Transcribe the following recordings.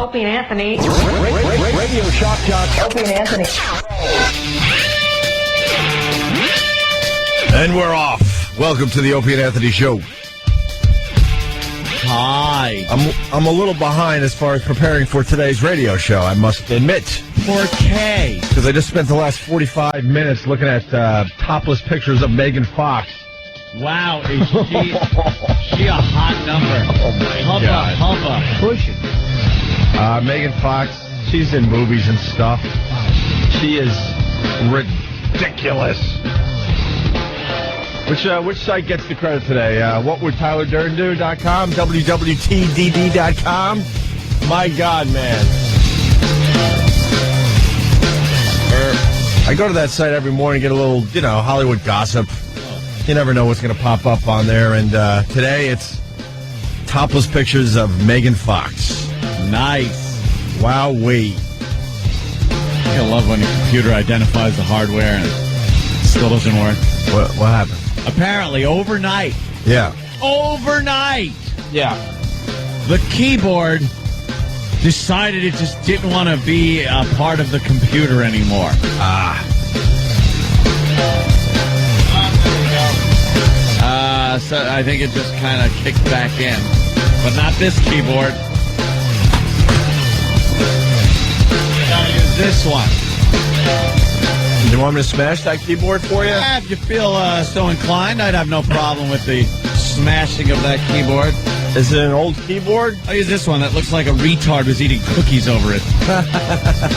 Opie and Anthony. Radio Shock Jock. Opie and Anthony. And we're off. Welcome to the Opie and Anthony Show. Hi. I'm a little behind as far as preparing for today's radio show, I must admit. 4K. Because I just spent the last 45 minutes looking at topless pictures of Megan Fox. Wow, is she a hot number? Oh, my God. Hubba. Push it. Megan Fox, she's in movies and stuff. She is ridiculous. Which site gets the credit today? WhatWould-TylerDurden-Do.com? WWTDD.com? My God, man. I go to that site every morning, get a little, Hollywood gossip. You never know what's going to pop up on there. And today it's topless pictures of Megan Fox. Nice. Wowee. I love when the computer identifies the hardware and it still doesn't work. What happened? Apparently, overnight. Yeah. Overnight! Yeah. The keyboard decided it just didn't want to be a part of the computer anymore. So I think it just kind of kicked back in. But not this keyboard. Gotta use this one. Do you want me to smash that keyboard for you? Yeah, if you feel so inclined, I'd have no problem with the smashing of that keyboard. Is it an old keyboard? I'll use this one that looks like a retard was eating cookies over it.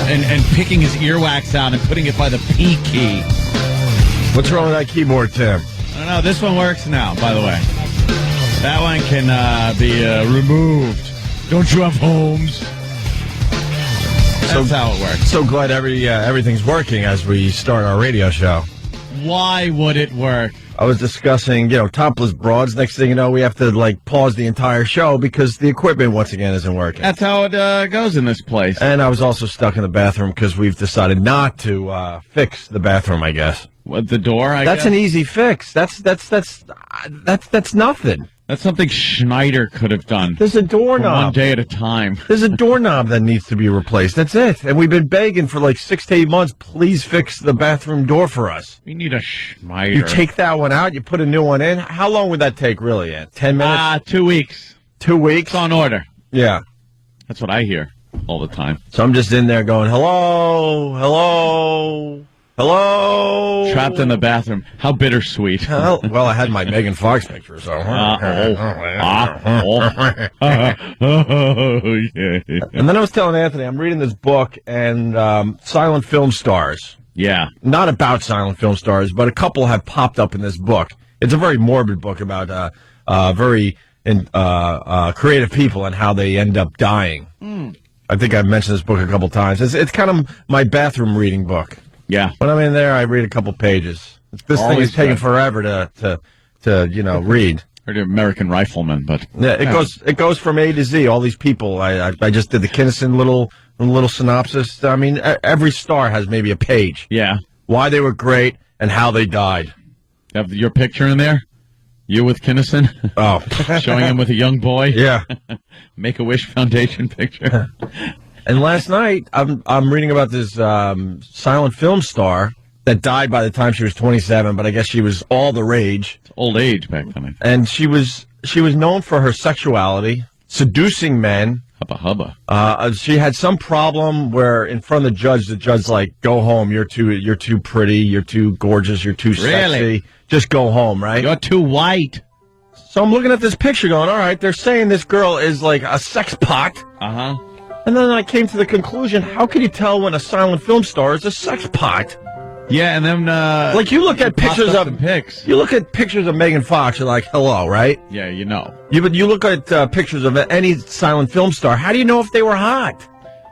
and picking his earwax out and putting it by the P key. What's wrong with that keyboard, Tim? I don't know. This one works now, by the way. That one can be removed. Don't you have homes? That's how it works. So glad everything's working as we start our radio show. Why would it work? I was discussing, topless broads. Next thing you know, we have to, pause the entire show because the equipment, once again, isn't working. That's how it goes in this place. And I was also stuck in the bathroom because we've decided not to fix the bathroom, I guess. What, the door, I guess? That's an easy fix. That's nothing. That's something Schneider could have done. There's a doorknob. 1 day at a time. There's a doorknob that needs to be replaced. That's it. And we've been begging for 6 to 8 months, please fix the bathroom door for us. We need a Schneider. You take that one out, you put a new one in. How long would that take, really, Ed? 10 minutes? 2 weeks. 2 weeks? It's on order. Yeah. That's what I hear all the time. So I'm just in there going, hello, hello, hello. Trapped in the bathroom. How bittersweet. Well, I had my Megan Fox picture, so. Yeah. And then I was telling Anthony, I'm reading this book, and silent film stars. Yeah. Not about silent film stars, but a couple have popped up in this book. It's a very morbid book about very creative people and how they end up dying. I think I've mentioned this book a couple times. It's kind of my bathroom reading book. Yeah. When I'm in there, I read a couple pages. This thing is taking forever to read. Heard of American Rifleman, but yeah, it goes from A to Z. All these people. I just did the Kinnison little synopsis. I mean, every star has maybe a page. Yeah. Why they were great and how they died. Have your picture in there? You with Kinnison? Oh, showing him with a young boy. Yeah. Make-A-Wish Foundation picture. And last night, I'm reading about this silent film star that died by the time she was 27, but I guess she was all the rage. It's old age back then. And she was known for her sexuality, seducing men. Hubba hubba. She had some problem where in front of the judge's like, go home, you're too pretty, you're too gorgeous, you're too sexy. Really? Just go home, right? You're too white. So I'm looking at this picture going, all right, they're saying this girl is like a sex pot. Uh-huh. And then I came to the conclusion, how can you tell when a silent film star is a sex pot? Yeah, and then you look at pictures of pics. You look at pictures of Megan Fox, you're like, hello, right? Yeah, you know. You look at pictures of any silent film star, how do you know if they were hot?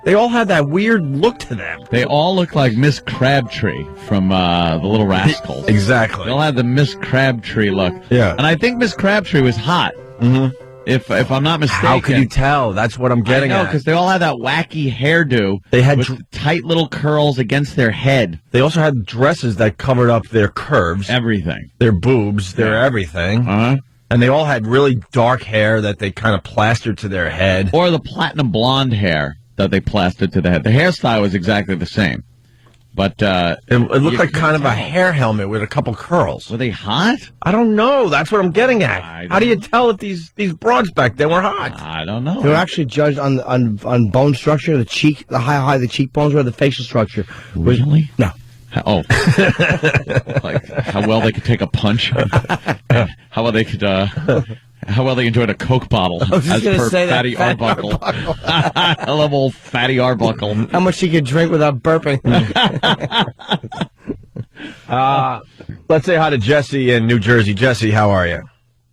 They all had that weird look to them. They all look like Miss Crabtree from The Little Rascals. Exactly. They all had the Miss Crabtree look. Yeah. And I think Miss Crabtree was hot. Mm-hmm. If I'm not mistaken. How could you tell? That's what I'm getting at. I know, because they all had that wacky hairdo. They had with tight little curls against their head. They also had dresses that covered up their curves. Everything. Their boobs, their everything. Uh-huh. And they all had really dark hair that they kind of plastered to their head. Or the platinum blonde hair. that they plastered to the head. The hairstyle was exactly the same. But it looked like kind of a hair helmet with a couple curls. Were they hot? I don't know. That's what I'm getting at. How do you tell if these broads back then were hot? I don't know. They were actually judged on bone structure, the cheek, how high the cheekbones were, the facial structure. Really? No. Oh. Like how well they could take a punch. How well they could how well they enjoyed a Coke bottle as per Fatty Arbuckle. I love old Fatty Arbuckle. How much he could drink without burping. Let's say hi to Jesse in New Jersey. Jesse, how are you?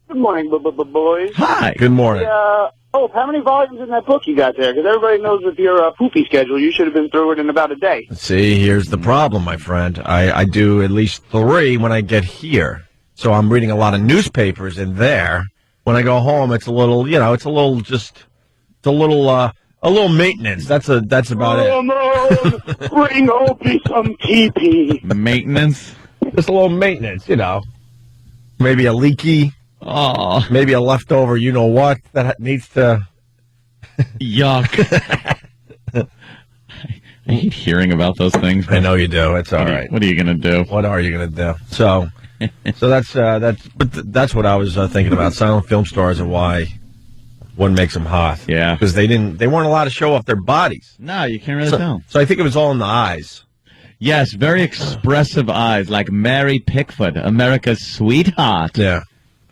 Good morning, boys. Hi. Good morning. How many volumes in that book you got there? Because everybody knows with your poopy schedule, you should have been through it in about a day. See, here's the problem, my friend. I do at least 3 when I get here. So I'm reading a lot of newspapers in there. When I go home, it's a little maintenance. That's about it. No, bring Opie some TP. Maintenance? Just a little maintenance, Maybe a leaky. Oh. Maybe a leftover, what, that needs to... Yuck. I hate hearing about those things. I know you do. It's all right. What are you going to do? What are you going to do? So that's what I was thinking about, silent film stars and what makes them hot. Yeah. Because they weren't allowed to show off their bodies. No, you can't really tell. So I think it was all in the eyes. Yes, very expressive eyes, like Mary Pickford, America's sweetheart. Yeah.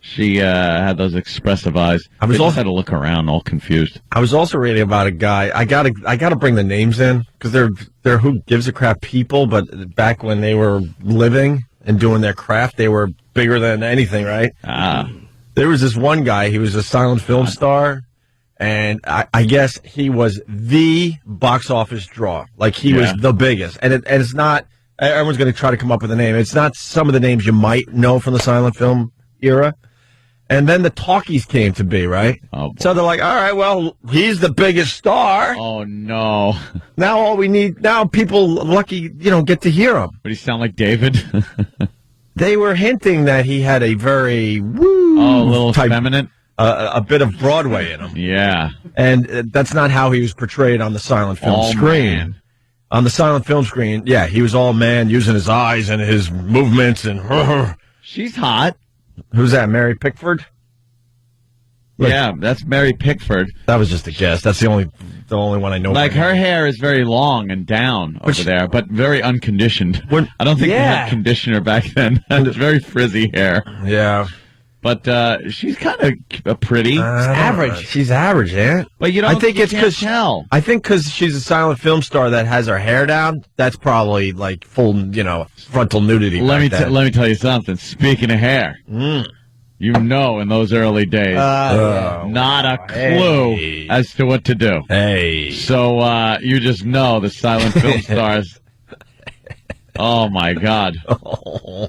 She had those expressive eyes. I just had to look around, all confused. I was also reading about a guy. I gotta bring the names in because they're who gives a crap people. But back when they were living and doing their craft, they were bigger than anything, right? There was this one guy. He was a silent film star, and I guess he was the box office draw. Like he was the biggest, and it's not. Everyone's going to try to come up with a name. It's not some of the names you might know from the silent film era. And then the talkies came to be, right? Oh, so they're like, all right, well, he's the biggest star. Oh, no. Now all we need, now people lucky, get to hear him. Would he sound like David? They were hinting that he had a very a little type, feminine? A bit of Broadway in him. Yeah. And that's not how he was portrayed on the silent film screen. Man. On the silent film screen, yeah, he was all man, using his eyes and his movements and... She's hot. Who's that, Mary Pickford? Yeah, that's Mary Pickford. That was just a guess. That's the only one I know. Like, her hair is very long and down over there, but very unconditioned. I don't think they had conditioner back then. It's very frizzy hair. Yeah. But she's kind of pretty. Average. She's average, yeah. But you don't. I think it's because I think because she's a silent film star that has her hair down. That's probably like full, frontal nudity. Let me tell you something. Speaking of hair, in those early days, not a clue as to what to do. Hey. So you just know the silent film stars. Oh, my God.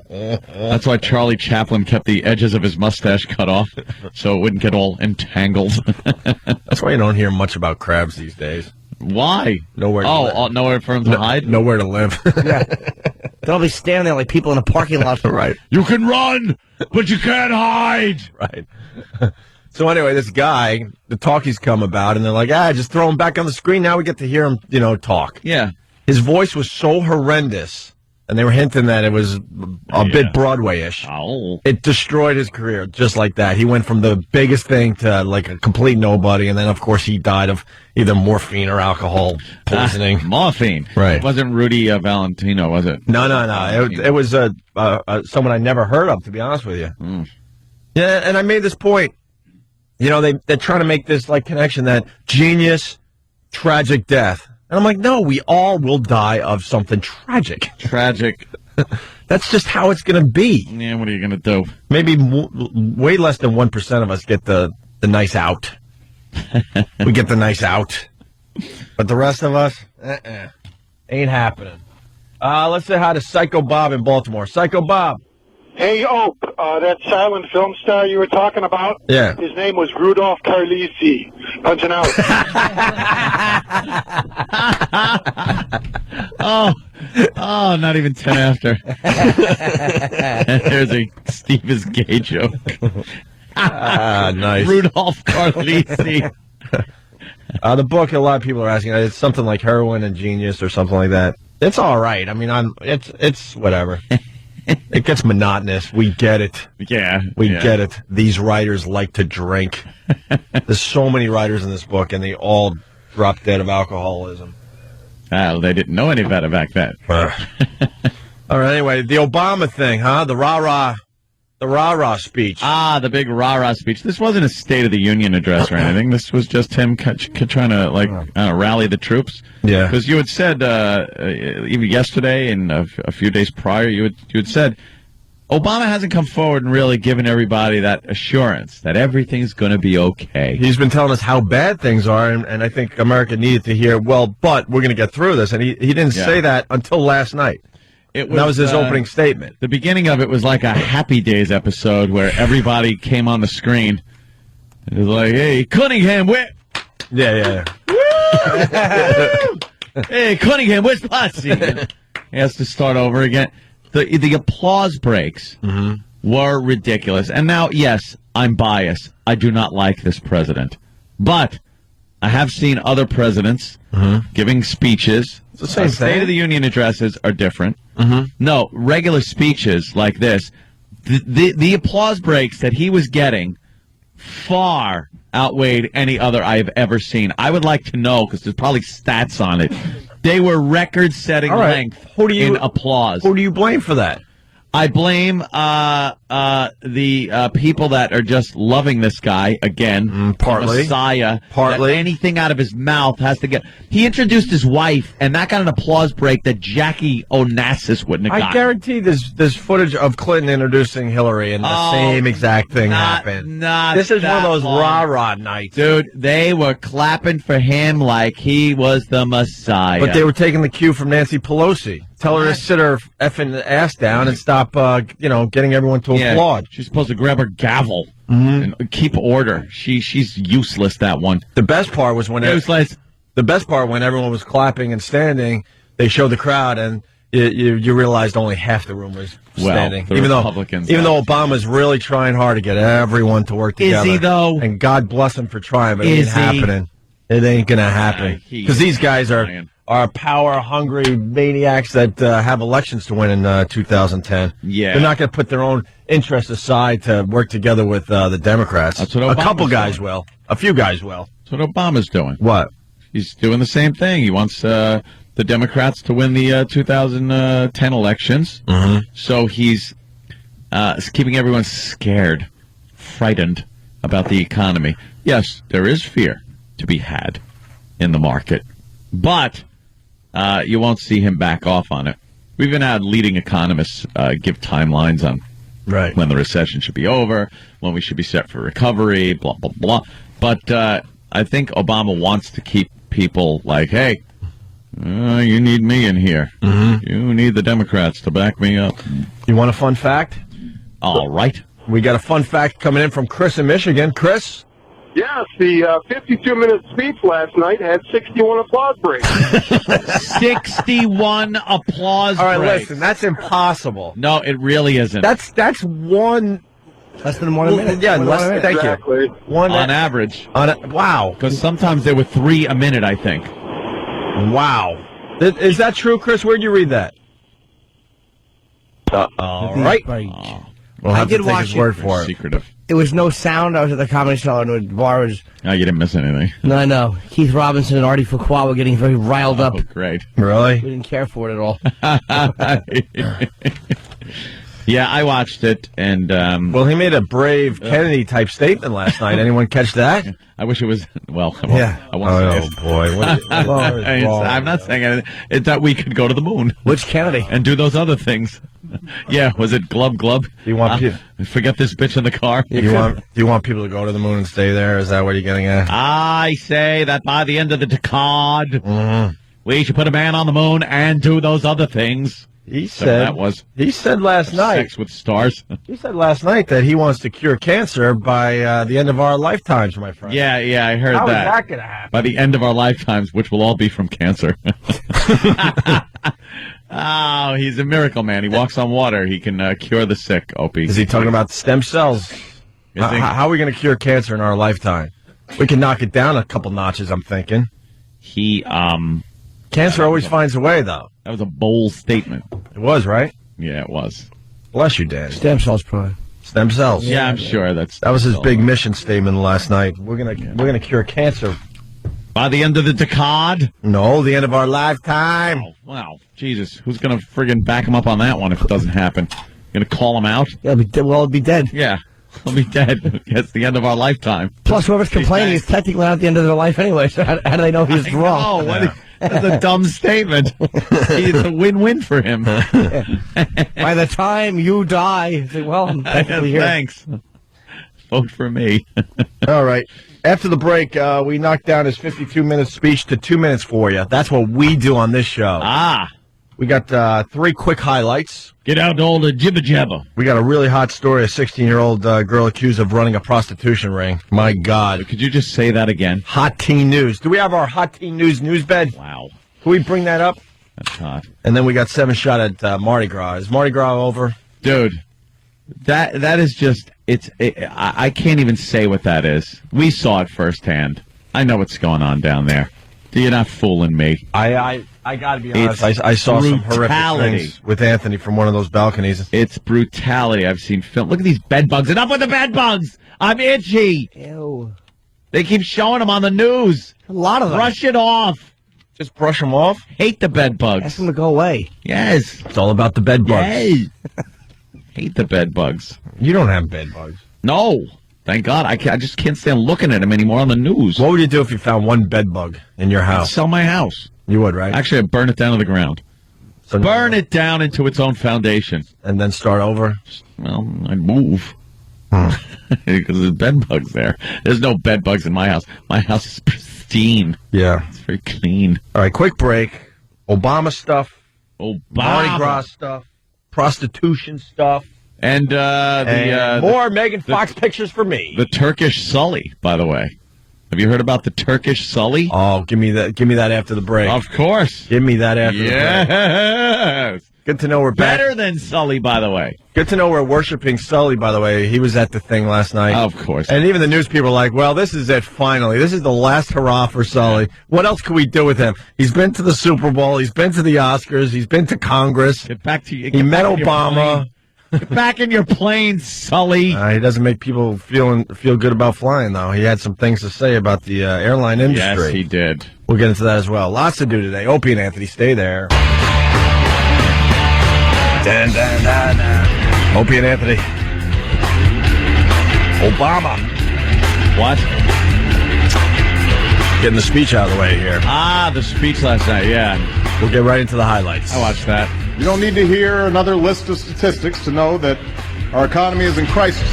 That's why Charlie Chaplin kept the edges of his mustache cut off, so it wouldn't get all entangled. That's why you don't hear much about crabs these days. Why? Nowhere to live. Nowhere for them to hide? Nowhere to live. Yeah. They'll be standing there like people in a parking lot. Right. You can run, but you can't hide. Right. So anyway, this guy, the talkies come about, and they're like, just throw him back on the screen. Now we get to hear him, talk. Yeah. His voice was so horrendous. And they were hinting that it was a bit Broadway-ish. Oh. It destroyed his career just like that. He went from the biggest thing to like a complete nobody, and then, of course, he died of either morphine or alcohol poisoning. Morphine. Right. It wasn't Rudy Valentino, was it? No. It was someone I never heard of, to be honest with you. Mm. Yeah, and I made this point. They're trying to make this like connection that genius, tragic death. And I'm like, no, we all will die of something tragic. Tragic. That's just how it's going to be. Yeah, what are you going to do? Maybe way less than 1% of us get the nice out. We get the nice out. But the rest of us, ain't happening. Let's say hi to Psycho Bob in Baltimore. Psycho Bob. Hey, Ope, that silent film star you were talking about? Yeah. His name was Rudolph Carlisi. Punching out. Oh, not even 10 after. There's a Steve is gay joke. Nice. Rudolph Carlisi. The book, a lot of people are asking, it's something like Heroin and Genius or something like that. It's all right. I mean, it's whatever. It gets monotonous. We get it. Yeah. We get it. These writers like to drink. There's so many writers in this book, and they all drop dead of alcoholism. Well, they didn't know any better back then. All right, anyway, the Obama thing, huh? The rah-rah speech. The big rah-rah speech. This wasn't a State of the Union address or anything. This was just him trying to, rally the troops. Yeah. Because you had said, even yesterday and a few days prior, you had said, Obama hasn't come forward and really given everybody that assurance that everything's going to be okay. He's been telling us how bad things are, and I think America needed to hear, well, but we're going to get through this. And he didn't say that until last night. That was his opening statement. The beginning of it was like a Happy Days episode where everybody came on the screen. It was like, hey, Cunningham, where? Yeah. Hey, Cunningham, where's Potsy? He has to start over again. The applause breaks were ridiculous. And now, yes, I'm biased. I do not like this president. But I have seen other presidents giving speeches. It's the same State thing. of the Union addresses are different. No, regular speeches like this, the applause breaks that he was getting far outweighed any other I have ever seen. I would like to know, because there's probably stats on it. They were record-setting length in applause. Who do you blame for that? I blame the people that are just loving this guy again. Partly. Messiah. Partly. That anything out of his mouth has to get. He introduced his wife, and that got an applause break that Jackie Onassis wouldn't have I gotten. guarantee there's footage of Clinton introducing Hillary, and the same exact thing happened. This is one of those rah-rah nights. Dude, they were clapping for him like he was the Messiah. But they were taking the cue from Nancy Pelosi. Tell her to sit her effing ass down and stop, getting everyone to applaud. She's supposed to grab her gavel and keep order. She's useless, that one. The best part was when everyone was clapping and standing. They showed the crowd, and you realized only half the room was standing. Even though Obama's really trying hard to get everyone to work together. Is he though? And God bless him for trying, but it ain't happening. It ain't gonna happen because these guys are power-hungry maniacs that have elections to win in 2010. Yeah. They're not going to put their own interests aside to work together with the Democrats. That's what Obama's A couple guys doing. will. A few guys will. That's what Obama's doing. What? He's doing the same thing. He wants the Democrats to win the 2010 elections. So he's keeping everyone scared, frightened about the economy. Yes, there is fear to be had in the market, but you won't see him back off on it. We've even had leading economists give timelines on when the recession should be over, when we should be set for recovery, blah, blah, blah. But I think Obama wants to keep people like, hey, you need me in here. You need the Democrats to back me up. You want a fun fact? All right. We got a fun fact coming in from Chris in Michigan. Chris? Yes, the 52-minute speech last night had 61 applause breaks. 61 applause All right, breaks. listen, that's impossible. No, it really isn't. That's one... Less than 1 minute. Yeah, thank Exactly. you. One on average. Wow. Because sometimes they were 3 a minute, I think. Wow. Is that true, Chris? Where'd you read that? All right. We'll have to take his word for it. Secretive. It was no sound. I was at the Comedy Cellar, and the bar was... Oh, you didn't miss anything. No, I know. Keith Robinson and Artie Fuqua were getting very riled up. Oh, great. Really? We didn't care for it at all. Yeah, I watched it, and... Well, he made a brave Kennedy-type statement last night. Anyone catch that? I wish it was... Well, I won't say it. Boy. What is wrong? I'm not saying anything. It's that we could go to the moon. Which Kennedy? And do those other things. Yeah, was it glub? You want forget this bitch in the car? Do you want people to go to the moon and stay there? Is that what you're getting at? I say that by the end of the decade, we should put a man on the moon and do those other things. He said last night. Sex with stars. He said last night that he wants to cure cancer by the end of our lifetimes, my friend. Yeah, I heard How that. is that going to happen? By the end of our lifetimes, which will all be from cancer. Oh, he's a miracle man. He walks on water. He can cure the sick, Opie. Is he talking about stem cells? How are we going to cure cancer in our lifetime? We can knock it down a couple notches, I'm thinking. Cancer always finds a way, though. That was a bold statement. It was, right? Yeah, it was. Bless you, Dan. Stem cells, probably. Stem cells. Yeah, I'm sure that was his big mission statement last night. We're gonna cure cancer by the end of the decade. No, the end of our lifetime. Oh, wow, Jesus, who's gonna friggin' back him up on that one if it doesn't happen? Gonna call him out? Yeah, it'll be dead. Yeah, he'll be dead. It's the end of our lifetime. Plus, whoever's complaining is technically not at the end of their life anyway. So how do they know he's wrong? That's a dumb statement. It's a win-win for him. By the time you die, it's like, well, I'm technically here. Thanks. Vote for me. All right. After the break, we knocked down his 52-minute speech to 2 minutes for you. That's what we do on this show. We got 3 quick highlights. Get out all the jibba-jabba. We got a really hot story, a 16-year-old girl accused of running a prostitution ring. My God. Could you just say that again? Hot teen news. Do we have our hot teen news bed? Wow. Can we bring that up? That's hot. And then we got 7 shot at Mardi Gras. Is Mardi Gras over? Dude, that is just, I can't even say what that is. We saw it firsthand. I know what's going on down there. You're not fooling me. I got to be honest. I saw some horrific things with Anthony from one of those balconies. It's brutality. I've seen film. Look at these bed bugs. Enough with the bed bugs. I'm itchy. Ew. They keep showing them on the news. A lot of them. Brush it off. Just brush them off? Hate the bed bugs. Ask them to go away. Yes. It's all about the bed bugs. Yes. Hate the bed bugs. You don't have bed bugs. No. Thank God. I just can't stand looking at them anymore on the news. What would you do if you found one bed bug in your house? I'd sell my house. You would, right? Actually, I'd burn it down to the ground. So burn it down into its own foundation. And then start over? Well, I'd move. Because there's bed bugs there. There's no bed bugs in my house. My house is pristine. Yeah. It's very clean. All right, quick break. Obama stuff. Obama. Mardi Gras stuff. Prostitution stuff. And more Megan Fox pictures for me. The Turkish Sully, by the way. Have you heard about the Turkish Sully? Oh, give me that after the break. Of course. Give me that after the break. Yes. Good to know we're back. Better than Sully, by the way. Good to know we're worshiping Sully, by the way. He was at the thing last night. Of course. And even the news people are like, well, this is it finally. This is the last hurrah for Sully. Yeah. What else can we do with him? He's been to the Super Bowl. He's been to the Oscars. He's been to Congress. Get back to you. He met Obama. Get back in your plane, Sully. He doesn't make people feel good about flying, though. He had some things to say about the airline industry. Yes, he did. We'll get into that as well. Lots to do today. Opie and Anthony, stay there. Dun, dun, dun, dun. Opie and Anthony. Obama. What? Getting the speech out of the way here. The speech last night, yeah. We'll get right into the highlights. I watched that. You don't need to hear another list of statistics to know that our economy is in crisis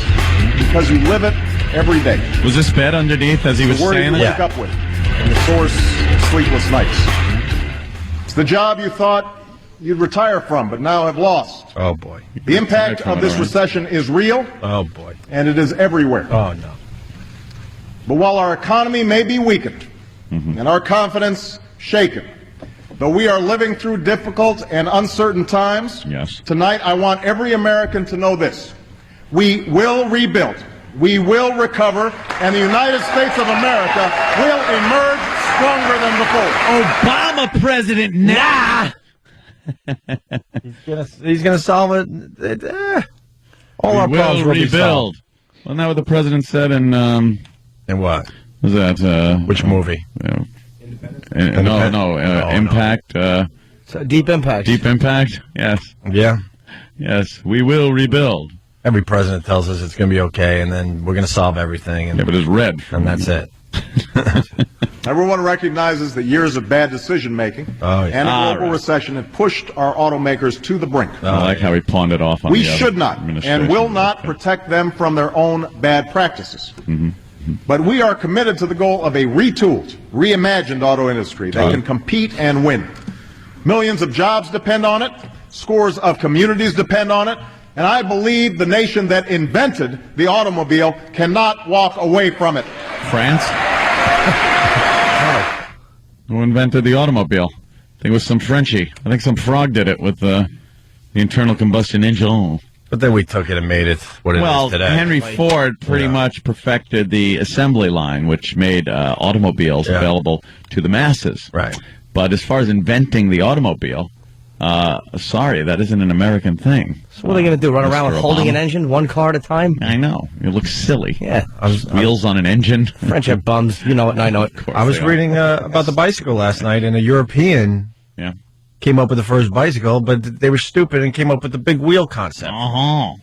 because you live it every day. Was this bed underneath as he was the worry saying you it? wake up with and the source of sleepless nights. It's the job you thought you'd retire from but now have lost. Oh, boy. The impact of this recession is real. Oh, boy. And it is everywhere. Oh, no. But while our economy may be weakened and our confidence shaken, though we are living through difficult and uncertain times, yes, tonight I want every American to know this. We will rebuild, we will recover, and the United States of America will emerge stronger than before. Obama president now. He's gonna solve it. All our problems will be solved. Wasn't that what the president said in what? Was that which movie? Impact. So Deep Impact. Deep Impact. Yes. Yeah. Yes. We will rebuild. Every president tells us it's going to be okay, and then we're going to solve everything. And, yeah, but it's red, and that's it. Everyone recognizes that years of bad decision-making and a global recession have pushed our automakers to the brink. I like how he pawned it off on we the other should not and will not protect them from their own bad practices. But we are committed to the goal of a retooled, reimagined auto industry that can compete and win. Millions of jobs depend on it. Scores of communities depend on it. And I believe the nation that invented the automobile cannot walk away from it. France? Who invented the automobile? I think it was some Frenchie. I think some frog did it with the internal combustion engine. But then we took it and made it what it is today. Henry Ford pretty much perfected the assembly line, which made automobiles available to the masses. Right. But as far as inventing the automobile, sorry, that isn't an American thing. So what are they going to do, run around with holding an engine, one car at a time? I know. It looks silly. Yeah. Wheels on an engine. Friendship bums. You know it, and I know it. I was reading about the bicycle last night, and a European came up with the first bicycle, but they were stupid and came up with the big wheel concept.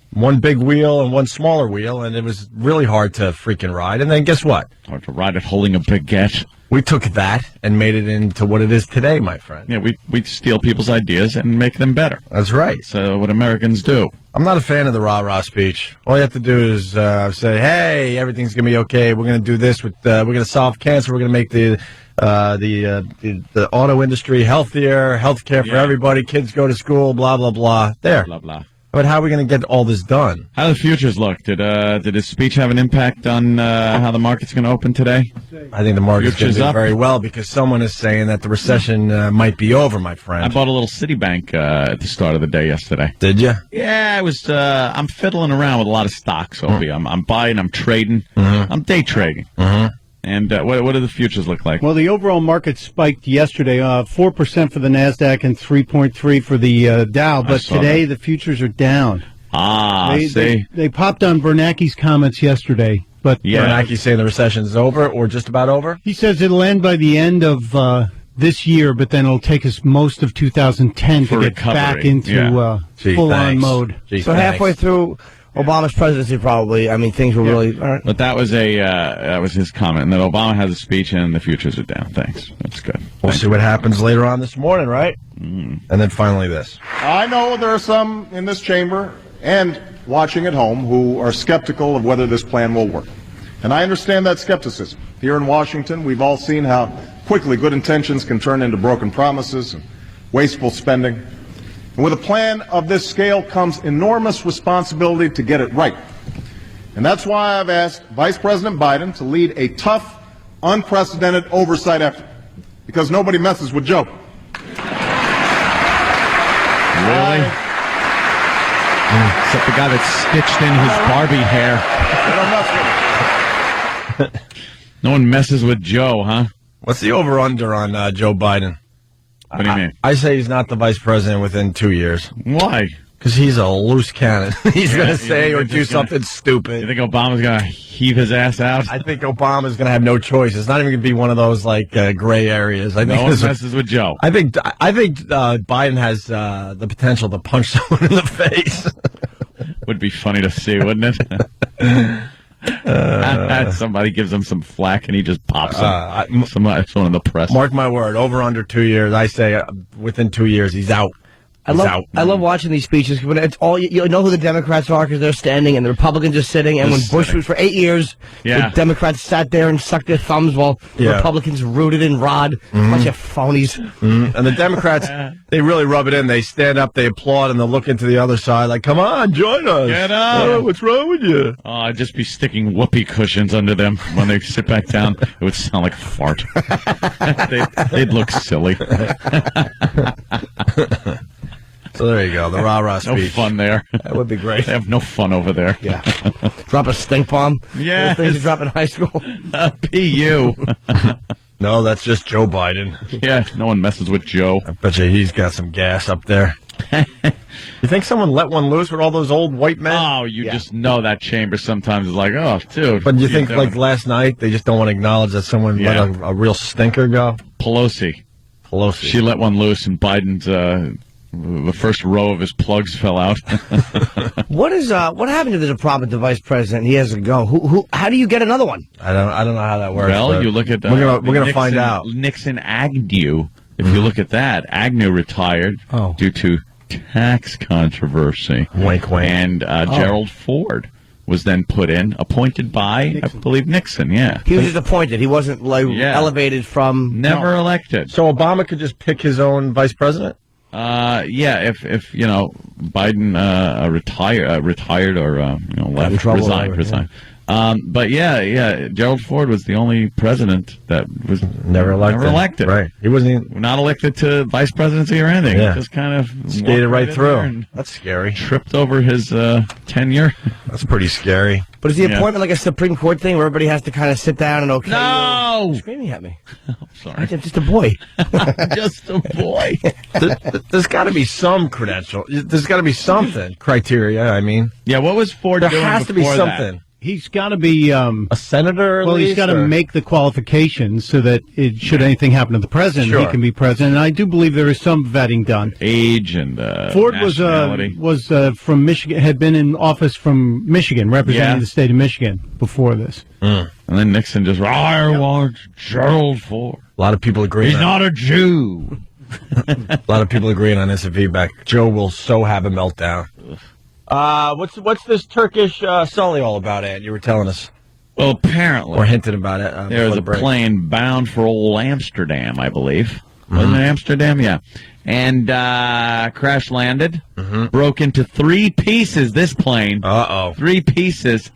One big wheel and one smaller wheel, and it was really hard to freaking ride. And then guess what? Hard to ride it holding a baguette. We took that and made it into what it is today, my friend. Yeah, we steal people's ideas and make them better. That's right. That's what Americans do. I'm not a fan of the rah-rah speech. All you have to do is say, hey, everything's going to be okay. We're going to do this. We're going to solve cancer. We're going to make the auto industry healthier, health care for everybody. Kids go to school, blah, blah, blah. There. Blah, blah. But how are we going to get all this done? How do the futures look? Did his speech have an impact on how the market's going to open today? I think the market's going to do very well because someone is saying that the recession might be over, my friend. I bought a little Citibank at the start of the day yesterday. Did you? Yeah, I was. I'm fiddling around with a lot of stocks, Opie. I'm buying, I'm trading, I'm day trading. And what do the futures look like? Well, the overall market spiked yesterday, 4% for the NASDAQ and 3.3% for the Dow. But today the futures are down. They popped on Bernanke's comments yesterday. But Bernanke's saying the recession is over or just about over? He says it'll end by the end of this year, but then it'll take us most of 2010 to get back into full-on mode. So halfway through Obama's presidency, probably. I mean, things were really. But that was that was his comment, and that Obama has a speech, and the futures are down. Thanks. That's good. We'll see what happens later on this morning, right? And then finally this. I know there are some in this chamber and watching at home who are skeptical of whether this plan will work. And I understand that skepticism. Here in Washington, we've all seen how quickly good intentions can turn into broken promises and wasteful spending. And with a plan of this scale comes enormous responsibility to get it right. And that's why I've asked Vice President Biden to lead a tough, unprecedented oversight effort. Because nobody messes with Joe. Really? Except the guy that stitched in his Barbie hair. They don't mess with him. No one messes with Joe, huh? What's the over-under on Joe Biden? What do you mean? I say he's not the vice president within 2 years. Why? Because he's a loose cannon. He's going to say or do something stupid. You think Obama's going to heave his ass out? I think Obama's going to have no choice. It's not even going to be one of those like gray areas. I think no one messes with Joe. I think Biden has the potential to punch someone in the face. Would be funny to see, wouldn't it? Somebody gives him some flack and he just pops him. Someone in the press. Mark my word, over under 2 years. I say within 2 years he's out. I love watching these speeches when it's all you know who the Democrats are because they're standing and the Republicans are sitting. And when Bush was for 8 years, the Democrats sat there and sucked their thumbs while the Republicans rooted in Rod. Bunch of phonies. And the Democrats, they really rub it in. They stand up, they applaud, and they'll look into the other side like, "Come on, join us! Get up! Oh, what's wrong with you?" Oh, I'd just be sticking whoopee cushions under them when they sit back down. It would sound like a fart. They'd look silly. So there you go, the rah-rah speech. No fun there. That would be great. They have no fun over there. Yeah. Drop a stink bomb. Yeah. Things you drop in high school. P.U. No, that's just Joe Biden. Yeah, no one messes with Joe. I bet you he's got some gas up there. You think someone let one loose with all those old white men? Oh, you just know that chamber sometimes is like, oh, dude. But you think, like last night, they just don't want to acknowledge that someone let a real stinker go? Pelosi. She let one loose, and Biden's, the first row of his plugs fell out. What happened if there's a problem with the vice president? He has to go. How do you get another one? I don't know how that works. Well, you look at we're gonna find out. Nixon Agnew. If you look at that, Agnew retired due to tax controversy. Wink, wink. And Gerald Ford was then appointed by, Nixon. I believe, Nixon, He was just appointed. He wasn't elevated from... Never elected. So Obama could just pick his own vice president? If Biden retired or resigned. But yeah, Gerald Ford was the only president that was never elected. Right. He wasn't not elected to vice presidency or anything. Yeah. He just kind of skated right through. That's scary. Tripped over his tenure. That's pretty scary. But is the appointment like a Supreme Court thing where everybody has to kind of sit down and No! You're screaming at me. Oh, sorry. I'm just a boy. Just a boy. There's got to be some credential. There's got to be something. Criteria, I mean. Yeah, what was Ford doing There has to be something. That? He's got to be a senator. Well, he's got to make the qualifications so that should anything happen to the president, he can be president. And I do believe there is some vetting done. Age and Ford was from Michigan, had been in office from Michigan, representing the state of Michigan before this. And then Nixon just, I want Gerald Ford. A lot of people agree. He's not a Jew. A lot of people agreeing on this feedback. Joe will so have a meltdown. What's this Turkish Sully all about, Ed? You were telling us. Well, apparently. Or hinted about it. There was a plane bound for old Amsterdam, I believe. Wasn't it Amsterdam? Yeah. And crash landed. Broke into 3 pieces, this plane. 3 pieces.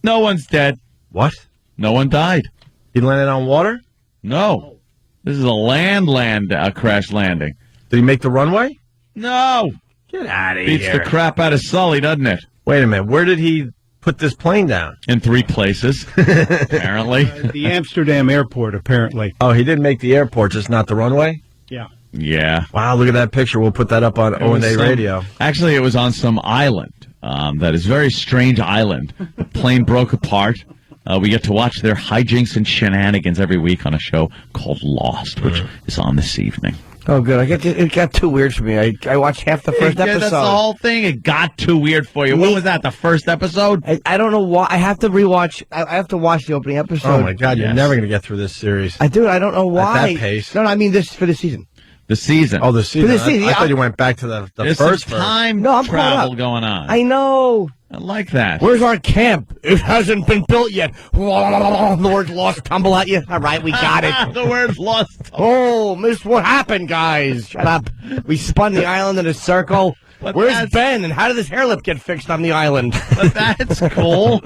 No one's dead. What? No one died. He landed on water? No. This is a land crash landing. Did he make the runway? No. Get out of Beats here. the crap out of Sully, doesn't it? Wait a minute. Where did he put this plane down? In 3 places, apparently. The Amsterdam airport, apparently. Oh, he didn't make the airport, just not the runway? Yeah. Yeah. Wow, look at that picture. We'll put that up on O&A Radio. Actually, it was on some island. That is a very strange island. The plane broke apart. We get to watch their hijinks and shenanigans every week on a show called Lost, which is on this evening. Oh, good. It got too weird for me. I watched half the first episode. That's the whole thing. It got too weird for you. When was that? The first episode? I don't know why. I have to rewatch. I have to watch the opening episode. Oh my God! You're never going to get through this series. I don't know why. At that pace. No, I mean this for the season. The season. Oh, the season. For the season. I thought you went back to the first time travel going on. I know. I like that. Where's our camp? It hasn't been built yet. The word lost tumble at you. All right, we got it. The word lost. Oh, missed what happened, guys. Shut up. We spun the island in a circle. But where's Ben? And how did his hair lip get fixed on the island? But that's cool.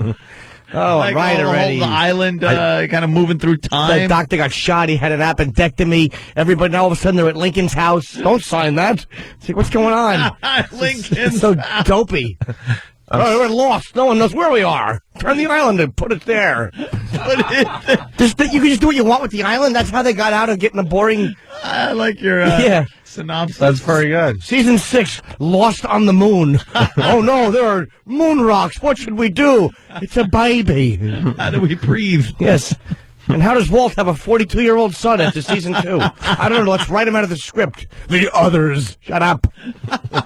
Oh, like right already. The island kind of moving through time. The doctor got shot. He had an appendectomy. Everybody, now all of a sudden, they're at Lincoln's house. Don't sign that. It's like, what's going on? Lincoln's so dopey. Oh, we're lost. No one knows where we are. Turn the island and put it there. You can just do what you want with the island. That's how they got out of getting a boring. I like your synopsis. That's very good. Season 6, Lost on the Moon. Oh no, there are moon rocks. What should we do? It's a baby. How do we breathe? Yes. And how does Walt have a 42-year-old son after season 2? I don't know. Let's write him out of the script. The others. Shut up.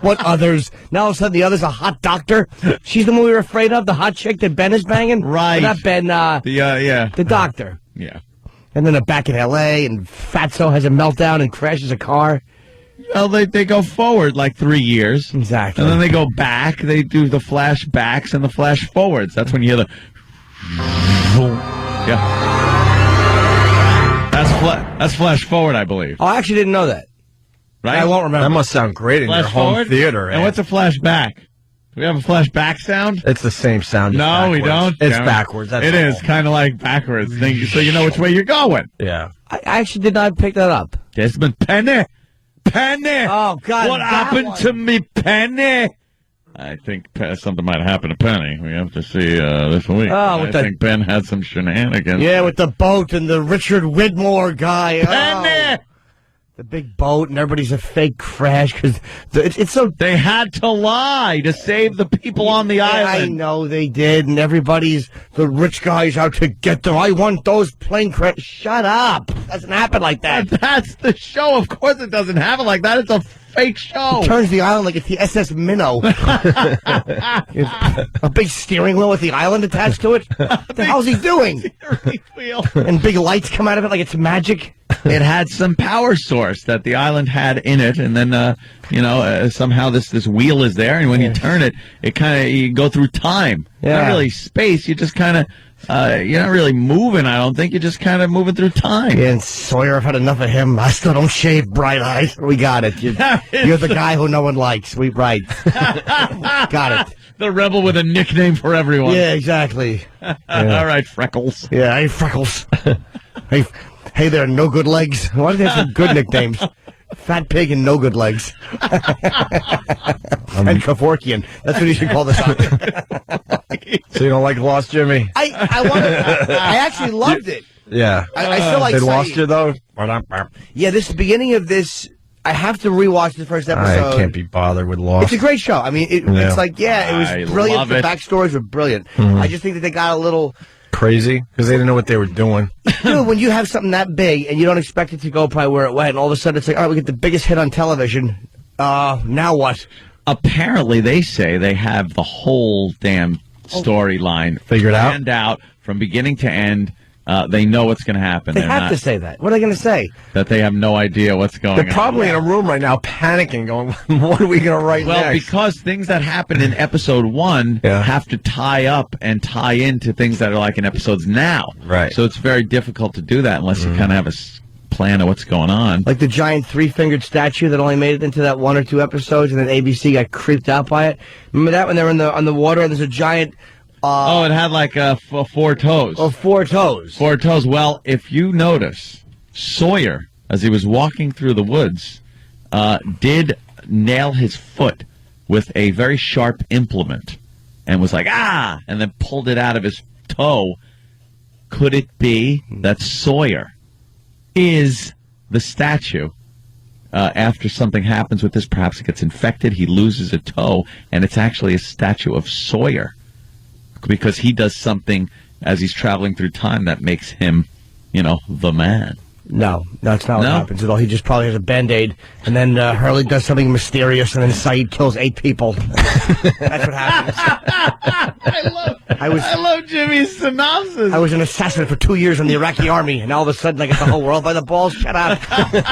What others? Now all of a sudden the other's a hot doctor. She's the one we were afraid of, the hot chick that Ben is banging? Right. Well, not Ben, the doctor. Yeah. And then they're back in L.A., and Fatso has a meltdown and crashes a car. Well, they go forward like 3 years. Exactly. And then they go back. They do the flashbacks and the flash forwards. That's when you hear the... Yeah. That's flash forward, I believe. Oh, I actually didn't know that. Right? I won't remember. That must sound great in flash your home forward? theater. And what's a flashback? Do we have a flashback sound? It's the same sound. No, we don't. It's backwards. That's it all. Is kind of like backwards. So you know which way you're going. Yeah. I actually did not pick that up. Desmond Penny. Oh, God. What happened to me, Penny? I think something might happen to Penny. We have to see this week. Oh, I think Ben had some shenanigans. Yeah, with the boat and the Richard Widmore guy. Penny! Oh, the big boat and everybody's a fake crash because it's so... They had to lie to save the people on the island. I know they did, and the rich guys out to get them. I want those plane crashes. Shut up. It doesn't happen like that. That's the show. Of course it doesn't happen like that. It's a fake show. It turns the island like it's the SS Minnow. A big steering wheel with the island attached to it. What the hell's he doing? Steering wheel. And big lights come out of it like it's magic. It had some power source that the island had in it, and then somehow this wheel is there, and when you turn it, it kind of you go through time. Yeah. Not really space. You just kind of you're not really moving. I don't think you're just kind of moving through time. Yeah, and Sawyer, I've had enough of him. I still don't shave, Bright Eyes. We got it. You're the guy who no one likes. Got it. The rebel with a nickname for everyone. Yeah, exactly. All right, Freckles. Yeah, hey, Freckles. hey there, no good legs. Why do they have some good nicknames? Fat Pig and No Good Legs. And Kevorkian. That's what you should call this on. So you don't like Lost, Jimmy? I actually loved it. Yeah. I still like They lost you, though? Yeah, this beginning of this, I have to rewatch the first episode. I can't be bothered with Lost. It's a great show. I mean, it's like, it was brilliant. The backstories were brilliant. I just think that they got a little... crazy because they didn't know what they were doing. Dude, when you have something that big and you don't expect it to go probably where it went, and all of a sudden it's like, all right, we get the biggest hit on television. Now what? Apparently, they say they have the whole damn storyline figured out from beginning to end. They know what's going to happen. They have to say that. What are they going to say? That they have no idea what's going on. They're probably in a room right now panicking, going, what are we going to write next? Well, because things that happen in episode 1 have to tie up and tie into things that are like in episodes now. Right. So it's very difficult to do that unless you kind of have a plan of what's going on. Like the giant 3-fingered statue that only made it into that 1 or 2 episodes, and then ABC got creeped out by it. Remember that when they were on the water and there's a giant... it had like 4 toes. Oh, 4 toes. 4 toes. Well, if you notice, Sawyer, as he was walking through the woods, did nail his foot with a very sharp implement and was like, and then pulled it out of his toe. Could it be that Sawyer is the statue? After something happens with this, perhaps it gets infected, he loses a toe, and it's actually a statue of Sawyer. Because he does something as he's traveling through time that makes him, the man. No, that's not what happens at all. He just probably has a Band-Aid, and then Hurley does something mysterious, and then Saeed kills 8 people. That's what happens. I love Jimmy's synopsis. I was an assassin for 2 years in the Iraqi army, and all of a sudden I get the whole world by the balls. Shut up.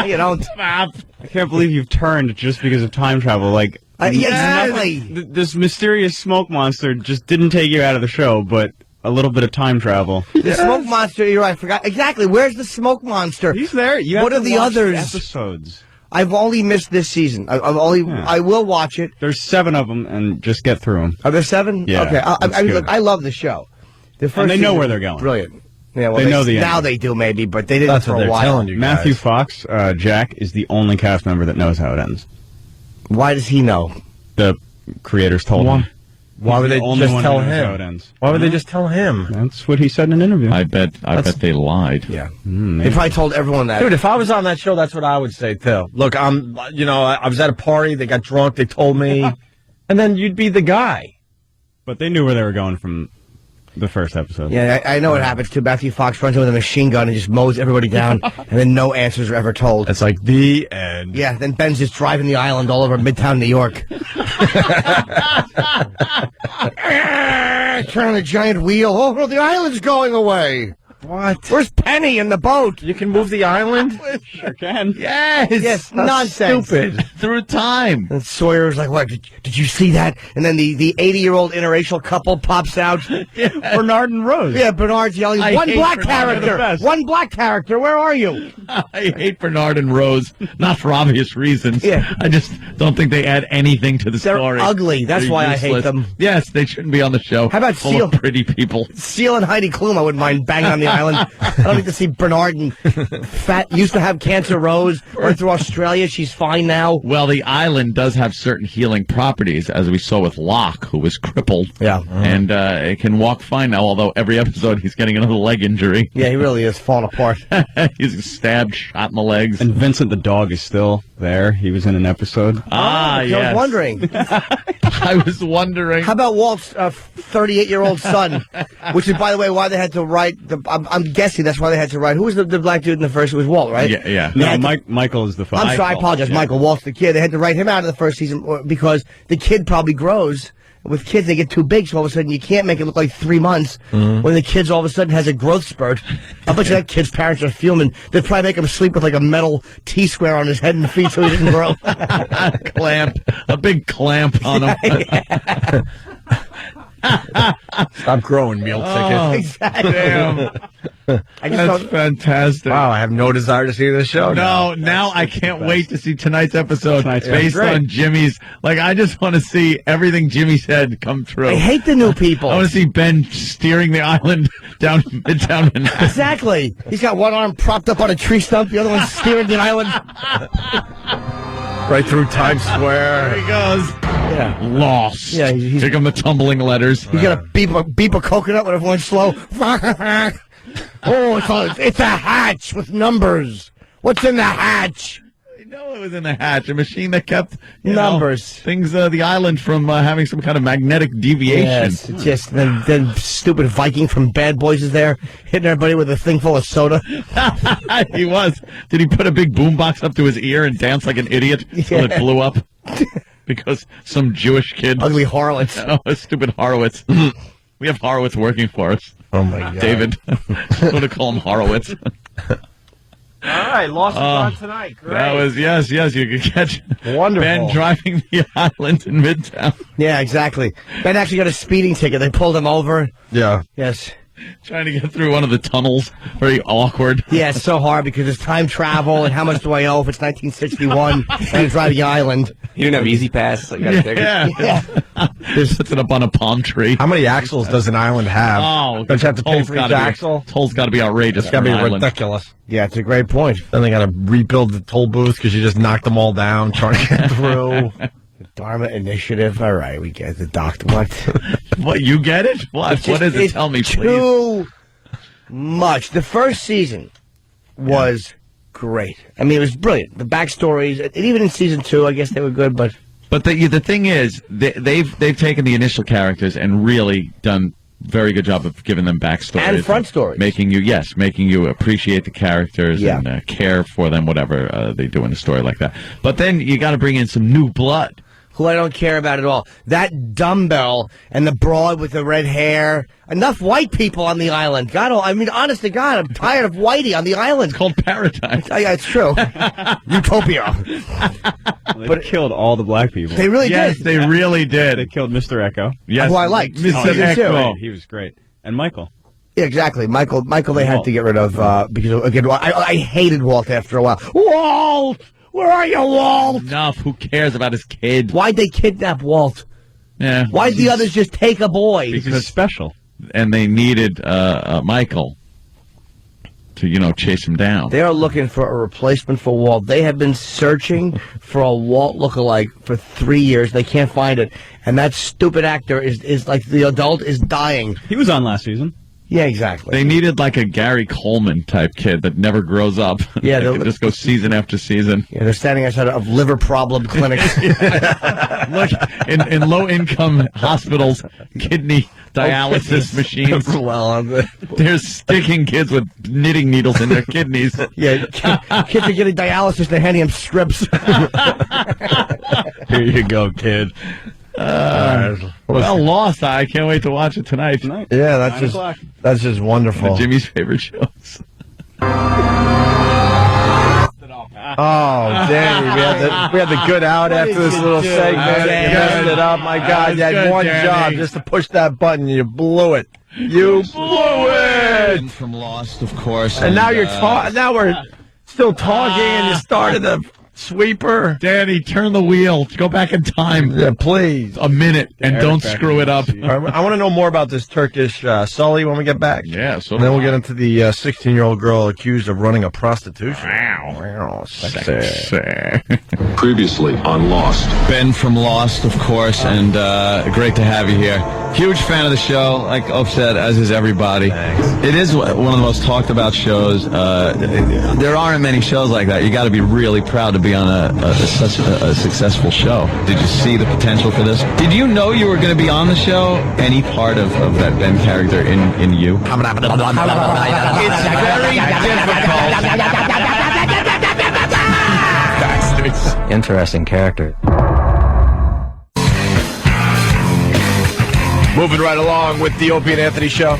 You don't. I can't believe you've turned just because of time travel. Like, exactly. This mysterious smoke monster just didn't take you out of the show, but a little bit of time travel. The smoke monster, you're right, I forgot. Exactly, where's the smoke monster? He's there. What are the others? Episodes. I've only missed this season. I will watch it. There's 7 of them, and just get through them. Are there 7? Yeah. Okay, look, I love the show. The first and they know season, where they're going. Brilliant. Yeah, well, they know the now end. they do maybe, but they didn't for a while. Telling you Matthew guys. Fox, Jack, is the only cast member that knows how it ends. Why does he know? The creators told him. Why would they just tell him? Why would they just tell him? That's what he said in an interview. I bet they lied. Yeah. They probably told everyone that. Dude, if I was on that show, that's what I would say, too. Look, I was at a party, they got drunk, they told me, and then you'd be the guy. But they knew where they were going from the first episode. Yeah, I know what happens, too. Matthew Fox runs in with a machine gun and just mows everybody down, and then no answers are ever told. It's like the end. Yeah, then Ben's just driving the island all over Midtown New York. Turn the giant wheel. Oh, no, the island's going away. What? Where's Penny in the boat? You can move the island? Sure can. Yes, nonsense. Stupid. Through time. And Sawyer's like, what, did you see that? And then the 80-year-old interracial couple pops out. Bernard and Rose. Yeah, Bernard's yelling, one black character! One black character, where are you? I hate Bernard and Rose, not for obvious reasons. Yeah. I just don't think they add anything to the story. They're ugly. That's They're why useless. I hate them. Yes, they shouldn't be on the show. How about full Seal? of pretty people. Seal and Heidi Klum, I wouldn't mind banging on the island. I don't need to see Bernard and fat, used to have cancer Rose, went through Australia, she's fine now. Well, the island does have certain healing properties, as we saw with Locke, who was crippled. Yeah. And it can walk fine now, although every episode he's getting another leg injury. Yeah, he really is falling apart. He's stabbed, shot in the legs. And Vincent the dog is still there. He was in an episode. I was wondering. I was wondering. How about Walt's 38-year-old son? Which is, by the way, why they had to write I'm guessing that's why they had to write. Who was the black dude in the first? It was Walt, right? Yeah. No, Michael is the father. I'm sorry, I apologize. Michael, Walt's the kid. They had to write him out of the first season because the kid probably grows. With kids, they get too big, so all of a sudden you can't make it look like 3 months when the kid all of a sudden has a growth spurt. I bet you that kid's parents are fuming. They'd probably make him sleep with like a metal T-square on his head and feet so he didn't grow. Clamp. A big clamp on him. Stop growing meal tickets. Exactly. Damn. That's fantastic. Wow, I have no desire to see this show. Now I can't wait to see tonight's episode based on Jimmy's. Like, I just want to see everything Jimmy said come true. I hate the new people. I want to see Ben steering the island down Midtown Manhattan. Exactly. He's got one arm propped up on a tree stump, the other one steering the island. Right through Times Square. There he goes. Yeah. Lost. Yeah, he's Here come the tumbling letters. You got to beep a coconut when everyone's slow. It's a hatch with numbers. What's in the hatch? I know it was in the hatch. A machine that kept numbers. Things, the island from having some kind of magnetic deviation. Yes, it's just then stupid Viking from Bad Boys is there, hitting everybody with a thing full of soda. He was. Did he put a big boombox up to his ear and dance like an idiot until it blew up? Because some Jewish kid. Ugly Horowitz. Oh, stupid Horowitz. We have Horowitz working for us. Oh, my God. David. I'm going to call him Horowitz. All right, Lost is on tonight. Great. That was, yes, you could catch Wonderful. Ben driving the island in Midtown. Yeah, exactly. Ben actually got a speeding ticket. They pulled him over. Yeah. Yes. Trying to get through one of the tunnels. Very awkward. Yeah, it's so hard because it's time travel, and how much do I owe if it's 1961 and I drive the island? You didn't have Easy Pass, so you got a ticket. Yeah. Just sits it up on a palm tree. How many axles does an island have? Oh, don't you have to pay for each axle? Toll's got to be outrageous. It's got to be ridiculous. Yeah, it's a great point. Then they got to rebuild the toll booth because you just knocked them all down trying to get through. Dharma Initiative. All right, we get the doctor. What? What, you get it? What? What is it? Tell me, please. Too much. The first season was great. I mean, it was brilliant. The backstories, and even in season 2, I guess they were good, but the thing is, they've taken the initial characters and really done very good job of giving them backstories and front stories, making you appreciate the characters and care for them, whatever they do in a story like that. But then you got to bring in some new blood. Who I don't care about at all. That dumbbell and the broad with the red hair. Enough white people on the island. Honest to God, I'm tired of whitey on the island. It's called Paradise. Yeah, it's true. Utopia. They killed all the black people. They really did. Yes, they really did. They killed Mr. Echo. Yes. Who I liked. Mr. Echo. Oh, he was great. And Michael. Yeah, exactly. Michael they had to get rid of because, again, I hated Walt after a while. Walt! Where are you, Walt? Enough. Who cares about his kid? Why'd they kidnap Walt? Yeah. Why'd the others just take a boy? Because he's special. And they needed Michael to, chase him down. They are looking for a replacement for Walt. They have been searching for a Walt lookalike for 3 years. They can't find it. And that stupid actor is like the adult is dying. He was on last season. Yeah, exactly. They needed like a Gary Coleman type kid that never grows up. Yeah, they could just go season after season. Yeah, they're standing outside of liver problem clinics. Look, in low-income hospipals, kidney dialysis machines. Well, they're sticking kids with knitting needles in their kidneys. Yeah, kids are getting dialysis. They're handing them strips. Here you go, kid. Well, Lost. I can't wait to watch it tonight. Yeah, that's just wonderful. Jimmy's favorite shows. Oh, Danny, we had the good out after this little segment. You messed it up. My God, you had one job just to push that button. You blew it. You blew it. From Lost, of course. And now now we're still talking, and you started the sweeper. Danny, turn the wheel. Go back in time. Yeah, please. A minute, and don't screw it up. I want to know more about this Turkish Sully when we get back. Yeah, so and then we'll get into the 16-year-old girl accused of running a prostitution. Wow. Sexy. Previously on Lost. Ben from Lost, of course, and great to have you here. Huge fan of the show, like Opie said, as is everybody. Thanks. It is one of the most talked about shows. There aren't many shows like that. You got to be really proud to be on such a successul show. Did you see the potential for this? Did you know you were going to be on the show? Any part of that Ben character in you? It's very difficult. Interesting character. Moving right along with the Opie and Anthony show.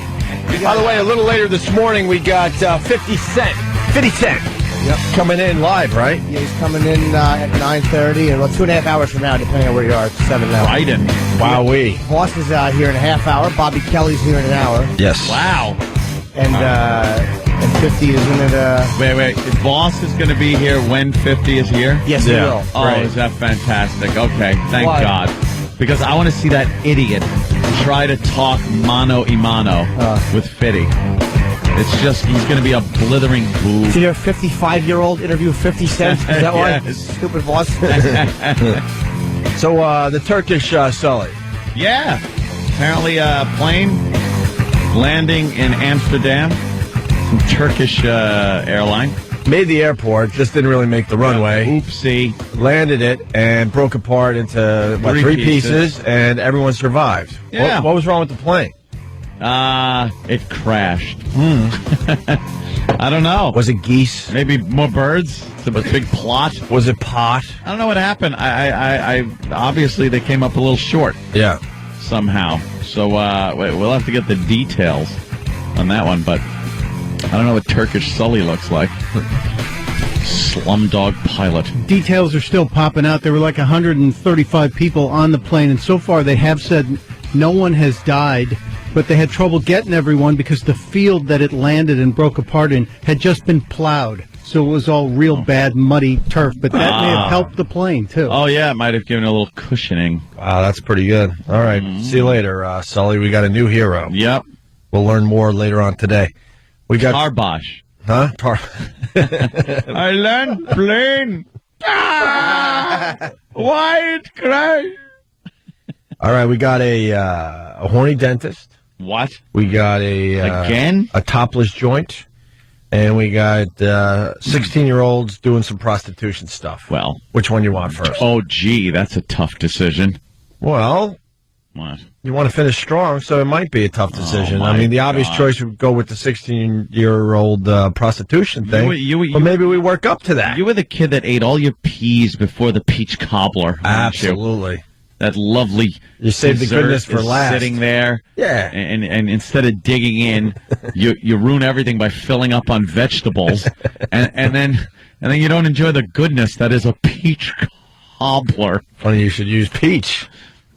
By the way, a little later this morning, we got 50 Cent Yep. Coming in live, right? Yeah, he's coming in at 9:30, and 2.5 hours from now, depending on where you are. It's 7 now. Right in. Wowee. Boss is here in a half hour. Bobby Kelly's here in an hour. Yes. Wow. And 50 is in it. Wait. The boss is going to be here when 50 is here? Yes, he will. Oh, Right. is that fantastic? Okay, thank Why? God. Because I want to see that idiot try to talk mano a mano with Fitty. It's just, he's going to be a blithering boob. Did your 55-year-old interview 50 Cent? Is that why? Yes. Stupid boss. So, the Turkish Sully. Yeah. Apparently a plane landing in Amsterdam. Some Turkish airline. Made the airport, just didn't really make the runway. Oopsie. Landed it and broke apart into three pieces, and everyone survived. Yeah. What was wrong with the plane? It crashed. I don't know. Was it geese? Maybe more birds? It's a big plot. Was it pot? I don't know what happened. I obviously they came up a little short. Yeah. Somehow. So we'll have to get the details on that one, but I don't know what Turkish Sully looks like. Slumdog pilot. Details are still popping out. There were like 135 people on the plane, and so far they have said no one has died, but they had trouble getting everyone because the field that it landed and broke apart in had just been plowed. So it was all real bad, muddy turf, but that may have helped the plane, too. Oh, yeah, it might have given a little cushioning. Wow, that's pretty good. All right, see you later, Sully. We got a new hero. Yep. We'll learn more later on today. We got Tarbosh. Huh? I learned plane. Why it crashed? All right, we got a horny dentist. What? We got Again? A topless joint. And we got 16-year-olds doing some prostitution stuff. Well. Which one you want first? Oh, gee, that's a tough decision. Well, what? You want to finish strong, so it might be a tough decision. I mean, the obvious choice would go with the 16-year-old prostitution thing, but maybe we work up to that. You were the kid that ate all your peas before the peach cobbler. Absolutely. That lovely you saved the goodness for last. Sitting there. Yeah. And instead of digging in, you ruin everything by filling up on vegetables. and then you don't enjoy the goodness that is a peach cobbler. Funny you should use peach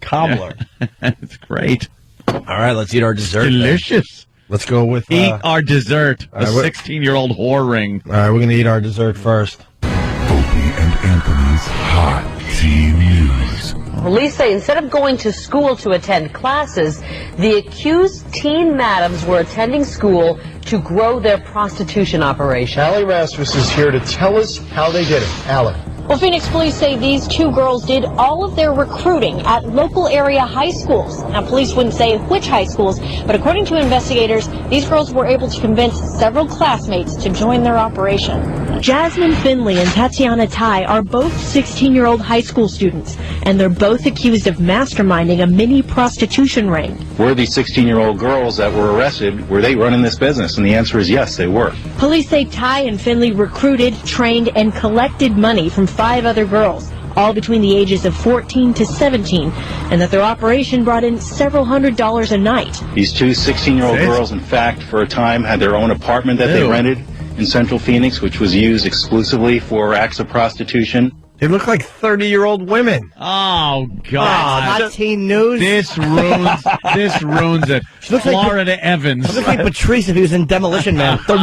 cobbler. Yeah. It's great. All right, let's eat our dessert. It's delicious. Let's go with eat our dessert. A 16-year-old whore ring. All right, we're going to eat our dessert first. Opie and Anthony's Hot Teen News. Police say instead of going to school to attend classes, the accused teen madams were attending school to grow their prostitution operation. Allie Rasmus is here to tell us how they did it. Allie. Well, Phoenix police say these two girls did all of their recruiting at local area high schools. Now, police wouldn't say which high schools, but according to investigators, these girls were able to convince several classmates to join their operation. Jasmine Finley and Tatiana Tai are both 16-year-old high school students, and they're both accused of masterminding a mini prostitution ring. Were these 16-year-old girls that were arrested, were they running this business? And the answer is yes, they were. Police say Tai and Finley recruited, trained, and collected money from 5 other girls, all between the ages of 14 to 17, and that their operation brought in several $100s a night. These two 16-year-old girls, in fact, for a time had their own apartment that they rented in Central Phoenix, which was used exclusively for acts of prostitution. They look like 30-year-old women. Oh, God. Hot teen news. This ruins it. She looks Florida Evans. She looks like Patrice if he was in Demolition Man. Very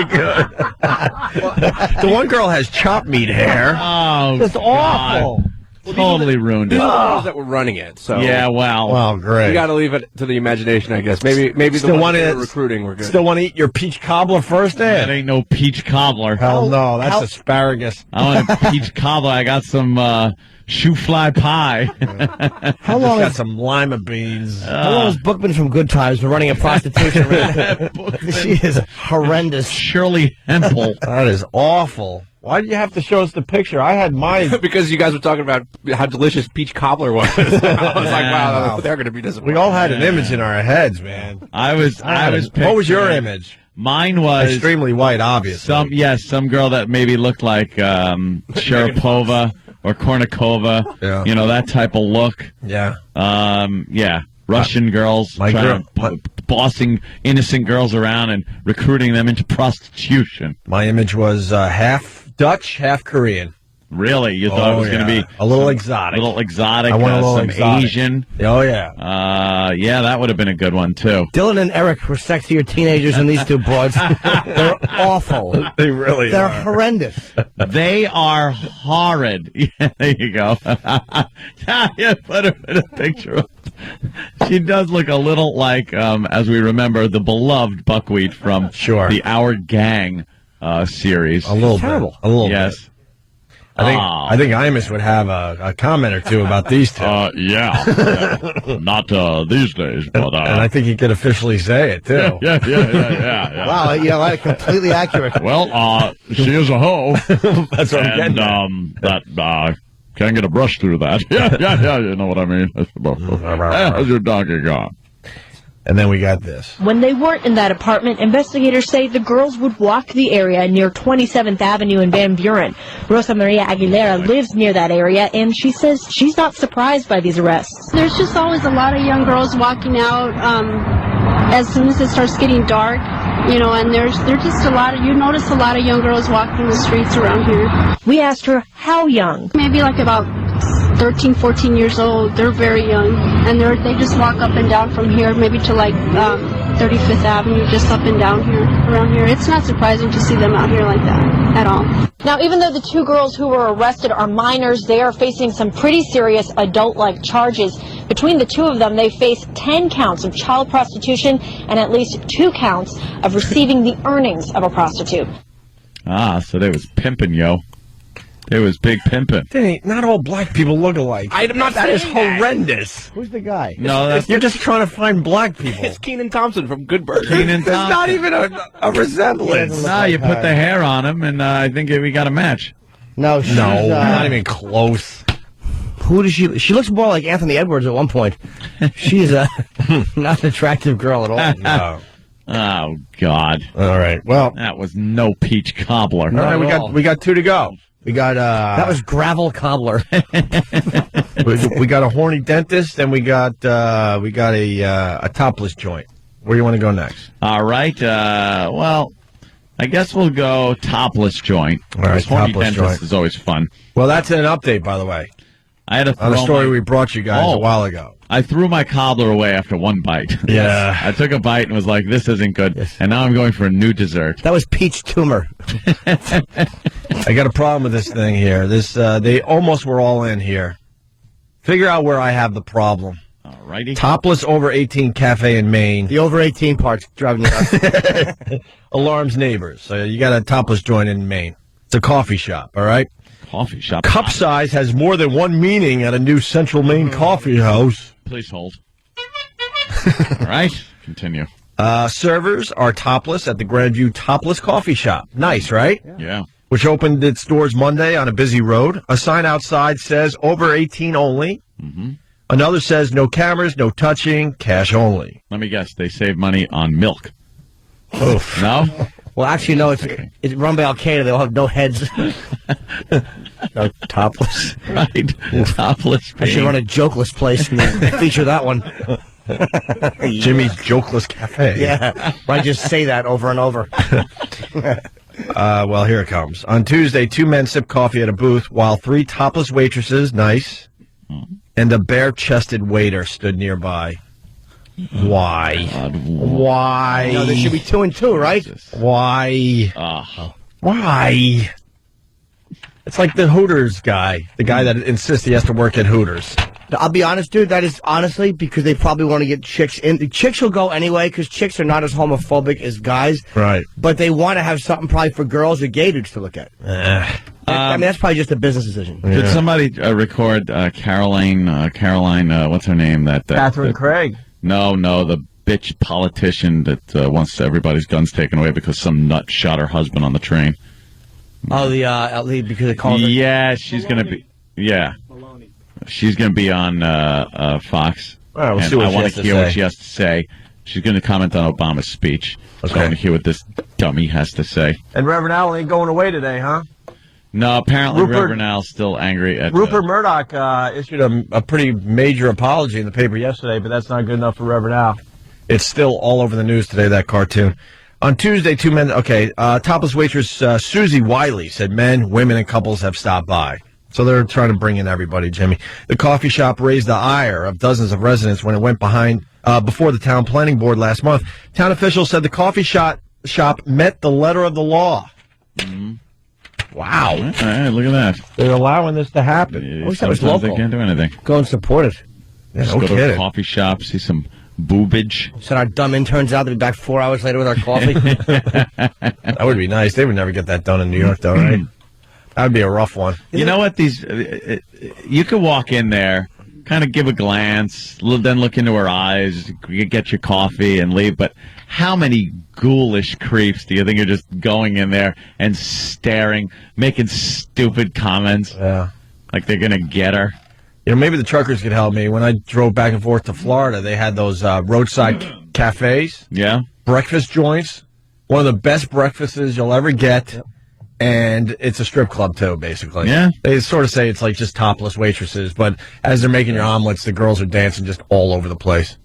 good. The one girl has chopped meat hair. Oh, it's awful. Totally ruined it. These are the girls that were running it. So yeah, wow. Well, great. You got to leave it to the imagination, I guess. Maybe still the ones want that were recruiting were good. Still want to eat your peach cobbler first, That ain't no peach cobbler. Hell no, that's asparagus. I want a peach cobbler. I got some shoe fly pie. How long? Got some lima beans. How long has Bookman from Good Times been running a prostitution ring? She is horrendous. Shirley Hempel. That is awful. Why did you have to show us the picture? I had mine. Because you guys were talking about how delicious peach cobbler was. I was like, wow, they're going to be disappointed. We all had an image in our heads, man. I was. What was your image? Mine was extremely white, obviously. Some girl that maybe looked like Sharapova or Kornikova. Yeah. You know, that type of look. Yeah. Yeah. Russian girls, bossing innocent girls around and recruiting them into prostitution. My image was half Dutch, half Korean. Really? You thought it was going to be a little exotic? A little exotic. I want a little some exotic. Asian. Oh yeah. Yeah, that would have been a good one too. Dylan and Eric were sexier teenagers than these two broads. They're awful. They really They're are. horrendous. They are horrid. Yeah, there you go. Yeah, put her in a picture. She does look a little like, as we remember, the beloved Buckwheat from the Our Gang series. A little bit. A little yes. bit. I think Imus would have a comment or two about these two. Yeah. Not these days, but and I think he could officially say it too. Yeah. Wow, yeah, completely accurate. Well, she is a hoe. That's what I'm getting at. That can't get a brush through that. Yeah. You know what I mean? How's your donkey gone? And then we got this. When they weren't in that apartment, investigators say the girls would walk the area near 27th Avenue in Van Buren. Rosa Maria Aguilera lives near that area, and she says she's not surprised by these arrests. There's just always a lot of young girls walking out as soon as it starts getting dark, and there's just you notice a lot of young girls walking the streets around here. We asked her how young. Maybe like about 13, 14 years old. They're very young, and they just walk up and down from here, maybe to like 35th Avenue, just up and down here, around here. It's not surprising to see them out here like that at all. Now, even though the two girls who were arrested are minors, they are facing some pretty serious adult-like charges. Between the two of them, they face 10 counts of child prostitution and at least 2 counts of receiving the earnings of a prostitute. So they was pimping, yo. It was big pimping. Not all black people look alike. I'm not That is saying that. horrendous. Who's the guy? No, You're just trying to find black people. It's Keenan Thompson from Good Burger. Keenan There's Thompson. not even a resemblance. No, you put the hair on him, and I think we got a match. No, she's, not even close. Who does she? She looks more like Anthony Edwards at one point. She's not an attractive girl at all. No. Oh God! All right. Well, that was no peach cobbler. All right, we got 2 to go. We got that was gravel cobbler. we got a horny dentist, and we got a topless joint. Where do you want to go next? All right. Well, I guess we'll go topless joint. All right, horny topless dentist joint is always fun. Well, that's an update, by the way. I had to on a story we brought you guys a while ago. I threw my cobbler away after one bite. Yeah. I took a bite and was like, this isn't good. Yes. And now I'm going for a new dessert. That was peach tumor. I got a problem with this thing here. They almost were all in here. Figure out where I have the problem. All righty. Topless over 18 cafe in Maine. The over 18 part's driving you nuts. Alarms neighbors. So you got a topless joint in Maine. It's a coffee shop, all right? Coffee shop. Cup size has more than one meaning at a new Central Maine coffee house. Please hold. All right. Continue. Servers are topless at the Grandview Topless Coffee Shop. Nice, right? Yeah. Which opened its doors Monday on a busy road. A sign outside says over 18 only. Mm-hmm. Another says no cameras, no touching, cash only. Let me guess. They save money on milk. Oof. No? Well, actually, no. It's run by Al Qaeda. They all have no heads. No, topless. Right. Topless. I should run a jokeless place and feature that one. Jimmy's Jokeless Cafe. Yeah. I just say that over and over. Well, here it comes. On Tuesday, 2 men sipped coffee at a booth while 3 topless waitresses, nice, and a bare-chested waiter stood nearby. Why? Why? No, there should be 2 and 2, right? Why? Why? It's like the Hooters guy, the guy that insists he has to work at Hooters. I'll be honest, dude, that is honestly because they probably want to get chicks in. The chicks will go anyway because chicks are not as homophobic as guys. Right. But they want to have something probably for girls or gay dudes to look at. I mean, that's probably just a business decision. Did somebody record Caroline, what's her name? Catherine Craig. No, the bitch politician that wants everybody's guns taken away because some nut shot her husband on the train. Oh, because they called her. Yeah, she's going to be. Yeah. She's going to be on Fox. All right, we'll see what I she want has to to hear say. what she has to say. She's going to comment on Obama's speech. So I want to hear what this dummy has to say. And Reverend Al ain't going away today, huh? No, apparently Reverend Al's still angry at Rupert Murdoch issued a pretty major apology in the paper yesterday, but that's not good enough for Reverend Al. It's still all over the news today, that cartoon. On Tuesday, two men, topless waitress Susie Wiley said men, women, and couples have stopped by. So they're trying to bring in everybody, Jimmy. The coffee shop raised the ire of dozens of residents when it went before the town planning board last month. Town officials said the coffee shop met the letter of the law. Mm-hmm. Wow. All right, look at that. They're allowing this to happen. Yeah, I wish that was local. They can't do anything. Go and support it. Yeah, Just go to a coffee shop, see some boobage. Send our dumb interns out to be back 4 hours later with our coffee. That would be nice. They would never get that done in New York, though, right? That would be a rough one. You know what? You could walk in there, kind of give a glance, then look into her eyes, get your coffee, and leave. But how many ghoulish creeps do you think are just going in there and staring, making stupid comments? Yeah. Like they're going to get her? You know, maybe the truckers could help me. When I drove back and forth to Florida, they had those roadside cafes. Yeah. Breakfast joints. One of the best breakfasts you'll ever get. Yep. And it's a strip club, too, basically. Yeah. They sort of say it's like just topless waitresses, but as they're making your omelets, the girls are dancing just all over the place.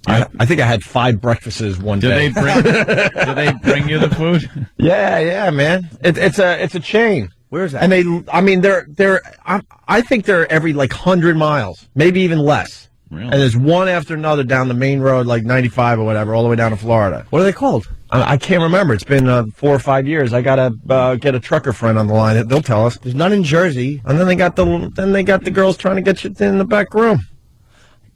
I think I had 5 breakfasts one day. Do they bring you the food? Yeah, man. It's a chain. Where's that? And I think they're every 100 miles, maybe even less. Really? And there's one after another down the main road, like 95 or whatever, all the way down to Florida. What are they called? I can't remember. It's been 4 or 5 years. I gotta get a trucker friend on the line. They'll tell us. There's none in Jersey. And then they got the girls trying to get you in the back room.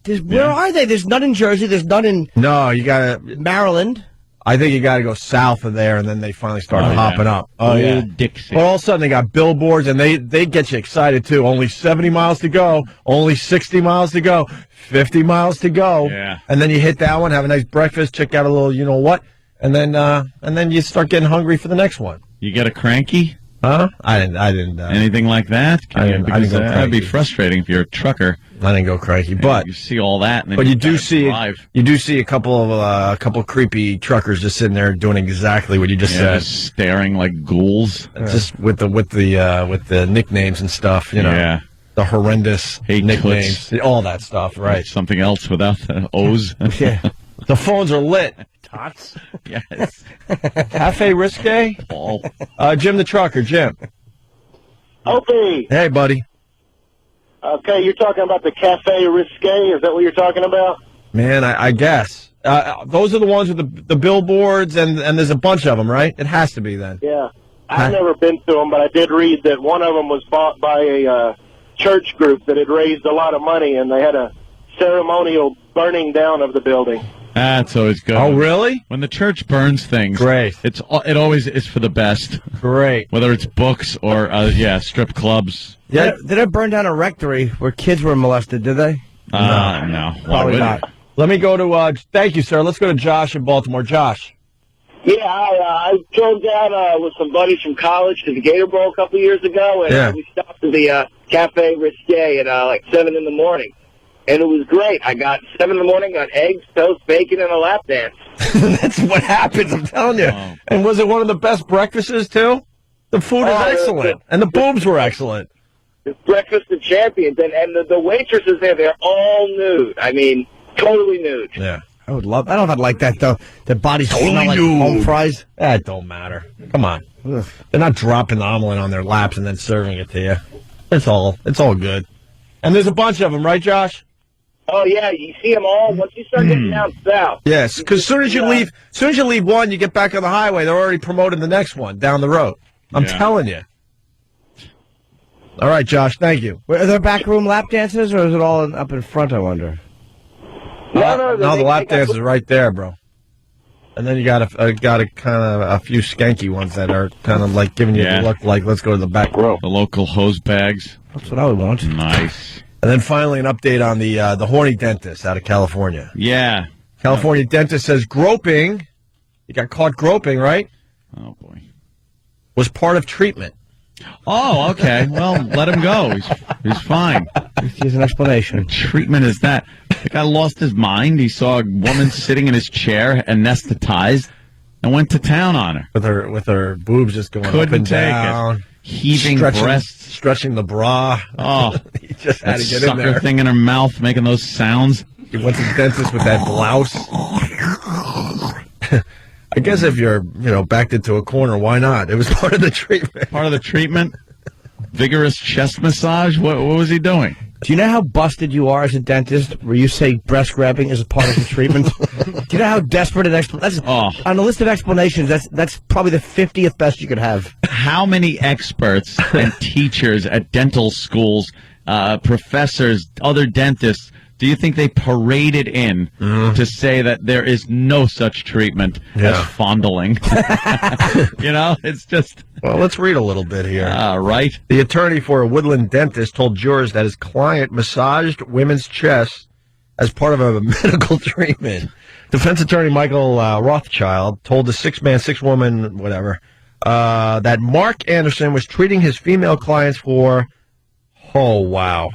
Where are they? There's none in Jersey. There's none in. No, you gotta Maryland. I think you got to go south of there, and then they finally started popping up. Oh, yeah. Dixie. But all of a sudden, they got billboards, and they get you excited, too. Only 70 miles to go. Only 60 miles to go. 50 miles to go. Yeah. And then you hit that one, have a nice breakfast, check out a little you-know-what, and then you start getting hungry for the next one. You get a cranky? Huh? I didn't. Anything like that? I didn't go cranky. That'd be frustrating if you're a trucker. I didn't go cranky, but you see all that, and then but you do see a couple of creepy truckers just sitting there doing exactly what you just said, just staring like ghouls, just with the nicknames and stuff, you know, the horrendous nicknames, all that stuff, right? Something else without the O's. Yeah, the phones are lit. Tots, yes. Cafe Risque, Paul, Jim the trucker, Jim. Opie. Hey, buddy. Okay, you're talking about the Cafe Risque? Is that what you're talking about? Man, I guess. Those are the ones with the billboards, and there's a bunch of them, right? It has to be then. Yeah. I've never been to them, but I did read that one of them was bought by a church group that had raised a lot of money, and they had a ceremonial burning down of the building. That's always good. Oh, really? When the church burns things, great. It always is for the best. Great. Whether it's books or strip clubs. Yeah. Did it burn down a rectory where kids were molested? Did they? No. Probably not. Let me go to. Thank you, sir. Let's go to Josh in Baltimore. Josh. Yeah, I drove down with some buddies from college to the Gator Bowl a couple years ago, and we stopped at the Cafe Risque at 7 in the morning. And it was great. I got 7 in the morning, got eggs, toast, bacon, and a lap dance. That's what happens, I'm telling you. Oh. And was it one of the best breakfasts, too? The food is excellent. And the boobs were excellent. It's breakfast of champions. And the waitresses there, they're all nude. I mean, totally nude. Yeah. I don't know if I'd like that, though. Their bodies smell like home fries. That don't matter. Come on. Ugh. They're not dropping the omelet on their laps and then serving it to you. It's all good. And there's a bunch of them, right, Josh? Oh, yeah, you see them all once you start getting down south. Yes, because as soon as you leave one, you get back on the highway, they're already promoting the next one down the road. I'm telling you. All right, Josh, thank you. Are there backroom lap dances, or is it all up in front, I wonder? No, the lap dance is right there, bro. And then you got a kind of a few skanky ones that are kind of like giving you the look like, let's go to the back row. The local hose bags. That's what I would want. Nice. And then finally, an update on the horny dentist out of California. Yeah. California dentist says groping, you got caught groping, right? Oh, boy. Was part of treatment. Oh, okay. Well, let him go. He's fine. Here's an explanation. What treatment is that? The guy lost his mind. He saw a woman sitting in his chair, anesthetized, and went to town on her. With her boobs just going up and down. heaving breasts. Stretching the bra. Oh, he just had to get sucker in there. thing in her mouth, making those sounds. He went to the dentist with that blouse. I guess if you're, backed into a corner, why not? It was part of the treatment. Part of the treatment? Vigorous chest massage? What was he doing? Do you know how busted you are as a dentist where you say breast grabbing is a part of the treatment? Do you know how desperate an explanation? On the list of explanations, that's probably the 50th best you could have. How many experts and teachers at dental schools, professors, other dentists, do you think they paraded in to say that there is no such treatment as fondling? It's just... Well, let's read a little bit here. Right. The attorney for a Woodland dentist told jurors that his client massaged women's chests as part of a medical treatment. Defense attorney Michael Rothschild told the 6-man, 6-woman, whatever, that Mark Anderson was treating his female clients for... Oh, wow.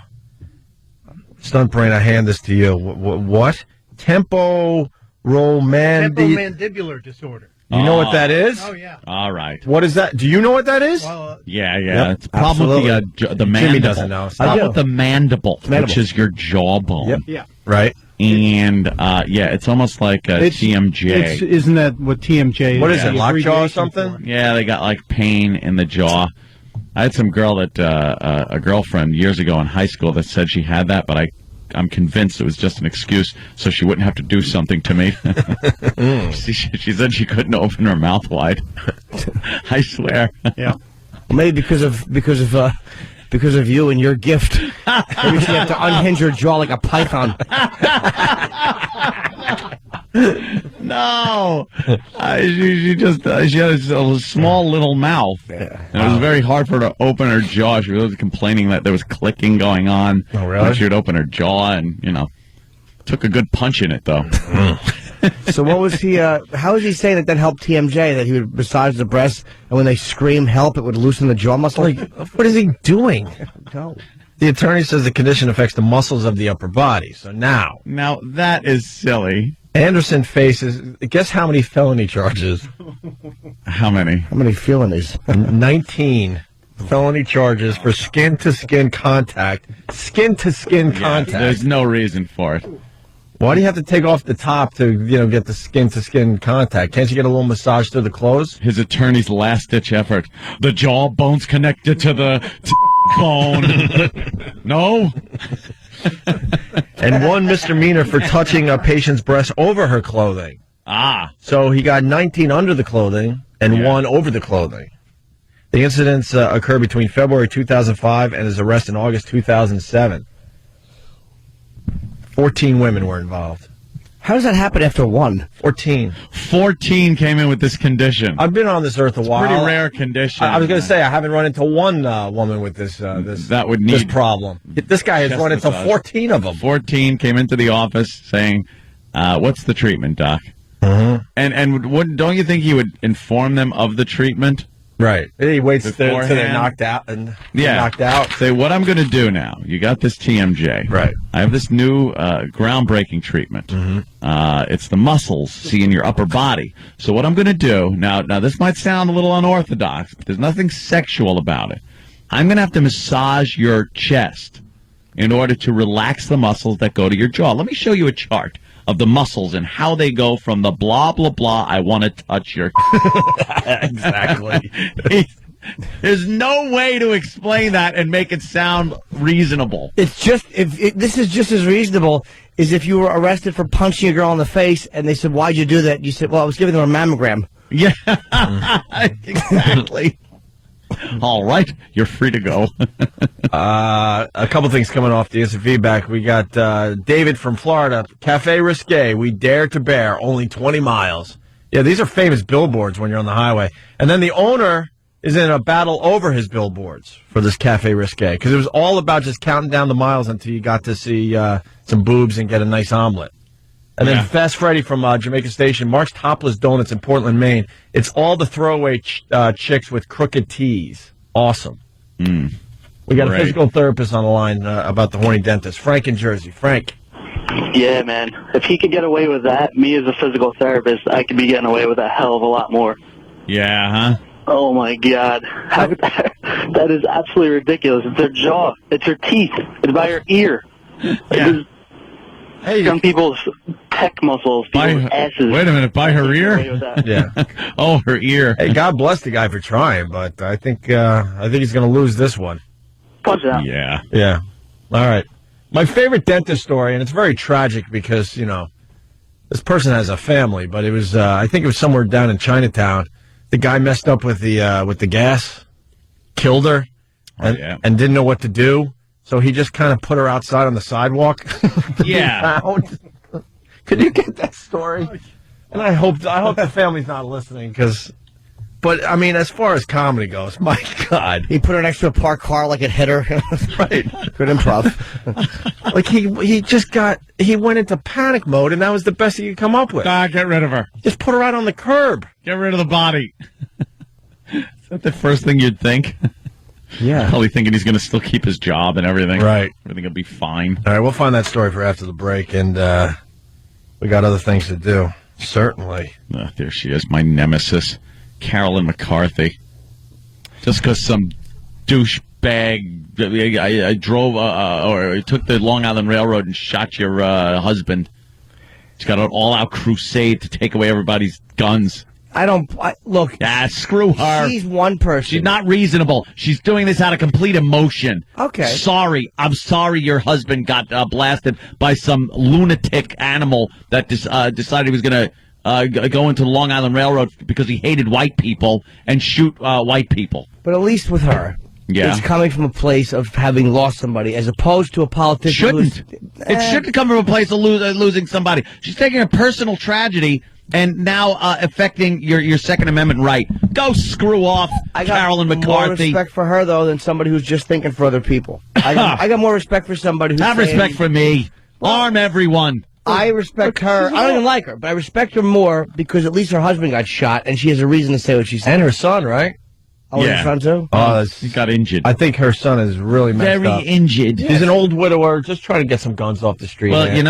Stunt brain, I hand this to you. What? Temporomandibular disorder. You know what that is? Oh, yeah. All right. What is that? Do you know what that is? Yeah. Yep, It's a problem with the mandible. Jimmy doesn't know. Problem with the mandible, which is your jawbone. Yep. Yeah. Right. And, it's almost like a TMJ. Isn't that what TMJ is? What is it, lockjaw or something? Yeah, they got, pain in the jaw. I had some girl that, a girlfriend years ago in high school that said she had that, but I'm convinced it was just an excuse so she wouldn't have to do something to me. She said she couldn't open her mouth wide. I swear. Yeah. Maybe because of you and your gift. Maybe she had to unhinge her jaw like a python. No, she had a small little mouth, and it was very hard for her to open her jaw. She was complaining that there was clicking going on. Oh, really? When she would open her jaw, and took a good punch in it though. So what was he? How was he saying that helped TMJ? That he would massage the breasts, and when they scream "help," it would loosen the jaw muscle. What is he doing? No. The attorney says the condition affects the muscles of the upper body. So now that is silly. Anderson faces, guess how many felony charges? How many? How many felonies? 19 felony charges for skin-to-skin contact. Skin-to-skin contact. There's no reason for it. Why do you have to take off the top to, get the skin-to-skin contact? Can't you get a little massage through the clothes? His attorney's last-ditch effort. The jawbone's connected to the bone. No? And one misdemeanor for touching a patient's breast over her clothing. So he got 19 under the clothing and 1 over the clothing. The incidents occurred between February 2005 and his arrest in August 2007. 14 women were involved. How does that happen after 1? 14 came in with this condition. I've been on this earth a while. Pretty rare condition. I was going to say, I haven't run into one woman with this problem. This guy has run into 14 of them. 14 came into the office saying, what's the treatment, Doc? Mm-hmm. And don't you think he would inform them of the treatment? Right. He waits until they're knocked out. Knocked out. Say, what I'm going to do now, you got this TMJ. Right. I have this new groundbreaking treatment. Mm-hmm. It's the muscles, in your upper body. So what I'm going to do, now this might sound a little unorthodox, but there's nothing sexual about it. I'm going to have to massage your chest in order to relax the muscles that go to your jaw. Let me show you a chart of the muscles and how they go from the blah, blah, blah, I want to touch your... Exactly. There's no way to explain that and make it sound reasonable. It's just, this is just as reasonable as if you were arrested for punching a girl in the face and they said, why'd you do that? You said, well, I was giving them a mammogram. Yeah, exactly. All right, you're free to go. A couple things coming off the instant feedback. We got David from Florida. Cafe Risque, we dare to bear, only 20 miles. Yeah, these are famous billboards when you're on the highway. And then the owner is in a battle over his billboards for this Cafe Risque, because it was all about just counting down the miles until you got to see some boobs and get a nice omelet. And then Fast Freddy from Jamaica Station, Mark's Topless Donuts in Portland, Maine. It's all the throwaway chicks with crooked tees. Awesome. We got a physical therapist on the line about the horny dentist. Frank in Jersey. Frank. Yeah, man. If he could get away with that, me as a physical therapist, I could be getting away with a hell of a lot more. Yeah, huh? Oh, my God. That is absolutely ridiculous. It's her jaw. It's her teeth. It's by her ear. Yeah. Hey, young people's pec muscles, people's asses. Wait a minute, by her ear? Yeah. Oh, her ear. Hey, God bless the guy for trying, but I think he's going to lose this one. Punch out. Yeah. Yeah. All right. My favorite dentist story, and it's very tragic because, this person has a family, but it was, I think it was somewhere down in Chinatown. The guy messed up with the gas, killed her, and didn't know what to do. So he just kind of put her outside on the sidewalk. Yeah. Could you get that story? And I hope the family's not listening but I mean, as far as comedy goes, my God, he put her next to a parked car like it hit her. Right. Good improv. Like he went into panic mode, and that was the best he could come up with. Get rid of her. Just put her out on the curb. Get rid of the body. Is that the first thing you'd think? Yeah. Probably thinking he's going to still keep his job and everything. Right. Everything will be fine. All right, we'll find that story for after the break, and we got other things to do. Certainly. There she is, my nemesis, Carolyn McCarthy. Just because some douchebag, I drove or took the Long Island Railroad and shot your husband. She's got an all-out crusade to take away everybody's guns. Look. Ah, screw her. She's one person. She's not reasonable. She's doing this out of complete emotion. Okay. Sorry. I'm sorry your husband got blasted by some lunatic animal that decided he was going to go into the Long Island Railroad because he hated white people and shoot white people. But at least with her. Yeah. It's coming from a place of having lost somebody as opposed to a politician. It shouldn't come from a place of losing somebody. She's taking a personal tragedy and now affecting your Second Amendment right. Go screw off, Carolyn McCarthy. I got more respect for her, though, than somebody who's just thinking for other people. I got more respect for somebody who's Have respect for me. Arm everyone. I respect her. I don't even like her, but I respect her more because at least her husband got shot, and she has a reason to say what she said. And her son, right? Oh, yeah. her son, too? He got injured. I think her son is really messed up. Very injured. He's an old widower, just trying to get some guns off the street. Well, man.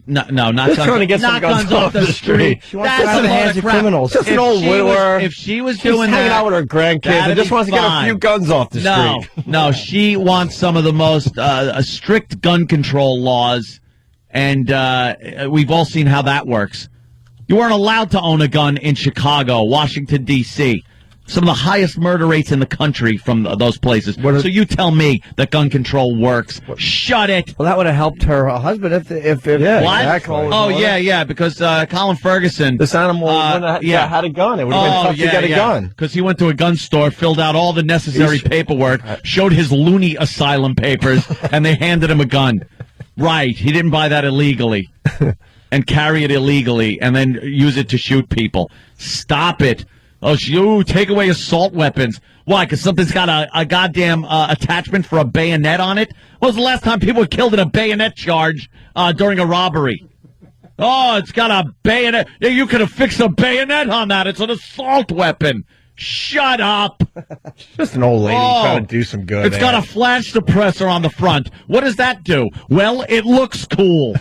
No, not just trying to get some guns off the street. She wants to get out of the hands of criminals. Just an old widower. If she was She's doing hanging that, out with her grandkids and just wants to get a few guns off the street. No, she wants some of the most strict gun control laws, and we've all seen how that works. You weren't allowed to own a gun in Chicago, Washington, D.C., some of the highest murder rates in the country from those places. So you tell me that gun control works. Shut it. Well, that would have helped her husband if what? Exactly. Oh, yeah, because Colin Ferguson. This animal had a gun. It would have been tough to get a gun. Because he went to a gun store, filled out all the necessary paperwork, showed his loony asylum papers, and they handed him a gun. Right. He didn't buy that illegally and carry it illegally and then use it to shoot people. Stop it. Oh, take away assault weapons. Why? Because something's got a goddamn attachment for a bayonet on it? When was the last time people were killed in a bayonet charge during a robbery? Oh, it's got a bayonet. Yeah, you could have fixed a bayonet on that. It's an assault weapon. Shut up. She's just an old lady trying to do some good. It's got a flash suppressor on the front. What does that do? Well, it looks cool.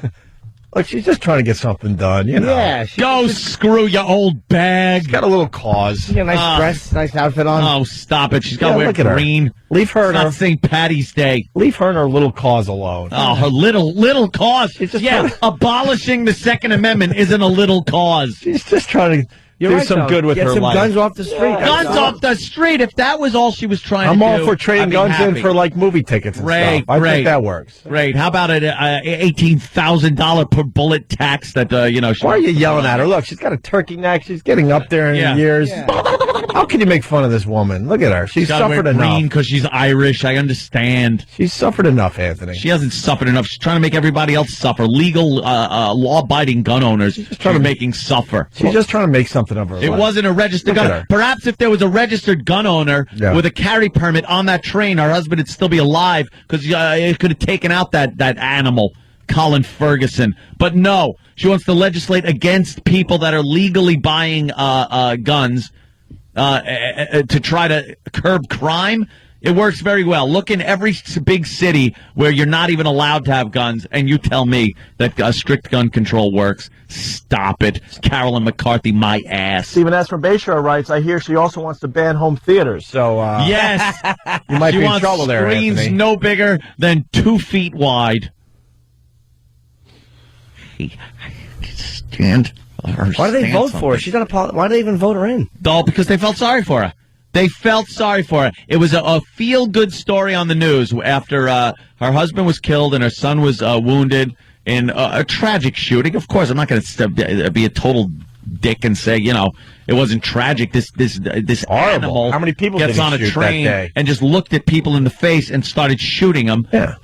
Look, she's just trying to get something done, Yeah. Go screw your old bag. She's got a little cause. She got a nice dress, nice outfit on. Oh, stop it. She's got to wear green. Leave her and her St. Patty's Day. Leave her and her little cause alone. Oh, her little cause. Abolishing the Second Amendment isn't a little cause. She's just trying to do some good with her life. Get some guns off the street. Guns off the street. If that was all she was trying to do, I'm all for trading guns in for like movie tickets and stuff. I think that works. Great. How about an $18,000 per bullet tax that Why are you yelling at her? Look, she's got a turkey neck. She's getting up there in years. Yeah. How can you make fun of this woman? Look at her. She's suffered enough. Because she's Irish. I understand. She's suffered enough, Anthony. She hasn't suffered enough. She's trying to make everybody else suffer. Legal, law-abiding gun owners. She's trying to making suffer. She's just trying to make something of her life. It wasn't a registered gun. Perhaps if there was a registered gun owner with a carry permit on that train, her husband would still be alive because it could have taken out that animal, Colin Ferguson. But no, she wants to legislate against people that are legally buying guns to try to curb crime. It works very well. Look in every big city where you're not even allowed to have guns, and you tell me that strict gun control works. Stop it. Carolyn McCarthy, my ass. Stephen S. from Bayshore writes, I hear she also wants to ban home theaters. So, yes. You might be in trouble there, Screens Anthony. no bigger than 2 feet wide. I stand. Why do they vote for her? She's not why do they even vote her in? All because they felt sorry for her. They felt sorry for her. It was a feel-good story on the news after her husband was killed and her son was wounded in a tragic shooting. Of course, I'm not going to be a total dick and say, it wasn't tragic. This animal How many people gets did he on a shoot train that day? and just looked at people in the face and started shooting them. Yeah.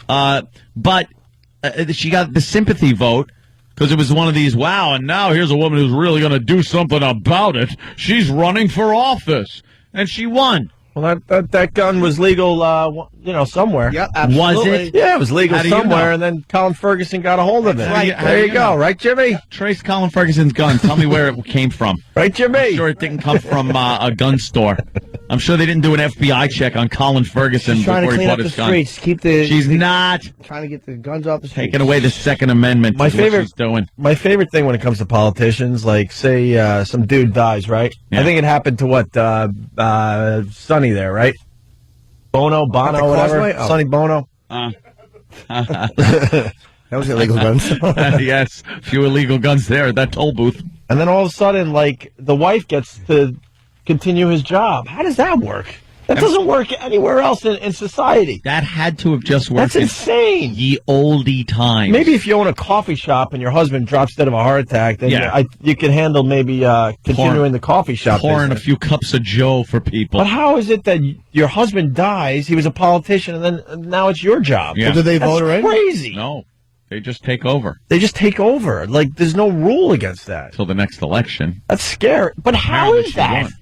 But she got the sympathy vote. Because it was one of these, wow, and now here's a woman who's really going to do something about it. She's running for office. And she won. Well, that gun was legal, somewhere. Yeah, absolutely. Was it? Yeah, it was legal somewhere, and then Colin Ferguson got a hold of it. Right. There you go. Right, Jimmy? Trace Colin Ferguson's gun. Tell me where it came from. Right, Jimmy? I'm sure it didn't come from a gun store. I'm sure they didn't do an FBI check on Colin Ferguson She's trying before to clean he up bought the his gun. streets. She's not trying to get the guns off the streets. taking away the Second Amendment. My is what favorite- she's doing. My favorite thing when it comes to politicians, like, say some dude dies, right? Yeah. I think it happened to Sonny there, right? Bono, whatever. Causeway? Oh. Sonny Bono. That was illegal guns. Yes, a few illegal guns there at that toll booth. And then all of a sudden, like, the wife gets to continue his job. How does that work? That doesn't work anywhere else in society. That had to have just worked. That's insane. Ye oldie times. Maybe if you own a coffee shop and your husband drops dead of a heart attack, then you can handle maybe continuing the coffee shop pouring business. a few cups of Joe for people. But how is it that your husband dies, he was a politician, and then now it's your job? Yeah. Did they vote her in? Crazy. No, they just take over They just take over. Like, there's no rule against that. till the next election. That's scary. But how Apparently is she that? won.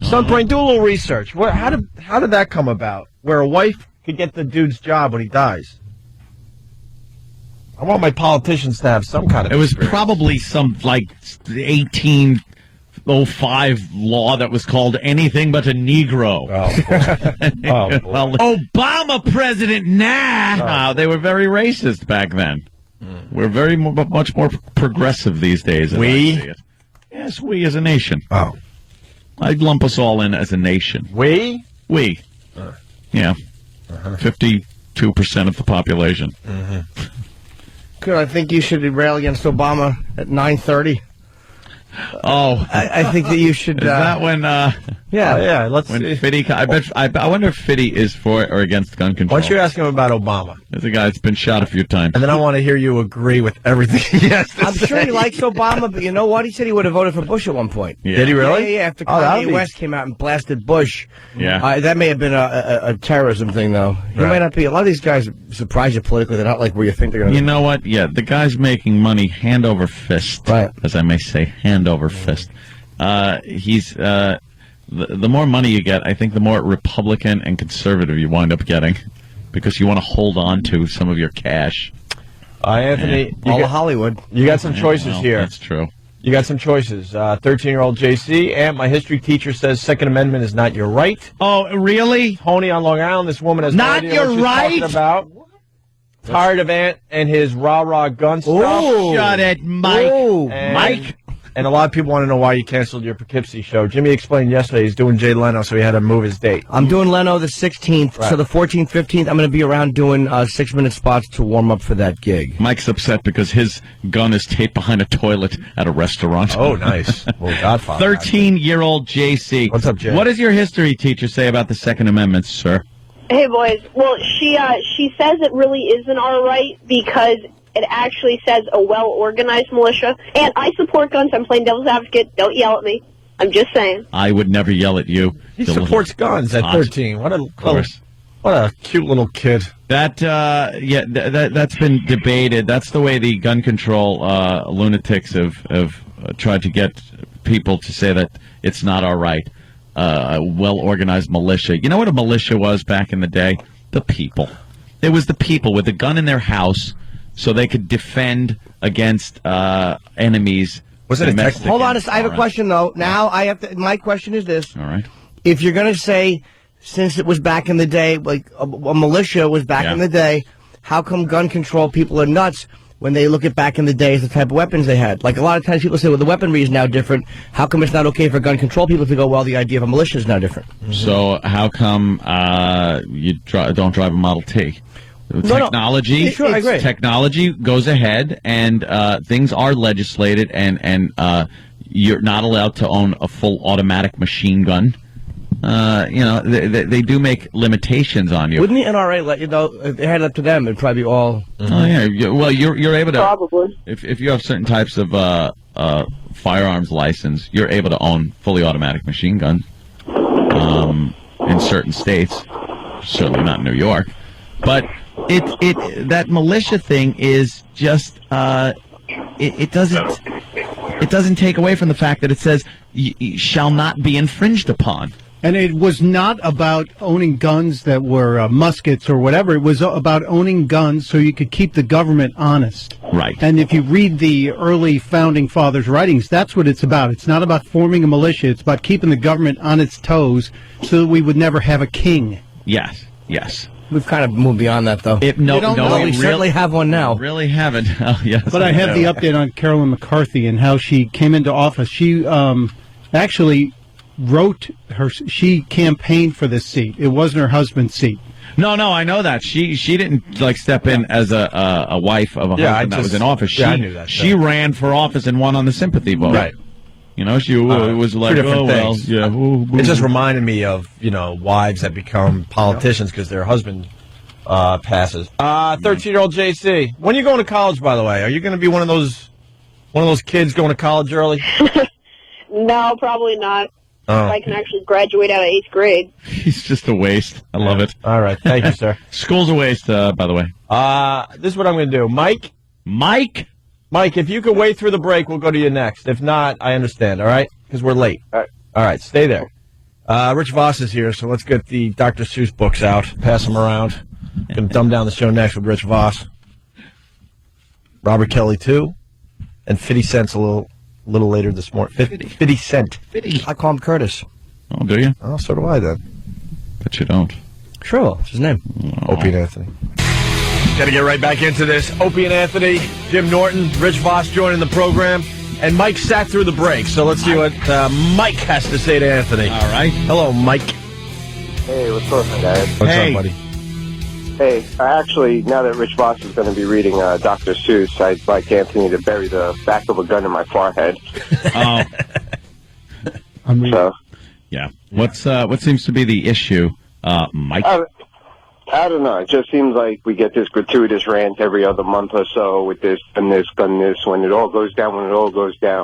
Sunbrain, do a little research. How did that come about? Where a wife could get the dude's job when he dies? I want my politicians to have some kind of It was experience. probably some, 1805 law that was called anything but a Negro. Oh, boy. Well, Obama president now. They were very racist back then. We're very much more progressive these days. as I see it. Yes, we as a nation. Oh. I'd lump us all in as a nation. We? We. Yeah. 52% of the population. Good. I think you should rail against Obama at 9:30. Oh. I think that you should. Is that when... Yeah, let's When see. Fiddy... I wonder if Fiddy is for or against gun control. Why don't you ask him about Obama? There's a guy that's been shot a few times. And then I want to hear you agree with everything he has to I'm say. sure he likes Obama, but you know what? He said he would have voted for Bush at one point. Yeah. Did he really? Yeah. After that'd Kanye be- West came out and blasted Bush. Yeah. That may have been a terrorism thing, though. He might not be. A lot of these guys surprise you politically. They're not like where you think they're going to You know what? Yeah, the guy's making money hand over fist. Right. As I may say, hand over fist. He's... The more money you get, I think the more Republican and conservative you wind up getting, because you want to hold on to some of your cash. Anthony, all of Hollywood. You got some choices Well, here. That's true. You got some choices. 13-year-old JC, and my history teacher says Second Amendment is not your right. Oh, really? Tony on Long Island, this woman has Not no idea your what she's right? talking about. Tired of Ant and his rah-rah gun stuff. Ooh. Shut it, Mike. Ooh. And- And a lot of people want to know why you canceled your Poughkeepsie show. Jimmy explained yesterday he's doing Jay Leno, so he had to move his date. I'm doing Leno the 16th, Right. so the 14th, 15th, I'm going to be around doing 6-minute spots to warm up for that gig. Mike's upset because his gun is taped behind a toilet at a restaurant. Oh, nice. Well, Godfather. 13-year-old JC. What's up, Jay? What does your history teacher say about the Second Amendment, sir? Hey, boys. Well, she says it really isn't our right because it actually says a well-organized militia. And I support guns. I'm playing devil's advocate. Don't yell at me. I'm just saying. I would never yell at you. He supports guns at 13. What a cute little kid. That's been debated. That's the way the gun control lunatics have tried to get people to say that it's not all right. A well-organized militia. You know what a militia was back in the day? The people. It was the people with a gun in their house so they could defend against enemies. Hold on, I have a question, though. Now, my question is this. All right. If you're going to say since it was back in the day, like a militia was back in the day, how come gun control people are nuts when they look at back in the day as the type of weapons they had? Like, a lot of times people say, well, the weaponry is now different. How come it's not okay for gun control people to go, well, the idea of a militia is now different? Mm-hmm. So how come you don't drive a Model T? Technology, Sure, I agree. Technology goes ahead, and things are legislated, and you're not allowed to own a full automatic machine gun. They do make limitations on you. Wouldn't the NRA let you know? If they had it up to them, it'd probably be all... Oh, yeah. Well, you're able to... Probably. If you have certain types of firearms license, you're able to own fully automatic machine guns in certain states. Certainly not New York. But that militia thing is just... It doesn't take away from the fact that it says shall not be infringed upon. And it was not about owning guns that were muskets or whatever. It was about owning guns so you could keep the government honest. Right. And if you read the early founding fathers' writings, that's what it's about. It's not about forming a militia. It's about keeping the government on its toes so that we would never have a king. Yes. We've kind of moved beyond that, though. We certainly have one now. Really haven't. Oh, yes. But I have the update on Carolyn McCarthy and how she came into office. She actually she campaigned for this seat. It wasn't her husband's seat. No, I know that. She didn't step in as a wife of a husband that was in office. I knew that. She ran for office and won on the sympathy vote. Right. She was like, different things. It just reminded me of, wives that become politicians because their husband passes. 13-year-old JC. When are you going to college, by the way? Are you going to be one of those kids going to college early? No, probably not. Oh. If I can actually graduate out of 8th grade. He's just a waste. I love it. All right. Thank you, sir. School's a waste, by the way. This is what I'm going to do. Mike, if you could wait through the break, we'll go to you next. If not, I understand, all right? Because we're late. All right, stay there. Rich Voss is here, so let's get the Dr. Seuss books out, pass them around. Going to dumb down the show next with Rich Voss. Robert Kelly, too. And 50 Cent's a little later this morning. 50 Cent. 50. I call him Curtis. Oh, do you? Oh, so do I, then. But you don't. Sure, it's his name. Oh. Opie and Anthony. Got to get right back into this. Opie and Anthony, Jim Norton, Rich Voss joining the program. And Mike sat through the break, so let's see what Mike has to say to Anthony. All right. Hello, Mike. Hey, what's going on, guys? What's up, buddy? Hey, actually, now that Rich Voss is going to be reading Dr. Seuss, I'd like Anthony to bury the back of a gun in my forehead. Oh. So, yeah. What seems to be the issue, Mike? I don't know. It just seems like we get this gratuitous rant every other month or so with this and this and this. When it all goes down,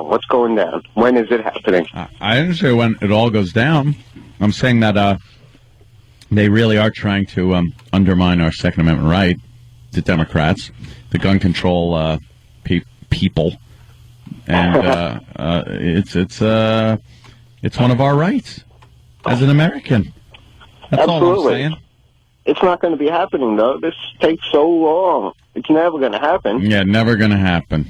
What's going down? When is it happening? I didn't say when it all goes down. I'm saying that they really are trying to undermine our Second Amendment right, the Democrats, the gun control people, and it's one of our rights as an American. That's Absolutely. all I'm saying. It's not going to be happening, though. This takes so long. It's never going to happen. Yeah, never going to happen.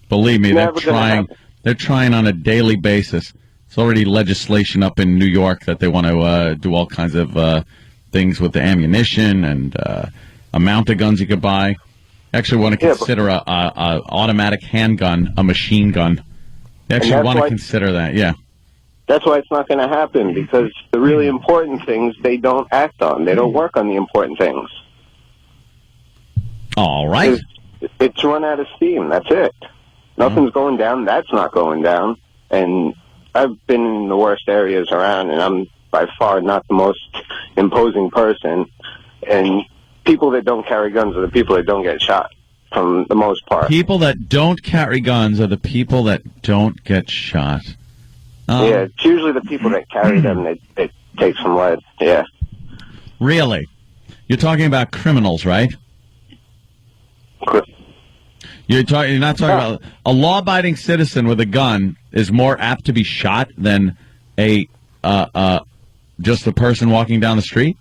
Believe me, they're trying. They're trying on a daily basis. It's already legislation up in New York that they want to do all kinds of things with the ammunition and amount of guns you could buy. Actually, want to consider a automatic handgun a machine gun. They actually want to consider that. Yeah. That's why it's not going to happen, because the really important things they don't act on. They don't work on the important things. All right. It's run out of steam. That's it. Nothing's going down. That's not going down. And I've been in the worst areas around, and I'm by far not the most imposing person. And people that don't carry guns are the people that don't get shot, for the most part. People that don't carry guns are the people that don't get shot. Yeah, it's usually the people that carry them that take some lead. Yeah. Really? You're talking about criminals, right? You're not talking about a law-abiding citizen with a gun is more apt to be shot than just a person walking down the street.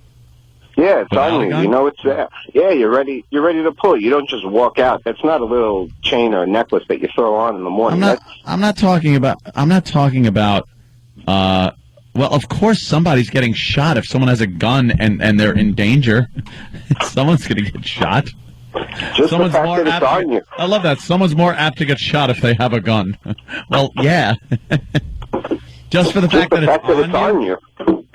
Yeah, it's on you. You know it's there. Yeah, you're ready. You're ready to pull. You don't just walk out. That's not a little chain or necklace that you throw on in the morning. I'm not talking about Well, of course somebody's getting shot. If someone has a gun and they're in danger, someone's going to get shot. Just Someone's the fact more that it's apt on you. I love that. Someone's more apt to get shot if they have a gun. Well, yeah. Just for the fact that it's on you.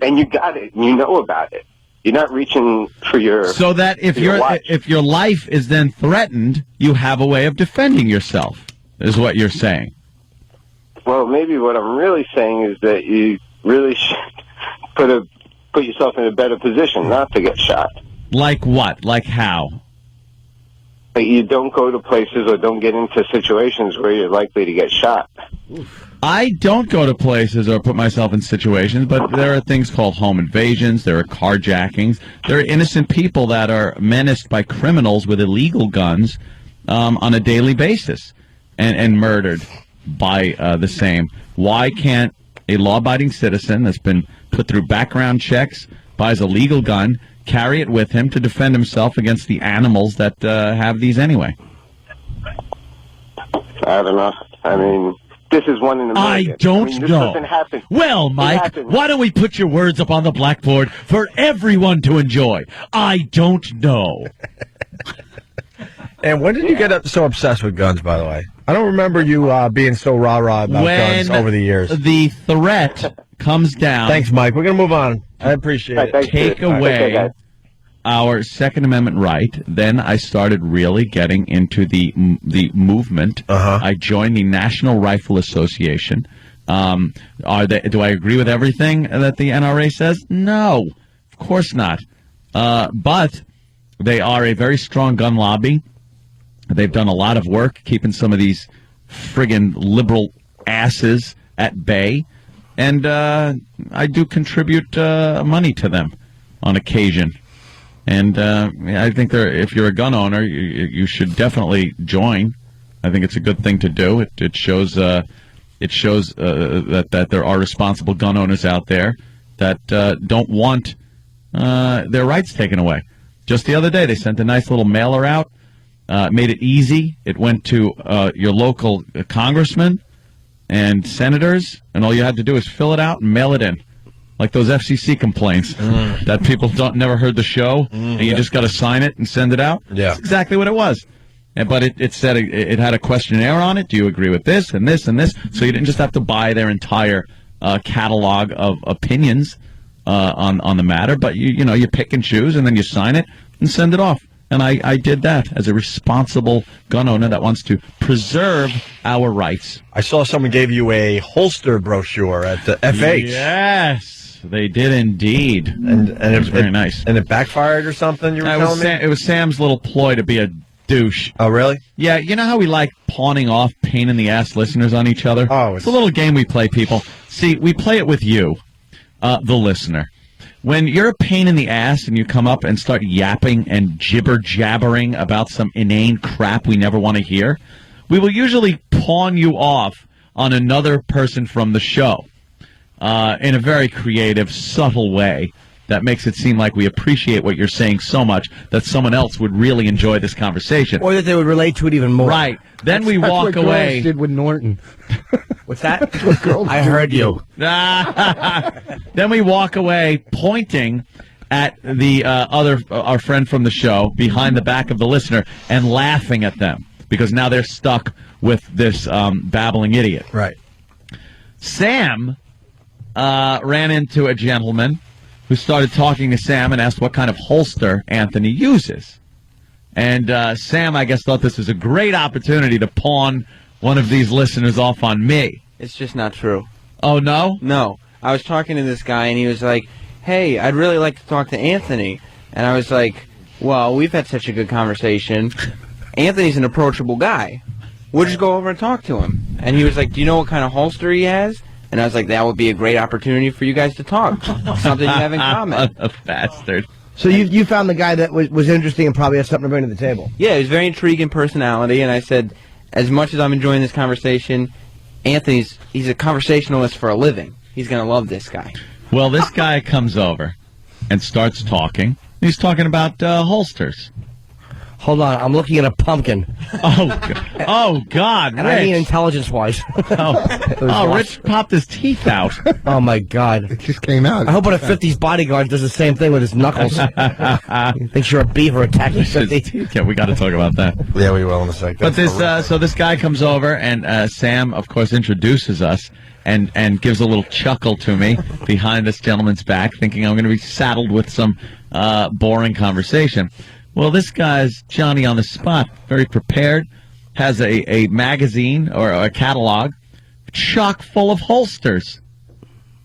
And you got it, and you know about it. You're not reaching for your... So that if your life is then threatened, you have a way of defending yourself, is what you're saying. Well, maybe what I'm really saying is that you really should put yourself in a better position not to get shot. Like what? Like how? Like you don't go to places or don't get into situations where you're likely to get shot. I don't go to places or put myself in situations, but there are things called home invasions, there are carjackings, there are innocent people that are menaced by criminals with illegal guns on a daily basis and murdered by the same. Why can't a law-abiding citizen that's been put through background checks, buys a legal gun, carry it with him to defend himself against the animals that have these anyway? I don't know. I mean, this is one in a million. I don't this know. Doesn't happen. Well, Mike, why don't we put your words up on the blackboard for everyone to enjoy? I don't know. And when did you get so obsessed with guns, by the way? I don't remember you being so rah-rah about guns over the years. The threat comes down. Thanks, Mike. We're going to move on. I appreciate it. Take away our Second Amendment right. Then I started really getting into the movement. I joined the National Rifle Association. Do I agree with everything that the NRA says? No, of course not. But they are a very strong gun lobby. They've done a lot of work keeping some of these friggin' liberal asses at bay. And I do contribute money to them on occasion. And I think if you're a gun owner, you should definitely join. I think it's a good thing to do. It shows that there are responsible gun owners out there that don't want their rights taken away. Just the other day, they sent a nice little mailer out. Made it easy. It went to your local congressman and senators, and all you had to do is fill it out and mail it in. Like those FCC complaints that people never heard the show, and you just got to sign it and send it out. Yeah. That's exactly what it was. But it said it had a questionnaire on it. Do you agree with this and this and this? So you didn't just have to buy their entire catalog of opinions on the matter, but you pick and choose, and then you sign it and send it off. And I did that as a responsible gun owner that wants to preserve our rights. I saw someone gave you a holster brochure at the FH. Yes, they did indeed. And it was very nice. And it backfired or something, you were telling me? It was Sam's little ploy to be a douche. Oh, really? Yeah, you know how we like pawning off pain-in-the-ass listeners on each other? Oh, it's a little game we play, people. See, we play it with you, the listener. When you're a pain in the ass and you come up and start yapping and jibber-jabbering about some inane crap we never want to hear, we will usually pawn you off on another person from the show in a very creative, subtle way that makes it seem like we appreciate what you're saying so much that someone else would really enjoy this conversation. Or that they would relate to it even more. Right. Then That's we walk what away. Girls did with Norton. What's that? I heard you. Then we walk away pointing at the our friend from the show behind the back of the listener and laughing at them because now they're stuck with this babbling idiot. Right. Sam ran into a gentleman who started talking to Sam and asked what kind of holster Anthony uses. And Sam, I guess, thought this was a great opportunity to pawn one of these listeners off on me. It's just not true. Oh, no? No. I was talking to this guy, and he was like, hey, I'd really like to talk to Anthony. And I was like, well, we've had such a good conversation. Anthony's an approachable guy. We'll just go over and talk to him. And he was like, do you know what kind of holster he has? And I was like, that would be a great opportunity for you guys to talk. Something you have in common. A bastard. So you found the guy that was interesting and probably has something to bring to the table. Yeah, he's very intriguing personality, and I said, as much as I'm enjoying this conversation, he's a conversationalist for a living. He's going to love this guy. Well, this guy comes over and starts talking. He's talking about holsters. Hold on, I'm looking at a pumpkin. Oh, God, and Rich. I mean intelligence-wise. Rich popped his teeth out. Oh, my God. It just came out. I hope one of 50's bodyguards does the same thing with his knuckles. Thinks you're a beaver attacking 50. Yeah, we got to talk about that. Yeah, we will in a second. But this guy comes over, and Sam, of course, introduces us and gives a little chuckle to me behind this gentleman's back, thinking I'm going to be saddled with some boring conversation. Well, this guy's Johnny on the spot, very prepared, has a magazine or a catalog chock full of holsters.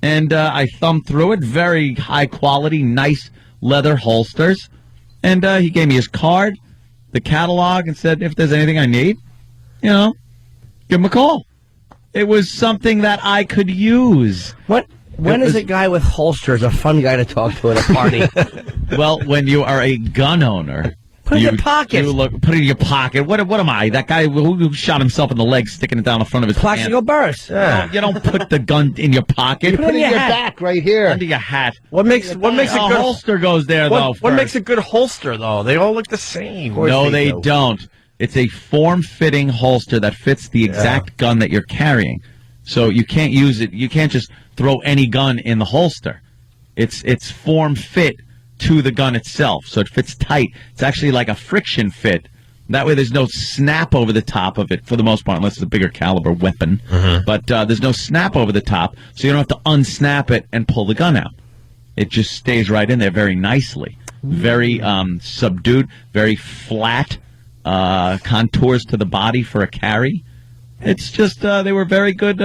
And I thumbed through it, very high quality, nice leather holsters. And he gave me his card, the catalog, and said, if there's anything I need, give him a call. It was something that I could use. When is a guy with holsters a fun guy to talk to at a party? Well, when you are a gun owner. Put it in your pocket. Put it in your pocket. What am I? That guy who shot himself in the leg, sticking it down the front of his Plaxico Burress. Yeah. You don't put the gun in your pocket. You put it in your back right here. Under your hat. What makes a good holster goes there, though? What makes a good holster, though? They all look the same. No, they don't. It's a form-fitting holster that fits the exact gun that you're carrying. So you can't use it. You can't just throw any gun in the holster. It's form-fit to the gun itself, so it fits tight. It's actually like a friction fit. That way there's no snap over the top of it, for the most part, unless it's a bigger caliber weapon. But there's no snap over the top, so you don't have to unsnap it and pull the gun out. It just stays right in there very nicely. Very subdued, very flat contours to the body for a carry. It's just they were very good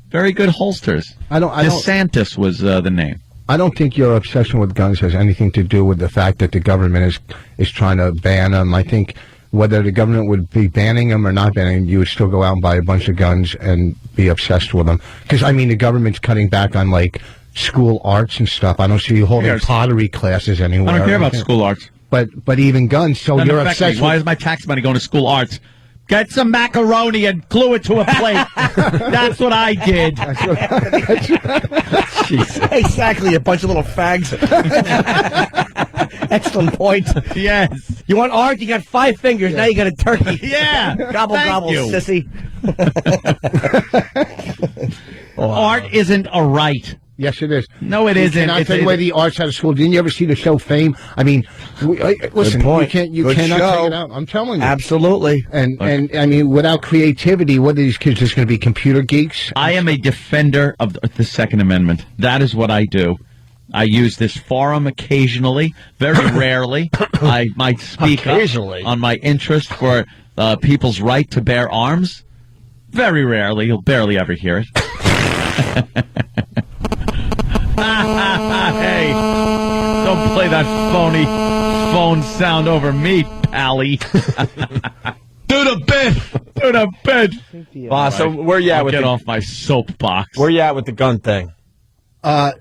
holsters. DeSantis was the name. I don't think your obsession with guns has anything to do with the fact that the government is trying to ban them. I think whether the government would be banning them or not banning them, you would still go out and buy a bunch of guns and be obsessed with them. Because, the government's cutting back on, school arts and stuff. I don't see you holding pottery classes anywhere. I don't care about school arts. But even guns, so you're obsessed. Why is my tax money going to school arts? Get some macaroni and glue it to a plate. That's what I did. Exactly, a bunch of little fags. Excellent point. Yes. You want art? You got 5 fingers. Now you got a turkey. Yeah. Gobble, gobble, sissy. Art isn't a right. Yes, it is. No, it isn't. Can I take away the arts out of school? Didn't you ever see the show Fame? Listen, you cannot take it out. I'm telling you. Absolutely. And without creativity, what are these kids just going to be computer geeks? I am a defender of the Second Amendment. That is what I do. I use this forum occasionally, very rarely. I might speak up on my interest for people's right to bear arms. Very rarely. You'll barely ever hear it. Hey, don't play that phony phone sound over me, pally. Do the bit. So where you at with get off my soapbox? Where you at with the gun thing? I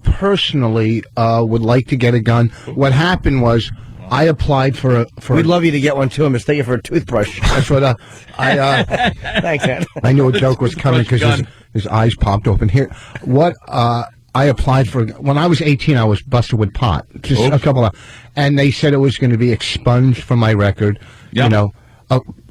personally would like to get a gun. What happened was I applied for. We'd love you to get one too. I'm mistake you for a toothbrush. That's what Thanks, man. I knew a joke was coming because his eyes popped open. Here, what I applied for when I was 18. I was busted with pot, just a couple of, and they said it was going to be expunged from my record. Yep.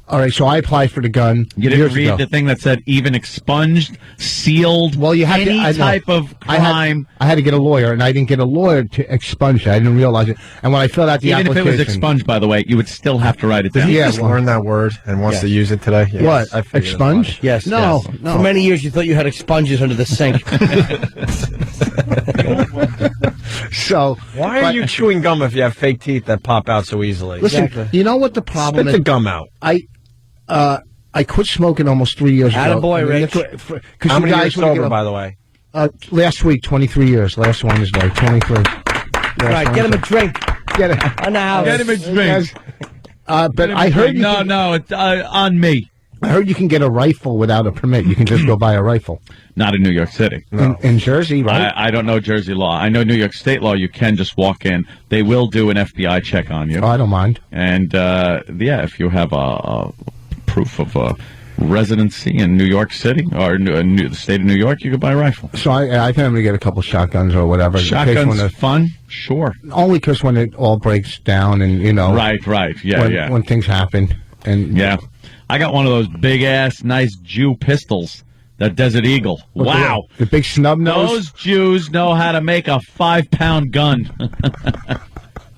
All right, so I applied for the gun. You didn't read the thing that said even expunged, sealed, you had any type of crime. I had to get a lawyer, and I didn't get a lawyer to expunge it. I didn't realize it. And when I filled out the application... Even if it was expunged, by the way, you would still have to write it down. Did he just learn that word and wants to use it today? Yes. What? Expunge? Yes. No. For many years, you thought you had expunges under the sink. So... Why are you chewing gum if you have fake teeth that pop out so easily? Listen, you know what the problem is? Spit the gum out. I quit smoking almost 3 years ago. Attaboy, Rich. How many years sober, by the way? Last week, 23 years. Last Wednesday, 23. Right, get him a drink. Get it. On the house. Get him a drink. But I heard No, it's on me. I heard you can get a rifle without a permit. You can just go buy a rifle. Not in New York City. No. In Jersey, right? I don't know Jersey law. I know New York State law. You can just walk in. They will do an FBI check on you. Oh, I don't mind. And, if you have a proof of residency in New York City or the state of New York, you could buy a rifle. So I think I'm going to get a couple shotguns or whatever. Shotguns fun? Sure. Only because when it all breaks down and, Right. Yeah, when things happen. And yeah. I got one of those big-ass, nice Jew pistols. That Desert Eagle. Wow. The big snub nose? Those Jews know how to make a 5-pound gun.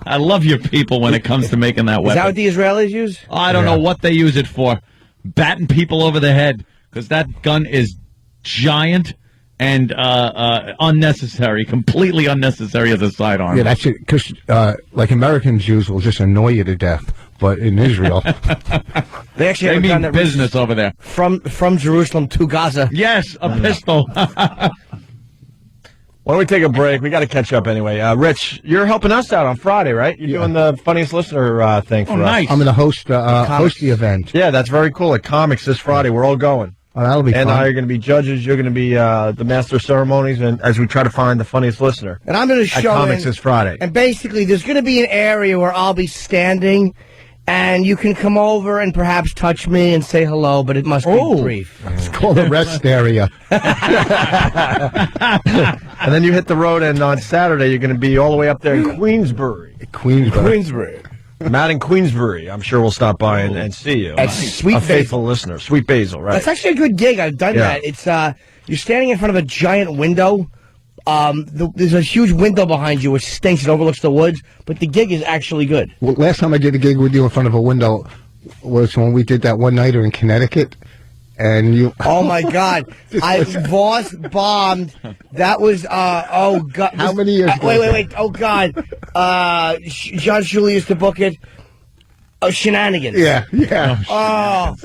I love your people when it comes to making that weapon. Is that what the Israelis use? I don't know what they use it for. Batting people over the head. Because that gun is giant and unnecessary. Completely unnecessary as a sidearm. Yeah, that's it. Because, like, American Jews will just annoy you to death. But in Israel, they actually have a gun that business over there from Jerusalem to Gaza. Yes, a pistol. Why don't we take a break? We got to catch up anyway. Rich, you're helping us out on Friday, right? You're doing the funniest listener thing for us. Nice. I'm going to host the event. Yeah, that's very cool. At Comics this Friday, we're all going. Oh, that'll be fun. And I are going to be judges. You're going to be the master of ceremonies, and as we try to find the funniest listener. And I'm going to show at Comics this Friday. And basically, there's going to be an area where I'll be standing. And you can come over and perhaps touch me and say hello, but it must be brief. It's called the rest area. And then you hit the road, and on Saturday, you're going to be all the way up there in Queensbury. Matt in Queensbury. I'm sure we'll stop by and see you. At Sweet a Basil. faithful listener. Sweet Basil, right? That's actually a good gig. I've done that. It's you're standing in front of a giant window. There's a huge window behind you which stinks and overlooks the woods, but the gig is actually good. Well, last time I did a gig with you in front of a window was when we did that one-nighter in Connecticut, and you... Oh, my God. Voss bombed. That was, oh, God. How many years ago? Wait. Oh, God. John Shuley used to book it. Oh, Shenanigans. Yeah. Oh.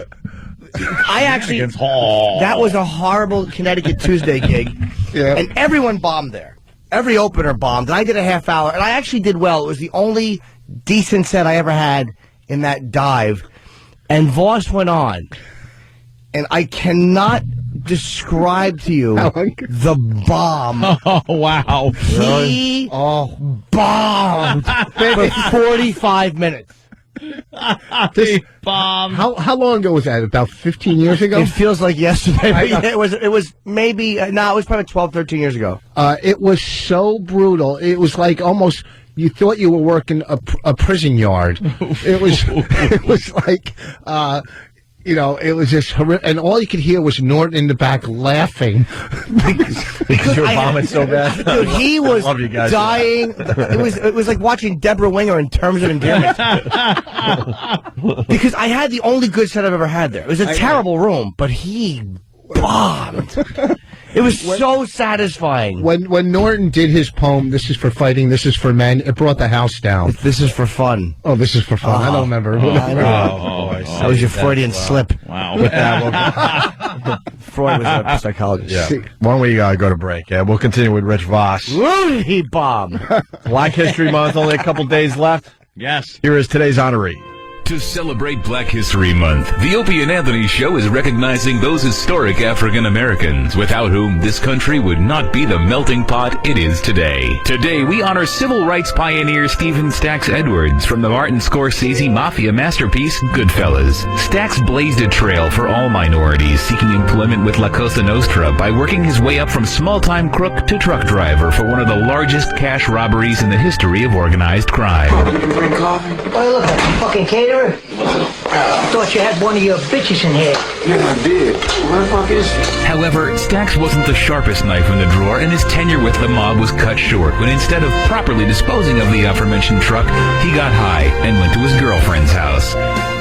I actually... That was a horrible Connecticut Tuesday gig. Yeah. And everyone bombed there. Every opener bombed. And I did a half hour. And I actually did well. It was the only decent set I ever had in that dive. And Voss went on. And I cannot describe to you the bomb. Oh, wow. He bombed for 45 minutes. Bomb. How long ago was that? About 15 years ago? It feels like yesterday. It was maybe, it was probably 12, 13 years ago. It was so brutal. It was like almost, you thought you were working a prison yard. It was like, it was just horrific. And all you could hear was Norton in the back laughing. because you were bombing so bad. Dude, he was dying. It was like watching Deborah Winger in Terms of Endearment. Because I had the only good set I've ever had there. It was a terrible room, but he bombed. It was so satisfying. When Norton did his poem, "This is for fighting, this is for men," it brought the house down. This is for fun. Oh, this is for fun. I don't remember. That was your Freudian slip. Wow. With that, Freud was a psychologist. Yeah. Why don't we go to break? We'll continue with Rich Voss. He bombed. Black History Month, only a couple days left. Yes. Here is today's honoree. To celebrate Black History Month, the Opie and Anthony Show is recognizing those historic African Americans without whom this country would not be the melting pot it is today. Today, we honor civil rights pioneer Stephen Stax Edwards from the Martin Scorsese mafia masterpiece, Goodfellas. Stax blazed a trail for all minorities seeking employment with La Cosa Nostra by working his way up from small-time crook to truck driver for one of the largest cash robberies in the history of organized crime. Bring coffee? Oh, look, a fucking caterer. Thought you had one of your bitches in here. Yeah, I did. What the fuck is she? However, Stax wasn't the sharpest knife in the drawer, and his tenure with the mob was cut short when instead of properly disposing of the aforementioned truck, he got high and went to his girlfriend's house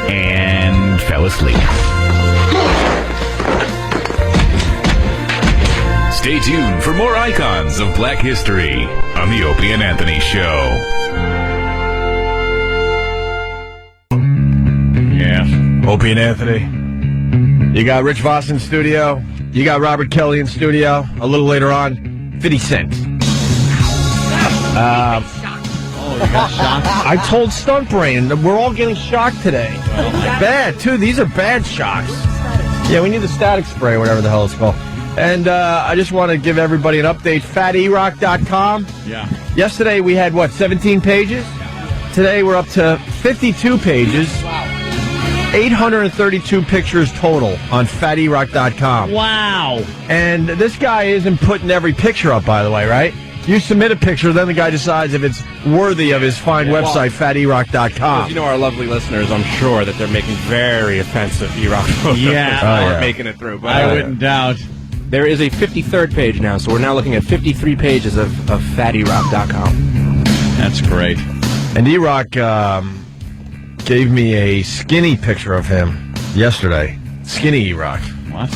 and fell asleep. Stay tuned for more icons of Black history on the Opie and Anthony Show. Opie and Anthony. You got Rich Voss in studio. You got Robert Kelly in studio. A little later on, 50 Cent. You got shocked? I told Stunt Brain, we're all getting shocked today. Bad, too. These are bad shocks. Yeah, we need the static spray, whatever the hell it's called. And I just want to give everybody an update. FatErock.com. Yeah. Yesterday we had, 17 pages? Today we're up to 52 pages. 832 pictures total on FatErock.com. Wow. And this guy isn't putting every picture up, by the way, right? You submit a picture, then the guy decides if it's worthy of his fine website, FatErock.com. You know our lovely listeners, I'm sure that they're making very offensive E-Rock photos. Yeah. Making it through. But, I wouldn't doubt. There is a 53rd page now, so we're now looking at 53 pages of FatErock.com. That's great. And E-Rock gave me a skinny picture of him yesterday. Skinny E-Rock. What?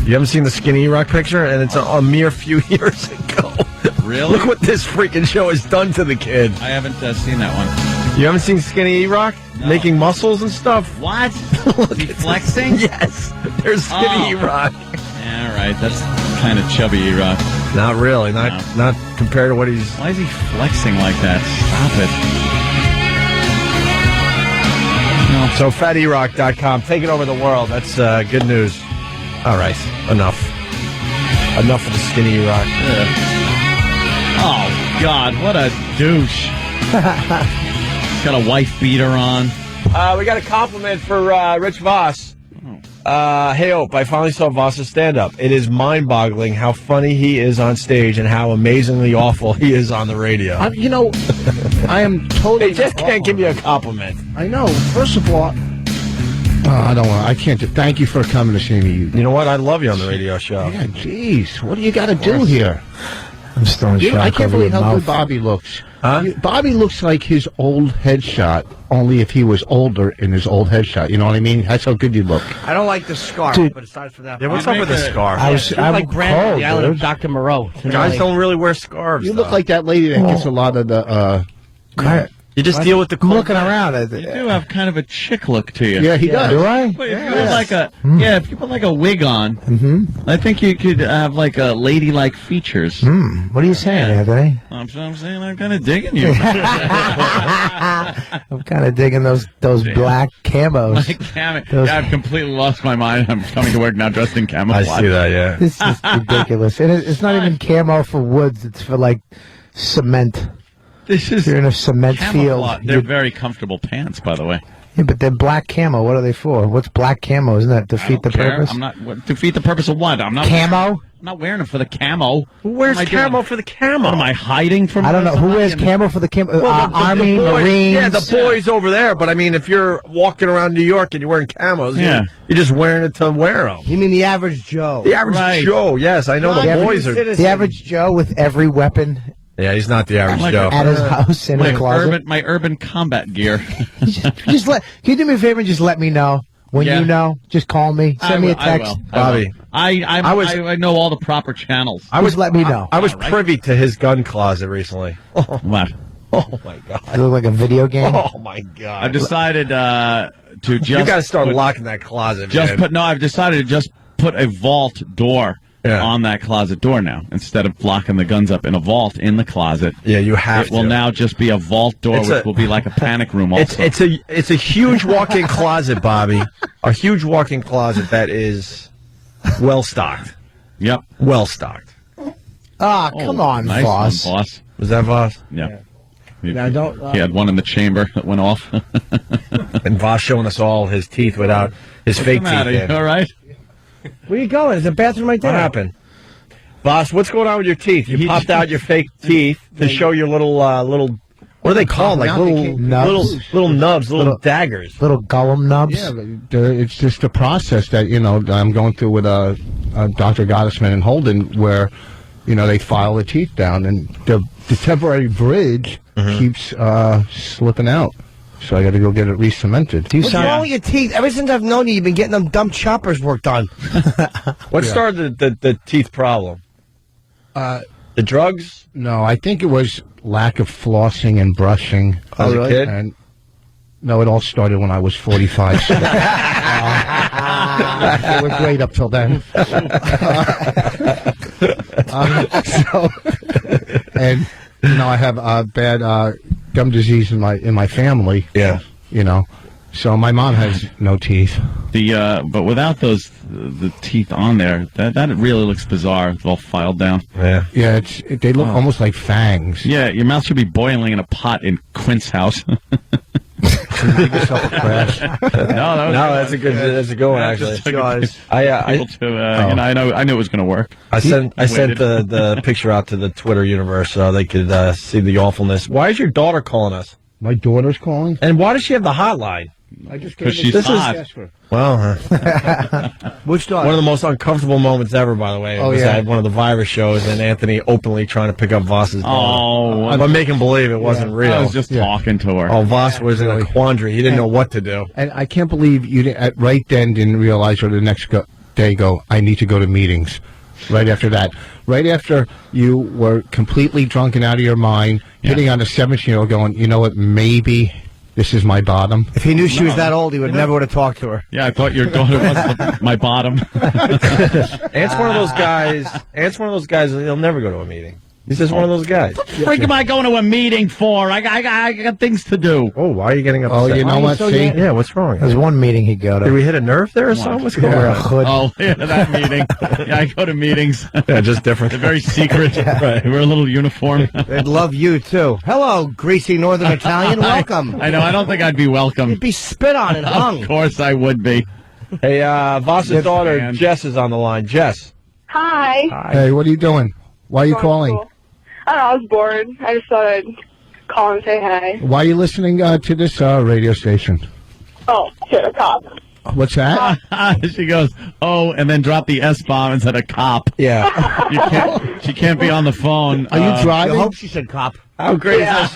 You haven't seen the skinny E-Rock picture? And it's a mere few years ago. Really? Look what this freaking show has done to the kid. I haven't seen that one. You haven't seen skinny E-Rock? No. Making muscles and stuff? What? Look, He flexing? Yes. There's skinny E-Rock. All right, that's kind of chubby E-Rock. Not really. Not compared to what he's... Why is he flexing like that? Stop it. So FatErock.com, taking over the world. That's good news. All right, enough of the skinny E-Rock. Oh, God, what a douche. Got a wife beater on. We got a compliment for Rich Voss. Hey, Ope, I finally saw Voss's stand-up. It is mind-boggling how funny he is on stage and how amazingly awful he is on the radio. I am totally... They just can't give you a compliment. I know. First of all... I don't want. I can't. Thank you for coming to see me. You know what? I love you on the radio show. Yeah, jeez. What do you got to do here? I'm still in shock. I can't over believe your how mouth. good Bobby looks. Huh? Bobby looks like his old headshot, only if he was older in his old headshot. You know what I mean? That's how good you look. I don't like the scarf, Dude. but aside from that... Yeah, what's up with the scarf? I'm like Brandon on the island dude. of Dr. Moreau. Guys don't really wear scarves. You look like that lady that gets a lot of the... You just deal with the cold. Looking around. You do have kind of a chick look to you. Yeah, he does. Do I? But if you put if you put like a wig on, I think you could have like a ladylike features. What are you saying, Anthony? I'm saying I'm kind of digging you. I'm kind of digging those black camos. I've completely lost my mind. I'm coming to work now dressed in camouflage. I see that, yeah. This is ridiculous. And it's not even camo for woods. It's for, like, cement. You're in a cement field. They're very comfortable pants, by the way. Yeah, but they're black camo. What are they for? What's black camo? Isn't that defeat the purpose? Defeat the purpose of what? I'm not camo. I'm not wearing them for the camo. Who wears camo for the camo? What, am I hiding from? I don't know. Who wears camo for the camo? Army, the boys, Marines. Yeah, the boys over there. But I mean, if you're walking around New York and you're wearing camos, you're just wearing it to wear them. You mean the average Joe? The average Joe, yes. I know the boys are. The average Joe with every weapon. Yeah, he's not the average Joe. At his house in a closet. My urban combat gear. Can you do me a favor and just let me know when you know? Just call me. Send me a text. Bobby. I know all the proper channels. Just let me know. I was privy to his gun closet recently. What? Oh my God! It looked like a video game. Oh my God! I've decided to just. You got to start locking that closet. I've decided to just put a vault door. On that closet door now, instead of locking the guns up in a vault in the closet. Yeah, you have to. It will now just be a vault door, which will be like a panic room. Also, it's a huge walk-in closet, Bobby. A huge walk-in closet that is well stocked. Yep, well stocked. Ah, come on, nice Voss. One, Voss. Was that Voss? Yeah. Now don't. He had one in the chamber that went off. And Voss showing us all his teeth without his fake teeth. All right. Where you going? There's a bathroom right there. What happened? Boss, what's going on with your teeth? You popped out your fake teeth to show your little, what are they called? Like little nubs, little daggers. Little Gollum nubs? Yeah, but it's just a process that, I'm going through with Dr. Gottesman and Holden where, they file the teeth down and the temporary bridge keeps slipping out. So I got to go get it re-cemented. What's wrong with your teeth? Ever since I've known you, you've been getting them dumb choppers worked on. What started the teeth problem? The drugs? No, I think it was lack of flossing and brushing. As a kid? And no, it all started when I was 45. So, it was great up till then. I have bad gum disease in my family. Yeah. So my mom has no teeth. But without the teeth on there, that really looks bizarre. It's all filed down. Yeah. Yeah, they look almost like fangs. Yeah, your mouth should be boiling in a pot in Quint's house. Jason. Give yourself a crash. That's a good one actually. I knew it was going to work. I sent the picture out to the Twitter universe so they could see the awfulness. Why is your daughter calling us? My daughter's calling? And why does she have the hotline? Because she's hot. Well, which daughter? One of the most uncomfortable moments ever, by the way. It was at one of the virus shows, and Anthony openly trying to pick up Voss's daughter. But making believe it wasn't real. I was just talking to her. Oh, Voss was in a quandary. He didn't know what to do. And I can't believe you right then didn't realize, or the next day I need to go to meetings. Right after that. Right after you were completely drunk and out of your mind, hitting on a 17-year-old going, you know what, maybe this is my bottom. If he knew she was that old, he never would have talked to her. Yeah, I thought your daughter was my bottom. Ant's one of those guys. He'll never go to a meeting. He's just one of those guys. What the freak am I going to a meeting for? I got things to do. Oh, why are you getting upset? Oh, you know what? See? Yeah, what's wrong? There's one meeting he'd go to. Did we hit a nerve there or something? What's going on? Oh, yeah, that meeting. Yeah, I go to meetings. Yeah, just different. They're very secret. Right. We're a little uniform. They'd love you, too. Hello, greasy Northern Italian. Welcome. I know. I don't think I'd be welcome. You'd be spit on and hung. Of course I would be. Hey, Voss's daughter, Jess, is on the line. Jess. Hi. Hey, what are you doing? Why are you calling? Cool. I don't know, I was bored. I just thought I'd call and say hi. Why are you listening to this radio station? Oh, shit, a cop. What's that? She goes, oh, and then drop the S-bomb and said a cop. Yeah. She can't be on the phone. Are you driving? I hope she said cop. How great is this?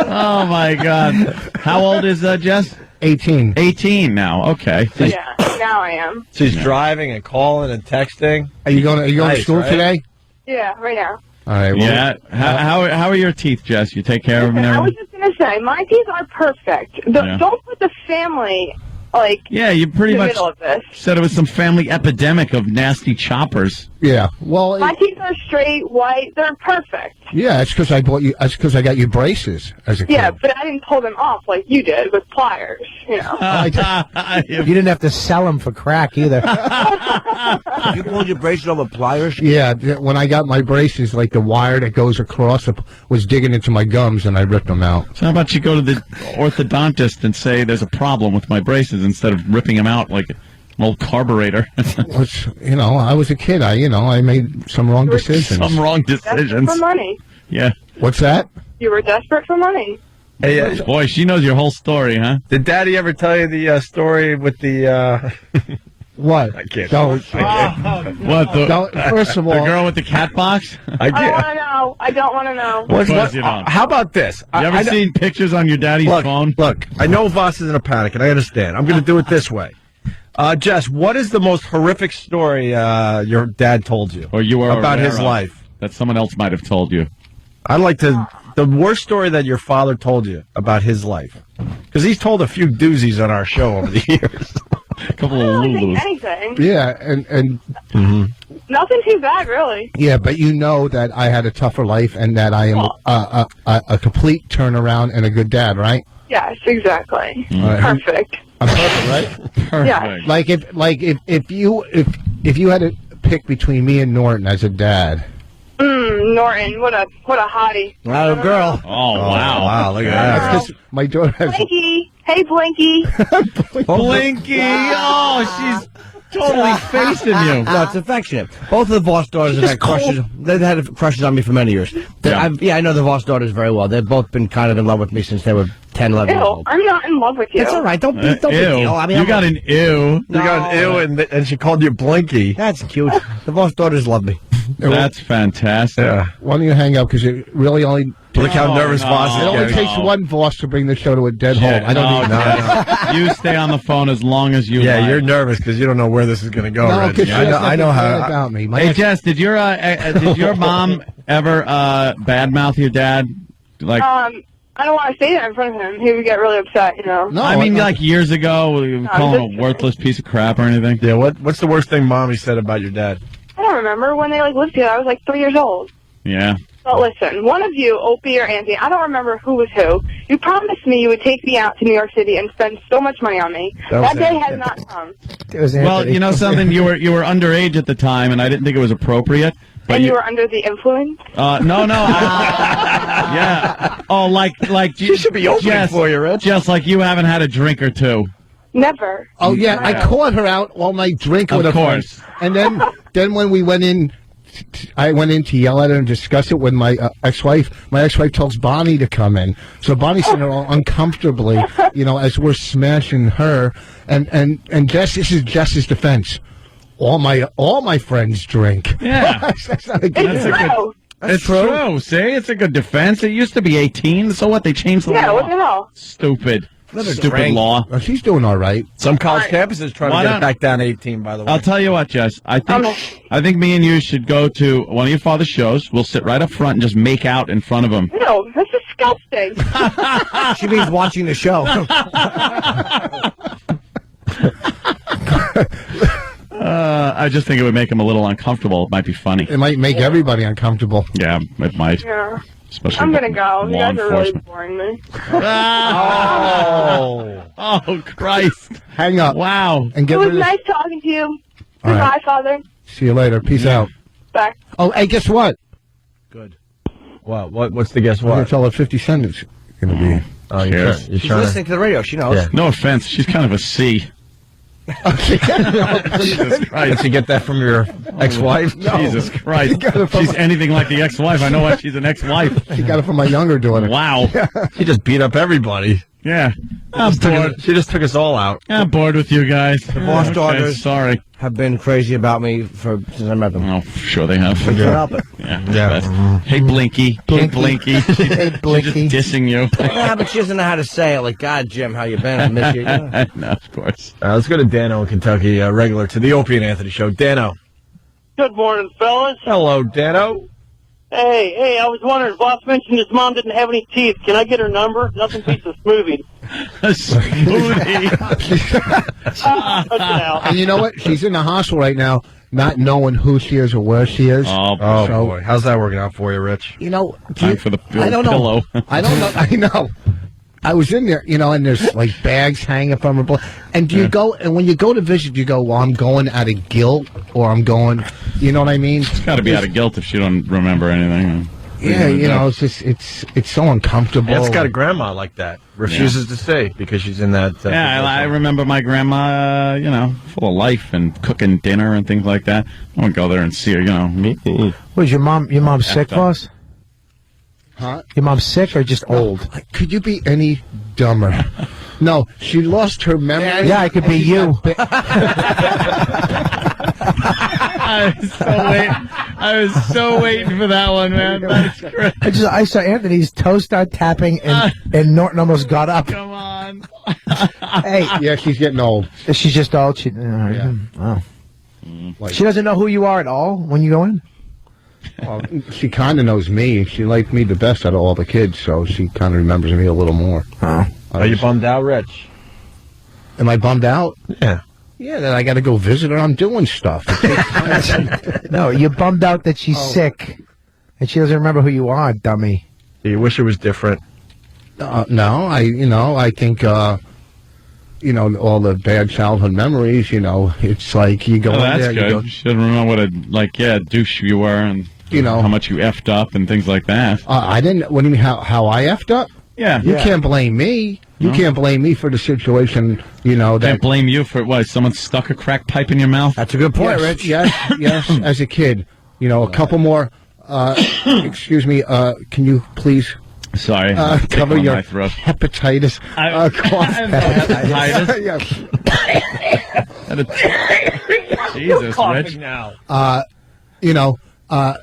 Oh, my God. How old is Jess? 18. 18 now. Okay. Yeah, now I am. She's driving and calling and texting. Are you going to school today? Yeah, right now. All right. Well, yeah. How are your teeth, Jess? You take care of them and I was everything? just going to say, my teeth are perfect. Don't put the family, you pretty in the much middle of this. said it was some family epidemic of nasty choppers. Yeah. Well, My teeth are straight, white. They're perfect. yeah, it's because I bought you. It's because I got you braces as a kid. Yeah, but I didn't pull them off like you did with pliers, you know. You didn't have to sell them for crack either. You pulled your braces off with pliers? Yeah, when I got my braces, like the wire that goes across was digging into my gums, and I ripped them out. So how about you go to the orthodontist and say there's a problem with my braces instead of ripping them out like an old carburetor? Which, I was a kid. I made some wrong decisions. Some wrong Desperate decisions. for money. Yeah. What's that? You were desperate for money. Hey, boy, she knows your whole story, huh? Did Daddy ever tell you the story with the? What? I can't. Don't. What? First of all, the girl with the cat box? I don't want to know. I don't want to know. How about this? You ever seen pictures on your daddy's phone? Look, I know Voss is in a panic, and I understand. I'm going to do it this way. Jess, what is the most horrific story your dad told you, or you were about his of, life that someone else might have told you? I'd like to. The worst story that your father told you about his life, because he's told a few doozies on our show over the years. A couple I of don't think Lulus. anything. yeah, and Nothing too bad, really. yeah, but you know that I had a tougher life, and that I am a complete turnaround and a good dad, right? Yes, exactly. Right. Perfect. I'm perfect, right? Perfect. Yeah. Like if you had to pick between me and Norton as a dad. Norton, what a hottie. Wow, girl. Oh, wow. Wow, look at that. That's 'cause my daughter has. Blinky. Hey, Blinky. Blinky! Oh, she's totally facing you. No, it's affectionate. Both of the Voss daughters have had crushes. They've had crushes on me for many years. I know the Voss daughters very well. They've both been kind of in love with me since they were 10, 11 years Ew, old. I'm not in love with you. That's all right. Don't be Ew. deal. I mean, You got an ew. You got an ew, and she called you Blinky. That's cute. The Voss daughters love me. That's fantastic. Yeah. Why don't you hang up? Because it really only. Look how nervous Voss is It only getting. takes one Voss to bring the show to a dead halt. I don't need. You stay on the phone as long as you Yeah, like. you're nervous because you don't know where this is going to go. No, Reggie. because I know how. about me. Hey, Jess, did your mom ever badmouth your dad? Like, I don't want to say that in front of him. He would get really upset, No, I mean, like years ago, we call him a worthless piece of crap or anything. Yeah, what's the worst thing Mommy said about your dad? I don't remember when they lived together. I was 3 years old. Yeah. But listen, one of you, Opie or Anthony, I don't remember who was who. You promised me you would take me out to New York City and spend so much money on me. That day has not come. It was Well, Anthony. you know something, you were underage at the time, and I didn't think it was appropriate. And you were under the influence? No. Yeah. Oh, like she should be opening for you, Rich. Just like you haven't had a drink or two. Never. Oh yeah, I caught her out all night drinking with of her course. friends. And then when we went in, I went in to yell at her and discuss it with my ex-wife. My ex-wife tells Bonnie to come in. So Bonnie's sitting there all uncomfortably, as we're smashing her. And Jess, this is Jess's defense. All my friends drink. Yeah. That's not a good defense. It's true. See, it's a good defense. It used to be 18. So what? They changed the law. Yeah, what the hell? Stupid. Stupid drink. law. Well, she's doing all right. Some college campuses trying to get it back down to 18, by the way. I'll tell you what, Jess. I think me and you should go to one of your father's shows. We'll sit right up front and just make out in front of him. No, that's disgusting. She means watching the show. I just think it would make him a little uncomfortable. It might be funny. It might make everybody uncomfortable. Yeah, it might. Yeah. Especially I'm going to go. You guys are really enforcement. boring me. Oh, Christ. Hang up. Wow. And It was nice talking to you. All Goodbye, right. Father. See you later. Peace out. Bye. Oh, hey, guess what? Good. What's the guess I'm going what? to tell her 50 Cent is going to be. Oh, Cheers. you're She's trying listening to the radio. She knows. Yeah. No offense. She's kind of a C. Jesus Christ. Did you get that from your ex-wife? No. Jesus Christ. She got it from She's anything like the ex-wife. I know why she's an ex-wife. She got it from my younger daughter. Wow. She just beat up everybody. Yeah. I'm bored. She just took us all out. I'm bored with you guys. The boss daughters sorry. have been crazy about me since I met them. Oh, sure they have. Can't help it. Yeah. Hey, Blinky. Hey, Blinky. Hey, Blinky. She's just dissing you. Yeah, but she doesn't know how to say it. Like, God, Jim, how you been? I miss you. Yeah. No, of course. Let's go to Dano in Kentucky, regular to the Opie and Anthony show. Dano. Good morning, fellas. Hello, Dano. Hey, I was wondering, boss mentioned his mom didn't have any teeth. Can I get her number? Nothing beats a smoothie. A smoothie. And you know what? She's in the hospital right now, not knowing who she is or where she is. Oh, boy. How's that working out for you, Rich? Time for the I don't know. pillow. I don't know. I know. I was in there, and there's like bags hanging from her. And do you go? And when you go to visit, you go, "Well, I'm going out of guilt, or I'm going." You know what I mean? It's got to be out of guilt if she don't remember anything. Yeah, it's just it's so uncomfortable. It's got a grandma like that. Refuses to say because she's in that. I remember my grandma, full of life and cooking dinner and things like that. I wouldn't go there and see her, Was your mom sick, boss? Huh? Your mom's sick or just old? Could you be any dumber? No, she lost her memory. Yeah, it could be you. I was so waiting for that one, man. That's great. I saw Anthony's toe start tapping, and Norton almost got up. Come on. Hey, yeah, she's getting old. She's just old. Wow. She doesn't know who you are at all when you go in. Well, she kind of knows me. She liked me the best out of all the kids, so she kind of remembers me a little more. Are you bummed out, Rich? Am I bummed out? Yeah. Yeah, then I got to go visit her. I'm doing stuff. No, you're bummed out that she's sick, and she doesn't remember who you are, dummy. You wish it was different. No, I think, all the bad childhood memories, it's like you go in That's there. good. You go, She doesn't remember what a douche you were and how much you effed up and things like that. I didn't. What do you mean? How I effed up? Yeah. You can't blame me. You can't blame me for the situation. Can't blame you for what? Someone stuck a crack pipe in your mouth. That's a good point, Rich. Yes. As a kid, a couple more. Excuse me. Can you please? Sorry. Cover your hepatitis. hepatitis. Jesus, Rich. Now.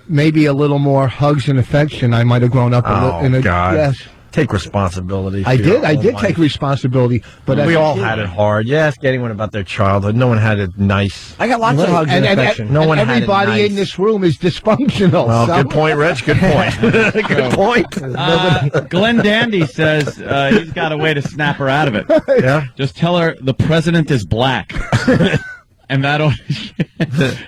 Maybe a little more hugs and affection. I might have grown up in a God. Yes. Take responsibility. I did take responsibility, but we all had it hard. You ask anyone about their childhood, no one had it nice. I got lots of hugs and affection. No one everybody had it nice. In this room is dysfunctional. Well, good point, Rich. Good point. Good point. Glenn Dandy says he's got a way to snap her out of it. Yeah. Just tell her the president is black. And that'll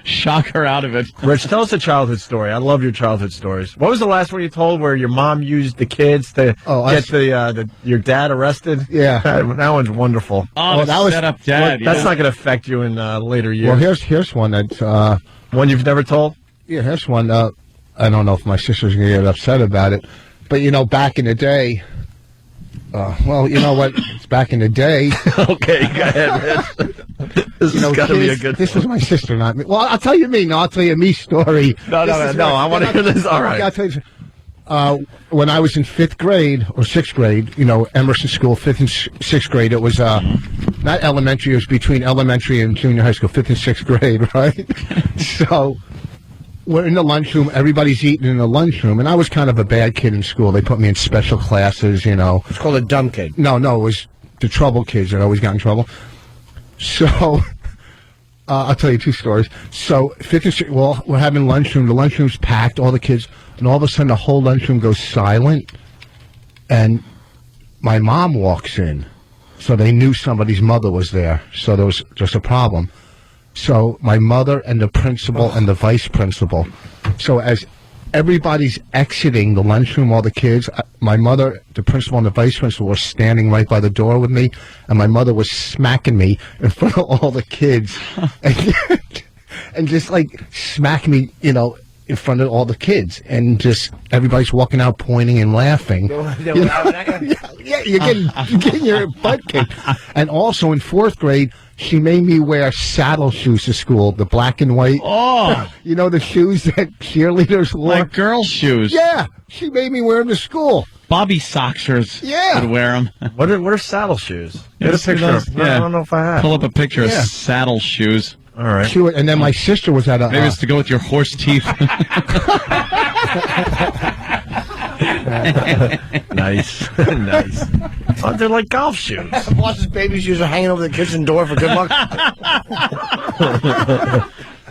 shock her out of it. Rich, tell us a childhood story. I love your childhood stories. What was the last one you told where your mom used the kids to get your dad arrested? Yeah. That one's wonderful. Oh, that was set up dad. That's not going to affect you in later years. Well, here's one that's one you've never told? Yeah, here's one. I don't know if my sister's going to get upset about it, but, back in the day, well, you know what? It's back in the day. Okay, go ahead, Rich. This has got to be a good This was my sister, not me. Well, I'll tell you me. No, I'll tell you me story. No, I want to hear this. All right. I'll tell you. When I was in 5th grade or 6th grade, Emerson School, 5th and 6th grade, it was not elementary, it was between elementary and junior high school, 5th and 6th grade, right? So we're in the lunchroom, everybody's eating in the lunchroom, and I was kind of a bad kid in school. They put me in special classes, It's called a dumb kid. No, it was the trouble kids that always got in trouble. So I'll tell you 2 stories. So 5th and 6th, well, we're having lunchroom. The lunchroom's packed, all the kids, and all of a sudden the whole lunchroom goes silent, and my mom walks in. So they knew somebody's mother was there. So there was just a problem. So my mother and the principal and the vice principal. So as everybody's exiting the lunchroom, all the kids, my mother, the principal, and the vice principal were standing right by the door with me, and my mother was smacking me in front of all the kids, and just like smacking me, in front of all the kids, and just everybody's walking out pointing and laughing. Yeah, you're getting your butt kicked. And also in 4th grade, she made me wear saddle shoes to school, the black and white. Oh, the shoes that cheerleaders wore, like girls' shoes. Yeah, she made me wear them to school. Bobby Soxers would wear them. What are saddle shoes? Get a picture. I don't know if I have. Pull up a picture of saddle shoes. All right. And then my sister was at a... Maybe it's to go with your horse teeth. Nice. Oh, they're like golf shoes. Boss's baby shoes are hanging over the kitchen door for good luck.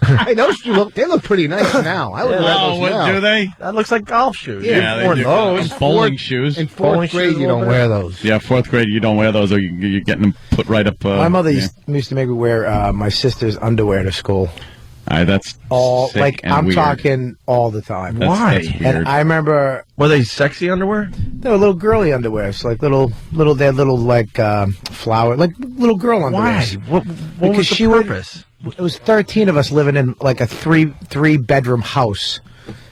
Hey, they look pretty nice now. I would wear those now. Do they? That looks like golf shoes. Yeah, they do. Those. Bowling shoes. In 4th grade, you don't wear those. Yeah, 4th grade, you don't wear those, or you're getting them put right up. My mother used to make me wear my sister's underwear to school. That's all sick like and I'm weird. talking all the time. Why? That's and I remember, were they sexy underwear? They were little girly underwear, so like little they had little like flower, like little girl underwear. Why? What was the purpose? It was 13 of us living in like a three bedroom house,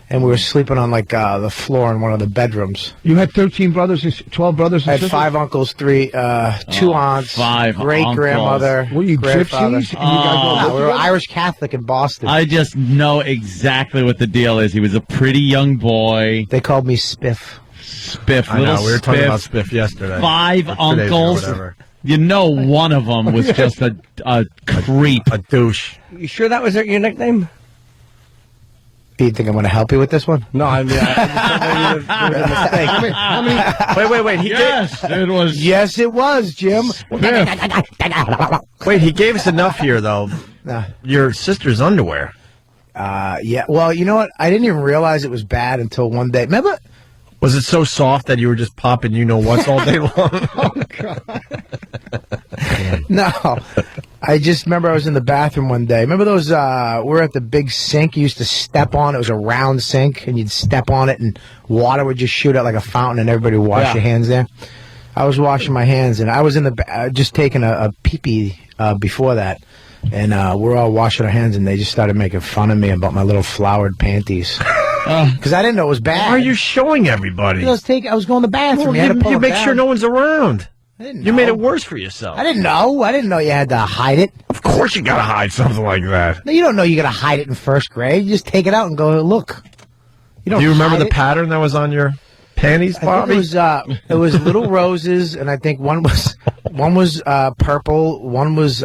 and we were sleeping on like the floor in one of the bedrooms. You had 13 brothers and 12 brothers and I had sisters? 5 uncles, 2 aunts, 5 great grandmother. Were you grandfather. gypsies? And you guys all No, we were Irish Catholic in Boston. I just know exactly what the deal is. He was a pretty young boy. They called me Spiff. Spiff. I know, we were talking Spiff. about Spiff yesterday. 5 or uncles. whatever. One of them was just a creep. A douche. You sure that was your nickname? Do you think I'm going to help you with this one? No, I mean, Wait. It was. Yes, it was, Jim. Wait, he gave us enough here, though. Your sister's underwear. Yeah. Well, you know what? I didn't even realize it was bad until one day. Remember? Was it so soft that you were just popping what's all day long? Oh, God. No. I just remember I was in the bathroom one day. Remember those, we were at the big sink you used to step on? It was a round sink, and you'd step on it, and water would just shoot out like a fountain, and everybody would wash your hands there. I was washing my hands, and I was in the just taking a pee-pee before that. And we're all washing our hands, and they just started making fun of me about my little flowered panties. Because I didn't know it was bad. Why are you showing everybody? I was going to the bathroom. Well, you make sure no one's around. I didn't know. You made it worse for yourself. I didn't know. I didn't know you had to hide it. Of course you gotta hide something like that. No, you don't know you gotta hide it in 1st grade. You just take it out and go, look. Do you remember the pattern that was on your panties, Bobby? I think it was little roses, and I think one was purple, one was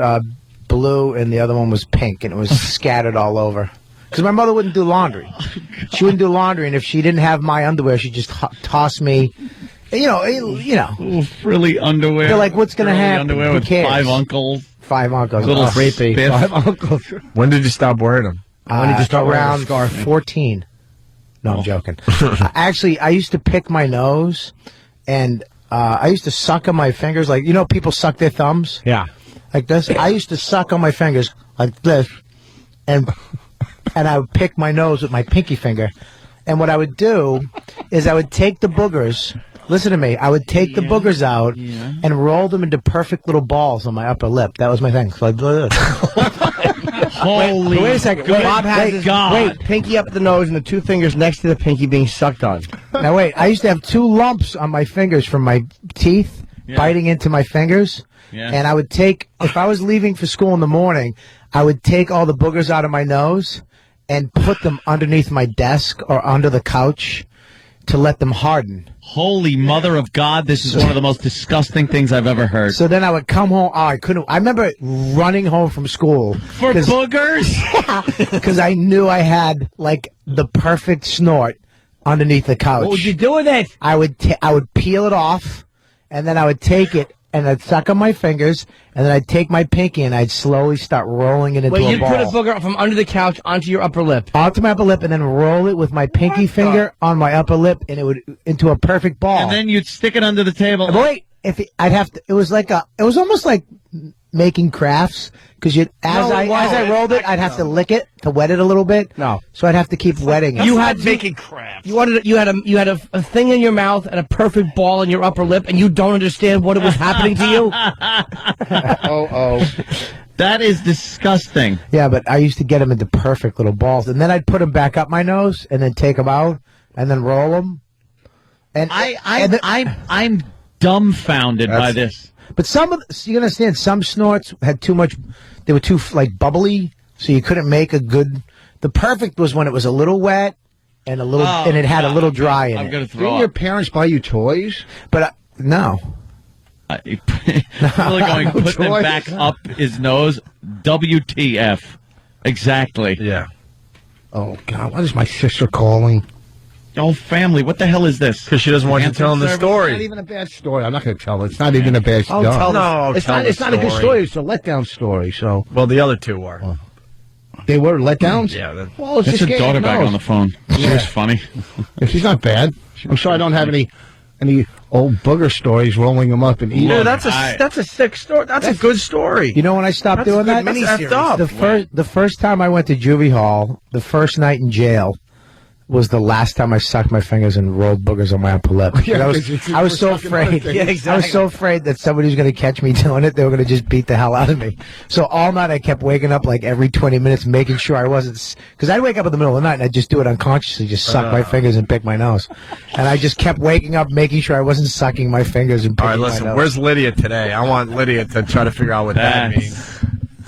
blue, and the other one was pink, and it was scattered all over. Because my mother wouldn't do laundry. She wouldn't do laundry, and if she didn't have my underwear, she'd just toss me. Little frilly underwear. They're like, what's going to happen? Underwear Who with cares? 5 uncles. 5 uncles. Little creepy. Spiff. 5 uncles. When did you stop wearing them? When did you start around wearing 14. No, I'm joking. Actually, I used to pick my nose, and I used to suck on my fingers. Like, people suck their thumbs? Yeah. Like this. I used to suck on my fingers like this, and I would pick my nose with my pinky finger. And what I would do is I would take the boogers. Listen to me. I would take the boogers out and roll them into perfect little balls on my upper lip. That was my thing. So Holy wait a second. Bob has his pinky up the nose and the two fingers next to the pinky being sucked on. Now wait, I used to have 2 lumps on my fingers from my teeth biting into my fingers. Yeah. And I would take, if I was leaving for school in the morning, I would take all the boogers out of my nose and put them underneath my desk or under the couch to let them harden. Holy mother of God, this is one of the most disgusting things I've ever heard. So then I would come home. I remember running home from school. For boogers? Because I knew I had, like, the perfect snort underneath the couch. What would you do with it? I would peel it off, and then I would take it, and I'd suck on my fingers, and then I'd take my pinky, and I'd slowly start rolling it into a ball. Wait, you'd put a booger from under the couch onto your upper lip? Onto my upper lip, and then roll it with my pinky finger on my upper lip, and it would into a perfect ball. And then you'd stick it under the table. But wait, I'd have to. It was almost like making crafts, because as I rolled it, I'd have to lick it to wet it a little bit. No, so I'd have to keep wetting it. You had making crafts. You had a thing in your mouth and a perfect ball in your upper lip, and you don't understand what it was happening to you. That is disgusting. Yeah, but I used to get them into perfect little balls, and then I'd put them back up my nose, and then take them out, and then roll them. And I'm dumbfounded by this. But you understand, some snorts had too much. They were too bubbly, so you couldn't make a good. The perfect was when it was a little wet and and it had a little dry in it. Didn't your parents buy you toys? But no. Really going put them back up his nose. WTF? Exactly. Yeah. Oh God! What is my sister calling? Oh, family, what the hell is this? Because she doesn't want you telling the story. It's not even a bad story. I'm not going to tell it. It's not even a bad story. It's not a good story. It's a letdown story. So, well, the other two were. They were letdowns? Yeah. Well, it's That's just a daughter back on the phone. She was funny. She's not bad. I'm sure I don't have any old booger stories rolling them up and eating. Dude, that's a sick story. That's a good story. You know when I stopped doing that? The first time I went to juvie hall, the first night in jail, was the last time I sucked my fingers and rolled boogers on my upper lip. Yeah, I was so afraid. Yeah, exactly. I was so afraid that somebody was going to catch me doing it. They were going to just beat the hell out of me. So all night I kept waking up like every 20 minutes, making sure I wasn't. Because I'd wake up in the middle of the night and I'd just do it unconsciously, just suck my fingers and pick my nose. And I just kept waking up, making sure I wasn't sucking my fingers and picking my nose. All right, listen. Where's Lydia today? I want Lydia to try to figure out what that means.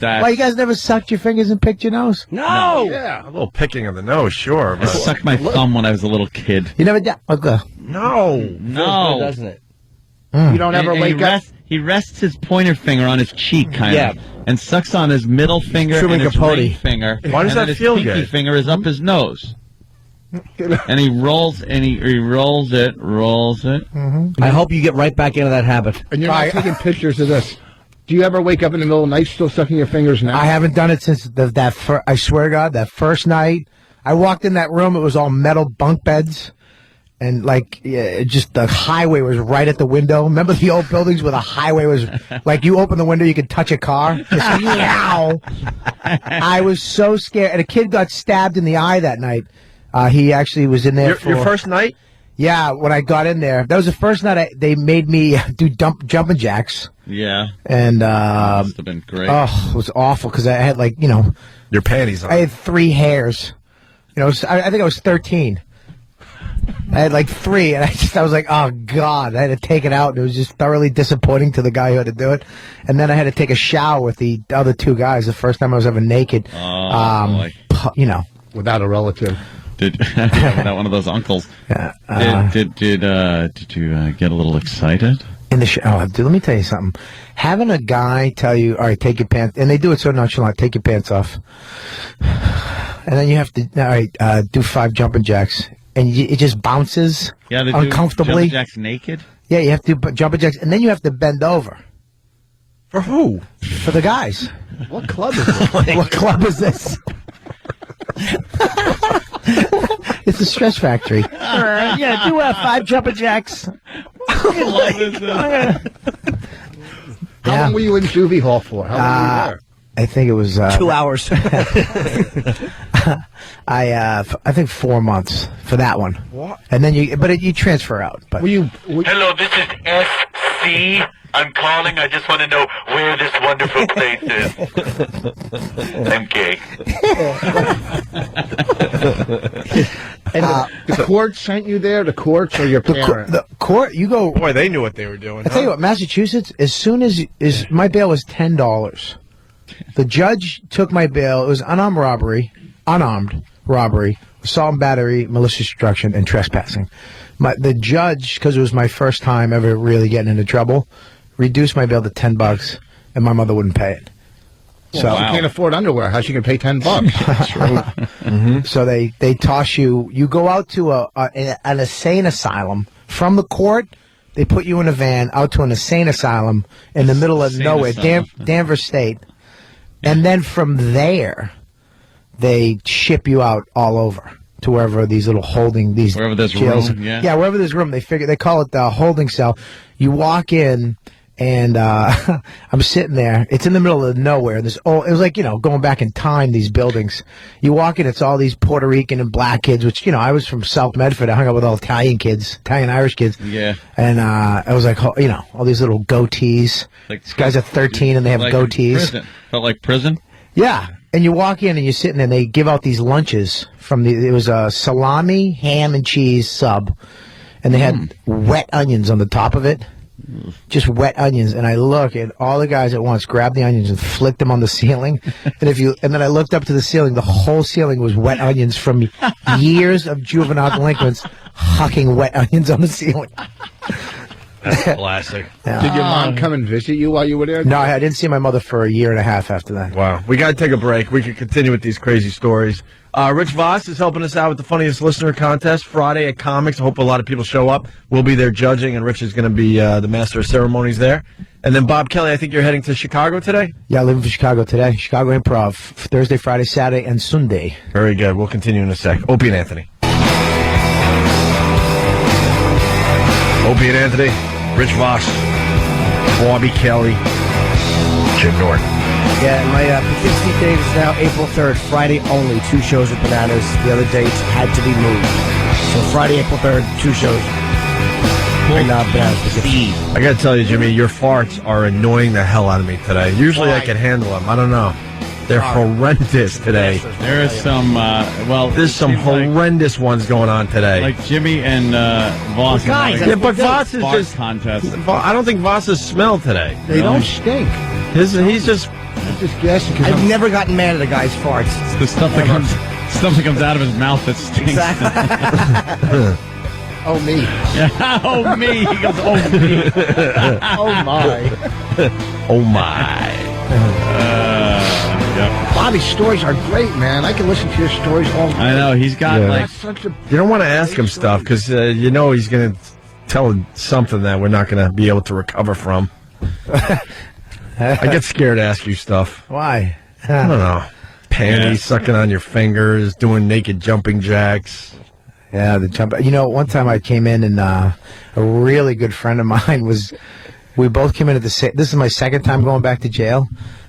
Why, you guys never sucked your fingers and picked your nose? No. Yeah, a little picking of the nose, sure. I sucked my thumb when I was a little kid. You never did? Okay. No. Good, doesn't it? You don't ever wake up? He rests his pointer finger on his cheek, kind of, and sucks on his middle finger and his ring finger. Why does that feel good? His pinky finger is up his nose. And he rolls it. Mm-hmm. I hope you get right back into that habit. And you're not taking pictures of this. Do you ever wake up in the middle of the night still sucking your fingers now? I haven't done it since I swear to God, that first night. I walked in that room, it was all metal bunk beds. And, just the highway was right at the window. Remember the old buildings where the highway was, like, you open the window, you could touch a car? Just, meow. I was so scared. And a kid got stabbed in the eye that night. He actually was in there your first night? Yeah, when I got in there. That was the first night they made me do jumping jacks. Yeah. And must have been great. Oh, it was awful because I had your panties on. I had 3 hairs. I think I was 13. I had 3, and I was like, oh God, I had to take it out. And it was just thoroughly disappointing to the guy who had to do it. And then I had to take a shower with the other 2 guys. The first time I was ever naked. Boy. Without a relative. Without one of those uncles. Yeah. Did you get a little excited? In the shower, dude, let me tell you something. Having a guy tell you, all right, take your pants, and they do it so nonchalant, take your pants off. And then you have to, all right, do 5 jumping jacks. And it just bounces uncomfortably. Jumping jacks naked? Yeah, you have to do jumping jacks, and then you have to bend over. For who? For the guys. What club is this? What club is this? It's a stress factory. Do 5 jumping jacks. How long were you in juvie hall for? How long were you there? I think it was 2 hours. I think 4 months for that one. What? And then you transfer out. But were you? Hello, this is SC. I'm calling. I just want to know where this wonderful place is. I'm gay. And the court sent you there? The courts or your parents? The court, you go... Boy, they knew what they were doing. I tell you what, Massachusetts, as soon as my bail was $10. The judge took my bail. It was unarmed robbery, assault and battery, malicious destruction, and trespassing. The judge, because it was my first time ever really getting into trouble, reduced my bail to $10, and my mother wouldn't pay it. So she can't afford underwear. How's she going to pay $10? Mm-hmm. So they toss you. You go out to an insane asylum from the court. They put you in a van out to an insane asylum in the middle of nowhere, Danvers State, and then from there they ship you out all over to wherever these little wherever there's jails. room. Yeah, wherever there's room. They call it the holding cell. You walk in. And I'm sitting there. It's in the middle of nowhere. It was like, going back in time, these buildings. You walk in, it's all these Puerto Rican and black kids, which, I was from South Medford. I hung out with all Italian Irish kids. Yeah. And I was like, all these little goatees. These guys are 13 and they have goatees. Felt like prison? Yeah. And you walk in and you're sitting there and they give out these lunches it was a salami, ham, and cheese sub. And they had wet onions on the top of it. Just wet onions, and I look at all the guys at once, grab the onions and flick them on the ceiling. And then I looked up to the ceiling. The whole ceiling was wet onions from years of juvenile delinquents hucking wet onions on the ceiling. That's classic. Yeah. Did your mom come and visit you while you were there? No, I didn't see my mother for a year and a half after that. Wow. We got to take a break. We can continue with these crazy stories. Rich Voss is helping us out with the Funniest Listener contest Friday at Comics. I hope a lot of people show up. We'll be there judging, and Rich is going to be the master of ceremonies there. And then Bob Kelly, I think you're heading to Chicago today? Yeah, I live in Chicago today. Chicago Improv, Thursday, Friday, Saturday, and Sunday. Very good. We'll continue in a sec. Opie and Anthony. Opie and Anthony, Rich Voss, Bobby Kelly, Jim Norton. Yeah, my Kaczynski date is now April 3rd, Friday only. 2 shows at Bananas. The other dates had to be moved. So Friday, April 3rd, 2 shows. Bananas. I got to tell you, Jimmy, your farts are annoying the hell out of me today. Usually I can handle them. I don't know. They're horrendous today. There is some, there's some horrendous ones going on today. Like Jimmy and Voss. Guys, but Voss is just contest. I don't think Voss's smell today. They don't stink. He's just guessing. I've never gotten mad at a guy's farts. It's the stuff that comes out of his mouth that stinks. Exactly. Oh, me. Yeah, oh, me. He goes, oh, me. Oh, my. Oh, my. Yeah. Bobby's stories are great, man. I can listen to your stories all day. I know. He's got, You don't want to ask him stuff because he's going to tell something that we're not going to be able to recover from. I get scared to ask you stuff. Why? I don't know. Panties sucking on your fingers, doing naked jumping jacks. Yeah, the jump. One time I came in and a really good friend of mine we both came in at this is my second time going back to jail.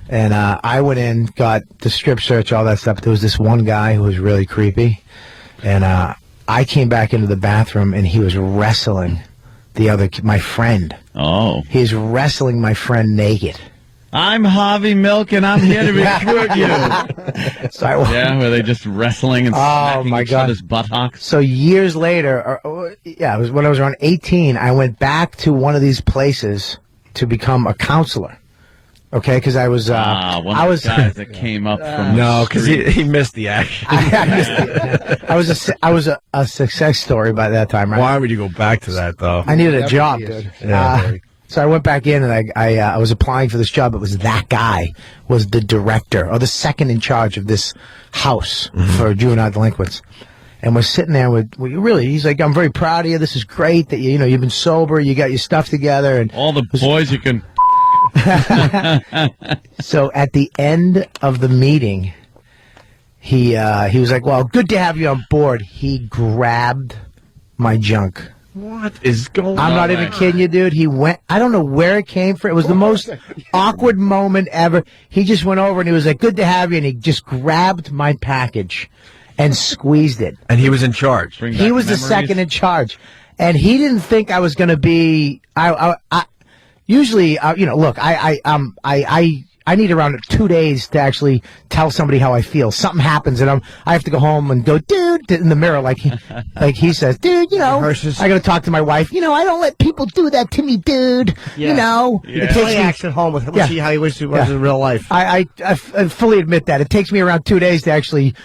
And I went in, got the strip search, all that stuff. There was this one guy who was really creepy. And I came back into the bathroom and he was wrestling my friend. Oh. He's wrestling my friend naked. I'm Harvey Milk, and I'm here to recruit you. Were they just wrestling and smacking each other's buttocks? So years later, it was when I was around 18, I went back to one of these places to become a counselor. Okay, because I was one of the guys that came up from because he missed the action. I was a success story by that time. Right? Why would you go back to that though? I needed a job, dude. So I went back in and I was applying for this job. It was that guy was the director or the second in charge of this house for juvenile delinquents. And we're sitting there he's like, I'm very proud of you. This is great that you've been sober. You got your stuff together. And all the boys you can. So at the end of the meeting, he was like, well, good to have you on board. He grabbed my junk. What is going on? I'm not even kidding you, dude. He went, I don't know where it came from. It was the most awkward moment ever. He just went over and he was like, good to have you. And he just grabbed my package and squeezed it. And he was in charge. He was the second in charge. And he didn't think I was going to be, Usually, look, I need around 2 days to actually tell somebody how I feel. Something happens, and I have to go home and go, dude, in the mirror, like he says, dude, I got to talk to my wife. I don't let people do that to me, dude. Yeah. It takes me acts at home with how he wishes it was in real life. I fully admit that. It takes me around 2 days to actually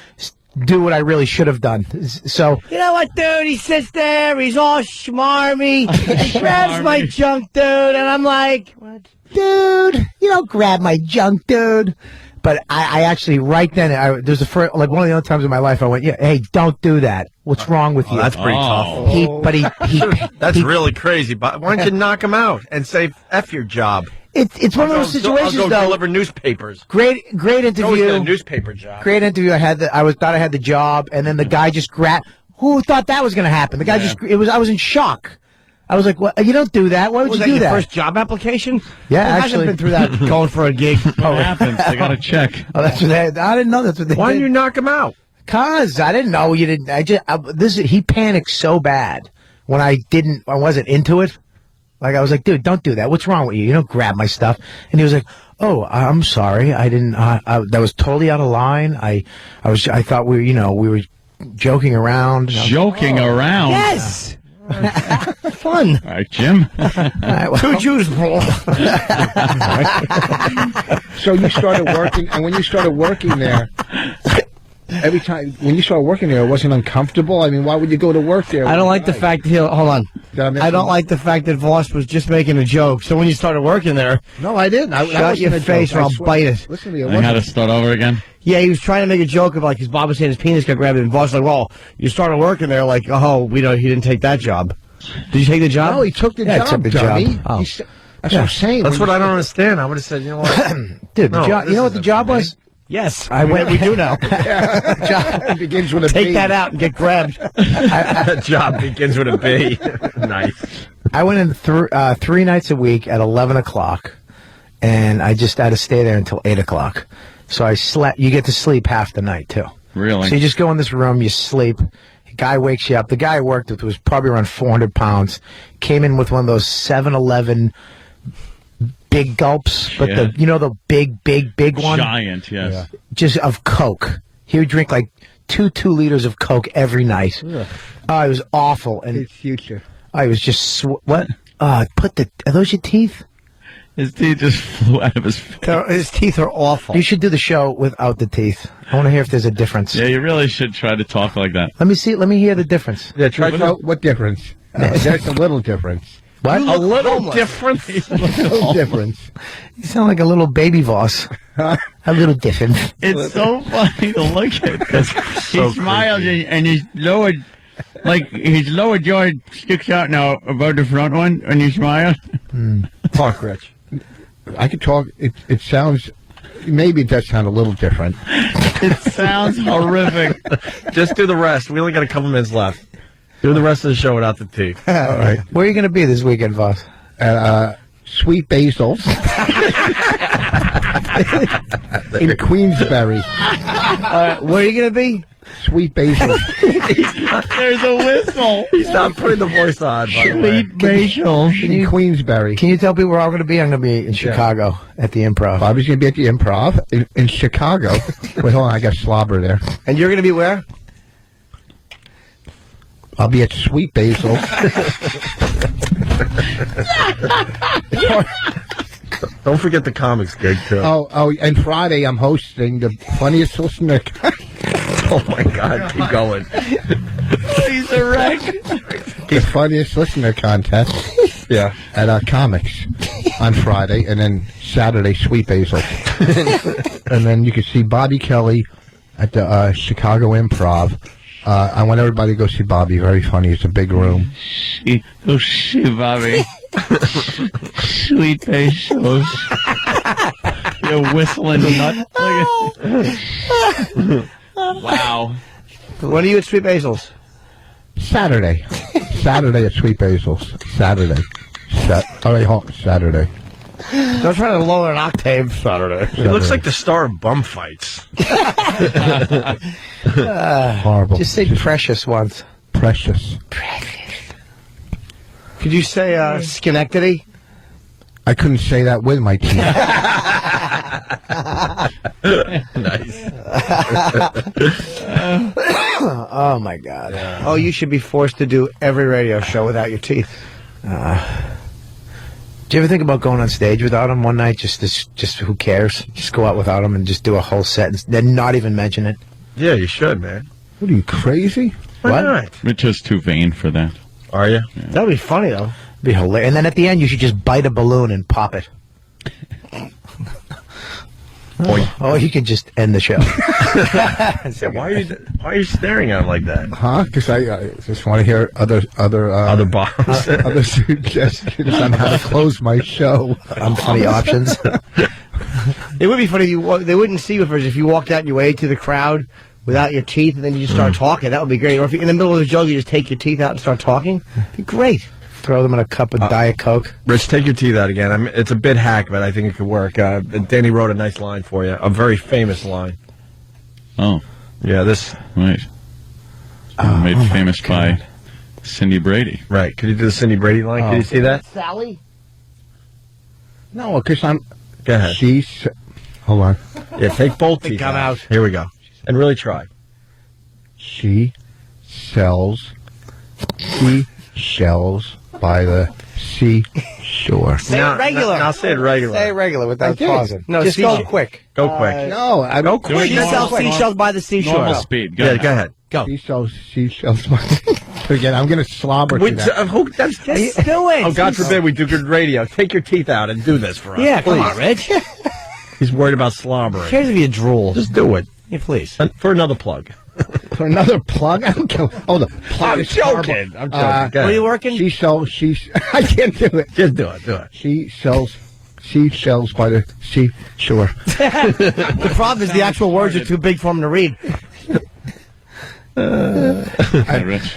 do what I really should have done. So you know what, dude? He sits there, he's all schmarmy, he grabs my junk, dude, and I'm like, what? Dude, you don't grab my junk, dude. But I actually, right then, there's one of the only times in my life I went, hey, don't do that. What's wrong with you? That's pretty tough. That's really crazy. But why don't you knock him out and say, F your job? It's one of those situations, I'll go though. deliver newspapers. Great interview. Always get a newspaper job. Great interview. I thought I had the job, and then the guy just grabbed. Who thought that was going to happen? The guy I was in shock. I was like, "Well, you don't do that. Why would you do that?" Your first job application? Yeah, I actually, hasn't been through that going for a gig. What happens? They got to check. Oh, that's what I didn't know. That's what they. Why did. didn't you knock him out? Cause I didn't know you didn't. He panicked so bad when I wasn't into it. Like, I was like, dude, don't do that. What's wrong with you? You don't grab my stuff. And he was like, oh, I'm sorry. I didn't, that was totally out of line. I thought we were joking around. Joking around? Yes! Fun. All right, Jim. Two Jews. So you started working, and when you started working there, every time when you started working there, it wasn't uncomfortable. I mean, why would you go to work there? I don't like the fact that hold on. I don't like the fact that Voss was just making a joke. So when you started working there, no, I didn't. Shut your face, or I'll bite it. Listen to me. I had to start over again. Yeah, he was trying to make a joke of his Bob was saying his penis got grabbed, and Voss was like, well, you started working there, he didn't take that job. Did you take the job? No, he took the job. Took the job. Oh. That's what I'm saying. That's what I don't understand. I would have said, you know what, dude, you know what the job was? Yes, we do now. Job begins with a Take B. that out and get grabbed. Job begins with a B. Nice. I went in 3 nights a week at 11 o'clock, and I just had to stay there until 8 o'clock. So I slept. You get to sleep half the night, too. Really? So you just go in this room, you sleep. The guy wakes you up. The guy I worked with was probably around 400 pounds. Came in with one of those 7-Eleven big gulps, but the big one? Giant, yes. Yeah. Just of Coke. He would drink like 2 liters of Coke every night. Ugh. Oh, it was awful. And His future. I was just, what? Are those your teeth? His teeth just flew out of his face. His teeth are awful. You should do the show without the teeth. I want to hear if there's a difference. Yeah, you really should try to talk like that. Let me see. Let me hear the difference. Yeah, what difference? There's a little difference. What? A little difference. A little difference. You sound like a little baby Voss. A little difference. It's so funny to look at. He smiles and his lower jaw sticks out now above the front one when you smile. Talk, Rich. I could talk. It sounds. Maybe it does sound a little different. It sounds horrific. Just do the rest. We only got a couple minutes left. Do the rest of the show without the teeth. All right. Where are you going to be this weekend, Voss? Sweet Basil's in Queensbury. Where are you going to be? Sweet Basil's. There's a whistle. He's not putting the voice on, by the way. Sweet Basil's. In Queensbury. Can you tell people where I'm going to be? I'm going to be in Chicago at the Improv. Bobby's going to be at the Improv in Chicago. Wait, hold on. I got slobber there. And you're going to be where? I'll be at Sweet Basil. Don't forget the comics gig, too. Oh, and Friday I'm hosting the funniest listener. Oh, my God. Keep going. He's a wreck. The funniest listener contest. Yeah. At comics on Friday, and then Saturday, Sweet Basil. And then you can see Bobby Kelly at the Chicago Improv. I want everybody to go see Bobby. Very funny. It's a big room. Go see Bobby. Sweet Basil's. You're whistling nut. Wow. When are you at Sweet Basil's? Saturday. Saturday at Sweet Basil's. Saturday. All right, Saturday. Don't try to lower an octave. Saturday. He looks like the star of Bum Fights. Horrible. Just say precious once. Precious. Could you say Schenectady? I couldn't say that with my teeth. Nice. Oh, my God. Oh, you should be forced to do every radio show without your teeth. Do you ever think about going on stage without them one night? Just who cares? Just go out without them and just do a whole set and then not even mention it. Yeah, you should, man. What are you, crazy? Why not? Rich is too vain for that. Are you? Yeah. That would be funny, though. Be hilarious. And then at the end, you should just bite a balloon and pop it. Oh, you can just end the show. Yeah, why are you staring at him like that? Huh? Because I just want to hear other bombs, other suggestions on how to close my show. Funny options. It would be funny if they wouldn't see you if you walked out your way to the crowd without your teeth and then you just start talking. That would be great. Or if in the middle of the joke you just take your teeth out and start talking. It'd be great. Throw them in a cup of Diet Coke. Rich, take your teeth out again. It's a bit hack, but I think it could work. Danny wrote a nice line for you. A very famous line. Oh. Yeah, this... Right. Made famous by Cindy Brady. Right. Could you do the Cindy Brady line? Can you see that? Sally? No, because I'm... Go ahead. Hold on. Yeah, take both teeth out. Here we go. And really try. She sells seashells by the seashore. Say it regular. Now say it regular. Say it regular without pausing. No, just go quick. Go quick. Go quick. She sells seashells by the seashore. Normal speed. Go ahead. Go. She sells seashells by Again, I'm going to slobber through that. That's just do it. Oh, God forbid we do good radio. Take your teeth out and do this for us. Yeah, please. come on, Rich. He's worried about slobbering. Who cares if you drool? Just do it. Yeah, please. For another plug. For another plug? I don't care. Oh, the plug I'm is joking. horrible. I'm joking. Were you working? I can't do it. Just do it. Do it. She sells seashells by the seashore. The problem is the actual words are too big for him to read. Rich.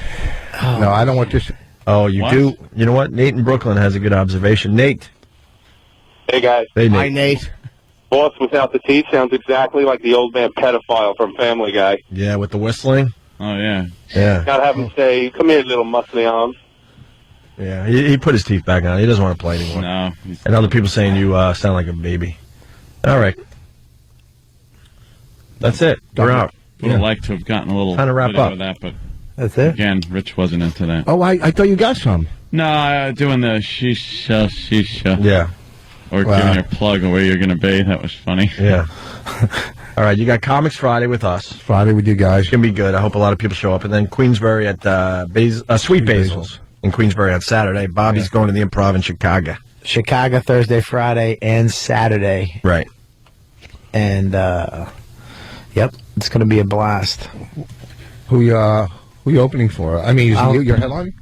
No, I don't want this. Oh, you do? You know what? Nate in Brooklyn has a good observation. Nate. Hey, guys. Hey, Nate. Hi, Nate. Boss without the teeth sounds exactly like the old man pedophile from Family Guy. Yeah, with the whistling. Oh, yeah. Yeah. Gotta have him say, "Come here, little muscly arms." Yeah, he put his teeth back on. He doesn't want to play anymore. No. And other people saying you sound like a baby. All right. That's it. We're out. Would have liked to have gotten a little Time to wrap video up. of that, but That's it? again, Rich wasn't into that. Oh, I thought you got some. No, doing the shisha. Yeah. Or giving your plug of where you're going to be. That was funny. Yeah. All right, you got Comics Friday with us. Friday with you guys. It's going to be good. I hope a lot of people show up. And then Queensbury at Sweet Basil's in Queensbury on Saturday. Bobby's going to the Improv in Chicago. Chicago Thursday, Friday, and Saturday. Right. And, yep, it's going to be a blast. Who you opening for? I mean, is your headline?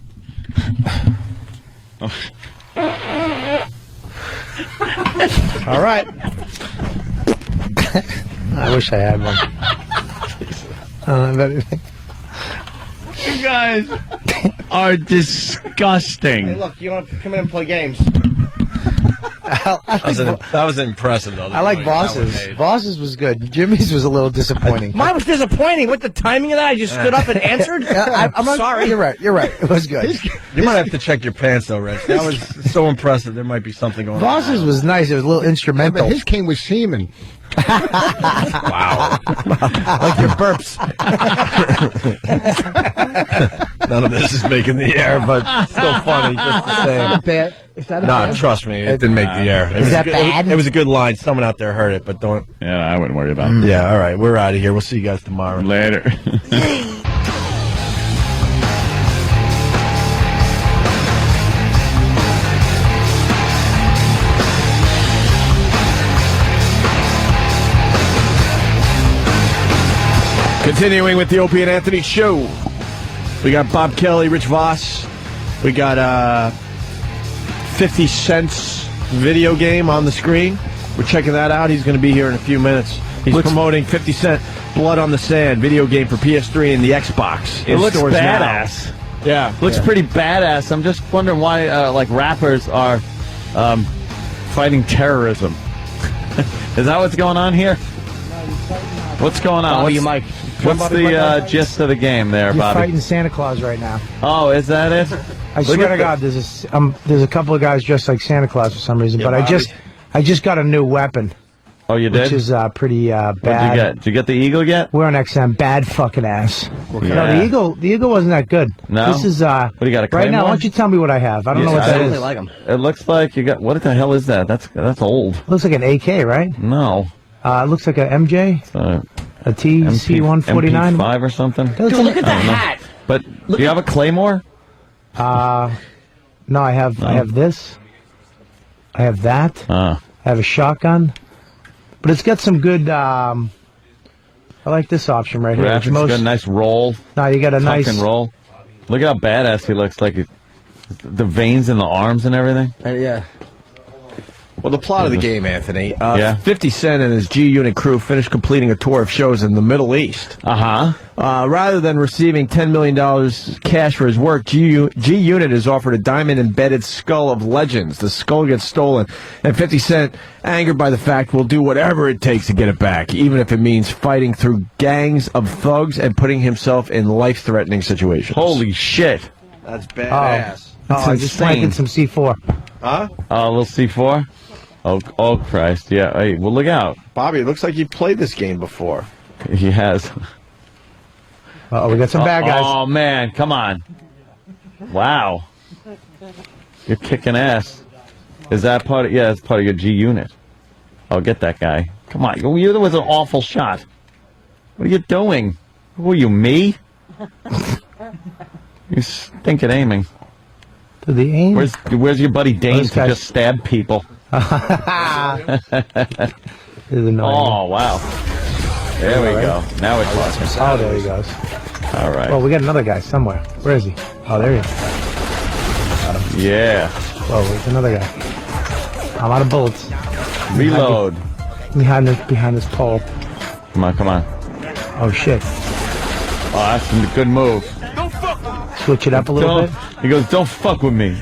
All right. I wish I had one. I don't have anything. You guys are disgusting. Hey, look, you want to come in and play games? That was impressive, though. I like Boss's. Boss's was good. Jimmy's was a little disappointing. Mine was disappointing. With the timing of that, I just stood up and answered. I'm sorry. You're right. It was good. You might have to check your pants, though, Rich. That was so impressive. There might be something going on. Boss's was nice. It was a little instrumental. But his came with semen. Wow. Like your burps. None of this is making the air, but still funny just the same. Is that No, trust me, it didn't make the air. Is that bad? It was a good line. Someone out there heard it, but don't. Yeah, I wouldn't worry about it. Yeah, all right. We're out of here. We'll see you guys tomorrow. Later. Continuing with the Opie and Anthony show. We got Bob Kelly, Rich Voss. We got 50 Cent's video game on the screen. We're checking that out. He's going to be here in a few minutes. He's promoting 50 Cent Blood on the Sand video game for PS3 and the Xbox. It looks stores badass. Now. Yeah. Looks pretty badass. I'm just wondering why rappers are fighting terrorism. Is that what's going on here? What's going on? Bobby, Mike. What's the gist of the game there, You're Bobby? fighting Santa Claus right now. Oh, is that it? I swear to God, there's a couple of guys dressed like Santa Claus for some reason. Yeah, but Bobby. I just got a new weapon. Oh, you did? Which is pretty bad. What'd you get? Did you get the eagle yet? We're on XM. Bad fucking ass. Yeah. No, the eagle wasn't that good. No? This is What do you got, a right now. Claymore? Why don't you tell me what I have? I don't know what that is. It looks like you got. What the hell is that? That's old. Looks like an AK, right? No. It looks like a MJ. A TC-149. MP5 or something. Dude, look at I don't know. But do you have a Claymore? No, I have this. I have that. I have a shotgun. But it's got some good. I like this option right here. Graphics, got a nice roll. No, you got a Tuck nice and roll. Look how badass he looks. Like the veins in the arms and everything. Yeah. Well, the plot of the game, Anthony. Yeah. 50 Cent and his G-Unit crew finished completing a tour of shows in the Middle East. Rather than receiving $10 million cash for his work, G-Unit is offered a diamond-embedded skull of legends. The skull gets stolen, and 50 Cent, angered by the fact, will do whatever it takes to get it back, even if it means fighting through gangs of thugs and putting himself in life-threatening situations. Holy shit. That's badass. I just planted some C4. Huh? Oh, a little C4? Oh, Christ. Yeah. Hey, well, look out. Bobby, it looks like you played this game before. He has. We got some bad guys. Oh, man. Come on. Wow. You're kicking ass. Is that part of... Yeah, that's part of your G-Unit. Oh, get that guy. Come on. That was an awful shot. What are you doing? Who are you, me? You're stinking aiming. To the aim? Where's your buddy Dane to just stab people? Oh, wow. There we go. Now we're talking. Oh, there he goes. All right. Well, we got another guy somewhere. Where is he? Oh, there he is. Got him. Yeah. Whoa, there's another guy. I'm out of bullets. Reload. Behind this pole. Come on. Oh, shit. Oh, that's a good move. Switch it up a little bit. He goes, don't fuck with me.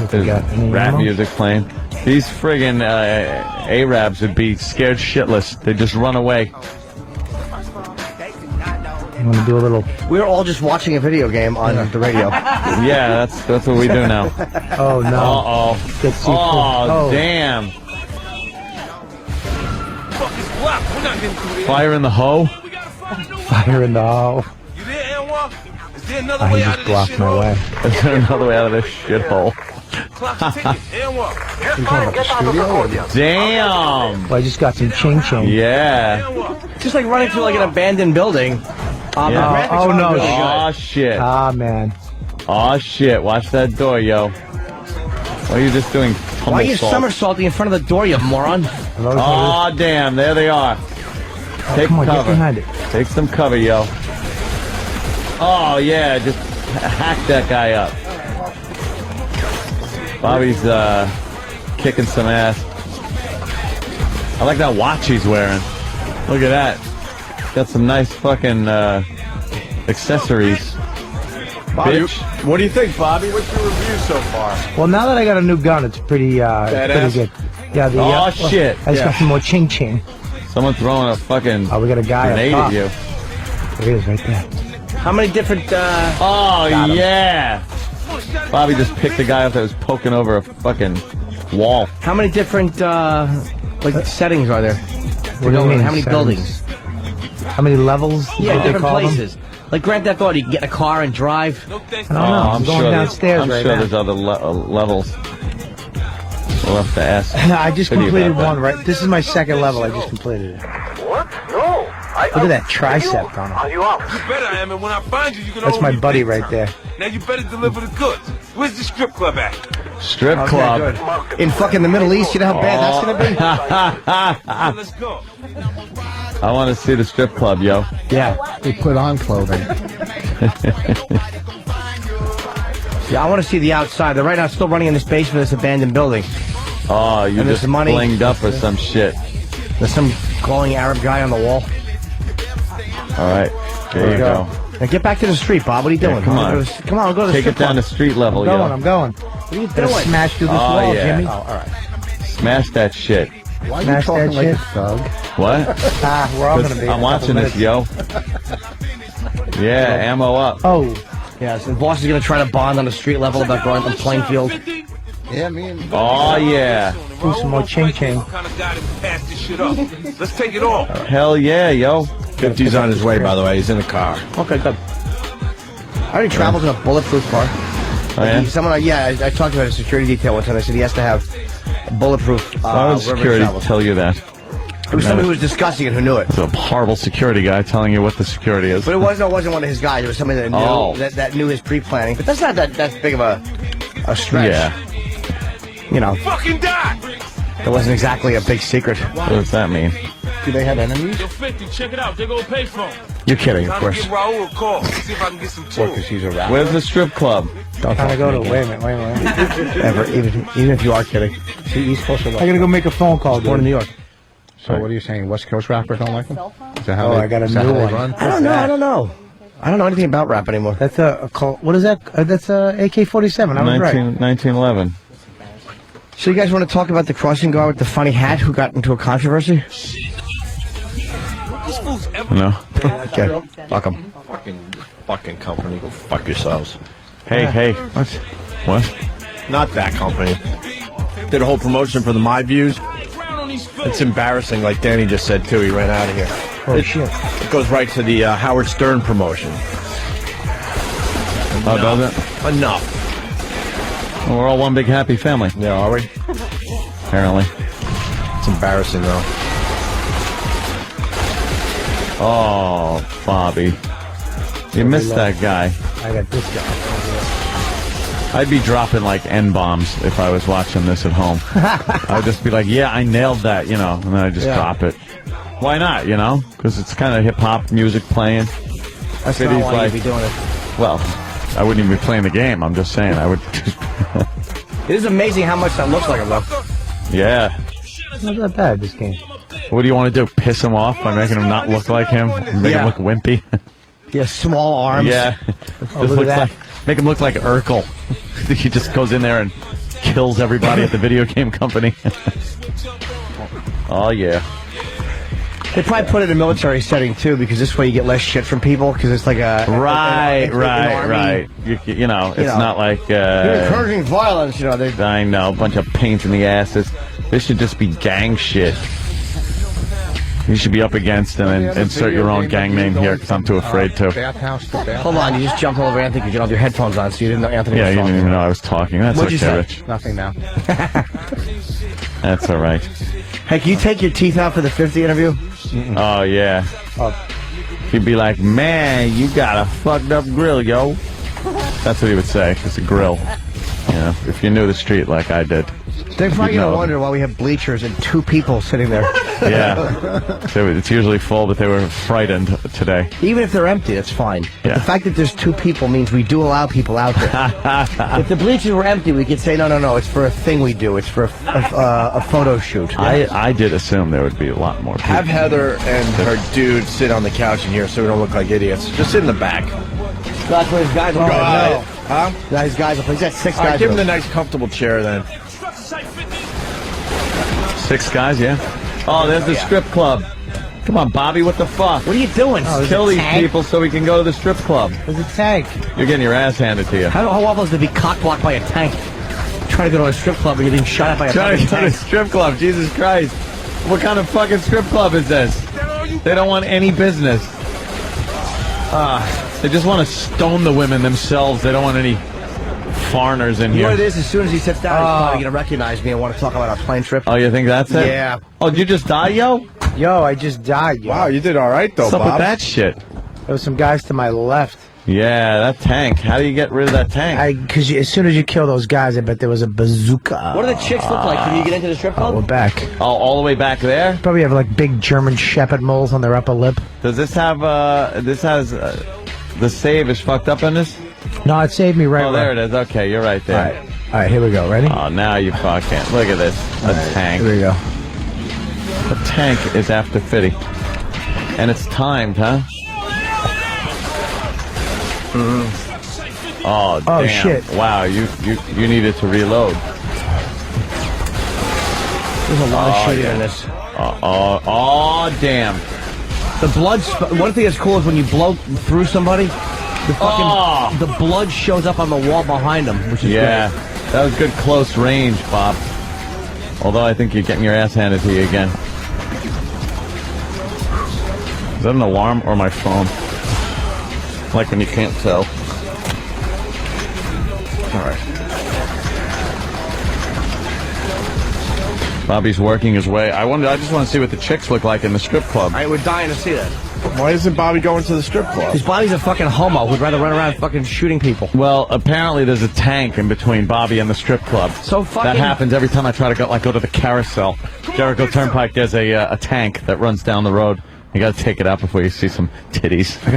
There's rap music playing. These friggin' Arabs would be scared shitless. They'd just run away. I'm gonna do a little. We're all just watching a video game on the radio. Yeah, that's what we do now. Oh no! Oh, damn! Fire in the hoe. Fire in the hoe. He just blocked my way. Is there another way out of this shithole? Damn! Well, I just got some ching ching. Yeah. Just like running through like an abandoned building. Yeah. Oh no! Oh shit! Ah man! Oh shit! Watch that door, yo. What are you just doing? Why are you somersaulting in front of the door, you moron? Oh damn! There they are. Take come on, cover. get behind it. Take some cover, yo. Oh yeah! Just hack that guy up. Bobby's kicking some ass. I like that watch he's wearing. Look at that. Got some nice fucking accessories. Bobby, Bitch. what do you think, Bobby? What's your review so far? Well, now that I got a new gun, it's pretty good. Yeah. Shit. I just got some more ching ching. Someone throwing a fucking we got a guy grenade up at you. There he is, right there. How many different? Oh yeah. Bobby just picked a guy up that was poking over a fucking wall. How many different settings are there? What do you mean, How many settings? buildings? How many levels? Yeah, What they different call them? places. Like Grand Theft Auto, you can get in a car and drive. I don't know. I'm going sure downstairs I'm right sure now. there's other levels. We'll have to ask. I just City completed about one. that. Right. This is my second level. I just completed it. What? No. Look at that tricep on him. You better, I mean, when I find you, you can That's owe my me buddy big right time. there. Now you better deliver the goods. Where's the strip club at? Strip Okay, club. good. In fucking the Middle East, you know how bad that's gonna be? Let's go. I want to see the strip club, yo. Yeah. They put on clothing. Yeah, I want to see the outside. They're right now still running in this basement of this abandoned building. Oh, you And there's just money. blinged up or some shit. There's some glowing Arab guy on the wall. All right, there you go. Now get back to the street, Bob. What are you doing? come on. Come on, go to the Take strip it down to club. street level, I'm going. yo. I'm going. What are you Gotta doing? smash through this Oh, wall, yeah. Jimmy. Oh, all right. Smash that shit. Why are you Smash talking that like a shit. thug? What? We're all going to be. I'm watching this, yo. Yeah, ammo up. Oh. Yes, the boss is going to try to bond on the street level about going to Plainfield. Yeah, me and... Oh, yeah. Do some more ching-ching. Let's take it off. Hell yeah, yo. 50's on his way, by the way. He's in the car. Okay, good. I already traveled in a bulletproof car. Oh, yeah? I talked about a security detail once, and I said he has to have a bulletproof. Why would security tell you that? It was somebody who was discussing it who knew it. It's a horrible security guy telling you what the security is. But it wasn't one of his guys. It was somebody that knew that knew his pre-planning. But that's not that big of a stretch. Yeah. You know. Fucking die! It wasn't exactly a big secret. What does that mean? Do they have enemies? Yo, 50, check it out. They gonna pay for him. You're kidding, of course. Give Raul a call. See if I can get some tools. Because he's a rapper. Where's the strip club? Don't Trying to go to. Wait a minute. Ever, even if you are kidding. See, East Coast are like... I got to go make a phone call. Born in New York. So what are you saying? West Coast rappers don't like him? Is that how Oh, they, I got a is that new how they one. run? I don't know. I don't know anything about rap anymore. That's a call. What is that? That's a AK-47. I was right. 1911. So you guys want to talk about the crossing guard with the funny hat who got into a controversy? No. Okay. Fuck them. Fucking company. Go fuck yourselves. Hey. What? Not that company. Did a whole promotion for the My Views. It's embarrassing, like Danny just said, too. He ran out of here. Oh, shit. It goes right to the Howard Stern promotion. Oh, does it? Enough. Well, we're all one big happy family. Yeah, are we? Apparently. It's embarrassing, though. Oh, Bobby. You missed that guy. I got this guy. I'd be dropping like N-bombs if I was watching this at home. I'd just be like, yeah, I nailed that, and then I just drop it. Why not, Because it's kind of hip-hop music playing. That's not why you'd be doing it. Well, I wouldn't even be playing the game. I'm just saying. I would just... It is amazing how much that looks like him, though. Yeah. Not that bad, this game. What do you want to do? Piss him off by making him not look like him? Make him look wimpy? Yeah, small arms. Yeah. Make him look like Urkel. He just goes in there and kills everybody at the video game company. Oh, yeah. They probably put it in a military setting, too, because this way you get less shit from people, because it's like a... Right. It's not like... You're encouraging violence, I know, a bunch of pains in the asses. This should just be gang shit. You should be up against and then insert your own gang name here, because I'm too afraid to. Hold on, you just jumped all over Anthony because you don't have your headphones on, so you didn't know Anthony was you talking. didn't even know I was talking. That's What'd okay, you Rich. Nothing now. That's all right. Hey, can you take your teeth out for the 50 interview? Oh, yeah. He'd be like, man, you got a fucked up grill, yo. That's what he would say. It's a grill. If you knew the street like I did. They're probably going to wonder why we have bleachers and 2 people sitting there. Yeah. So it's usually full, but they were frightened today. Even if they're empty, that's fine. But the fact that there's 2 people means we do allow people out there. If the bleachers were empty, we could say, no, it's for a thing we do. It's for a photo shoot. I did assume there would be a lot more people. Have Heather and her dude sit on the couch in here so we don't look like idiots. Just sit in the back. That's what his guys will play. No. Huh? Yeah, his guys will play. He's got 6 guys. Give him the nice, comfortable chair then. 6 guys, yeah. Oh, there's the strip club. Come on, Bobby, what the fuck? What are you doing? Kill these people so we can go to the strip club. There's a tank. You're getting your ass handed to you. How awful is it to be cock-blocked by a tank? Trying to go to a strip club and you're being shot at by a fucking tank. Strip club, Jesus Christ. What kind of fucking strip club is this? They don't want any business. They just want to stone the women themselves. They don't want any foreigners in here. What it is, as soon as he sits down, he's probably going to recognize me and want to talk about our plane trip. Oh, you think that's it? Yeah. Oh, did you just die, yo? Yo, I just died, yo. Wow, you did all right, though, What's up Bob. with that shit? There was some guys to my left. Yeah, that tank. How do you get rid of that tank? Because as soon as you kill those guys, I bet there was a bazooka. What do the chicks look like? Can you get into the strip club? We're back. Oh, all the way back there? Probably have like big German Shepherd moles on their upper lip. Does this have, the save is fucked up in this? No, it saved me right Oh, there it is. Okay, you're right there. All right, here we go. Ready? Oh, now you fucking... Look at this. A tank. Here we go. The tank is after 50. And it's timed, huh? Oh, damn. shit. Wow, you needed to reload. There's a lot of shooting in this. Oh, damn. The blood. One thing that's cool is when you blow through somebody, the blood shows up on the wall behind them, which is great. That was good close range, Bob. Although I think you're getting your ass handed to you again. Is that an alarm or my phone? Like when you can't tell. All right. Bobby's working his way. I just want to see what the chicks look like in the strip club. We're dying to see that. Why isn't Bobby going to the strip club? Because Bobby's a fucking homo who'd rather run around fucking shooting people. Well, apparently there's a tank in between Bobby and the strip club. So fucking... That happens every time I try to go to the carousel. Jericho Turnpike, there's a tank that runs down the road. You gotta take it out before you see some titties. I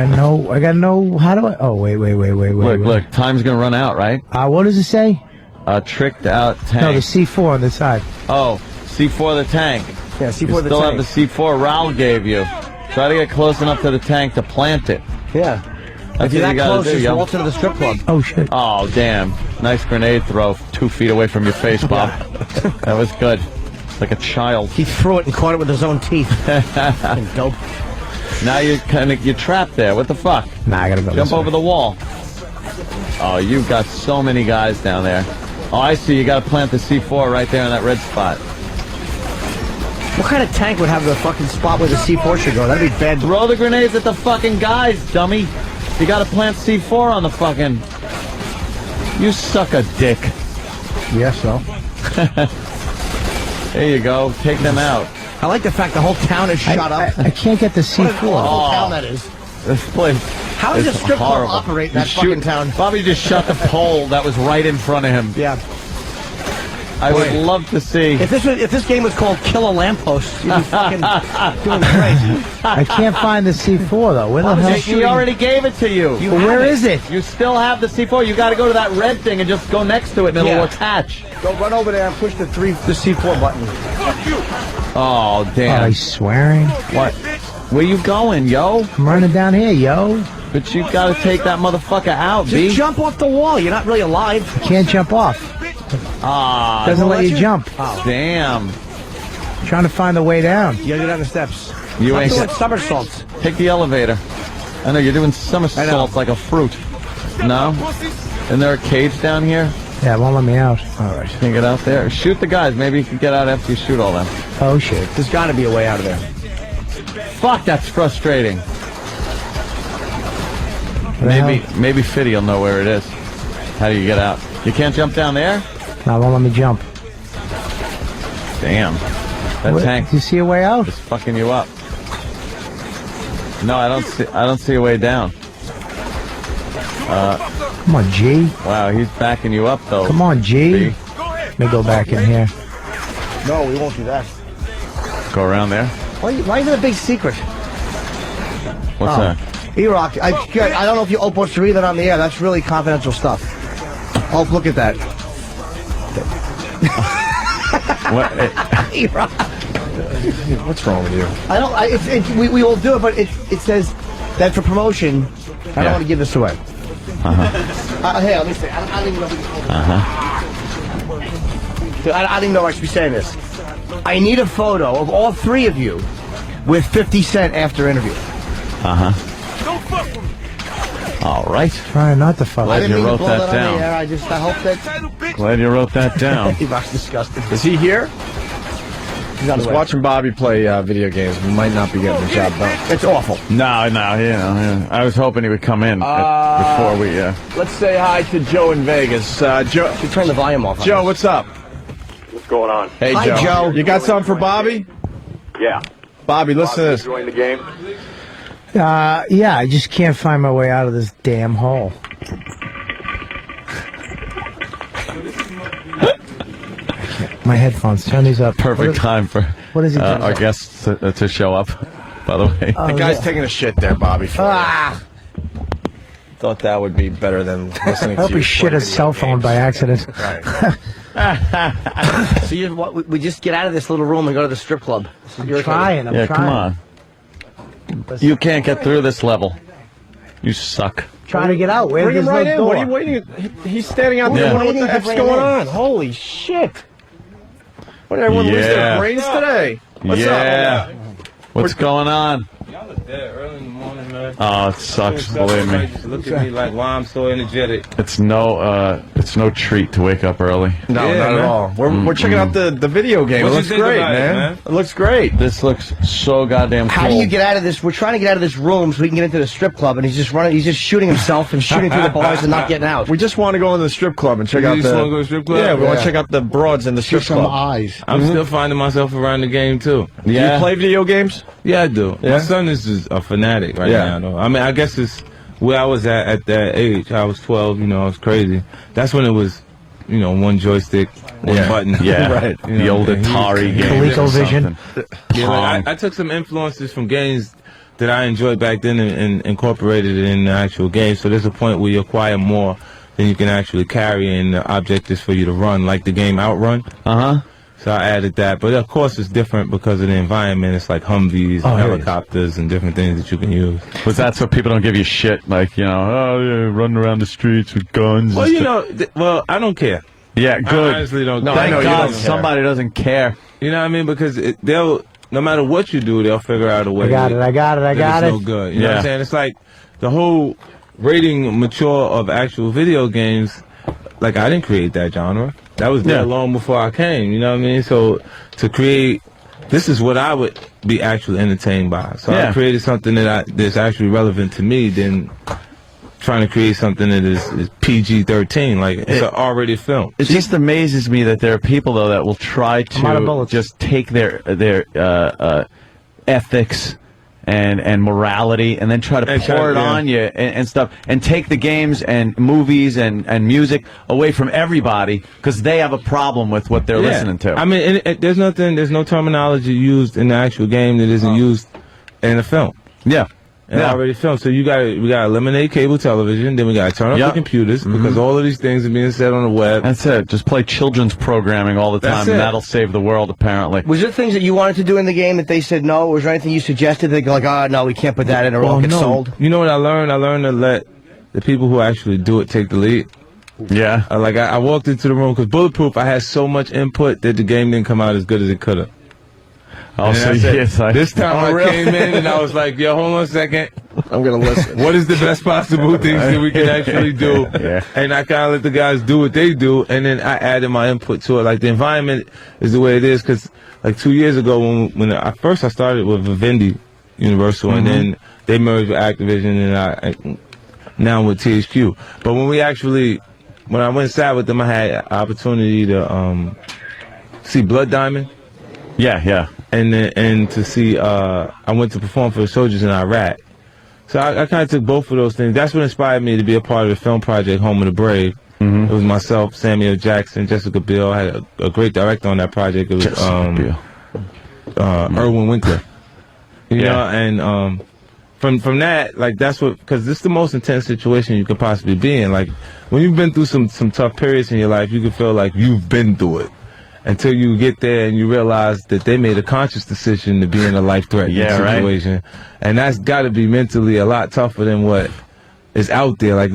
gotta know, how do I... Oh, wait. Look, time's gonna run out, right? What does it say? Tricked out tank. No, the C4 on the side. Oh, C4 the tank. Yeah, C4 you the tank. still have the C4 Raoul gave you. Try to get close enough to the tank to plant it. Yeah. That's if you're that close, just waltz into the strip club. Oh, shit. Oh, damn. Nice grenade throw 2 feet away from your face, Bob. That was good. Like a child. He threw it and caught it with his own teeth. Dope. Now you're trapped there. What the fuck? Nah, I gotta go. Jump over the wall. Oh, you've got so many guys down there. Oh, I see. You got to plant the C4 right there in that red spot. What kind of tank would have the fucking spot where the C4 should go? That'd be bad. Throw the grenades at the fucking guys, dummy. You got to plant C4 on the fucking... You suck a dick. Yes, so. There you go. Take them out. I like the fact the whole town is shut up. I can't get the C4. What a whole town that is. This place. How does a strip club operate in that fucking town? Bobby just shot the pole that was right in front of him. Yeah. I would love to see. If this game was called Kill a Lamppost, you'd be fucking doing great. I can't find the C4 though. Where the hell? He already gave it to you. Well, where is it? You still have the C4. You got to go to that red thing and just go next to it, and it'll attach. Go run over there and push the C4 button. Oh damn! Oh, he's swearing. What? Where you going, yo? I'm running down here, yo. But you got to take that motherfucker out, B. Just jump off the wall. You're not really alive. I can't jump off. Doesn't let you jump. Oh. Damn. Trying to find the way down. You gotta go down the steps. You ain't doing somersaults. Take the elevator. I know you're doing somersaults like a fruit. No? Isn't there a cage down here? Yeah, it won't let me out. All right, can you get out there? Shoot the guys. Maybe you can get out after you shoot all them. Oh shit! There's got to be a way out of there. Fuck, that's frustrating. Maybe Fitty will know where it is. How do you get out? You can't jump down there? No, it won't let me jump. Damn. That tank. Do you see a way out? It's fucking you up. No, I don't see a way down. Come on, G. Wow, he's backing you up though. Come on, G. Let me go back in here. No, we won't do that. Go around there. Why is it a big secret? What's that? E-Rock, I don't know if you're supposed to read that on the air. That's really confidential stuff. Oh, look at that. What? E-Rock. What's wrong with you? I don't. We will do it, but it says that for promotion. I don't want to give this away. Hey, let me say. I don't even know. I don't even know I should be saying this. I need a photo of all three of you with 50 Cent after interview. All right. Trying not to fuck. Glad you wrote that down. I hope that. Glad you wrote that down. E-Rock's disgusted. Is he here? He's on the Just way. watching Bobby play video games might not be getting the job done. It's awful. No, I was hoping he would come in before we. Let's say hi to Joe in Vegas. Joe, should turn the volume off. Joe, what's up? What's going on? Hey, Hi, Joe. You got something for Bobby? Yeah. Bobby, listen to this. Enjoying the game? Yeah, I just can't find my way out of this damn hole. My headphones. Turn these up. Perfect time for what is it? Our guests to show up. By the way, That guy's taking a shit there, Bobby. Thought that would be better than listening I hope to you. he shit his cell phone by accident. Right. So we just get out of this little room and go to the strip club. I'm trying. come on. You can't get through this level. You suck. Trying to get out. Where's Bring him right in. door? What are you waiting? He's standing out there. Yeah. What the heck's going on? Holy shit! What, everyone lose their brains today? What's up? What's going on? Y'all look dead early in the morning, man. Oh, it sucks, believe me. Look at me like, why I'm so energetic. It's no treat to wake up early. No, not at all. We're checking out the video game. It looks great, man. It looks great. This looks so goddamn cool. How do you get out of this? We're trying to get out of this room so we can get into the strip club, and he's just shooting himself and shooting through the bars and not getting out. We just want to go into the strip club and check out You just want to go to the strip club? Yeah, we want to check out the broads in the strip club. Some eyes. I'm still finding myself around the game, too. Yeah. Do you play video games? Yeah, I do. Yeah? My son is just a fanatic right now, though. I mean, I guess it's where I was at that age. I was 12, I was crazy. That's when it was, one joystick, one button. Yeah, right. The old Atari game. ColecoVision. Yeah, like I took some influences from games that I enjoyed back then and incorporated it in the actual game. So there's a point where you acquire more than you can actually carry, and the object is for you to run, like the game Outrun. So I added that, but of course it's different because of the environment. It's like Humvees and helicopters and different things that you can use. Was that so people don't give you shit, like, running around the streets with guns? Well, I don't care. Yeah, good. I honestly don't care. Thank God somebody doesn't care. You know what I mean? Because no matter what you do, they'll figure out a way. I got it. No good. You know what I'm saying? It's like the whole rating mature of actual video games. Like, I didn't create that genre. That was there long before I came, you know what I mean? So, to create, this is what I would be actually entertained by. So, I created something that's actually relevant to me than trying to create something that is PG-13. Like, it's an R-rated film. It just amazes me that there are people, though, that will try to just take their ethics and morality, and then try to pour it on you and stuff, and take the games and movies and music away from everybody because they have a problem with what they're listening to. I mean, there's no terminology used in the actual game that isn't used in the film. Yeah. Already filmed. So we gotta eliminate cable television, then we gotta turn off the computers because all of these things are being said on the web. That's it. Just play children's programming all the time, and that'll save the world, apparently. Was there things that you wanted to do in the game that they said no? Was there anything you suggested that like, no, we can't put that in or it'll get sold? You know what I learned? I learned to let the people who actually do it take the lead. Yeah. I walked into the room because Bulletproof, I had so much input that the game didn't come out as good as it could have. This time I came in and I was like, yo, hold on a second. I'm going to listen. What is the best possible things that we can actually do? And I kind of let the guys do what they do, and then I added my input to it. Like, the environment is the way it is, because, like, 2 years ago, when I started with Vivendi Universal, and then they merged with Activision, and I now with THQ. But when I went inside with them, I had an opportunity to see Blood Diamond. Yeah. And to see, I went to perform for the soldiers in Iraq. So I kind of took both of those things. That's what inspired me to be a part of the film project, Home of the Brave. It was myself, Samuel Jackson, Jessica Biel. I had a great director on that project. It was Irwin Winkler. You know, and from that, like, that's what, because this is the most intense situation you could possibly be in. Like, when you've been through some tough periods in your life, you can feel like you've been through it. Until you get there and you realize that they made a conscious decision to be in a life-threatening situation. Right. And that's got to be mentally a lot tougher than what is out there. Like,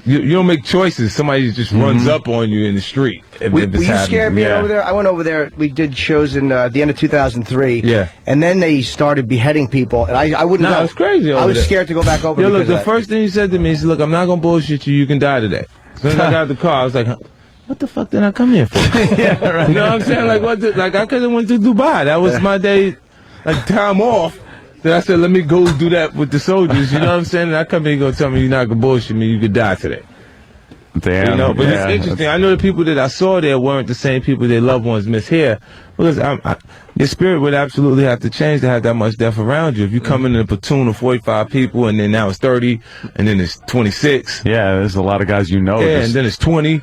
you don't make choices. Somebody just runs up on you in the street. Were you scared being over there? I went over there. We did shows in the end of 2003. Yeah. And then they started beheading people. And I wouldn't know. No, it's crazy over I was there. scared to go back over there. Look, the first thing he said to me, he said, look, I'm not going to bullshit you. You can die today. As soon as I got out of the car, I was like, what the fuck did I come here for? Yeah, right. You know what I'm saying? Like, I could have went to Dubai. That was my day, like, time off. Then I said, let me go do that with the soldiers. You know what I'm saying? And I come here, you gonna tell me you're not gonna bullshit me. You could die today. Damn. You know, but it's interesting. I know the people that I saw there weren't the same people their loved ones miss here. Because your spirit would absolutely have to change to have that much death around you. If you come in a platoon of 45 people and then now it's 30 and then it's 26. Yeah, there's a lot of guys and then it's 20.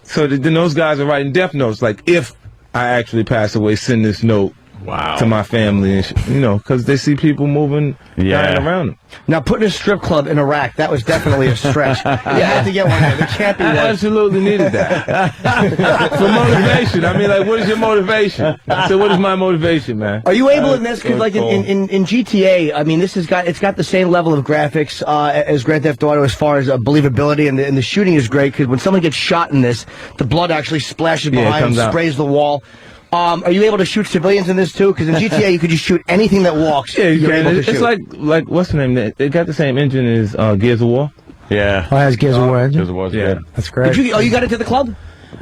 So then those guys are writing death notes. Like, if I actually pass away, send this note to my family, and you know, because they see people moving dying around them. Now, putting a strip club in Iraq, that was definitely a stretch. You had to get one there. There can't be one. I absolutely needed that. For motivation. I mean, like, what is your motivation? I said, what is my motivation, man? Are you able in this? Because, like, in GTA, I mean, it's got the same level of graphics as Grand Theft Auto as far as believability, and the shooting is great, because when someone gets shot in this, the blood actually splashes behind and sprays the wall. Are you able to shoot civilians in this too? Because in GTA you could just shoot anything that walks. Yeah, you can. It's shoot. like what's the name? They got the same engine as Gears of War. Yeah. Oh, it has Gears of War engine? Gears of War, yeah. That's great. You got into the club?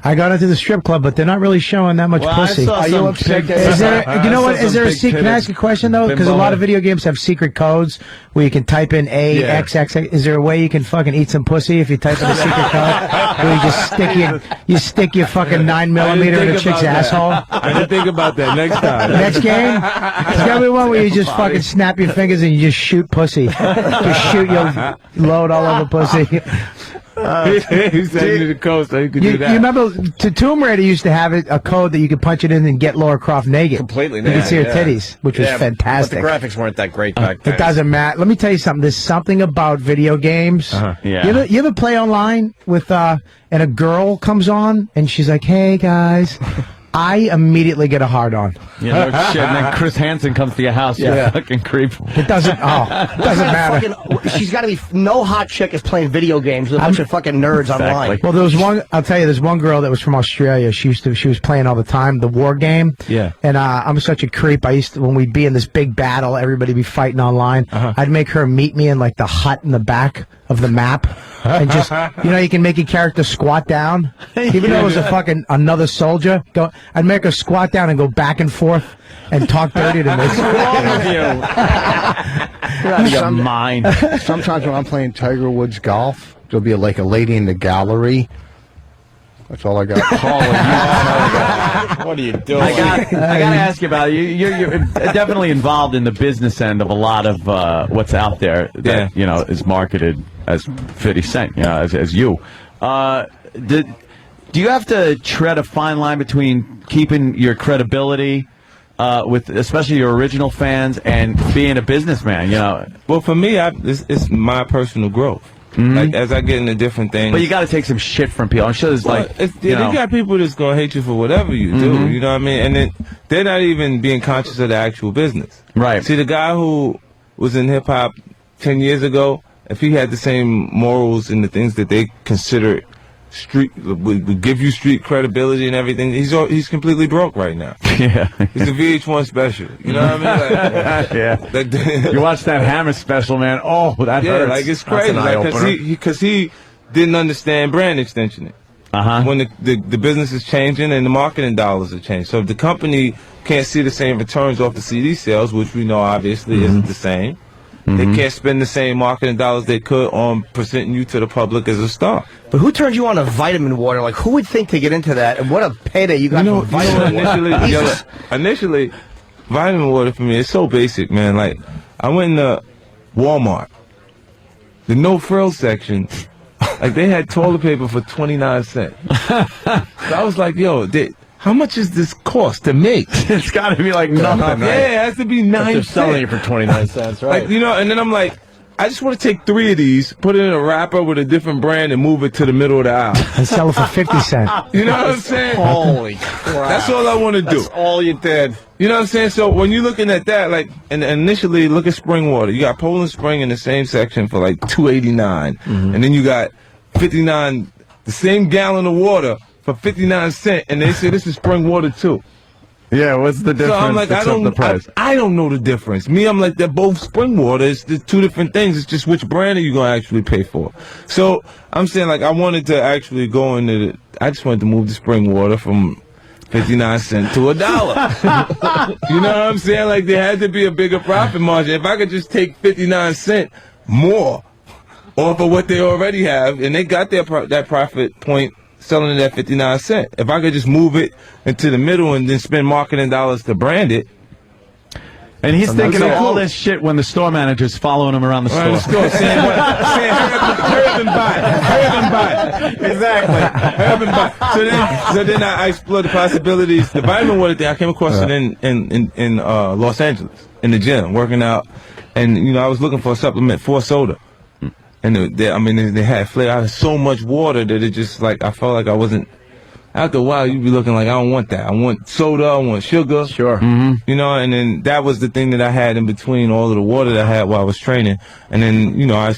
I got into the strip club, but they're not really showing that much pussy. Are you upset? Is there? You know what? Is there a secret? Can I ask a question though? Because a lot of video games have secret codes where you can type in XXX. Is there a way you can fucking eat some pussy if you type in a secret code? Where you just stick your fucking 9mm in a chick's asshole? I didn't think about that. Next time. Next game, there's gotta be one where you just fucking snap your fingers and you just shoot pussy. Just shoot your load all over pussy. He sent me the code so you could do that. You remember Tomb Raider used to have a code that you could punch it in and get Laura Croft naked. Completely naked. You could see her titties, which was fantastic. But the graphics weren't that great back then. It doesn't matter. Let me tell you something. There's something about video games. Yeah. You ever play online with and a girl comes on and she's like, "Hey guys." I immediately get a hard on. Yeah, no shit. And then Chris Hansen comes to your house. Yeah. You fucking creep. It doesn't matter. She's got to be. No hot chick is playing video games with a bunch of fucking nerds online. Well, there was one. I'll tell you, there's one girl that was from Australia. She was playing all the time the war game. Yeah. And I'm such a creep. I used to, when we'd be in this big battle, everybody be fighting online. I'd make her meet me in like the hut in the back of the map, and just you can make your character squat down, even though it was a fucking another soldier. I'd make her squat down and go back and forth and talk dirty to me. What's wrong with you? You're out of your mind. Sometimes when I'm playing Tiger Woods golf, there'll be like a lady in the gallery. That's all I got. What are you doing? I got to ask you about it. You're definitely involved in the business end of a lot of what's out there that is marketed as 50 Cent, as you. Do you have to tread a fine line between keeping your credibility with especially your original fans and being a businessman? Well, for me, it's my personal growth. Like as I get into different things, but you got to take some shit from people. I'm sure there's you got people that's gonna hate you for whatever you do. You know what I mean? And then they're not even being conscious of the actual business. Right. See, the guy who was in hip hop 10 years ago, if he had the same morals and the things that they consider street would give you street credibility and everything, he's completely broke right now. Yeah. He's a VH1 special. You know what I mean? Yeah. You watch that Hammer special, man. Oh, that hurts. Like it's crazy. Because he didn't understand brand extensioning. When the business is changing and the marketing dollars are changing. So if the company can't see the same returns off the CD sales, which we know obviously isn't the same, they can't spend the same marketing dollars they could on presenting you to the public as a star. But who turns you on to vitamin water? Like, who would think to get into that? And what a payday you got for vitamin water. Initially, vitamin water for me, it's so basic, man. Like, I went into Walmart. The no-frills section, like, they had toilet paper for 29 cents. So I was like, yo, how much does this cost to make? It's got to be like nothing. Yeah, it has to be 9 cents. They're selling it for 29 cents, right? Like, and then I'm like, I just want to take 3 of these, put it in a wrapper with a different brand, and move it to the middle of the aisle. And sell it for 50 cents. You know what I'm saying? Holy crap. That's all I want to do. That's all you did. You know what I'm saying? So when you're looking at that, like, and initially look at spring water. You got Poland Spring in the same section for like $2.89, and then you got 59, the same gallon of water for 59 cents, and they say this is spring water too. Yeah, what's the difference? So I'm like, I don't know the difference. Me, I'm like, they're both spring water. It's the two different things. It's just which brand are you going to actually pay for. So I'm saying, like, I wanted to actually go into I just wanted to move the spring water from 59 cents to $1. You know what I'm saying? Like, there had to be a bigger profit margin. If I could just take 59 cents more off of what they already have, and they got that profit point selling it at 59 cents. If I could just move it into the middle and then spend marketing dollars to brand it. And he's thinking of all this shit when the store manager's following him around the store. Saying hurry and buy. Exactly. Hurry and buy. So then I explored the possibilities. The vitamin water thing, I came across it in Los Angeles, in the gym, working out. And, I was looking for a supplement for soda. And they had flavor. I had so much water that it just, like, I felt like I wasn't. After a while, you'd be looking like, I don't want that. I want soda. I want sugar. Sure. And then that was the thing that I had in between all of the water that I had while I was training. And then, I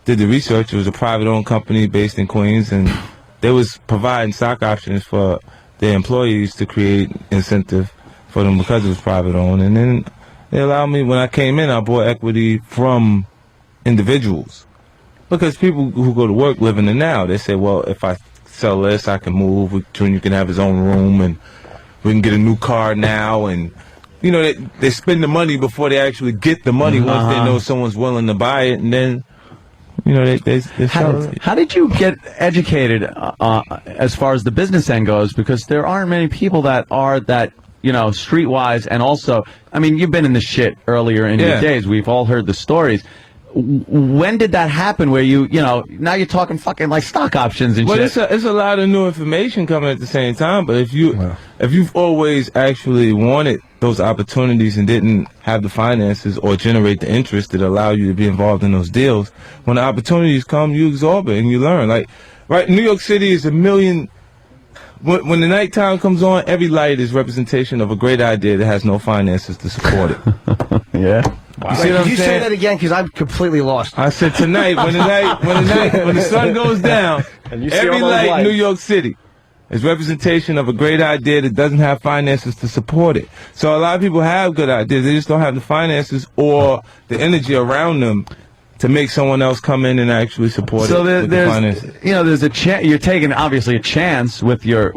did the research. It was a private-owned company based in Queens, and they was providing stock options for their employees to create incentive for them because it was private owned. And then they allowed me, when I came in, I bought equity from individuals. Because people who go to work live in the now. They say, well, if I sell this, I can move. Junior can have his own room, and we can get a new car now. And, you know, they spend the money before they actually get the money once they know someone's willing to buy it. And then, you know, they sell it. How did you get educated as far as the business end goes? Because there aren't many people that are that, you know, streetwise. And also, I mean, you've been in the shit earlier in your days. We've all heard the stories. When did that happen where you know, now you're talking fucking like stock options and shit? Well, it's a lot of new information coming at the same time, but if you've always actually wanted those opportunities and didn't have the finances or generate the interest that allow you to be involved in those deals, when the opportunities come, you absorb it and you learn. Like, right, New York City is a million. When the nighttime comes on, every light is representation of a great idea that has no finances to support it. Yeah. Wow. You see what I'm saying? Say that again, because I'm completely lost. I said tonight, when the sun goes down, every light in New York City is representation of a great idea that doesn't have finances to support it. So a lot of people have good ideas, they just don't have the finances or the energy around them to make someone else come in and actually support it. With the finances. You know, there's a chance. You're taking obviously a chance with your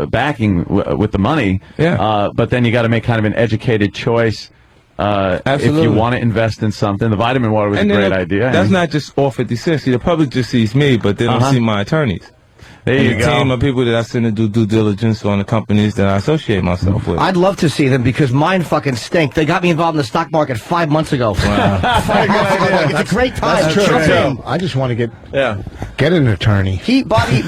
backing with the money. Yeah. But then you got to make kind of an educated choice. If you want to invest in something. The vitamin water was a great idea. That's not just all 50 cents. See, the public just sees me, but they don't see my attorneys. There you go. The team of people that I send to do due diligence on the companies that I associate myself with. I'd love to see them because mine fucking stink. They got me involved in the stock market 5 months ago. Wow. 5 months ago. It's a great time. That's true. I just want to get an attorney. Bobby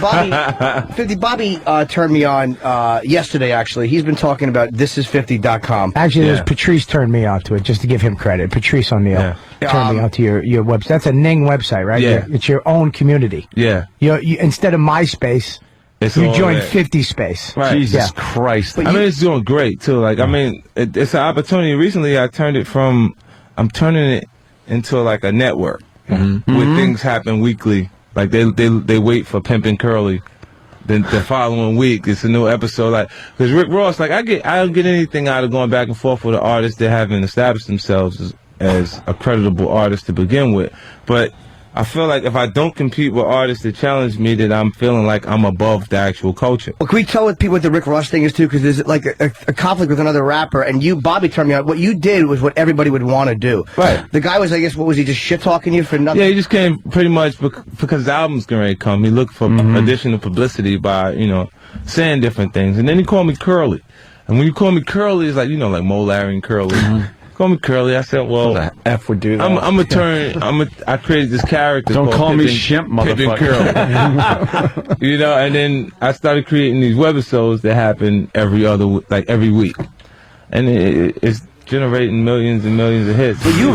turned me on yesterday, actually. He's been talking about thisis50.com. Actually, it was Patrice turned me on to it, just to give him credit. Patrice O'Neill turned me on to your website. That's a Ning website, right? Yeah. It's your own community. Yeah. You instead of MySpace, you joined 50 Space. Right. Jesus Christ. I mean, it's doing great, too. Like, I mean, it's an opportunity. Recently, I'm turning it into like a network where things happen weekly. Like, they wait for Pimp and Curly. Then the following week, it's a new episode. Like, because Rick Ross, like, I don't get anything out of going back and forth with an artist that haven't established themselves as a creditable artist to begin with. But I feel like if I don't compete with artists that challenge me, that I'm feeling like I'm above the actual culture. Well, can we tell what people what the Rick Ross thing is, too? Because there's like a conflict with another rapper, and Bobby turned me on. What you did was what everybody would want to do. Right. The guy was, I guess, what was he, just shit-talking you for nothing? Yeah, he just came pretty much because the album's getting ready to come. He looked for additional publicity by, you know, saying different things. And then he called me Curly. And when you call me Curly, it's like, you know, like Mo, Larry, and Curly. Call me Curly. I said, well, the F would do that. I created this character. Don't called call Pip me and, Shimp, motherfucker. Curly. You know, and then I started creating these webisodes that happen every week, and it's generating millions and millions of hits. But you're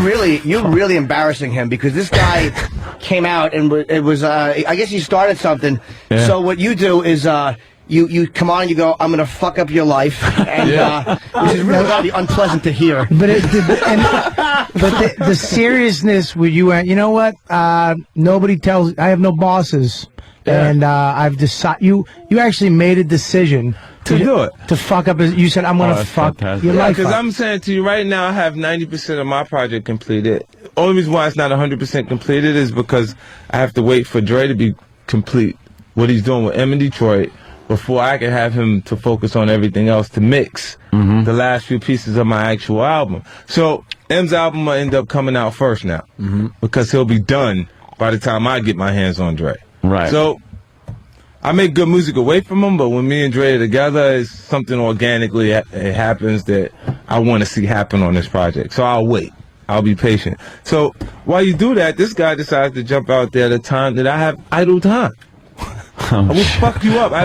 really embarrassing him because this guy came out and it was I guess he started something. Yeah. So what you do is you come on and you go, I'm going to fuck up your life, and which is really going to be unpleasant to hear. But the seriousness where you went, you know what? Nobody tells. I have no bosses, and I've decided. You actually made a decision to do it, to fuck up. You said, I'm going to fuck your life up. Because I'm saying to you right now, I have 90% of my project completed. Only reason why it's not 100% completed is because I have to wait for Dre to be complete what he's doing with M in Detroit before I can have him to focus on everything else to mix the last few pieces of my actual album. So M's album will end up coming out first now because he'll be done by the time I get my hands on Dre. Right. So I make good music away from him, but when me and Dre are together, it's something organically it happens that I want to see happen on this project. So I'll wait. I'll be patient. So while you do that, this guy decides to jump out there at a time that I have idle time. I will fuck you up. I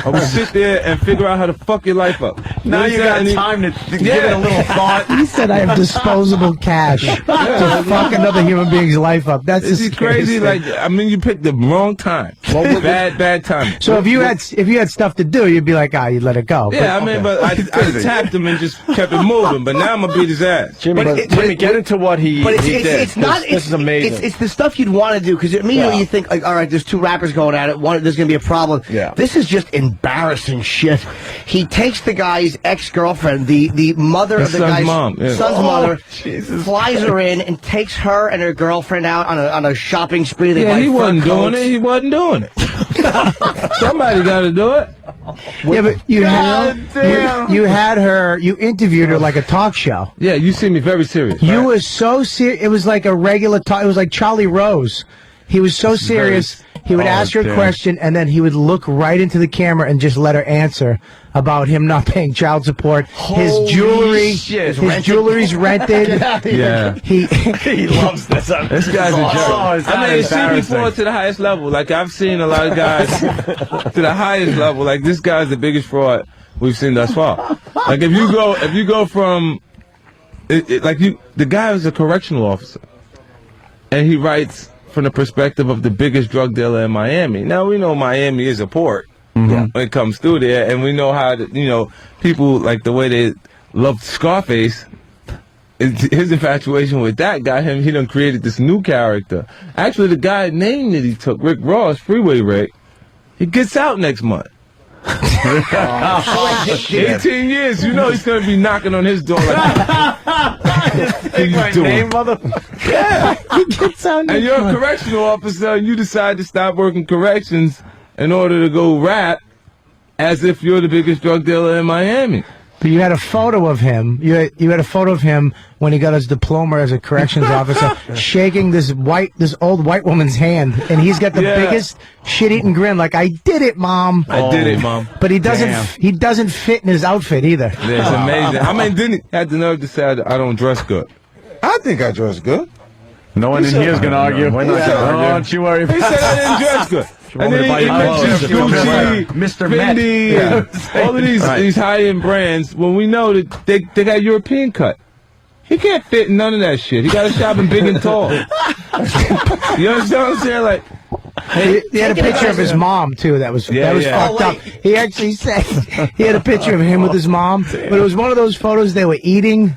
will sit there and figure out how to fuck your life up. Now you got time to give it a little thought. He said, I have disposable cash to fuck another human being's life up. That's crazy. Like, I mean, you picked the wrong time. Bad timing. So if you had stuff to do, you'd be like, you'd let it go. Yeah, but I tapped him and just kept it moving. But now I'm gonna beat his ass. Jimmy, get into what he did. It's not. This is amazing. It's the stuff you'd want to do because immediately you think, like, all right, there's two rappers going at it. There's gonna be a problem. Yeah. This is just embarrassing shit. He takes the guy's ex-girlfriend, the mother of the guy's son's mother, flies her in and takes her and her girlfriend out on a shopping spree. They he wasn't doing it. He wasn't doing it. Somebody got to do it. Yeah, but you had her. You interviewed her like a talk show. Yeah, you see me very serious. You was so serious. It was like a regular talk. It was like Charlie Rose. He was so serious. He would ask her a question, and then he would look right into the camera and just let her answer about him not paying child support. His jewelry's rented. Yeah. He loves this. This guy's a jerk. I mean, it's seen before to the highest level. Like, I've seen a lot of guys to the highest level. Like, this guy's the biggest fraud we've seen thus far. Like, if you go from, the guy was a correctional officer, and he writes from the perspective of the biggest drug dealer in Miami. Now, we know Miami is a port when it comes through there, and we know how, people, like, the way they love Scarface, his infatuation with that got him, he done created this new character. Actually, the guy's name that he took, Rick Ross, Freeway Rick, he gets out next month. 18 years, he's going to be knocking on his door like, take my name, mother. Yeah. He gets out. And you're a correctional officer, and you decide to stop working corrections in order to go rap as if you're the biggest drug dealer in Miami. But you had a photo of him. You had a photo of him when he got his diploma as a corrections officer, shaking this old white woman's hand, and he's got the biggest shit-eating grin, like, I did it, Mom. I did it, Mom. But he doesn't fit in his outfit either. Yeah, it's amazing. I mean, didn't he had the nerve to say I don't dress good? I think I dress good. No one in here is going to argue. We're not gonna argue. Don't you worry about it. He said I didn't dress good. And then he mentions Gucci, Mr. Fendi, all of these high-end brands. When we know that they got European cut, he can't fit in none of that shit. He got to shop in big and tall. You understand what I'm saying? Like, he had a picture of his mom too. That was fucked up. He actually said he had a picture of him with his mom, but it was one of those photos they were eating.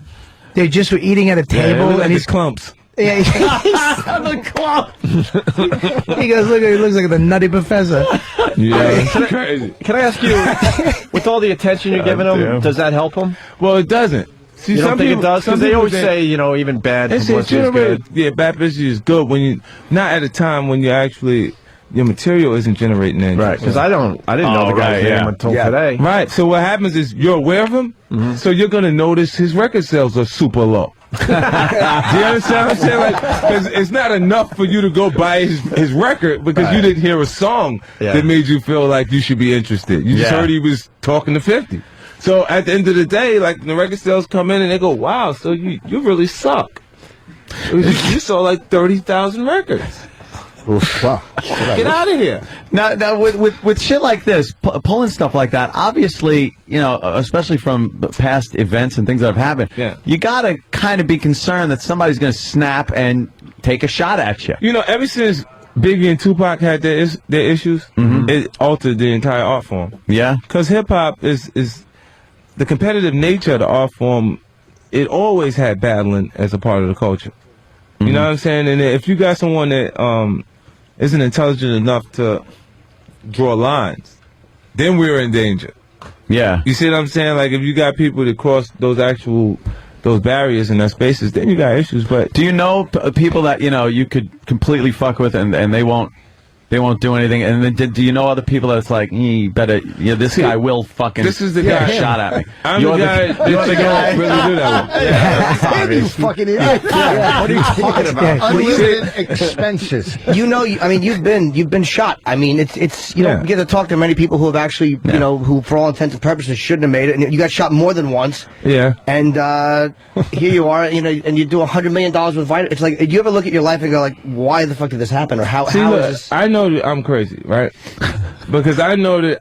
They just were eating at a table, and he's clumps. Yeah, he's on the clump. He goes, look, he looks like the Nutty Professor. Yeah, crazy. Can I ask you, with all the attention you're giving him, does that help him? Well, it doesn't. See, you don't think it does? Because they always say, even bad publicity is good. Yeah, bad publicity is good when you not at a time when you actually your material isn't generating anything. Right, because I didn't know the guy's name until today. Right, so what happens is you're aware of him, so you're going to notice his record sales are super low. Do you understand what I'm saying? Like, because it's not enough for you to go buy his record because you didn't hear a song that made you feel like you should be interested. You just heard he was talking to 50. So at the end of the day, like, the record sales come in and they go, wow, so you really suck. You sold like 30,000 records. Wow. Get out of here. Now with shit like this, pulling stuff like that, obviously, especially from past events and things that have happened, you got to kind of be concerned that somebody's going to snap and take a shot at you. Ever since Biggie and Tupac had their issues, it altered the entire art form. Yeah. Because hip-hop is the competitive nature of the art form, it always had battling as a part of the culture. You know what I'm saying? And if you got someone that isn't intelligent enough to draw lines, then we're in danger. Yeah. You see what I'm saying? Like, if you got people that cross those barriers in their spaces, then you got issues. But do you know people that you could completely fuck with and they won't do anything? And then do you know other people that it's like, you better, this guy will fucking this is the guy shot at me. You're the guy really do that one. You fucking idiot. What are you talking about? Unlimited expenses. You've been shot. I mean, it's you get to talk to many people who have actually, who for all intents and purposes shouldn't have made it. And you got shot more than once. Yeah. And here you are, and you do $100 million with Vita. It's like, do you ever look at your life and go like, why the fuck did this happen? Or how is this? I know that I'm crazy, right? Because I know that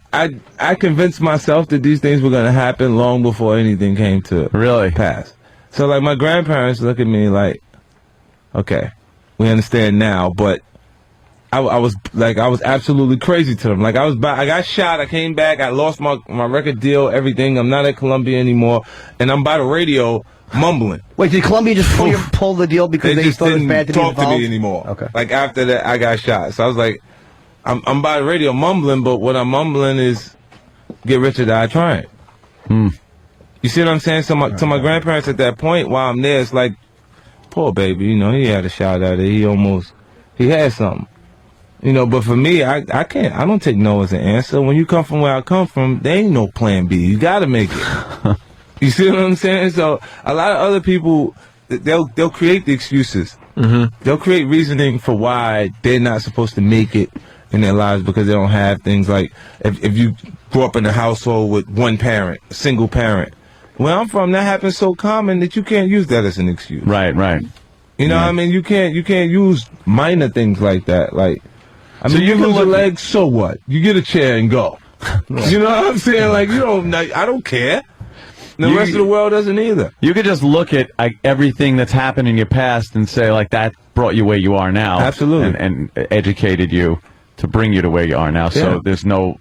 I convinced myself that these things were going to happen long before anything came to pass. So, like, my grandparents look at me like, okay, we understand now, but I was absolutely crazy to them. Like I got shot. I came back. I lost my record deal, everything. I'm not at Columbia anymore, and I'm by the radio mumbling. Wait, did Columbia just pull the deal because they just thought it was didn't bad to be talk involved? to me anymore? Okay. Like after that, I got shot. So I was like, I'm by the radio mumbling, but what I'm mumbling is, get rich or die trying. You see what I'm saying? So to my grandparents at that point, while I'm there, it's like, poor baby, you know, he had a shot at it. He had something. You know, but for me, I don't take no as an answer. When you come from where I come from, there ain't no plan B. You gotta make it. You see what I'm saying? So a lot of other people, they'll create the excuses. They'll create reasoning for why they're not supposed to make it in their lives because they don't have things like, if you grew up in a household with one parent, a single parent. Where I'm from, that happens so common that you can't use that as an excuse. Right. You know what I mean? You can't use minor things like that. Like, I mean, you lose a leg, so what? You get a chair and go. You know what I'm saying? Like, I don't care. The rest of the world doesn't either. You could just look at everything that's happened in your past and say, like, that brought you where you are now. Absolutely. And educated you to bring you to where you are now. So there's no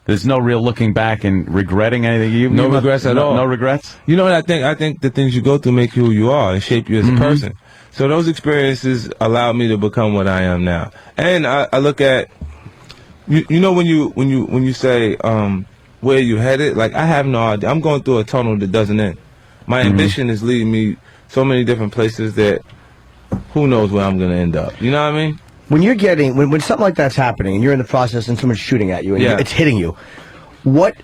real looking back and regretting anything. No regrets at all. No regrets? You know what I think? I think the things you go through make you who you are and shape you as a person. So those experiences allowed me to become what I am now. And I look at, you know, when you say where you headed, like, I have no idea. I'm going through a tunnel that doesn't end. My ambition is leading me so many different places that who knows where I'm going to end up. You know what I mean? When you're when something like that's happening and you're in the process and someone's shooting at you and it's hitting you, what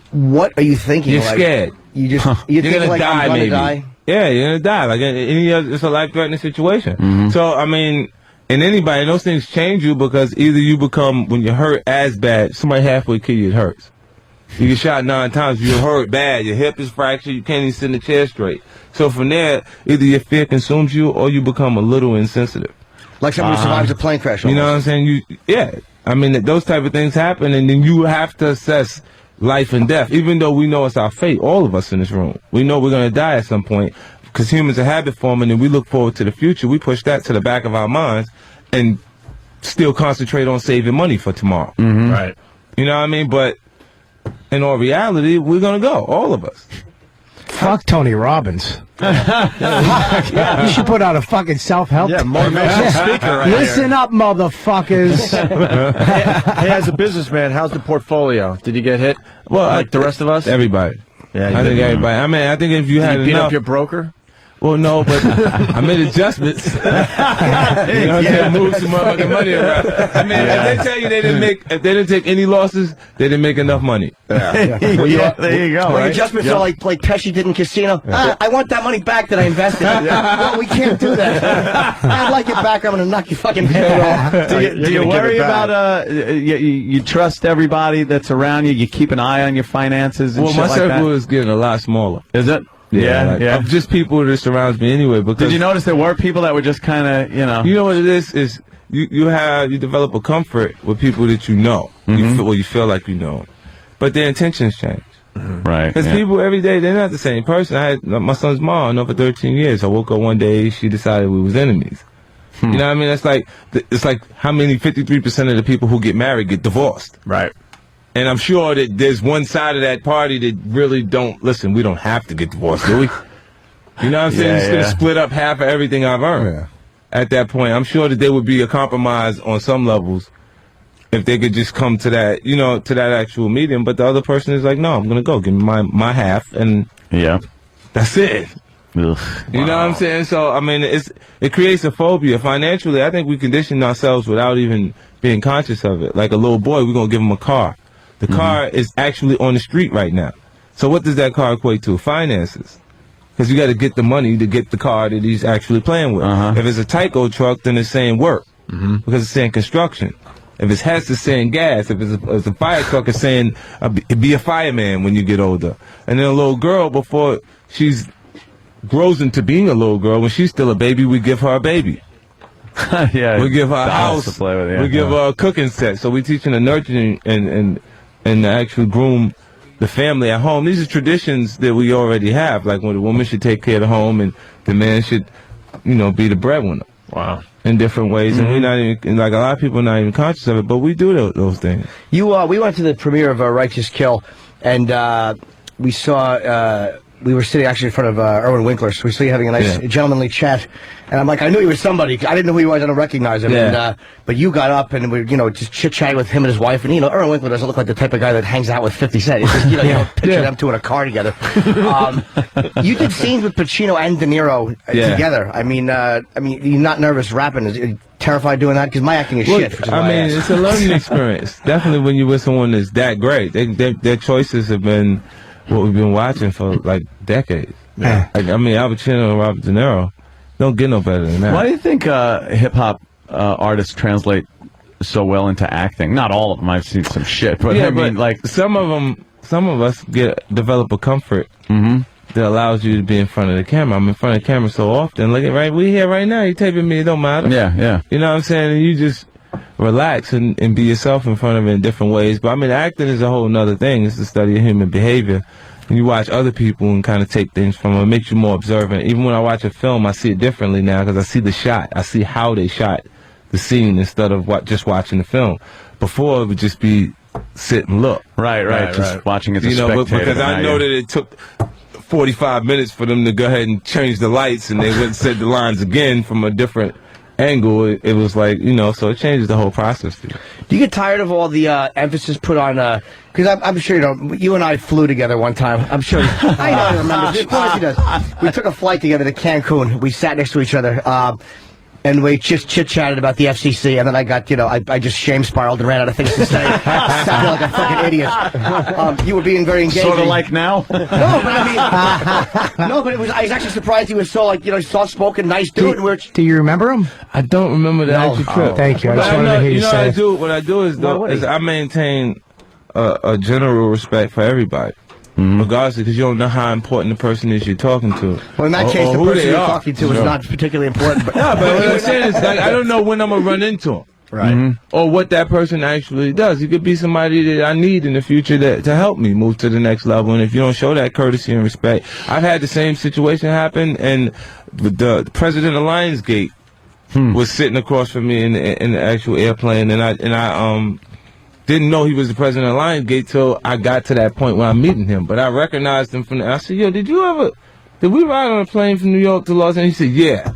are you thinking? You're like, scared. You're gonna like, die, I'm gonna maybe. die? Yeah, you're gonna die. Like it's a life-threatening situation. So I mean, and anybody, those things change you because either you become, when you're hurt as bad, somebody halfway kill you, it hurts. You get shot 9 times, you're hurt bad, your hip is fractured, you can't even sit in the chair straight. So from there, either your fear consumes you or you become a little insensitive. Like somebody who survives a plane crash. You know what I'm saying? I mean, those type of things happen, and then you have to assess life and death. Even though we know it's our fate, all of us in this room, we know we're going to die at some point, because humans are habit forming, and we look forward to the future. We push that to the back of our minds and still concentrate on saving money for tomorrow. Right. You know what I mean? But in all reality, we're going to go, all of us. Fuck Tony Robbins. You should put out a fucking self-help. Yeah, motivational speaker right Listen up, motherfuckers. Hey, as a businessman, how's the portfolio? Did you get hit? Well, like the rest of us? Everybody. Yeah, I think everybody. I mean, I think if you had Did you beat enough, up your broker? Well, no, but I made adjustments. You know what I'm saying? Move some motherfucking money around. I mean, if they tell you if they didn't take any losses, they didn't make enough money. There you go. Well, adjustments are like Pesci did in Casino. I want that money back that I invested. Well, we can't do that. I'd like it back. I'm going to knock your fucking head off. Do you worry about you trust everybody that's around you? You keep an eye on your finances and Well, shit my like that? circle is getting a lot smaller. Is it? Yeah. Of just people that surrounds me anyway. Because did you notice there were people that were just kind of, You know what it is you develop a comfort with people that you know. You feel like you know, but their intentions change. Right. Because people every day, they're not the same person. I had my son's mom, I know for 13 years. I woke up one day, she decided we was enemies. You know what I mean? It's like how many 53% of the people who get married get divorced. Right. And I'm sure that there's one side of that party that really don't listen. We don't have to get divorced, do we? You know what I'm saying? It's going to split up half of everything I've earned. At that point, I'm sure that there would be a compromise on some levels if they could just come to that, to that actual meeting. But the other person is like, no, I'm going to go. Give me my half, and that's it. You know what I'm saying? So, I mean, it creates a phobia. Financially, I think we condition ourselves without even being conscious of it. Like a little boy, we're going to give him a car. The car is actually on the street right now. So what does that car equate to? Finances. Because you got to get the money to get the car that he's actually playing with. If it's a Tyco truck, then it's saying work. Because it's saying construction. If it's Hess, it's saying gas. If it's a fire truck, it's saying be a fireman when you get older. And then a little girl, before she's grows into being a little girl, when she's still a baby, we give her a baby. We give her a house to play with. We give her a cooking set. So we're teaching her nurturing and to actually groom the family at home. These are traditions that we already have. Like when the woman should take care of the home and the man should, be the breadwinner. Wow. in different ways, and we're not even, like, a lot of people are not even conscious of it, but we do those things. We went to the premiere of Righteous Kill, and we saw, we were sitting actually in front of Erwin Winkler, so we saw you having a nice gentlemanly chat, and I'm like, I knew he was somebody. I didn't know who he was. I don't recognize him. Yeah. But you got up, and we, just chit-chatting with him and his wife, and, Erwin Winkler doesn't look like the type of guy that hangs out with 50 Cent. It's just, you don't picture them two in a car together. You did scenes with Pacino and De Niro together. I mean, you're not nervous rapping. Are you terrified doing that? Because my acting is shit. Which is it's a learning experience. Definitely when you're with someone that's that great. Their choices have been what we've been watching for, like, decades. Yeah. Al Pacino and Robert De Niro don't get no better than that. Why do you think hip-hop artists translate so well into acting? Not all of them. I've seen some shit. But like some of us develop a comfort that allows you to be in front of the camera. I'm in front of the camera so often. Look at we here right now. You taping me. It don't matter. Yeah. You know what I'm saying? And you just relax and be yourself in front of it in different ways. But acting is a whole nother thing. It's the study of human behavior. And you watch other people and kind of take things from them. It makes you more observant. Even when I watch a film, I see it differently now because I see the shot. I see how they shot the scene instead of just watching the film. Before, it would just be sit and look. Right. Just watching as a spectator. Because I know that it took 45 minutes for them to go ahead and change the lights, and they went and said the lines again from a different angle. It was like, so it changes the whole process. Do you get tired of all the emphasis put on, because I'm sure, you and I flew together one time. I'm sure. I know, I remember. Of course he does. We took a flight together to Cancun. We sat next to each other. And we just chit-chatted about the FCC, and then I got, I just shame-spiraled and ran out of things to say. Sat there like a fucking idiot. You were being very engaging. Sort of like now? No, but I was actually surprised he was so, soft-spoken, nice dude. Do you remember him? I don't remember the actual trip. Thank you. I just wanted to hear you say. What I do is I maintain a general respect for everybody. Regardless, because you don't know how important the person is you're talking to. Well, in that case, the person you're talking to is not particularly important. But but what I'm saying is, I don't know when I'm going to run into him. Right. Or what that person actually does. He could be somebody that I need in the future to help me move to the next level. And if you don't show that courtesy and respect, I've had the same situation happen, and the president of Lionsgate was sitting across from me in the actual airplane, and I didn't know he was the president of Lionsgate till I got to that point where I'm meeting him. But I recognized him from I said, yo, did we ride on a plane from New York to Los Angeles? He said, yeah.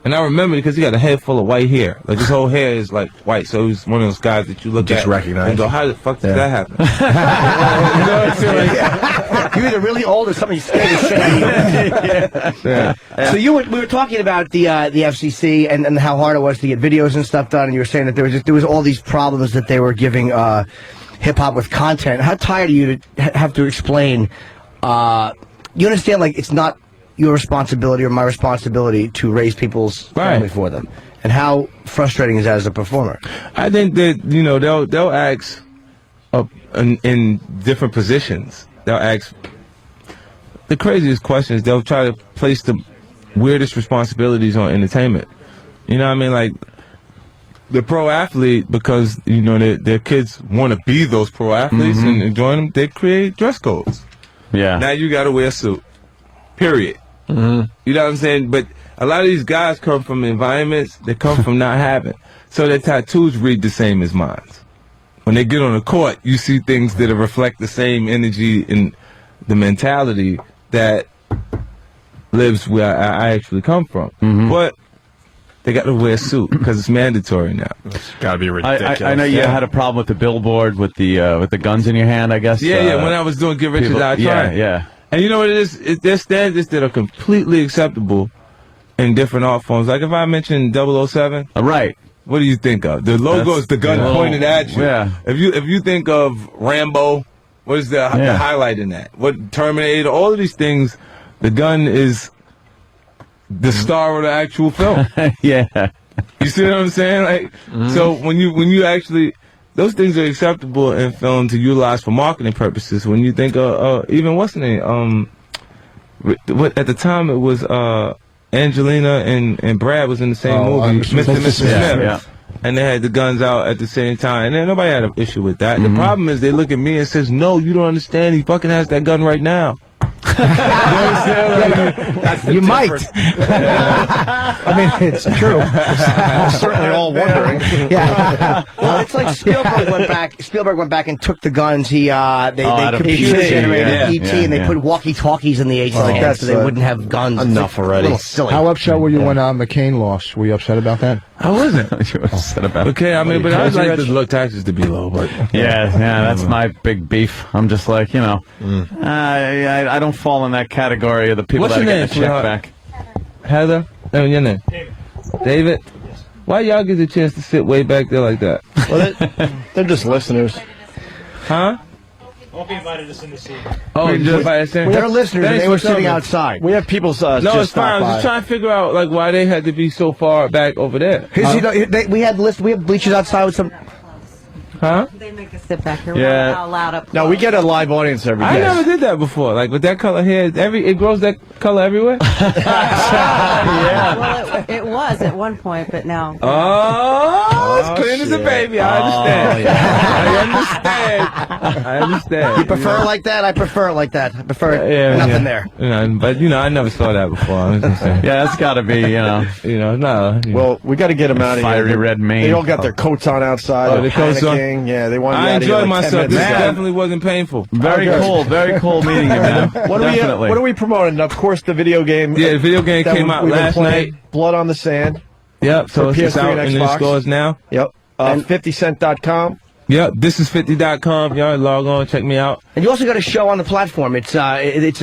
And I remember because he got a head full of white hair. Like, his whole hair is, like, white. So he's one of those guys that you look just at recognize and go, how the fuck did that happen? You know what I'm saying? You're either really old or somebody's scared the shit out of you. Yeah. So we were talking about the FCC and how hard it was to get videos and stuff done, and you were saying that there was all these problems that they were giving hip-hop with content. How tired are you to have to explain? You understand, like, it's not your responsibility or my responsibility to raise people's family for them. And how frustrating is that as a performer? I think that, they'll ask in different positions. They'll ask the craziest questions. They'll try to place the weirdest responsibilities on entertainment. You know what I mean? Like, the pro athlete, because, their kids want to be those pro athletes and join them, they create dress codes. Yeah. Now you got to wear a suit. Period. You know what I'm saying? But a lot of these guys come from environments that come from not having. So their tattoos read the same as mine. When they get on the court, you see things that reflect the same energy and the mentality that lives where I actually come from. But they got to wear a suit because it's mandatory now. It's got to be ridiculous. I know you had a problem with the billboard with the guns in your hand, I guess. Yeah, when I was doing Get Rich or Die Trying. Yeah. And you know what it is? There's standards that are completely acceptable in different art forms. Like if I mention 007, right? What do you think of? The logo is the gun pointed at you. Yeah. If you think of Rambo, what is the highlight in that? What Terminator? All of these things, the gun is the star of the actual film. Yeah. You see what I'm saying? Like, so when you actually, those things are acceptable in film to utilize for marketing purposes. When you think of even what's the name? At the time it was Angelina and Brad was in the same movie, Mr. and Mrs. Smith. Yeah. And they had the guns out at the same time. And then nobody had an issue with that. The problem is they look at me and says, no, you don't understand. He fucking has that gun right now. You might. I mean, it's true. We're certainly all wondering. Yeah. Well, it's like Spielberg went back and took the guns. They computer E.T., generated yeah. E.T. and they put walkie-talkies in the H's hands so they wouldn't have guns. Enough already. A little silly. How upset were you when McCain lost? Were you upset about that? I wasn't. You were upset about it. Okay, I mean, but I'd like the taxes to be low. But Yeah, that's my big beef. I'm just like, I don't fall in that category of the people What's that your get name, the check sweetheart? back. Heather, your name? David. Why y'all get the chance to sit way back there like that? Well, they're just listeners. Huh? Opie invited us in to see. Oh, you just invited us in? They're listeners and they were sitting coming. outside. We have people No, just it's fine. I was just trying to figure out why they had to be so far back over there. We had bleachers outside with some... Huh? They make us sit back here. Yeah. We're not allowed up close. No, we get a live audience every day. I never did that before. Like with that color hair, it grows that color everywhere. Yeah. Well, it was at one point, but now. Oh, it's clean as a baby. I understand. I understand. You prefer it like that? I prefer it like that. I prefer nothing there. But I never saw that before. I was gonna say. Yeah, that's got to be, no. Well, we got to get them out of here. Fiery red mane. They all got their coats on outside. Oh, they're the coats on? panicking. Yeah, they want. I enjoyed myself. This Man. definitely wasn't painful. Very cool meeting you, man. What are we promoting? Of course, the video game. Yeah, the video game came out last night. Blood on the Sand. Yep, so For it's PS3 out and in the Xbox. stores now. Yep. 50cent.com. Yep, this is 50.com. Y'all log on, check me out. And you also got a show on the platform. It's on I think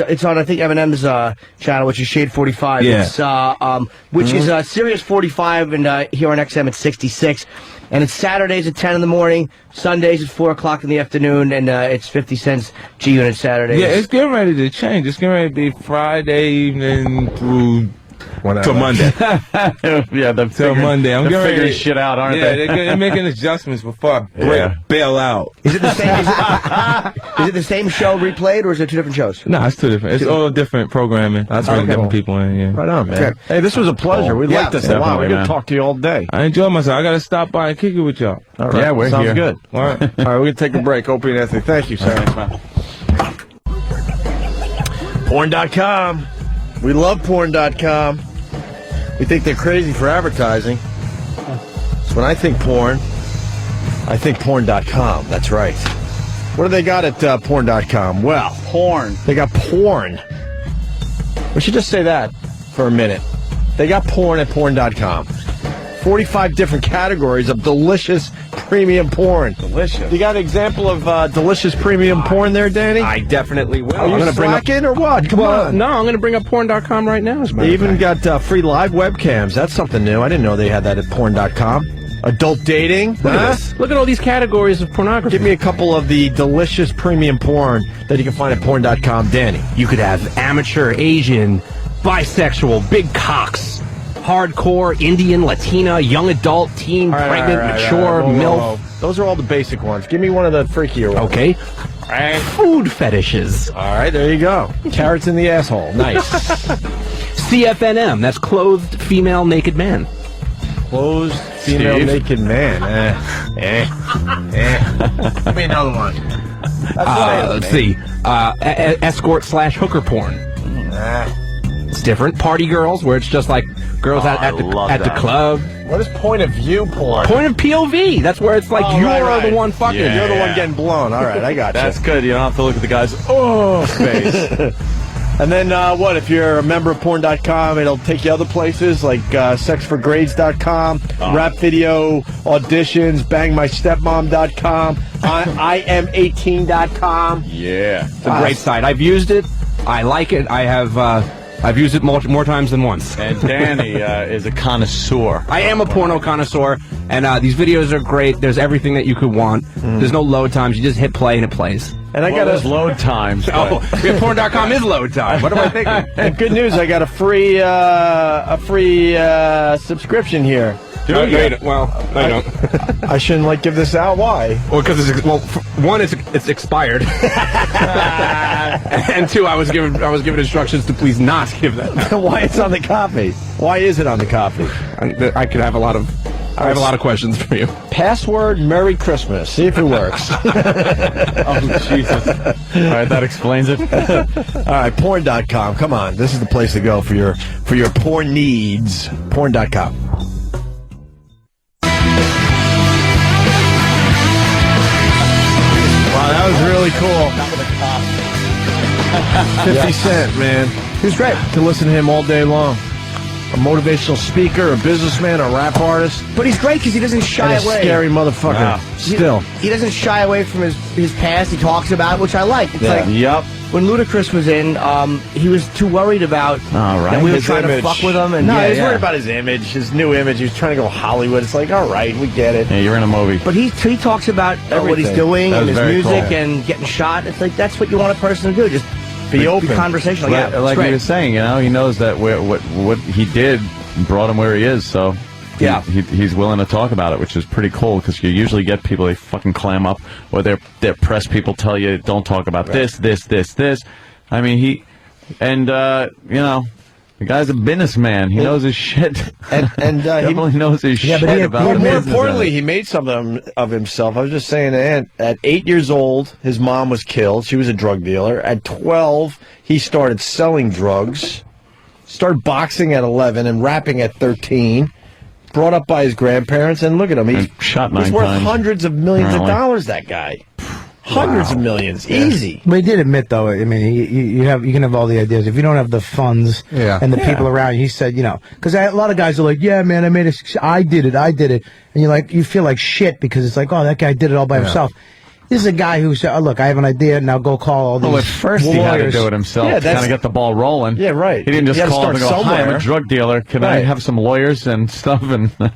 Eminem's channel, which is Shade 45. Yeah. It's which is Sirius 45, and here on XM it's 66. And it's Saturdays at 10 in the morning, Sundays at 4 o'clock in the afternoon, and it's 50 cents G-Unit Saturdays. Yeah, it's getting ready to change. It's getting ready to be Friday evening through to Monday. Till Monday. I'm they're getting figuring ready. shit out, aren't Yeah, they? they're making adjustments before I bail out. Is it the same? Is it the same show replayed, or is it two different shows? No, it's two different. It's all different programming. That's really different cool. people in. Yeah. Right on, man. Hey, this was a pleasure. We liked this a lot. We're going to talk to you all day. I enjoyed myself. I got to stop by and kick it with y'all. All right. Yeah, we're Sounds here. good. All right. All right, we're going to take a break. Opie and Anthony, thank you, sir. Porn.com. We love porn.com. We think they're crazy for advertising. So when I think porn, I think porn.com. That's right. What do they got at porn.com? Well, porn. They got porn. We should just say that for a minute. They got porn at porn.com. 45 different categories of delicious premium porn. Delicious. You got an example of delicious premium porn there, Danny? I definitely will. Are you slacking or what? Come on. No, I'm going to bring up porn.com right now. As a matter They of even fact. got free live webcams. That's something new. I didn't know they had that at porn.com. Adult dating. Look at this. Look at all these categories of pornography. Give me a couple of the delicious premium porn that you can find at porn.com, Danny. You could have amateur, Asian, bisexual, big cocks, hardcore, Indian, Latina, young adult, teen, pregnant, mature, MILF. Whoa. Those are all the basic ones. Give me one of the freakier ones. Okay. Food fetishes. All right, there you go. Carrots in the asshole. Nice. CFNM. That's clothed female naked man. Closed female naked man. Give me another one. Let's see. Escort / hooker porn. It's different. Party girls, where it's just like girls at the club. What is point of view porn? Point of POV. That's where it's like you're the one fucking. You're the one getting blown. All right, I got you. That's good. You don't have to look at the guy's face. And then what? If you're a member of porn.com, it'll take you other places like sexforgrades.com, rap video auditions, bangmystepmom.com, IM18.com. Yeah. It's a great site. I've used it. I like it. I've used it more times than once. And Danny is a connoisseur. I am a porno connoisseur, and these videos are great. There's everything that you could want. There's no load times. You just hit play and it plays. And I got there's load times. Oh, yeah, porn.com is load time. What am I thinking? And good news, I got a free subscription here. No, well, I don't. I shouldn't give this out. Why? Well, because one, it's expired, and two, I was given instructions to please not give that. Why it's on the copy? Why is it on the copy? I could have a lot of I have a lot of questions for you. Password Merry Christmas. See if it works. Oh, Jesus. All right, that explains it. All right, porn.com. Come on. This is the place to go for your porn needs. Porn.com. Wow, that was really cool. 50 Cent, man. He was great. To listen to him all day long. A motivational speaker, a businessman, a rap artist. But he's great because he doesn't shy and a away. Scary motherfucker. Wow. Still. He doesn't shy away from his past. He talks about it, which I like. It's like Yep. when Ludacris was in, he was too worried about that we were trying to fuck with him. And no, he was worried about his image, his new image. He was trying to go Hollywood. It's like, all right, we get it. Yeah, you're in a movie. But he talks about what he's doing and his music and getting shot. It's like that's what you want a person to do. Just be open, be conversational. Like, like he was saying, he knows that what he did brought him where he is. So he's willing to talk about it, which is pretty cool because you usually get people they fucking clam up, or their press people tell you don't talk about this. I mean, the guy's a businessman. He knows his shit. And he definitely knows his shit about more importantly, he made something of himself. I was just saying that at 8 years old, his mom was killed. She was a drug dealer. At 12, he started selling drugs. Started boxing at 11 and rapping at 13. Brought up by his grandparents, and look at him. He's shot 9 He's worth times. hundreds of millions of dollars, that guy. Hundreds of millions. Easy. But he did admit, though, I mean, you can have all the ideas. If you don't have the funds and the people around you, he said, because a lot of guys are like, yeah, man, I did it. And you feel like shit because it's like, oh, that guy did it all by himself. This is a guy who said, oh, look, I have an idea, now go call all these Well, at first lawyers. he had to do it himself to kind of get the ball rolling. Yeah, right. He didn't just call him and go, hi, I'm a somewhere. drug dealer. Can I have some lawyers and stuff? And, the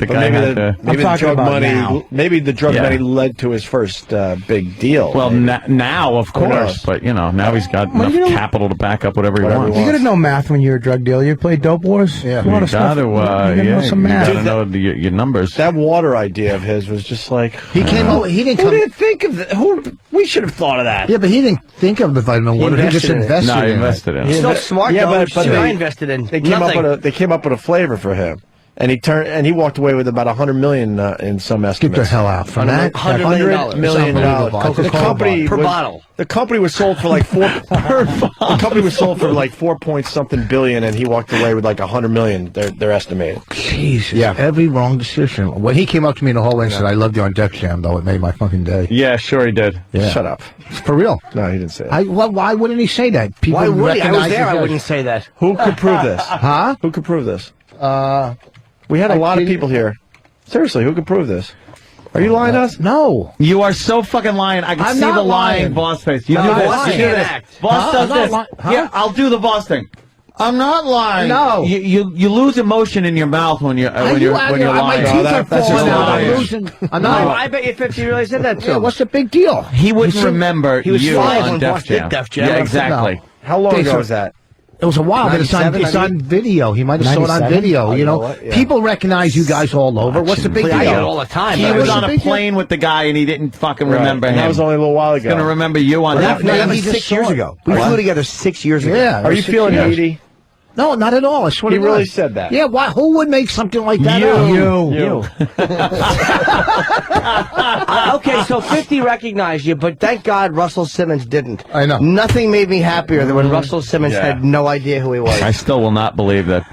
guy had to... Maybe the drug money, maybe the drug money led to his first big deal. Well, now, of course. But, now he's got enough capital to back up whatever he wants. You got to know math when you're a drug dealer. You play Dope Wars? Yeah. You You got to know some math. You got to know your numbers. That water idea of his was just like... He came over, he didn't Who come... didn't think of that? We should have thought of that. Yeah, but he didn't think of the vitamin water. He just invested in it. No, he invested in it. He's so smart, though. But I invested in they came up with a flavor for him. And he walked away with about $100 million in some estimates. Get the hell out from that. $100 million. The company per bottle. The company was sold for like The company was sold for like 4-point-something billion, and he walked away with like $100 million. They're estimating. Jesus. Yeah. Every wrong decision. When he came up to me in the hallway and said, "I loved you on Def Jam," though, it made my fucking day. Yeah, sure he did. Yeah. Shut up. For real. No, he didn't say that. Why wouldn't he say that? People Why would he? I was recognize there. his I wouldn't say that. Who could prove this? Huh? Who could prove this? We had a lot of people here. Seriously, who could prove this? Are you lying to us? No. You are so fucking lying. I can I'm see not the lying lying. boss face. You I'm do not this. lying. You do this. Act. Boss does I'm not this. lying. Huh? Yeah, I'll do the boss thing. I'm not lying. No. You lose emotion in your mouth when you're Are you out when here? you're My lying. teeth are that's just falling out. lying. I'm losing. I'm No, not. I bet you 50 really said that to Yeah, him. what's the big deal? He wouldn't remember he was you 5 on when Def Boss did Jam. Def Jam. Yeah, exactly. How long Okay, ago so- was that? It was a while, but it's on 97, video. He might have saw it on 97? video. You You know know, what? Yeah. people recognize you guys all over. What's the big deal? I get it all the time. He but was I on a plane with the guy and he didn't fucking remember And him. that was only a little while He's going to ago. remember you on Def No, Jam. that was 6 years ago. We flew together 6 years ago. Yeah. Are you feeling needy? No, not at all. I swear He to really God. said that. Yeah, why? Who would make something like that up? You. Okay, so 50 recognized you, but thank God Russell Simmons didn't. I know. Nothing made me happier than when Russell Simmons had no idea who he was. I still will not believe that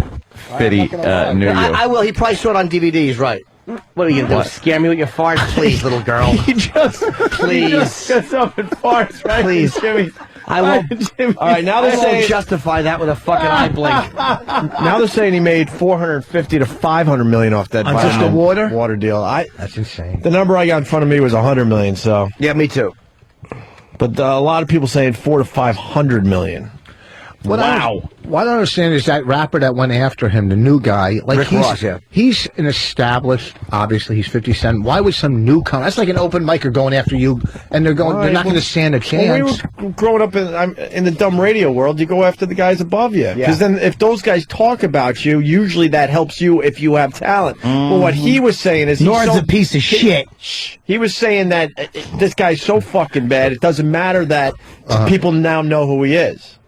Fitty knew you. I will. He probably saw it on DVDs, right? What are you going to do? Scare me with your farts? Please, little girl. He just Please. gets up and farts, right? Please. Jimmy. I won't. Jimmy. All right, now I they're won't saying justify that with a fucking eye blink. now they're saying he made $450 to $500 million off that On just the vitamin water deal. That's insane. The number I got in front of me was $100 million. So, Yeah, me too. but a lot of people saying $400 to $500 million. What I don't understand is that rapper that went after him, the new guy, like Rick Ross, yeah. He's an established. Obviously, he's 50 Cent. Why would some newcomer? That's like an open micer going after you, and they're going. They're not going to stand a chance. When we were growing up in the dumb radio world, you go after the guys above you. Because then if those guys talk about you, usually that helps you if you have talent. Well, what he was saying is Norton's a piece of shit. He was saying that this guy's so fucking bad, it doesn't matter that people now know who he is.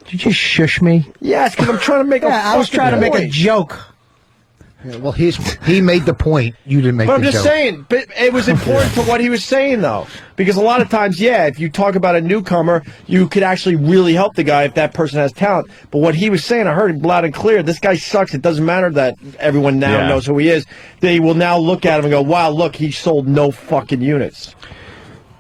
Did you shush me? Yes, because I'm trying to make I was trying to make a joke. Yeah, well, he made the point. You didn't make But the I'm just joke. saying, but it was important for what he was saying, though. Because a lot of times, yeah, if you talk about a newcomer, you could actually really help the guy if that person has talent. But what he was saying, I heard it loud and clear. This guy sucks. It doesn't matter that everyone now knows who he is. They will now look at him and go, wow, look, he sold no fucking units.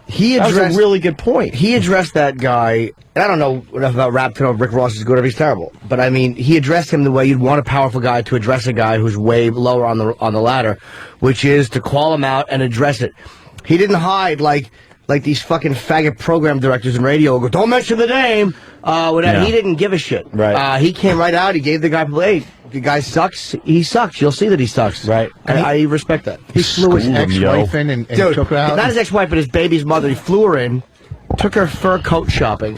That was a really good point. He addressed that guy, and I don't know enough about rap to know if Rick Ross is good or if he's terrible. But I mean, he addressed him the way you'd want a powerful guy to address a guy who's way lower on the ladder, which is to call him out and address it. He didn't hide like these fucking faggot program directors in radio who go, don't mention the name. He didn't give a shit. Right. He came right out. He gave the guy, hey, the guy sucks. He sucks. You'll see that he sucks. Right. I respect that. He flew his ex-wife in and Dude, took her out. not his ex-wife, but his baby's mother. He flew her in, took her fur coat shopping,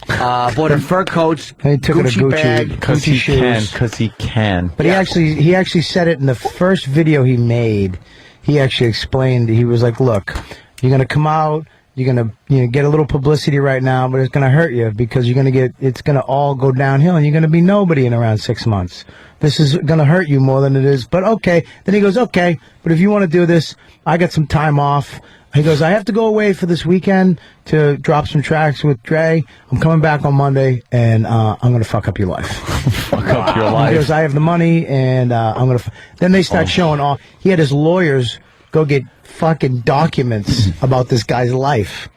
bought her fur coats, And he took her to Gucci Gucci bag. because he can. Because he can. But he actually said it in the first video he made. He actually explained. He was like, "Look, you're gonna come out. You're gonna get a little publicity right now, but it's gonna hurt you because it's gonna all go downhill, and you're gonna be nobody in around 6 months. This is gonna hurt you more than it is. But okay." Then he goes, "Okay, but if you want to do this, I got some time off." He goes, "I have to go away for this weekend to drop some tracks with Dre. I'm coming back on Monday, and I'm going to fuck up your life." Fuck up your life. He goes, "I have the money, and I'm going to..." Then they start showing all... He had his lawyers go get fucking documents about this guy's life.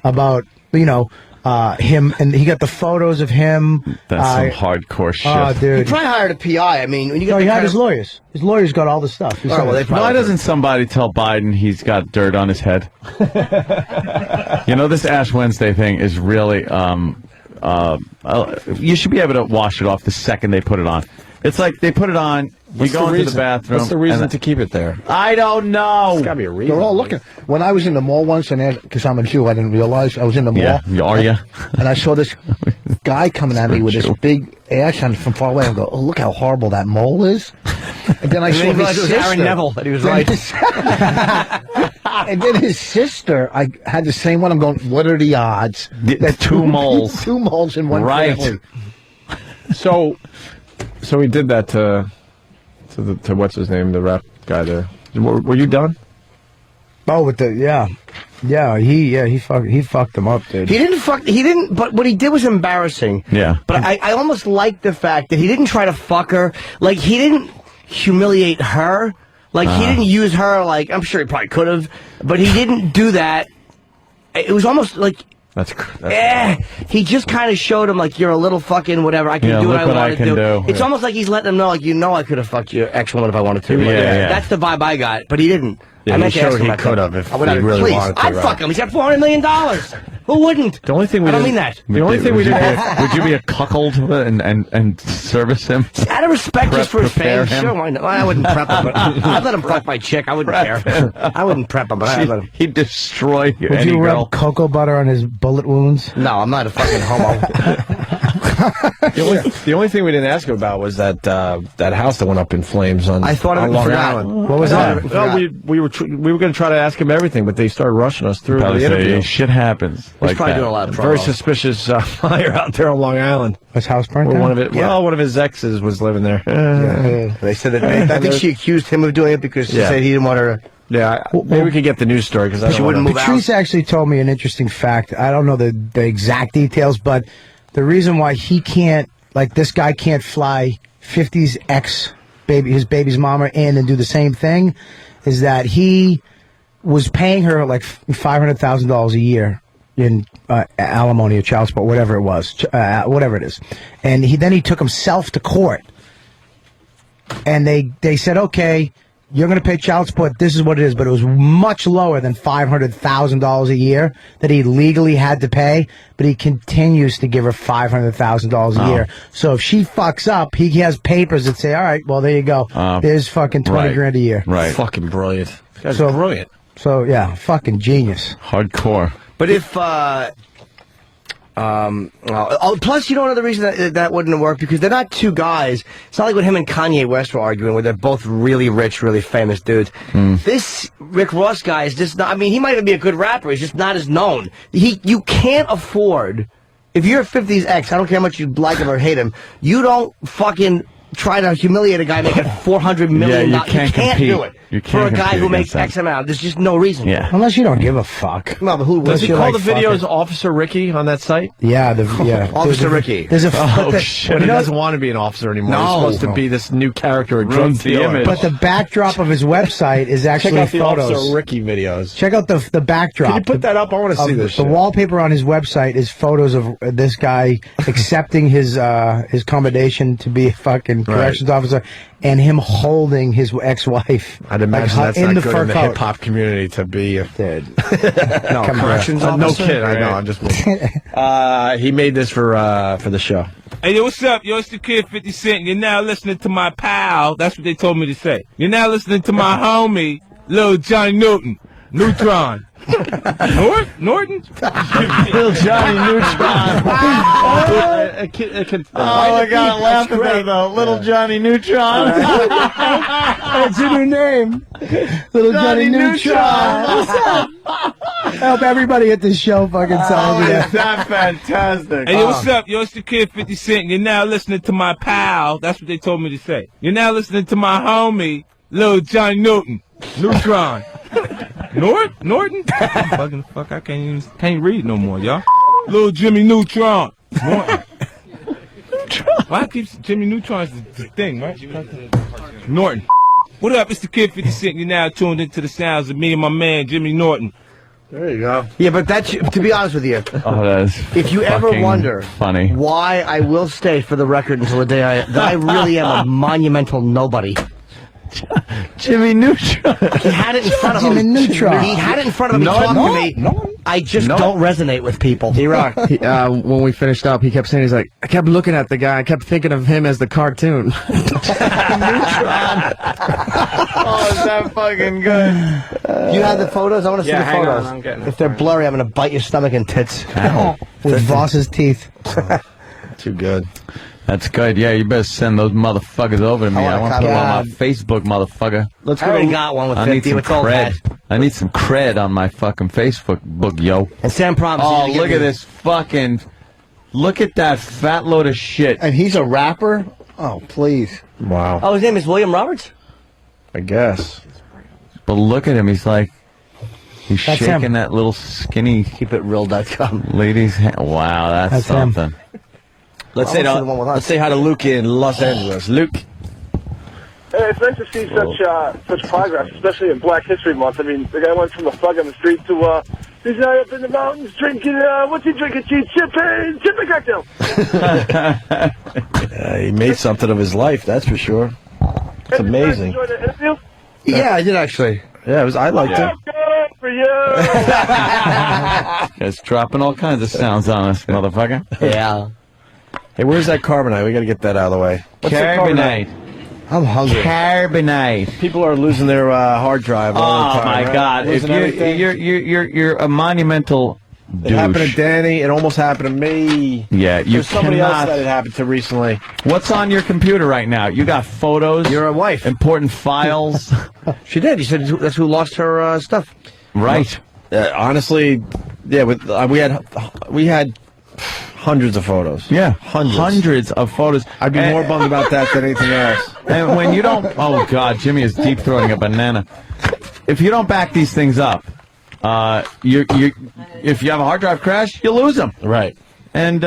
About, him, and he got the photos of him. That's some hardcore shit. Oh, dude. He probably hired a PI. I mean, when you get he had his lawyers. His lawyers got all the stuff. Why doesn't somebody tell Biden he's got dirt on his head? This Ash Wednesday thing is really, you should be able to wash it off the second they put it on. It's like they put it on, you go into the bathroom. What's the reason to keep it there? I don't know. There's got to be a reason. They're all looking. When I was in the mall once, and because I'm a Jew, I didn't realize I was in the mall. Yeah, are you? And I saw this guy coming at me with this big ash on from far away. I go, "Oh, look how horrible that mole is." And then I saw his sister. It was Aaron Neville that he was right. And then his sister, I had the same one. I'm going, what are the odds? That two moles. Two moles in one family. So he did that to what's his name, the rap guy there. Were you done? Oh, with the he fucked him up, dude. He didn't. But what he did was embarrassing. Yeah. But I almost like the fact that he didn't try to fuck her. Like, he didn't humiliate her. Like, he didn't use her. Like, I'm sure he probably could have, but he didn't do that. It was almost like. He just kind of showed him, like, you're a little fucking whatever. I can do what I want to do. It's almost like he's letting him know, like, I could have fucked your ex-woman if I wanted to. That's the vibe I got. But he didn't. Yeah, he showed he could have if he really wanted to. I'd fuck him. He's got $400 million. Who wouldn't? The only thing we I don't mean that. The only thing we didn't ask. Would you be a cuckold and service him? Out of respect just for his fame, him? sure, why not? I wouldn't prep him, but I'd let him fuck my chick. I wouldn't care. I wouldn't prep him, but I'd let him. He'd destroy you. Would you rub cocoa butter on his bullet wounds? No, I'm not a fucking homo. The only thing we didn't ask him about was that house that went up in flames on. I thought of it Long forgot. Island. What was that? No, we were going to try to ask him everything, but they started rushing us through the interview. Shit happens. He's probably doing a lot of Very suspicious fire out there on Long Island. His house burnt Where down? one of his exes was living there. They said that. I think she accused him of doing it because she said he didn't want her. Yeah, maybe we could get the news story because She wouldn't move out. Patrice actually told me an interesting fact. I don't know the exact details, but the reason why he can't, like, this guy can't fly 50's his baby's mama in and do the same thing, is that he was paying her like $500,000 a year in alimony or child support, whatever it was, whatever it is. And then he took himself to court. And they said, okay, you're going to pay child support, this is what it is, but it was much lower than $500,000 a year that he legally had to pay, but he continues to give her $500,000 a year. So if she fucks up, he has papers that say, all right, well, there you go. There's fucking 20 grand a year. Right. Fucking brilliant. This guy's brilliant. So, yeah, fucking genius. Hardcore. But if, plus, you don't know the reason that wouldn't have worked, because they're not two guys. It's not like when him and Kanye West were arguing, where they're both really rich, really famous dudes. This Rick Ross guy is just not, I mean, he might even be a good rapper, he's just not as known. You can't afford, if you're 50's ex, I don't care how much you like him or hate him, you don't fucking try to humiliate a guy making $400 million. Yeah, you can't compete. Do it You can't for a guy compete who makes against X amount. There's just no reason. Yeah. Unless you don't give a fuck. No, but who Does he call the videos fucking- Officer Ricky on that site? Yeah, yeah. Officer Ricky. There's a Shit. He doesn't want to be an officer anymore. No. He's supposed to be this new character, a drug dealer. But the backdrop of his website is actually Check out the photos. Officer Ricky videos. Check out the backdrop. Can you put that up? I want to see this The shit. wallpaper on his website is photos of this guy accepting his commendation to be a fucking corrections officer, and him holding his ex-wife. I'd imagine that's in not the good fur in the coat. hip-hop community to be a... Dude. No, Come on. corrections No officer? kid, I know, I'm just... he made this for the show. Hey, yo, what's up? Yo, it's the Kid 50 Cent. You're now listening to my pal. That's what they told me to say. You're now listening to my homie, Lil Johnny Norton. Neutron. Norton? Little Johnny Neutron. I got laughing there, though. Little Johnny Neutron. That's your new name. Little Johnny Neutron. What's up? Help everybody at this show fucking tell me that. Is that fantastic? Hey, yo, what's up? Yo, it's the Kid 50 Cent. You're now listening to my pal. That's what they told me to say. You're now listening to my homie, Lil Johnny Norton. Neutron. Norton? Fucking fuck, I can't read no more, y'all. Lil Jimmy Neutron. Norton. Why keeps Jimmy Neutron's the thing, right? Norton. What up? It's the Kid 50 Cent. You're now tuned into the sounds of me and my man, Jimmy Norton. There you go. Yeah, but that's, to be honest with you, Oh, that is if you ever fucking wonder funny. why I will stay for the record until the day that I really am a monumental nobody. Jimmy Neutron. He had it in front of him. Jimmy Neutron. He had it in front of him. He talked to me. I just don't resonate with people. D-Rock, when we finished up, he kept saying, he's like, I kept looking at the guy. I kept thinking of him as the cartoon. Oh, is that fucking good? You have the photos? I want to see Yeah, the hang on, photos. I'm getting If they're blurry, I'm going to bite your stomach and tits. With Voss's teeth. Too good. That's good. Yeah, you better send those motherfuckers over to me. I want to put them on my Facebook, motherfucker. Let's go. I already got one with 50. I need some It's all cred. bad. I need some cred on my fucking Facebook book, yo. And Sam promised. Oh, look at this fucking... Look at that fat load of shit. And he's a rapper? Oh, please. Wow. Oh, his name is William Roberts? I guess. But look at him. He's like... He's That's shaking him. that little skinny... KeepItReal.com. Lady's hand. Wow, that's That's him. something. Let's say hi to Luke in Los Angeles. Luke. Hey, it's nice to see such progress, especially in Black History Month. I mean, the guy went from a thug on the street to he's now up in the mountains drinking. What's he drinking? Champagne cocktail. He made something of his life, that's for sure. It's amazing. Enjoy the interview. Yeah, I did actually. Yeah, I liked it. Good for you. It's dropping all kinds of sounds on us, motherfucker. Yeah. Hey, where's that carbonite? We got to get that out of the way. What's the Carbonite. I'm hungry. Carbonite. People are losing their hard drive all the Oh time. my right? God! If Losing everything. you're a monumental It happened to douche. Danny. It almost happened to me. Yeah, you There's somebody else cannot- that it happened to recently. What's on your computer right now? You got photos. Your wife. Important files. She did. You said that's who lost her stuff. Right. Honestly, yeah. We had hundreds of photos. Yeah, hundreds of photos. I'd be more bummed about that than anything else. And when you don't, oh God, Jimmy is deep throating a banana. If you don't back these things up, if you have a hard drive crash, you lose them. Right. And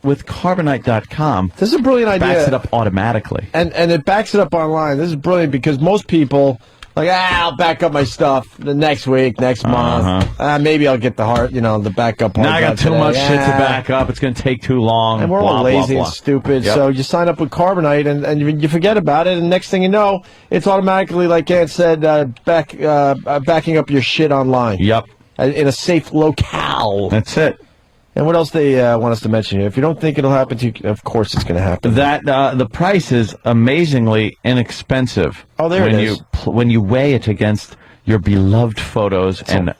with Carbonite.com, this is a brilliant idea. Backs it up automatically. And it backs it up online. This is brilliant because most people I'll back up my stuff the next week, next month. Maybe I'll get the backup. Now I got too much shit to Yeah. back up. It's going to take too long. And we're blah, all blah, lazy blah. and stupid, Yep. so you sign up with Carbonite and you forget about it, and next thing you know, it's automatically, like Ant said, backing up your shit online. Yep. In a safe locale. That's it. And what else they want us to mention here? If you don't think it'll happen to you, of course it's going to happen. That the price is amazingly inexpensive. Oh, there when it is. When you weigh it against your beloved photos and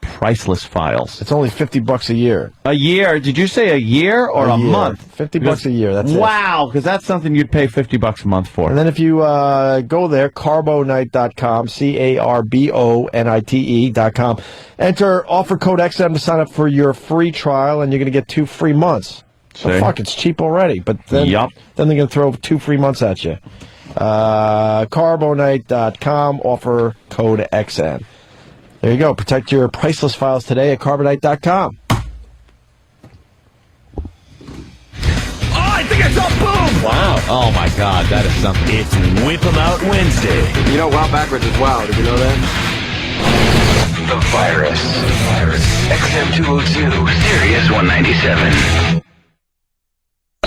priceless files. It's only $50 a year. A year? Did you say a year or a year. month? $50 a year. That's it. Wow, because that's something you'd pay $50 a month for. And then if you go there, carbonite.com, CARBONITE.com, enter offer code XM to sign up for your free trial, and you're going to get 2 free months. So fuck, it's cheap already. But then, then they're going to throw 2 free months at you. Carbonite.com, offer code XN. There you go. Protect your priceless files today at Carbonite.com. I think I saw boom! Wow. Oh, my God. That is something. It's Whip 'em Out Wednesday. You know, Wild Backwards is wild. Did you know that? The Virus. XM202, Sirius 197.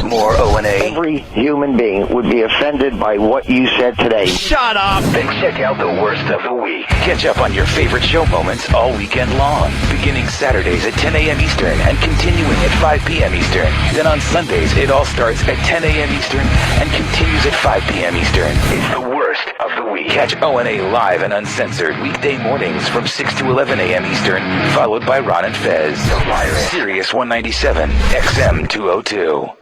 More O&A. Every human being would be offended by what you said today. Shut up! Then check out the worst of the week. Catch up on your favorite show moments all weekend long. Beginning Saturdays at 10 a.m. Eastern and continuing at 5 p.m. Eastern. Then on Sundays, it all starts at 10 a.m. Eastern and continues at 5 p.m. Eastern. It's the worst of the week. Catch O&A live and uncensored weekday mornings from 6 to 11 a.m. Eastern, followed by Ron and Fez. The Virus. Sirius 197, XM202.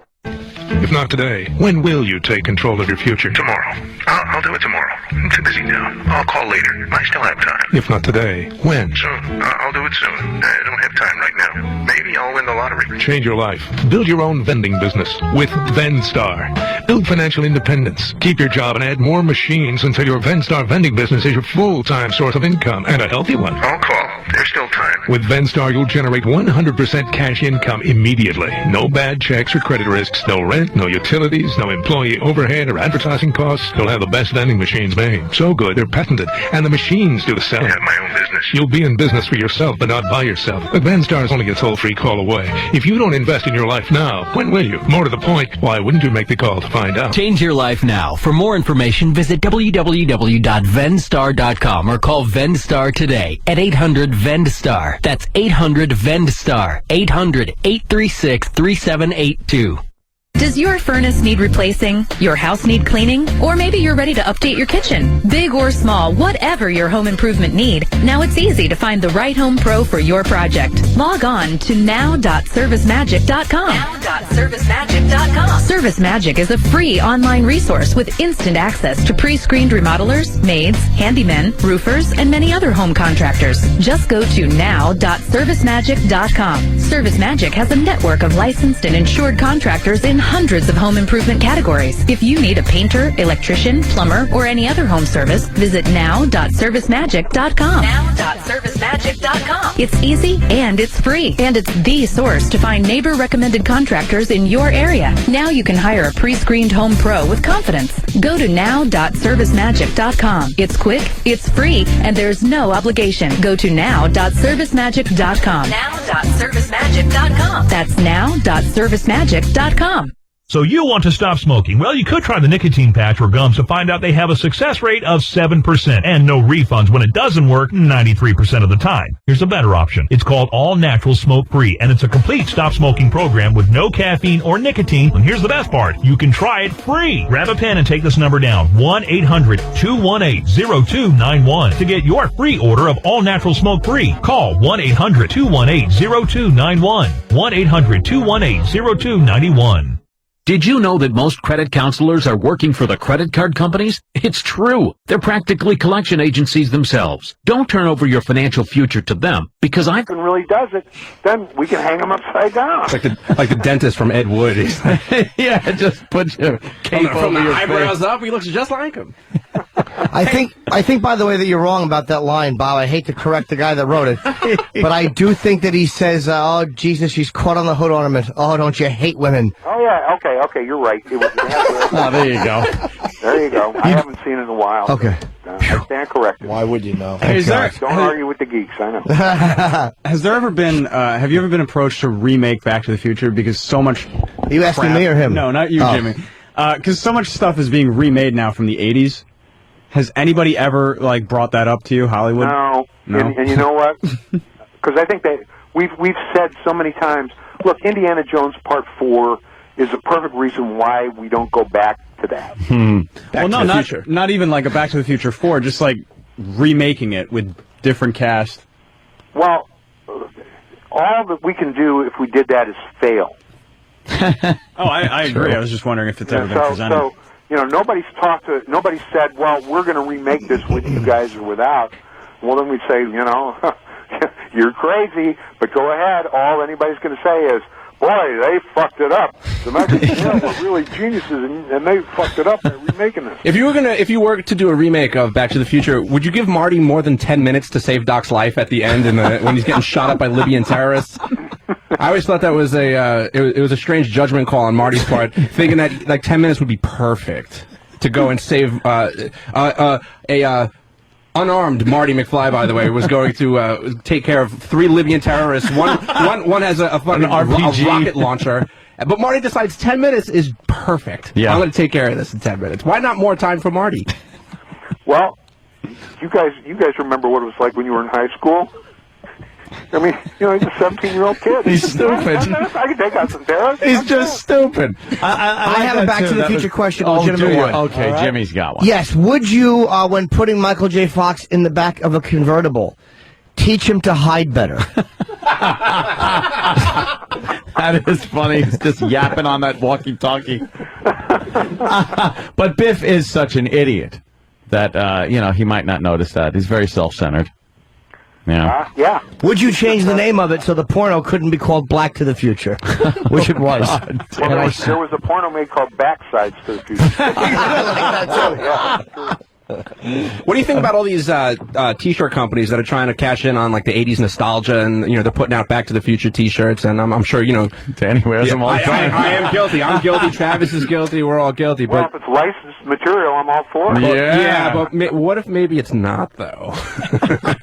If not today, when will you take control of your future? Tomorrow. I'll do it tomorrow. I'm too busy now. I'll call later. I still have time. If not today, when? Soon. I'll do it soon. I don't have time right now. Maybe I'll win the lottery. Change your life. Build your own vending business with VenStar. Build financial independence. Keep your job and add more machines until your VenStar vending business is your full-time source of income, and a healthy one. I'll call. There's still time. With VenStar, you'll generate 100% cash income immediately. No bad checks or credit risks. No rent, no utilities, no employee overhead or advertising costs. You'll have the best vending machines made. So good, they're patented. And the machines do the selling. I have my own business. You'll be in business for yourself, but not by yourself. But VenStar is only a toll-free call away. If you don't invest in your life now, when will you? More to the point, why wouldn't you make the call to find out? Change your life now. For more information, visit www.venstar.com or call VenStar today at 800-VEND-STAR. That's 800-VEND-STAR. 800-836-3782. Does your furnace need replacing? Your house need cleaning? Or maybe you're ready to update your kitchen? Big or small, whatever your home improvement need, now it's easy to find the right home pro for your project. Log on to now.servicemagic.com. Now.servicemagic.com. ServiceMagic is a free online resource with instant access to pre-screened remodelers, maids, handymen, roofers, and many other home contractors. Just go to now.servicemagic.com. ServiceMagic has a network of licensed and insured contractors in hundreds of home improvement categories. If you need a painter, electrician, plumber, or any other home service, visit now.servicemagic.com. Now.servicemagic.com. It's easy and it's free. And it's the source to find neighbor-recommended contractors in your area. Now you can hire a pre-screened home pro with confidence. Go to now.servicemagic.com. It's quick, it's free, and there's no obligation. Go to now.servicemagic.com. Now.servicemagic.com. That's now.servicemagic.com. So you want to stop smoking? Well, you could try the nicotine patch or gums to find out they have a success rate of 7% and no refunds when it doesn't work 93% of the time. Here's a better option. It's called All Natural Smoke Free, and it's a complete stop smoking program with no caffeine or nicotine. And here's the best part. You can try it free. Grab a pen and take this number down. 1-800-218-0291 to get your free order of All Natural Smoke Free. Call 1-800-218-0291. 1-800-218-0291. Did you know that most credit counselors are working for the credit card companies? It's true. They're practically collection agencies themselves. Don't turn over your financial future to them, because I really does it, then we can hang them upside down. It's like the dentist from Ed Wood. He's like, yeah, just put your cape from over the your eyebrows face. up. He looks just like him. I think, by the way, that you're wrong about that line, Bob. I hate to correct the guy that wrote it, but I do think that he says, "Oh Jesus, she's caught on the hood ornament. Oh, don't you hate women?" Oh yeah, okay, you're right. It was, there you go. There you go. I haven't seen it in a while. Okay. I stand corrected. Why would you know? Hey, Don't argue with the geeks. I know. Has there ever been? Have you ever been approached to remake Back to the Future? Because so much. Are you asking me or him? No, not you, Oh. Jimmy. Because so much stuff is being remade now from the '80s. Has anybody ever brought that up to you, Hollywood? No. And you know what? Because I think that we've said so many times. Look, Indiana Jones Part 4 is a perfect reason why we don't go back to that. Not even like a Back to the Future 4, just like remaking it with different cast. Well, all that we can do if we did that is fail. I agree. I was just wondering if it's ever been presented. So, nobody's said, well, we're going to remake this with you guys or without. Well, then we'd say, you're crazy, but go ahead. All anybody's going to say is, boy, they fucked it up. The Magic were really geniuses, and they fucked it up by remaking this. If you were to do a remake of Back to the Future, would you give Marty more than 10 minutes to save Doc's life at the end when he's getting shot up by Libyan terrorists? I always thought that was it was a strange judgment call on Marty's part, thinking that like 10 minutes would be perfect to go and save unarmed Marty McFly, by the way, was going to take care of 3 Libyan terrorists. One has a fucking RPG. A rocket launcher. But Marty decides 10 minutes is perfect. Yeah. I'm going to take care of this in 10 minutes. Why not more time for Marty? Well, you guys remember what it was like when you were in high school? I mean, he's a 17-year-old kid. He's stupid. I can take out some terrorists. He's just stupid. I have a Back to the Future question. Legitimate one. Okay, right. Jimmy's got one. Yes. Would you, when putting Michael J. Fox in the back of a convertible, teach him to hide better? That is funny. He's just yapping on that walkie-talkie. But Biff is such an idiot that, he might not notice that. He's very self-centered. Yeah. Would you change the name of it so the porno couldn't be called Black to the Future, which it was? Well, there was a porno made called Backsides to the Future. I like that too. Yeah. What do you think about all these T-shirt companies that are trying to cash in on like the '80s nostalgia, and they're putting out Back to the Future T-shirts, and I'm sure Danny wears them all the time. I am guilty. I'm guilty. Travis is guilty. We're all guilty. Well, if it's licensed material, I'm all for it. Yeah, but what if maybe it's not though?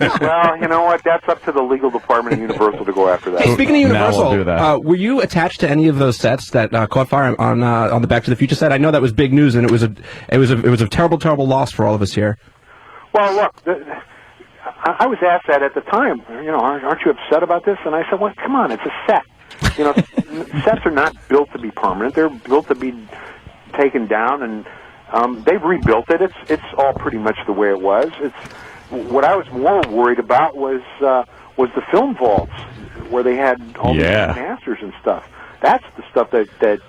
Well, you know what? That's up to the legal department of Universal to go after that. Hey, speaking of Universal, we'll do that. Were you attached to any of those sets that caught fire on the Back to the Future set? I know that was big news, and it was a terrible loss for all of us here. Well, look, I was asked that at the time. Aren't you upset about this? And I said, well, come on, it's a set. Sets are not built to be permanent. They're built to be taken down, and they've rebuilt it. It's all pretty much the way it was. What I was more worried about was the film vaults where they had all these masters and stuff. That's the stuff that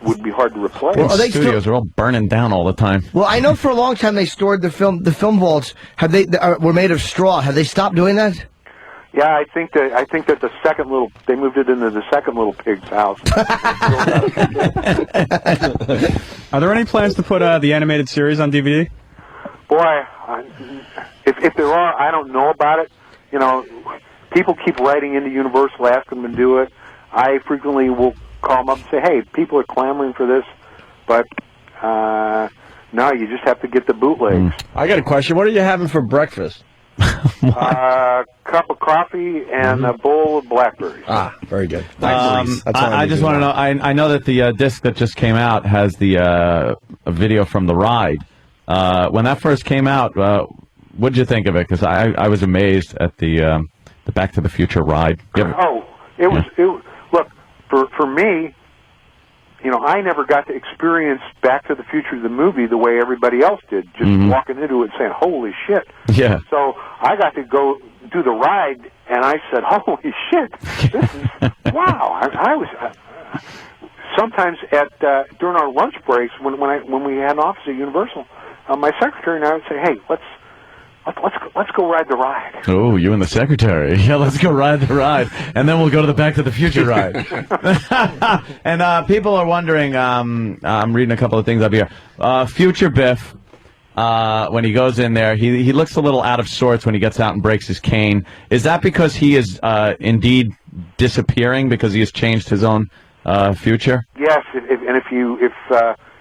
would be hard to replace. Well, studios are all burning down all the time. Well, I know for a long time they stored the film vaults. Were made of straw. Have they stopped doing that? Yeah, I think that they moved it into the second little pig's house. Are there any plans to put the animated series on DVD? Boy, if there are, I don't know about it. People keep writing into Universal asking them to do it. I frequently will call them up and say, hey, people are clamoring for this, but no, you just have to get the bootlegs. I got a question. What are you having for breakfast? Cup of coffee and a bowl of blackberries. Ah, very good. I just want to know, I know that the disc that just came out has the a video from the ride. When that first came out, what did you think of it? Because I was amazed at the Back to the Future ride. It was look, for me, I never got to experience Back to the Future, the movie, the way everybody else did, just walking into it saying, holy shit. Yeah. So I got to go do the ride, and I said, holy shit, this is, wow. I was, sometimes during our lunch breaks, when we had an office at Universal, my secretary and I would say, hey, let's go ride the ride. Oh, you and the secretary. Yeah, let's go ride the ride. And then we'll go to the Back to the Future ride. And people are wondering, I'm reading a couple of things up here. Future Biff, when he goes in there, he looks a little out of sorts when he gets out and breaks his cane. Is that because he is indeed disappearing because he has changed his own future? Yes, if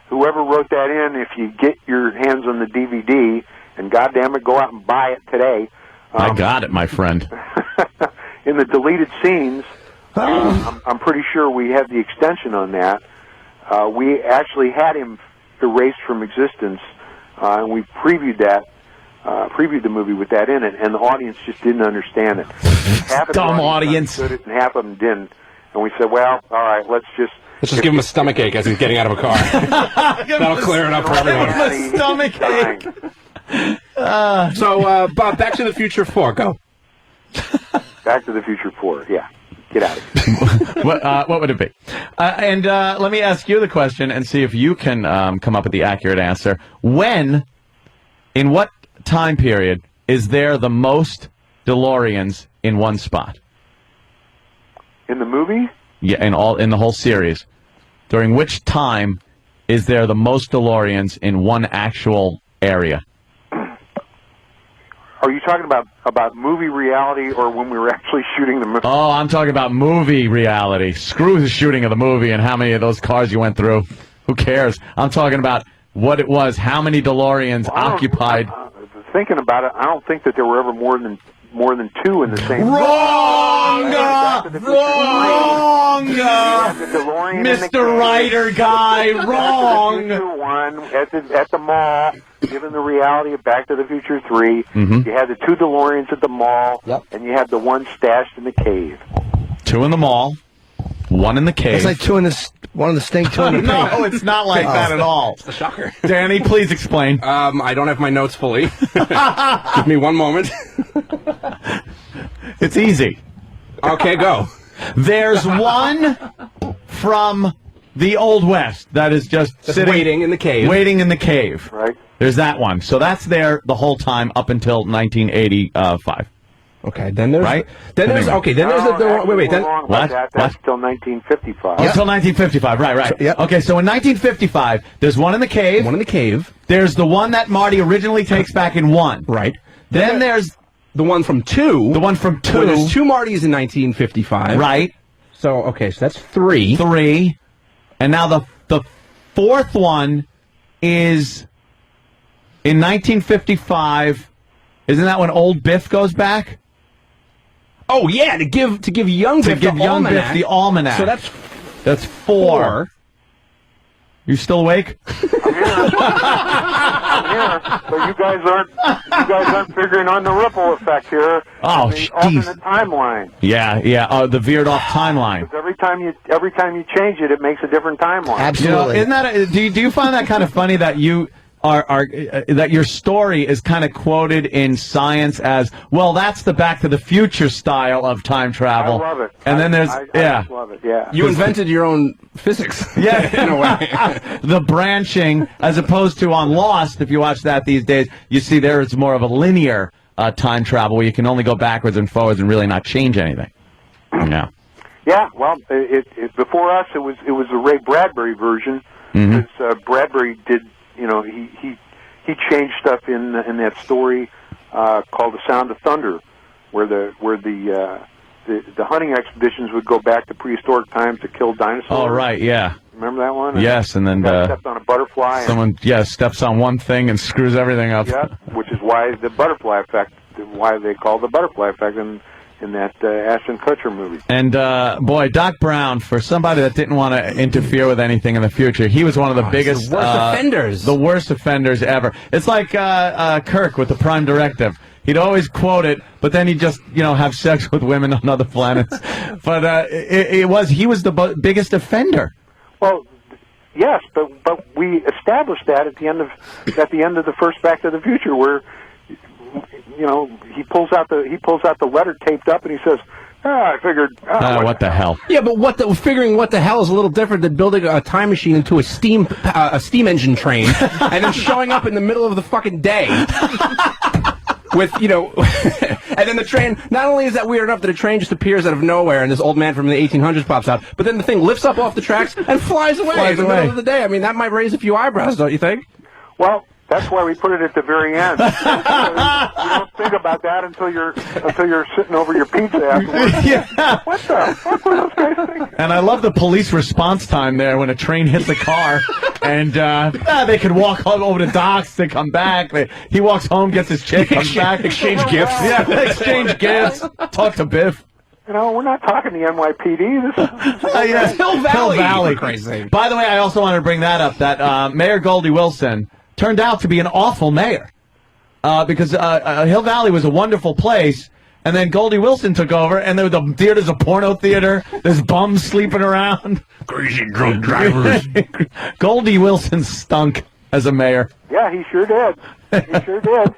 whoever wrote that in, if you get your hands on the DVD, and goddamn it, go out and buy it today. I got it, my friend. In the deleted scenes, I'm pretty sure we had the extension on that. We actually had him erased from existence, and we previewed the movie with that in it, and the audience just didn't understand it. Half of Dumb the audience. Understood it, and half of them didn't. And we said, well, all right, let's just give him a stomach ache as he's getting out of a car. That'll clear it up for everyone. Give him a stomach ache. So, Bob, Back to the Future 4, go. Back to the Future 4, yeah. Get out of here. What would it be? And let me ask you the question and see if you can come up with the accurate answer. In what time period, is there the most DeLoreans in one spot? In the movie? Yeah, in the whole series. During which time is there the most DeLoreans in one actual area? Are you talking about movie reality or when we were actually shooting the movie? Oh, I'm talking about movie reality. Screw the shooting of the movie and how many of those cars you went through. Who cares? I'm talking about what it was, how many DeLoreans occupied. Thinking about it, I don't think that there were ever more than two in the same. Wrong! Wrong! Mr. Writer guy, wrong! One at the mall, given the reality of Back to the Future 3, you had the two DeLoreans at the mall, and you had the one stashed in the cave. Two in the mall, one in the cave. It's like two in the one in the stink, two in the No, pink. it's not like that at all. It's a shocker. Danny, please explain. I don't have my notes fully. Give me one moment. It's easy. Okay, go. There's one from the Old West that is just sitting, waiting in the cave. Waiting in the cave. Right. There's that one. So that's there the whole time up until 1985. Okay, then there's right. Then there's Anyway. okay. Then there's wait. Then what? That's till 1955. Until 1955. Right. So, yep. Okay, so in 1955, there's one in the cave. One in the cave. There's the one that Marty originally takes back in 1. Right. Then there's the one from 2. The one from 2. Well, there's 2 Martys in 1955. Right. So okay, so that's 3. 3. And now the fourth one is in 1955. Isn't that when old Biff goes back? Oh yeah, to give young Biff the almanac. Biff the almanac. So that's 4. You still awake? Yeah, but you guys aren't figuring on the ripple effect here. Oh, the jeez. alternate timeline. Yeah. The veered off timeline. Because every time you change it, it makes a different timeline. Absolutely. Isn't that? Do you find that kind of funny that you are that your story is kind of quoted in science as well? That's the Back to the Future style of time travel. I love it. And then there's I just love it. Yeah. You invented your own physics. Yeah, in a way. The branching, as opposed to on Lost, if you watch that these days, you see there it's more of a linear time travel where you can only go backwards and forwards and really not change anything. Yeah. Yeah. Well, it before us, it was the Ray Bradbury version because Bradbury did. You know, he changed stuff in that story called The Sound of Thunder, where the hunting expeditions would go back to prehistoric times to kill dinosaurs. Oh, right, yeah. Remember that one? Yes, and then stepped on a butterfly. Someone steps on one thing and screws everything up. Yeah, which is why the butterfly effect, why they call the butterfly effect in that Ashton Kutcher movie. And, boy, Doc Brown, for somebody that didn't want to interfere with anything in the future, he was one of the biggest... the worst offenders. The worst offenders ever. It's like Kirk with the Prime Directive. He'd always quote it, but then he'd just, have sex with women on other planets. But he was the biggest offender. Well, yes, but we established that at the end of the first Back to the Future, where he pulls out the letter taped up and he says, I figured. What the hell? Yeah, but figuring what the hell is a little different than building a time machine into a steam engine train and then showing up in the middle of the fucking day. With, and then the train, not only is that weird enough that a train just appears out of nowhere and this old man from the 1800s pops out, but then the thing lifts up off the tracks and flies away in the middle of the day. I mean, that might raise a few eyebrows, don't you think? Well, that's why we put it at the very end. You don't think about that until you're sitting over your pizza afterwards. Yeah. What the fuck were those guys thinking? And I love the police response time there when a train hits a car, and they could walk all over the docks, they come back. He walks home, gets his chick, comes back, exchange gifts. Yeah, exchange gifts. Talk to Biff. We're not talking the NYPD. This is Hill Valley. Crazy. By the way, I also wanted to bring that up. That Mayor Goldie Wilson turned out to be an awful mayor because Hill Valley was a wonderful place, and then Goldie Wilson took over, and the theater's a porno theater. There's bums sleeping around. Crazy drunk drivers. Goldie Wilson stunk as a mayor. Yeah, he sure did. He sure did.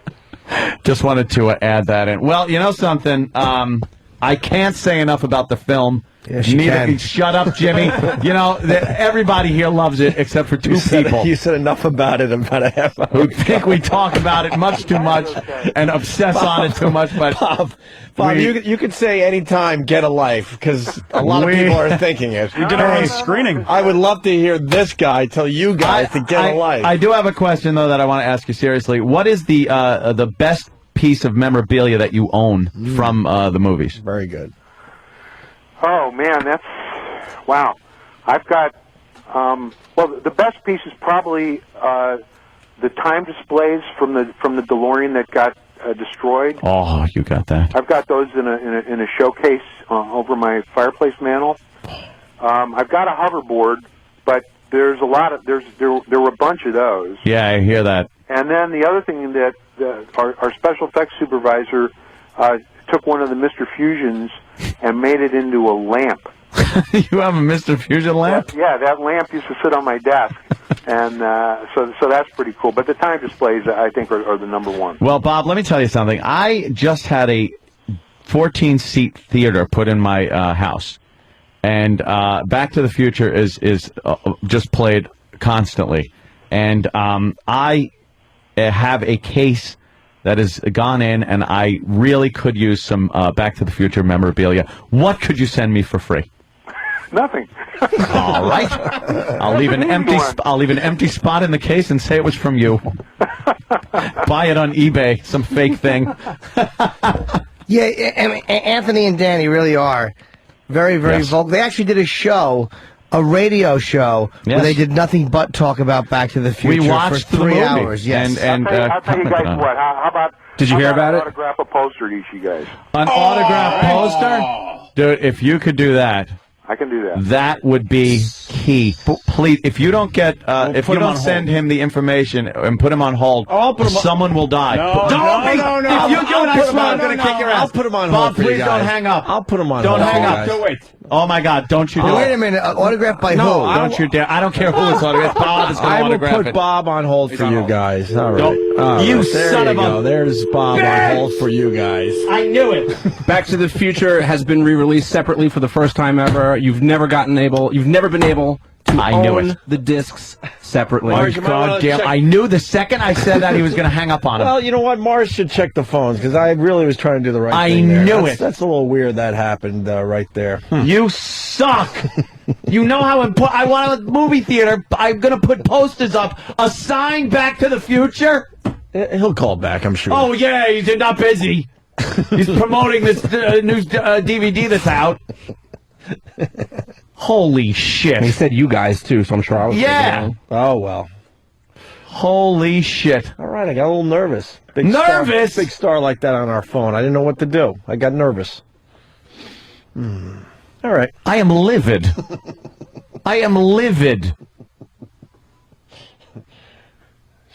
Just wanted to add that in. Well, you know something? I can't say enough about the film Yeah, she can. Shut up, Jimmy. You know, everybody here loves it except for two people. You said enough about it about a half hour. Who think we talk about it much too much and obsess on it too much. But Bob, you could say anytime, get a life, because a lot of people are thinking it. We did our own screening. I would love to hear this guy tell you guys to get a life. I do have a question, though, that I want to ask you seriously. What is the best piece of memorabilia that you own from the movies? Very good. Oh man, wow. I've got well, the best piece is probably the time displays from the DeLorean that got destroyed. Oh, you got that. I've got those in a showcase over my fireplace mantle. I've got a hoverboard, but there's a lot of there were a bunch of those. Yeah, I hear that. And then the other thing that our special effects supervisor took one of the Mr. Fusions and made it into a lamp. You have a Mr. Fusion lamp? Yeah, that lamp used to sit on my desk, and so that's pretty cool. But the time displays, I think, are the number one. Well, Bob, let me tell you something. I just had a 14-seat theater put in my house, and Back to the Future is just played constantly, and I have a case that has gone in, and I really could use some Back to the Future memorabilia. What could you send me for free? Nothing. All right. I'll leave an empty spot in the case and say it was from you. Buy it on eBay, some fake thing. Yeah, Anthony and Danny really are very, very vocal. They actually did a radio show where they did nothing but talk about Back to the Future we watched for 3 hours. Yes, and I'll tell you guys what. How about? Did you hear about it? Autograph a poster to each of you guys. An autograph poster, dude. If you could do that. I can do that. That would be key. Please, if you don't get, if you don't send him the information and put him on hold, someone will die. No. If you do it, I swear I'm going to kick your ass. I'll put him on Bob, hold for you please guys. don't hang up. I'll put him on don't hold. Hang guys. up. Do it. Oh my God! Don't you do it? Wait a minute. Autograph by who? Don't you dare! I don't care who it's autographed. Bob is going to autograph it. I will put Bob on hold for you guys. All right. You son of a... There's Bob on hold for you guys. I knew it. Back to the Future has been re-released separately for the first time ever. You've never been able to own the discs separately. I knew the second I said that he was going to hang up on him. Well, you know what? Mars should check the phones because I really was trying to do the right thing. I knew it. That's a little weird that happened right there. You suck. You know how important. I want a movie theater. I'm going to put posters up. A sign Back to the Future. He'll call back, I'm sure. Oh, yeah, he's not busy. He's promoting this new DVD that's out. Holy shit. He said you guys, too, so I'm sure I was... Yeah. Oh, well. Holy shit. All right, I got a little nervous. Big star like that on our phone. I didn't know what to do. I got nervous. All right. I am livid. I am livid.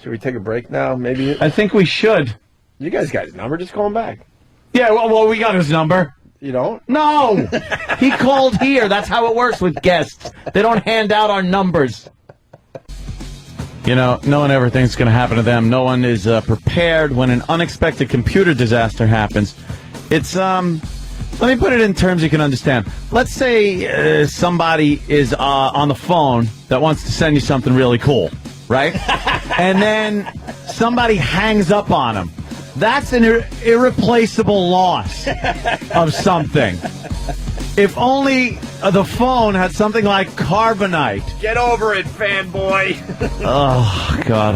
Should we take a break now? Maybe. I think we should. You guys got his number. Just call him back. Yeah, well, we got his number. You don't? No! He called here. That's how it works with guests. They don't hand out our numbers. You know, no one ever thinks it's going to happen to them. No one is prepared when an unexpected computer disaster happens. It's, let me put it in terms you can understand. Let's say somebody is on the phone that wants to send you something really cool, right? And then somebody hangs up on them. That's an irreplaceable loss of something. If only the phone had something like Carbonite. Get over it, fanboy. Oh, God.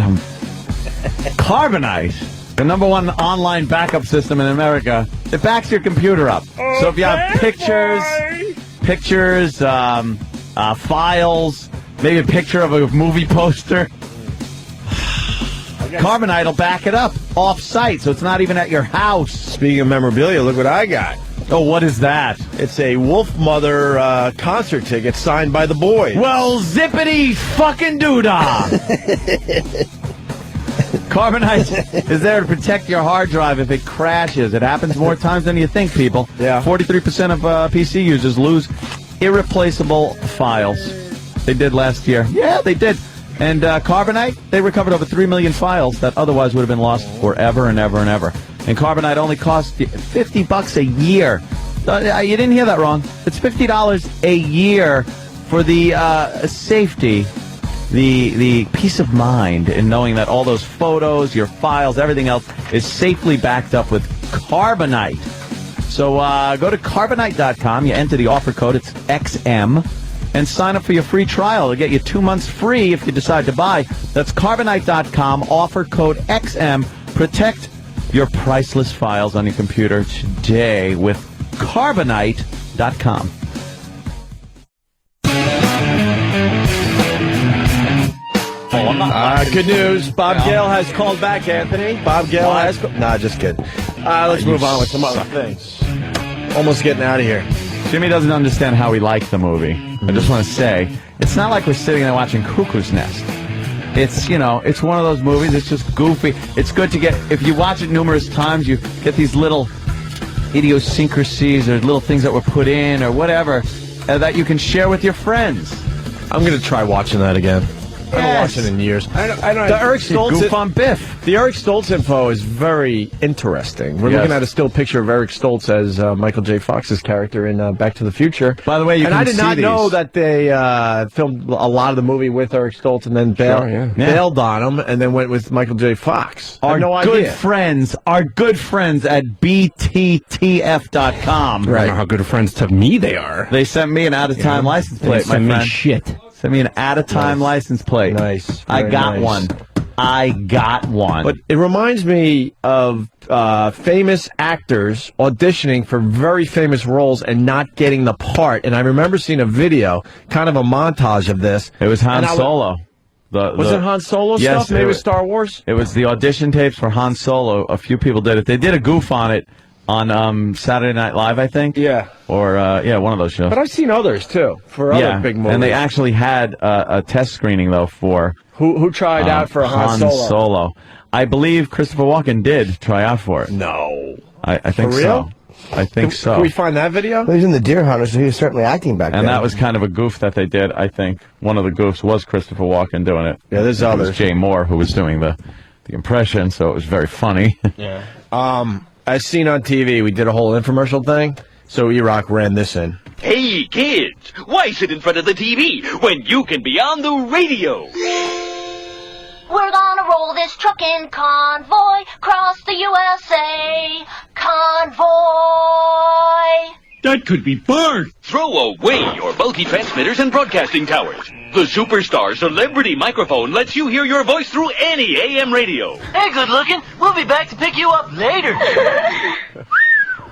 Carbonite, the #1 online backup system in America, it backs your computer up. Oh, so if you have pictures, files, maybe a picture of a movie poster, Carbonite will back it up off-site, so it's not even at your house. Speaking of memorabilia, look what I got. Oh, what is that? It's a Wolf Mother concert ticket signed by the boys. Well, zippity fucking doodah! Carbonite is there to protect your hard drive if it crashes. It happens more times than you think, people. Yeah. 43% of PC users lose irreplaceable files. They did last year. Yeah, they did. And Carbonite, they recovered over 3 million files that otherwise would have been lost forever and ever and ever. And Carbonite only costs $50 a year. You didn't hear that wrong. It's $50 a year for the safety, the peace of mind in knowing that all those photos, your files, everything else is safely backed up with Carbonite. So go to Carbonite.com. You enter the offer code. It's XM. And sign up for your free trial. It'll get you 2 months free if you decide to buy. That's Carbonite.com. Offer code XM. Protect your priceless files on your computer today with Carbonite.com. Good news. Bob Gale has called back, Anthony. Bob Gale has... Nah, just kidding. Let's move on with some other things. Almost getting out of here. Jimmy doesn't understand how we like the movie. I just want to say, it's not like we're sitting there watching Cuckoo's Nest. It's, it's one of those movies. It's just goofy. It's good to get, if you watch it numerous times, you get these little idiosyncrasies or little things that were put in or whatever that you can share with your friends. I'm going to try watching that again. I haven't watched it in years. I don't the Eric Stoltz goof on Biff. The Eric Stoltz info is very interesting. We're looking at a still picture of Eric Stoltz as Michael J. Fox's character in Back to the Future. By the way, I did not know that they filmed a lot of the movie with Eric Stoltz and then bailed on him and then went with Michael J. Fox. Our good friends at BTTF.com. Right. I don't know how good friends to me they are. They sent me an out-of-time license plate, my friend. Shit. Send me an out-of-time license plate. Nice. I got one. But it reminds me of famous actors auditioning for very famous roles and not getting the part. And I remember seeing a video, kind of a montage of this. It was Han Solo. Was it Han Solo stuff? Maybe it was Star Wars? It was the audition tapes for Han Solo. A few people did it. They did a goof on it on Saturday Night Live, I think. Yeah. Or, one of those shows. But I've seen others, too, for other big movies. And they actually had a test screening, though, for... Who tried out for Han Solo? I believe Christopher Walken did try out for it. No. I think for real? so. I think so. Can we find that video? Well, he was in the Deer Hunter, so he was certainly acting back then. And that was kind of a goof that they did, I think. One of the goofs was Christopher Walken doing it. Yeah, there's others. It was Jay Moore who was doing the impression, so it was very funny. Yeah. As seen on TV, we did a whole infomercial thing, so E-Rock ran this in. Hey, kids, why sit in front of the TV when you can be on the radio? We're gonna roll this truckin' convoy across the USA. Convoy! That could be Bart. Throw away your bulky transmitters and broadcasting towers. The Superstar Celebrity Microphone lets you hear your voice through any AM radio. Hey, good looking. We'll be back to pick you up later.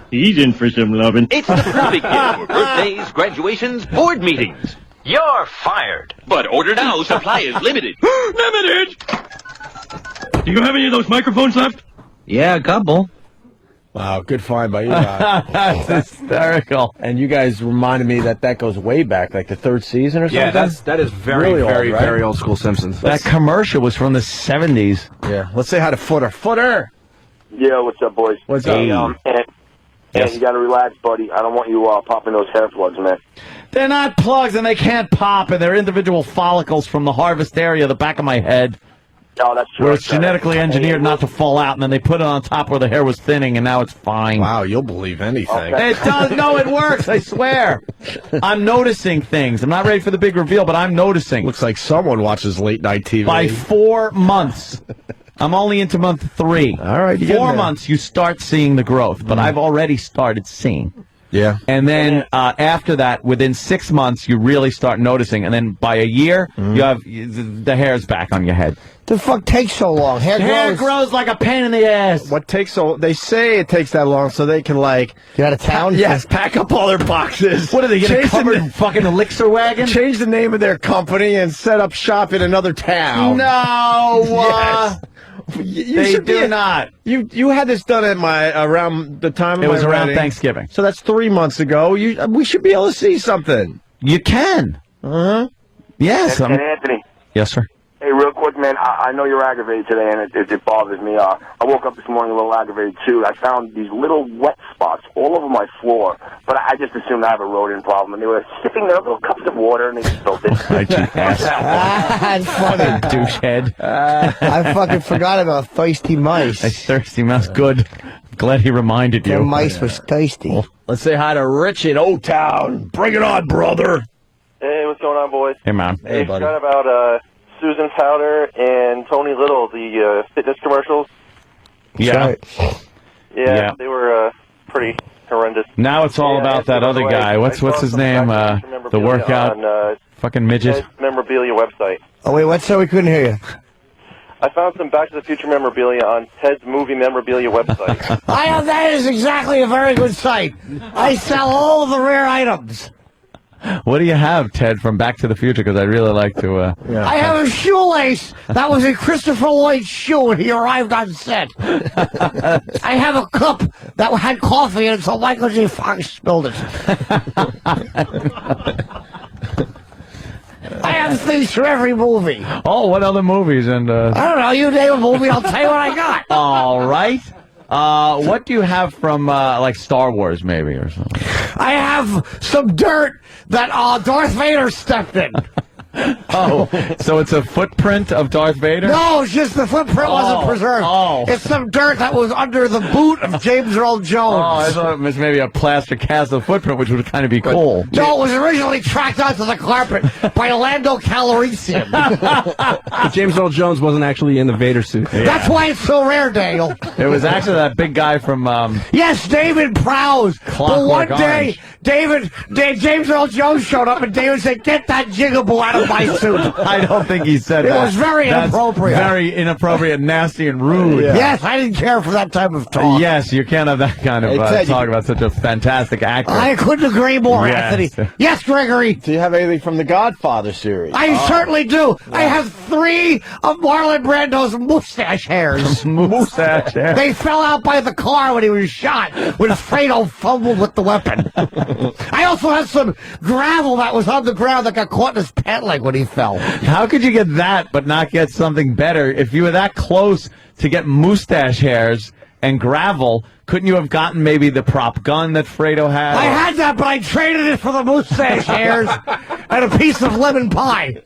He's in for some loving. It's the perfect gift for birthdays, graduations, board meetings. You're fired. But order now. Supply is limited. Limited? Do you have any of those microphones left? Yeah, a couple. Wow, good find by you guys. That's hysterical. And you guys reminded me that goes way back, like the third season or something? Yeah, that is very, really very, old, right? very old school Simpsons. That commercial was from the 70s. Yeah, let's say hi to Footer. Footer! Yeah, what's up, boys? What's up? And you got to relax, buddy. I don't want you popping those hair plugs, man. They're not plugs, and they can't pop, and they're individual follicles from the harvest area, the back of my head. Oh, that's true. Where it's genetically engineered not to fall out, and then they put it on top where the hair was thinning, and now it's fine. Wow, you'll believe anything. Okay. It does. No, it works. I swear. I'm noticing things. I'm not ready for the big reveal, but I'm noticing. Looks like someone watches late night TV. By 4 months. I'm only into month 3. All right. 4 months, you start seeing the growth, but I've already started seeing. Yeah. And then after that, within 6 months, you really start noticing. And then by a year, you have the hair's back on your head. The fuck takes so long? Hair grows like a pain in the ass. What takes so? They say it takes that long so they can get out of town. Yes, pack up all their boxes. What are they get a covered fucking elixir wagon? Change the name of their company and set up shop in another town. No. Yes. They do not. You had this done at around the time of it was my around wedding. Thanksgiving. So that's 3 months ago. We should be able to see something. You can. Yes. And Anthony. Yes, sir. Hey, real quick, man, I know you're aggravated today, and it bothers me. I woke up this morning a little aggravated, too. I found these little wet spots all over my floor, but I just assumed I have a rodent problem, and they were sipping their little cups of water, and they spilled it. That's funny. Douchehead. I fucking forgot about thirsty mice. Thirsty mouse, good. Glad he reminded you. The mice was tasty. Well, let's say hi to Rich in O-Town. Bring it on, brother. Hey, what's going on, boys? Hey, man. Hey, buddy. Forgot about Susan Powder and Tony Little, the fitness commercials. Yeah. Right. Yeah, they were pretty horrendous. Now it's all about that other guy. What's his name? The workout on, fucking midget. Ted's memorabilia website. Oh, wait, what? So we couldn't hear you. I found some Back to the Future memorabilia on Ted's movie memorabilia website. That is exactly a very good site. I sell all of the rare items. What do you have, Ted, from Back to the Future? Because I'd really like to... I have a shoelace that was in Christopher Lloyd's shoe when he arrived on set. I have a cup that had coffee in it, so Michael J. Fox spilled it. I have things for every movie. Oh, what other movies? And I don't know. You name a movie, I'll tell you what I got. All right. What do you have from, like, Star Wars, maybe, or something? I have some dirt that Darth Vader stepped in. Oh, so it's a footprint of Darth Vader? No, it's just the footprint wasn't preserved. Oh. It's some dirt that was under the boot of James Earl Jones. Oh, I thought it was maybe a plaster cast of footprint, which would kind of be cool. No, it was originally tracked onto the carpet by Lando Calrissian. James Earl Jones wasn't actually in the Vader suit. Yeah. That's why it's so rare, Dale. It was actually that big guy from... yes, David Prowse. But one day, James Earl Jones showed up, and David said, "Get that jigaboo out of my suit." I don't think he said that. It was very inappropriate. Very inappropriate, nasty, and rude. Yeah. Yes, I didn't care for that type of talk. Yes, you can't have that kind of talk about such a fantastic actor. I couldn't agree more, Yes. Anthony. Yes, Gregory. Do you have anything from the Godfather series? I certainly do. I have 3 of Marlon Brando's mustache hairs. Mustache hairs. They fell out by the car when he was shot, when Fredo fumbled with the weapon. I also have some gravel that was on the ground that got caught in his pant leg when he fell. How could you get that but not get something better? If you were that close to get mustache hairs and gravel, couldn't you have gotten maybe the prop gun that Fredo had? I had that, but I traded it for the mustache hairs and a piece of lemon pie.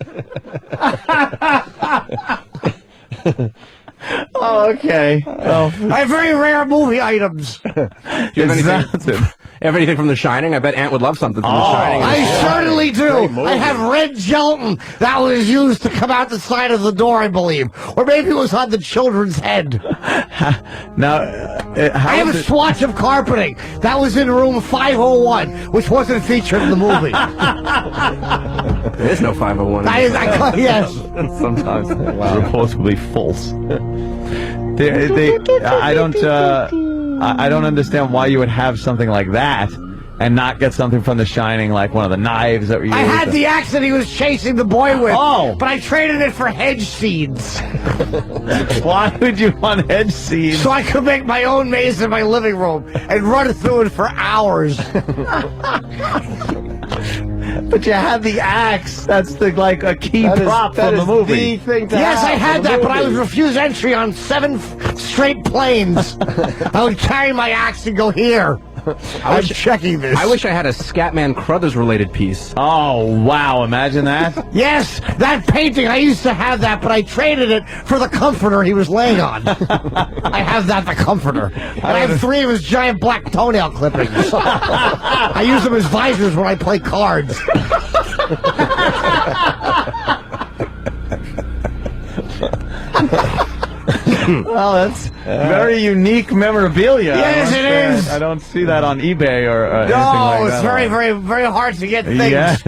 Oh, okay. Well, I have very rare movie items. Do you have anything from The Shining? I bet Ant would love something from The Shining. I certainly do. I have red gelatin that was used to come out the side of the door, I believe. Or maybe it was on the children's head. Now, I have a swatch of carpeting that was in room 501, which wasn't featured in the movie. There is no 501. Yes. Sometimes reportedly false. I don't understand why you would have something like that and not get something from The Shining, like one of the knives that were used. I had the axe that he was chasing the boy with. Oh. But I traded it for hedge seeds. Why would you want hedge seeds? So I could make my own maze in my living room and run through it for hours. But you had the axe. That's like a key prop from the movie. Yes, I had that, but I was refused entry on 7 straight planes. I would carry my axe and go here. I'm checking this. I wish I had a Scatman Crothers related piece. Oh, wow. Imagine that. Yes, that painting. I used to have that, but I traded it for the comforter he was laying on. I have that, the comforter. And I have 3 of his giant black toenail clippings. I use them as visors when I play cards. Well, that's very unique memorabilia. Yes, it is. I don't see that on eBay or anything No, like that. it's very, very, very hard to get things. Yes.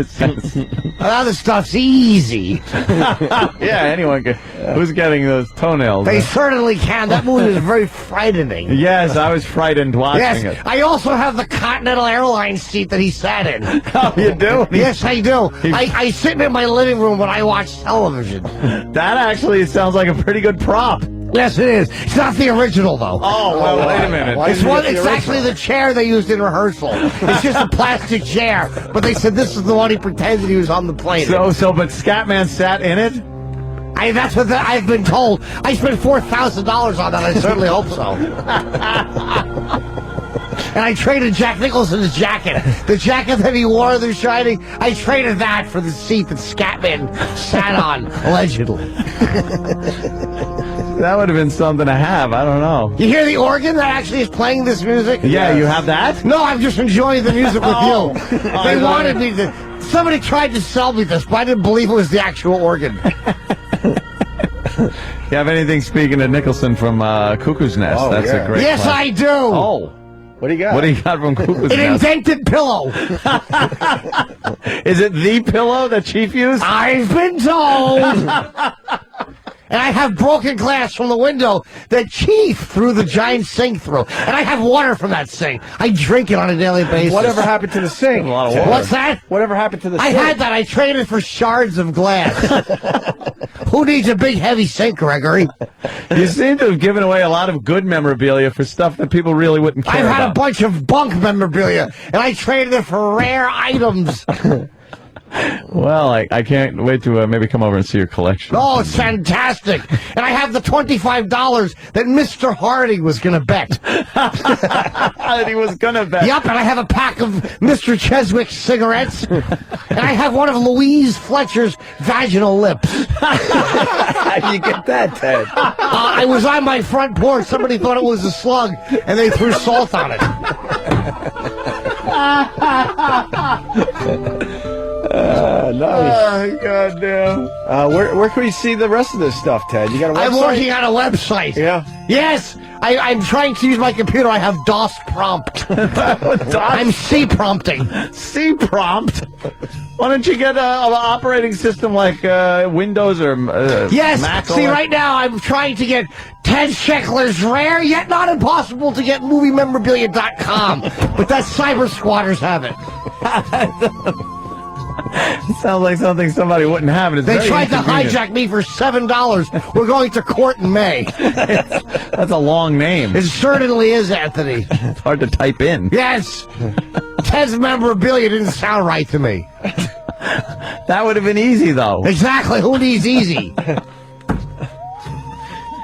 Other stuff's easy. Yeah, anyone can. Who's getting those toenails? They certainly can. That movie is very frightening. Yes, I was frightened watching it. I also have the Continental Airlines seat that he sat in. Oh, you do? Yes, I do. I sit in my living room when I watch television. That actually sounds like a pretty good prop. Yes, it is. It's not the original, though. Oh, well, wait a minute. It's actually the chair they used in rehearsal. It's just a plastic chair. But they said this is the one he pretended he was on the plane. But Scatman sat in it? That's what I've been told. I spent $4,000 on that. I certainly hope so. And I traded Jack Nicholson's jacket. The jacket that he wore in The Shining, I traded that for the seat that Scatman sat on, allegedly. That would have been something to have. I don't know. You hear the organ that actually is playing this music? Yeah, you have that? No, I'm just enjoying the music with Oh. you. They wanted me to. Somebody tried to sell me this, but I didn't believe it was the actual organ. You have anything, speaking of Nicholson, from Cuckoo's Nest? Oh, That's yeah. a great Yes, class. I do. Oh. What do you got? What do you got from Cuckoo's An Nest? invented pillow. Is it the pillow that Chief used? I've been told. And I have broken glass from the window that Chief threw the giant sink through. And I have water from that sink. I drink it on a daily basis. Whatever happened to the sink? A lot of water. What's that? Whatever happened to the I sink? had that. I traded for shards of glass. Who needs a big, heavy sink, Gregory? You seem to have given away a lot of good memorabilia for stuff that people really wouldn't care I've had about. a bunch of bunk memorabilia, and I traded it for rare items. Well, I can't wait to maybe come over and see your collection. Oh, it's fantastic. And I have the $25 that Mr. Hardy was going to bet. That he was going to bet. Yep, and I have a pack of Mr. Cheswick's cigarettes. And I have one of Louise Fletcher's vaginal lips. How do you get that, Ted? I was on my front porch. Somebody thought it was a slug, and they threw salt on it. Nice. Goddamn. Where can we see the rest of this stuff, Ted? You got a website? I'm working on a website. Yeah. Yes, I'm trying to use my computer. I have DOS prompt. I'm C prompting. C prompt? Why don't you get an operating system like Windows or Yes, Mac? see, right now I'm trying to get Ted Sheckler's rare, yet not impossible to get moviememorabilia.com. But that Cyber Squatters have it. It sounds like something somebody wouldn't have. And it's They very tried to inconvenient. hijack me for $7. We're going to court in May. That's a long name. It certainly is, Anthony. It's hard to type in. Yes. Ted's memorabilia didn't sound right to me. That would have been easy, though. Exactly. Who needs easy?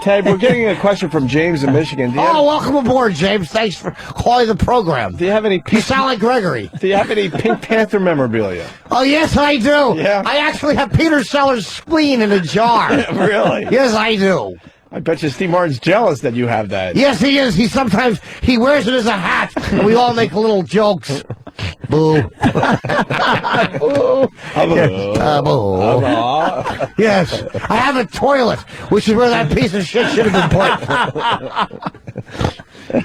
Ted, we're getting a question from James in Michigan. Welcome aboard, James. Thanks for calling the program. Do you have any? You sound like Gregory. Do you have any Pink Panther memorabilia? Oh, yes, I do. Yeah. I actually have Peter Sellers' spleen in a jar. Really? Yes, I do. I bet you Steve Martin's jealous that you have that. Yes, he is. He sometimes wears it as a hat, and we all make little jokes. Boo. Boo. Yes, I have a toilet, which is where that piece of shit should have been put.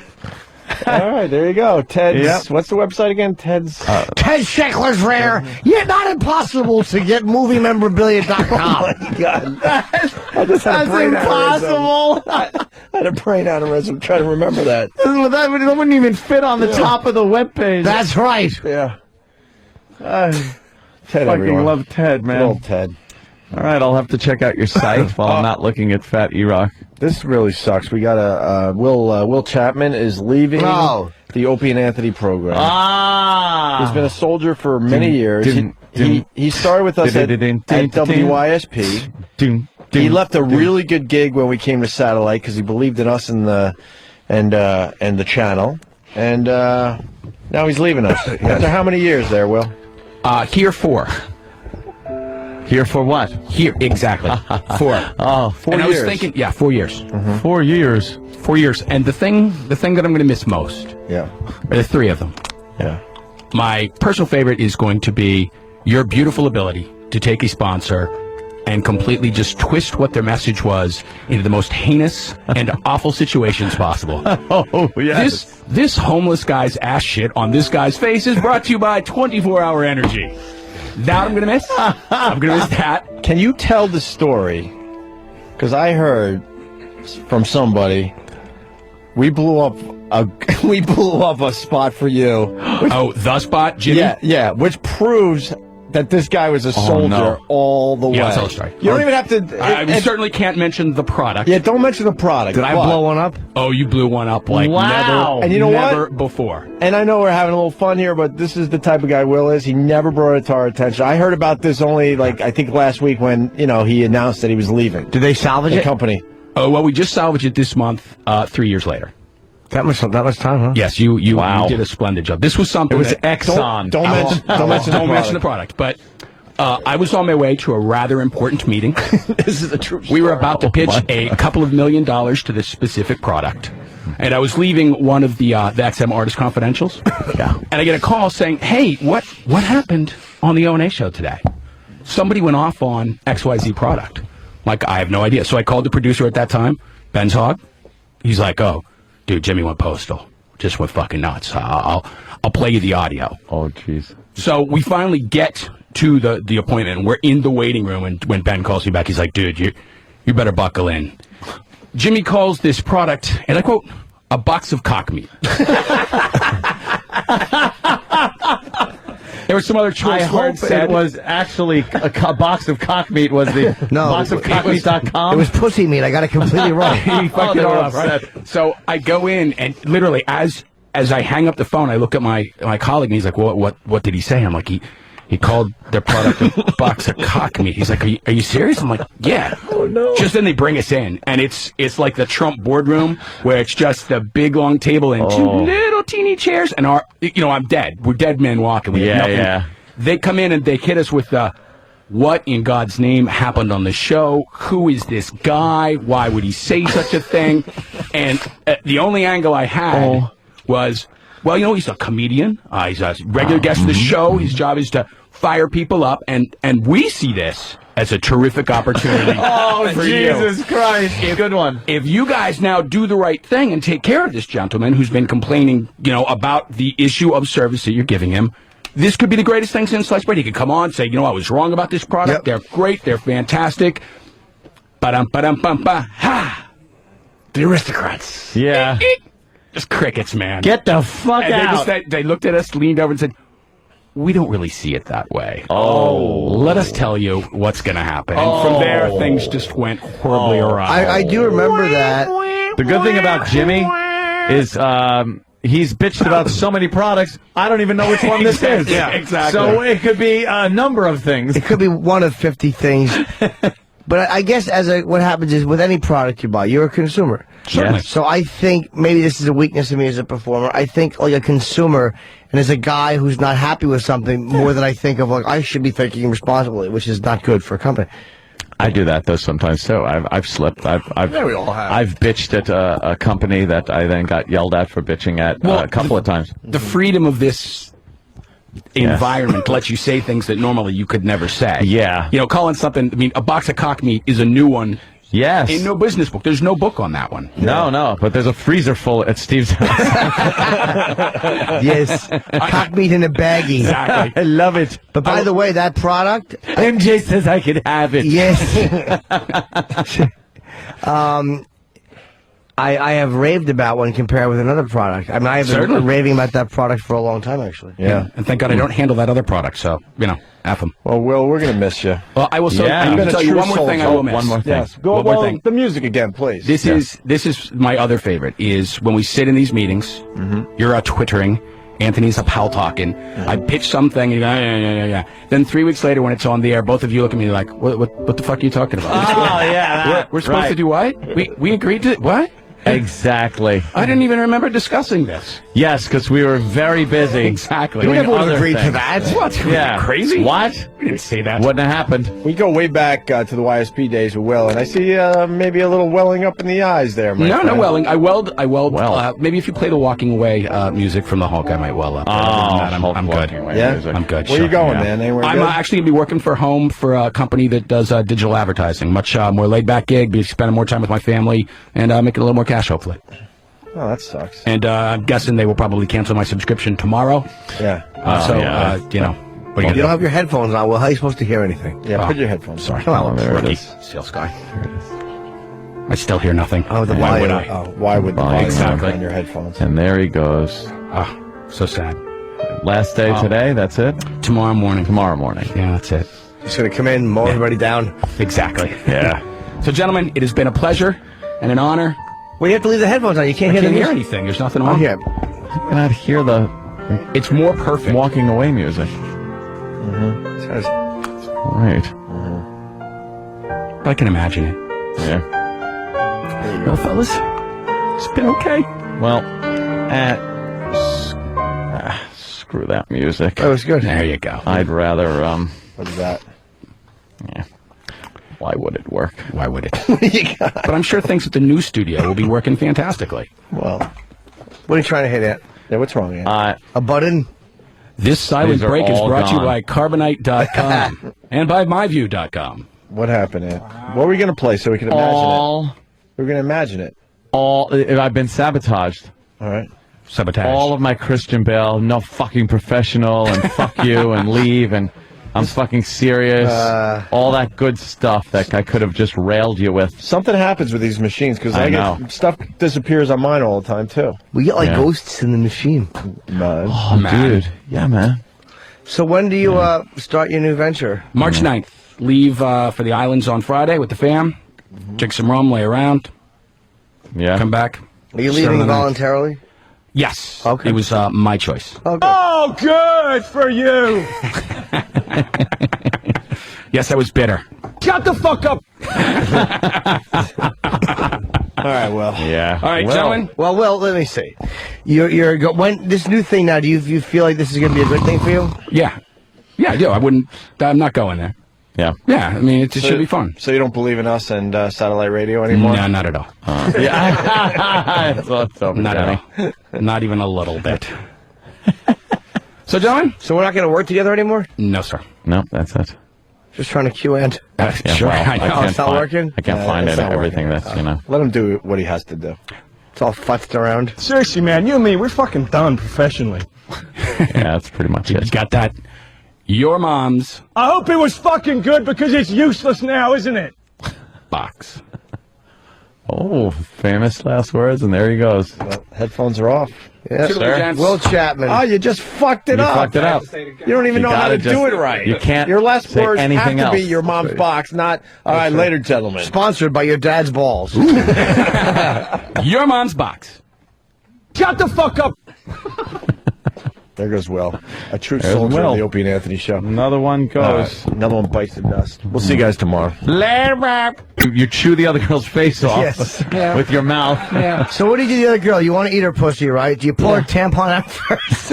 All right, there you go. Ted's. Yep. What's the website again? Ted's. Ted Sheckler's rare, yet not impossible to get moviememorabilia.com. Oh my God. I just had a brain impossible. I had a brain aneurysm trying to remember that. That wouldn't even fit on the top of the webpage. That's right. Yeah. Ted, Fucking everyone. love Ted, man. Good old Ted. All right, I'll have to check out your site while I'm not looking at Fat E-Rock. This really sucks. We got a Will Chapman is leaving the Opie and Anthony program. He's been a soldier for many years. He started with us at WYSP. He left a really good gig when we came to Satellite because he believed in us and the channel. And now he's leaving us. After how many years there, Will? Here 4. Here for what? Here, exactly. 4. Oh, 4 years. And I was thinking, 4 years. 4 years. 4 years. And the thing that I'm going to miss most are the 3 of them. Yeah. My personal favorite is going to be your beautiful ability to take a sponsor and completely just twist what their message was into the most heinous and awful situations possible. Oh, yes. This homeless guy's ass shit on this guy's face is brought to you by 24-Hour Energy. That I'm going to miss. I'm going to miss that. Can you tell the story? Because I heard from somebody, we blew up a spot for you. The spot, Jimmy? Yeah, which proves that this guy was a soldier all the way. Yeah, I'll tell the story. You don't even have to... I certainly can't mention the product. Yeah, don't mention the product. Did I blow one up? Oh, you blew one up like never, and you know never what? before. And I know we're having a little fun here, but this is the type of guy Will is. He never brought it to our attention. I heard about this only, I think last week when, he announced that he was leaving. Did they salvage the it? company? Oh, well, we just salvaged it this month, 3 years later. That much time, huh? Yes, you did a splendid job. This was something. It was that, Exxon. Don't mention mention the product. But I was on my way to a rather important meeting. This is a true story. We were about to pitch a couple of $1 million to this specific product. And I was leaving one of the XM Artist Confidentials. Yeah. And I get a call saying, hey, what happened on the O&A show today? Somebody went off on XYZ product. Like, I have no idea. So I called the producer at that time, Ben's Hog. He's like, oh, dude, Jimmy went postal. Just went fucking nuts. I'll play you the audio. Oh, jeez. So we finally get to the appointment. We're in the waiting room, and when Ben calls me back, he's like, dude, you better buckle in. Jimmy calls this product, and I quote, a box of cock meat. There were some other choice I hope words said. it was actually a box of cock meat was the boxofcockmeat.com. It was pussy meat. I got it completely wrong. He fucked it all up, right? So I go in, and literally, as I hang up the phone, I look at my colleague, and he's like, well, what did he say? I'm like, he called their product a box of cock meat. He's like, are you serious? I'm like, yeah. Oh, no. Just then they bring us in, and it's like the Trump boardroom, where it's just the big, long table and two little teeny chairs, and I'm dead. We're dead men walking. We have nothing. Yeah. They come in, and they hit us with what in God's name happened on the show? Who is this guy? Why would he say such a thing? And the only angle I had was, well, he's a comedian. He's a regular guest of the show. His job is to fire people up, and we see this as a terrific opportunity. For Jesus you. Christ. Good one. If you guys now do the right thing and take care of this gentleman who's been complaining, about the issue of service that you're giving him, this could be the greatest thing since sliced bread. He could come on and say, I was wrong about this product. Yep. They're great. They're fantastic. Ba-dum-ba-dum-bum-ba. Ha! The aristocrats. Yeah. Just crickets, man. Get the fuck out. They looked at us, leaned over and said, we don't really see it that way. Oh. Let us tell you what's going to happen. And from there, things just went horribly awry. I do remember that. The good thing about Jimmy is he's bitched about so many products, I don't even know which one this is. Yeah, exactly. So it could be a number of things. It could be one of 50 things. But I guess what happens is with any product you buy, you're a consumer. Certainly. Yes. So I think maybe this is a weakness of me as a performer. I think like a consumer and as a guy who's not happy with something more than I think of like I should be thinking responsibly, which is not good for a company. I do that though sometimes too. I've slipped. Yeah, we all have. I've bitched at a company that I then got yelled at for bitching at a couple of times. The freedom of this environment lets you say things that normally you could never say. Yeah. Calling something, a box of cock meat is a new one. Yes. In no business book. There's no book on that one. No, but there's a freezer full at Steve's house. Yes. Cock meat in a baggie. Exactly. I love it. But by the way, that product... MJ says I could have it. Yes. I have raved about when compared with another product. I mean, I have been raving about that product for a long time, actually. Yeah. And thank God I don't handle that other product, so, F them. Well, Will, we're going to miss you. Well, I will I'm going to tell you one more thing I will miss. One more thing. Yes. One more thing. The music again, please. This is my other favorite, is when we sit in these meetings, you're twittering, Anthony's up hell talking, I pitch something, you go, yeah. Then 3 weeks later when it's on the air, both of you look at me like, what the fuck are you talking about? Oh, yeah. We're supposed to do what? We agreed to what? Exactly. I didn't even remember discussing this. Yes, because we were very busy. Exactly. We never would have agreed to that. What? Yeah. Crazy? What? We didn't say that. Wouldn't have happened. We go way back to the YSP days with Will, and I see maybe a little welling up in the eyes there, my friend. No welling. I weld. Maybe if you play the Walking Away music from the Hulk, I might well up. I'm good. Yeah? I'm good. Where you going, man? Anywhere I'm good? actually going to be working for home for a company that does digital advertising. Much more laid-back gig, be spending more time with my family, and making a little more cash, hopefully. Oh, that sucks. And I'm guessing they will probably cancel my subscription tomorrow. Yeah. What are you you don't have your headphones on. Well, how are you supposed to hear anything? Yeah, put your headphones on. Sorry. Come on, there rookie. it is. Sales guy. I still hear nothing. Oh, Why would I? Oh, why would the volume exactly on your headphones? And there he goes. So sad. Last day today, that's it? Tomorrow morning. Yeah, that's it. Just going to come in, mow everybody down. Exactly. Yeah. So, gentlemen, it has been a pleasure and an honor. Well, you have to leave the headphones on. You can't hear anything. There's nothing on. Yeah. You cannot hear It's more perfect. Walking Away music. Right. I can imagine it. Yeah. Well, fellas, it's been okay. Well, Screw that music. That was good. There you go. I'd rather, What is that? Yeah. Why would it work? Why would it? But I'm sure things at the new studio will be working fantastically. Well, what are you trying to hit at? Yeah, what's wrong, Ant? A button? This silent These are break is all brought to you gone. by Carbonite.com and by MyView.com. What happened, Ant? What were we going to play so we could imagine it? We're going to imagine it. I've been sabotaged. All right. Sabotage. All of my Christian Bale, no fucking professional, and fuck you, and leave, and I'm fucking serious. All that good stuff that I could have just railed you with. Something happens with these machines because I I know. get stuff disappears on mine all the time too. We get like Yeah. ghosts in the machine. Man. Oh, man. dude. Yeah, man. So when do you start your new venture? March 9th. Leave for the islands on Friday with the fam. Drink some rum, lay around. Yeah. Come back. Are you Start on leaving the ninth. voluntarily? Yes. Okay. It was my choice. Oh, good. Oh, good for you. Yes, I was bitter. Shut the fuck up. All right, well. Yeah. All right, Well. gentlemen. Well, let me see. When this new thing now, do you feel like this is going to be a good thing for you? Yeah. Yeah, I do. I'm not going there. Yeah. Yeah, I mean, it should be fun. So you don't believe in us and satellite radio anymore? No, not at all. Yeah. I thought so. Not at all. Not even a little bit. So, gentlemen? So we're not going to work together anymore? No, sir. No, that's it. Just trying to cue Ant. Yeah, Sure, well, I know. can't It's not find- working? I can't find it's it. not Everything working. that's, you know. Let him do what he has to do. It's all futzed around. Seriously, man, you and me, we're fucking done professionally. Yeah, that's pretty much You it. got that? Your mom's I hope it was fucking good because it's useless now, isn't it? box. Oh, famous last words, and there he goes. Well, headphones are off. Yes, Toodaloo, gents. Will Chapman. Oh, you just fucked it You up. fucked it up. You don't even You know how gotta to just- do it right. you can't Your last say words have anything to be else. your mom's box, not, all right, later, gentlemen. Sponsored by your dad's balls. Your mom's box. Shut the fuck up. There goes Will. A true There's soldier Will. of the Opie and Anthony show. Another one goes. Another one bites the dust. We'll see you guys tomorrow. You chew the other girl's face off Yes. Yeah. with your mouth. Yeah. So what do you do to the other girl? You want to eat her pussy, right? Do you pull her tampon out first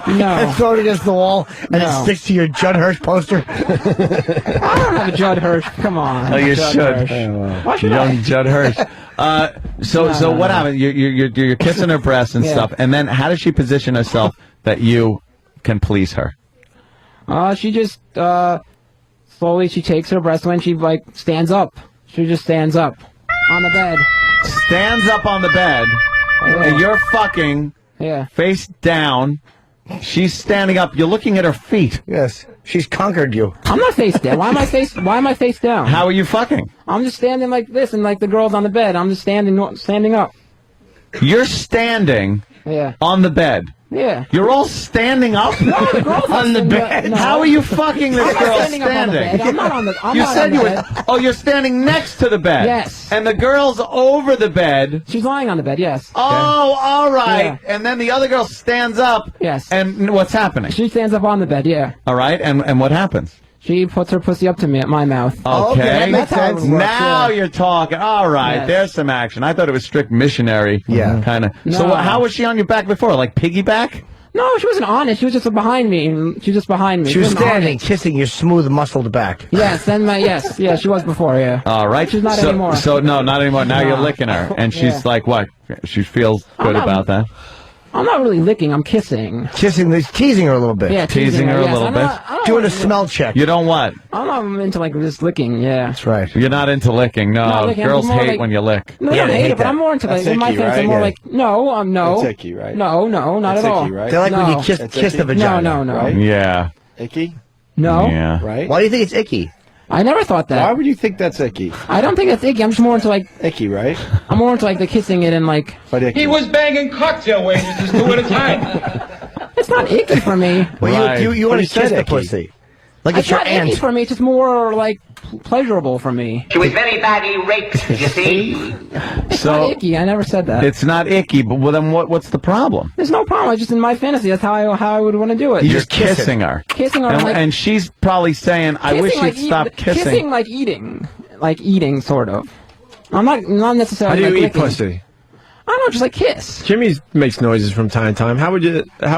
No. and throw it against the wall and it No. sticks to your Judd Hirsch poster? I don't have a Judd Hirsch. Come on. Oh, you Judd should. Hirsch. Why should Young I? Judd Hirsch. So what happened? You're kissing her breast and Yeah. stuff, and then how does she position herself that you can please her? She just slowly she takes her breast when she like stands up. She just stands up on the bed. Stands up on the bed, and you're fucking face down. She's standing up. You're looking at her feet. Yes, she's conquered you. I'm not face down. Why am I face down? How are you fucking? I'm just standing like this, and like the girl's on the bed. I'm just standing up. You're standing on the bed. Yeah. You're all standing up No, the girl's not on the standing bed. up. No. How are you fucking this I'm not girl standing up on the bed. I'm not on the. I'm you not said on the you bed. were. Oh, you're standing next to the bed. Yes. And the girl's over the bed. She's lying on the bed. Yes. Oh, all right. Yeah. And then the other girl stands up. Yes. And what's happening? She stands up on the bed. Yeah. All right. And what happens? She puts her pussy up to me at my mouth. Okay. that makes sense. Now Yeah. you're talking. All right. Yes. There's some action. I thought it was strict missionary. Yeah. Kind of. So No. how was she on your back before? Like piggyback? No, she wasn't on it. She was just behind me. She was just behind me. She was wasn't on standing, it. kissing your smooth, muscled back. Yes, then yeah, she was before, yeah. All right. She's not so, anymore. So no, not anymore. Now No. you're licking her, and she's Yeah. like, what? She feels good not- about that. I'm not really licking, I'm kissing. Teasing her a little bit. Yeah, Teasing her a yes. little I'm bit. not- I don't Doing a really- smell check. You don't what? I'm not into like just licking, yeah. That's right. You're not into licking. No, Not licking, girls I'm more hate like- when you lick. No, I don't hate it, but I'm more into like, That's in my icky, things, right? I'm more Yeah. like, no, no. That's icky, right? No, not That's at all. icky, right? They like when No. you kiss That's the icky. vagina. No. Right? Yeah. Icky? No. Yeah. Right? Why do you think it's icky? I never thought that. Why would you think that's icky? I don't think it's icky, I'm just more into like, Icky, right? I'm more into like the kissing it and like, But icky. He was banging cocktail waitresses two at a time. it's not icky for me. Well, Right. you want But to he kiss said the icky. pussy. Like It's it's your not icky aunt. for me, it's just more like pleasurable for me. She was very badly raped, you see. It's So- not icky, I never said that. It's not icky, but well, then what's the problem? There's no problem, it's just in my fantasy, that's how I would want to do it. You're just kiss kissing her. Kissing her And, like... and she's probably saying, I wish Kissing you'd like stop kissing. Kissing like eating, sort of. I'm not How necessarily. do you like eat licking. pussy? I don't know, just like kiss. Jimmy makes noises from time to time. How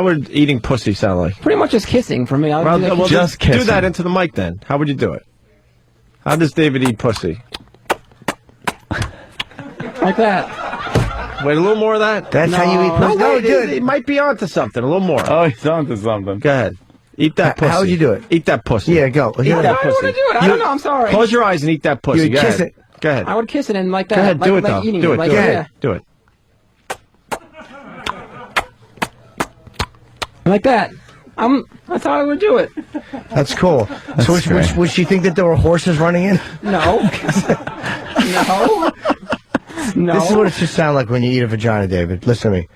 would eating pussy sound like? Pretty much just kissing for me. Well, just do kissing. that into the mic then. How would you do it? How does David eat pussy? Like that. Wait, a little more of that? That's how you eat pussy? No, dude, it might be onto something. A little more. Oh, he's onto something. Go ahead. Eat that pussy. How would you do it? Eat that pussy. Yeah, go. Eat that I don't pussy. want to do it. I don't know. I'm sorry. Close your eyes and eat that pussy. You Go kiss ahead. it. Go ahead. I would kiss it and like that. Go ahead. Like, Do it, like though. eating Do it. Like, Go yeah. ahead. Do it. Like that. That's how I would do it. That's cool. So would she think that there were horses running in? No. No. No. This is what it should sound like when you eat a vagina, David. Listen to me.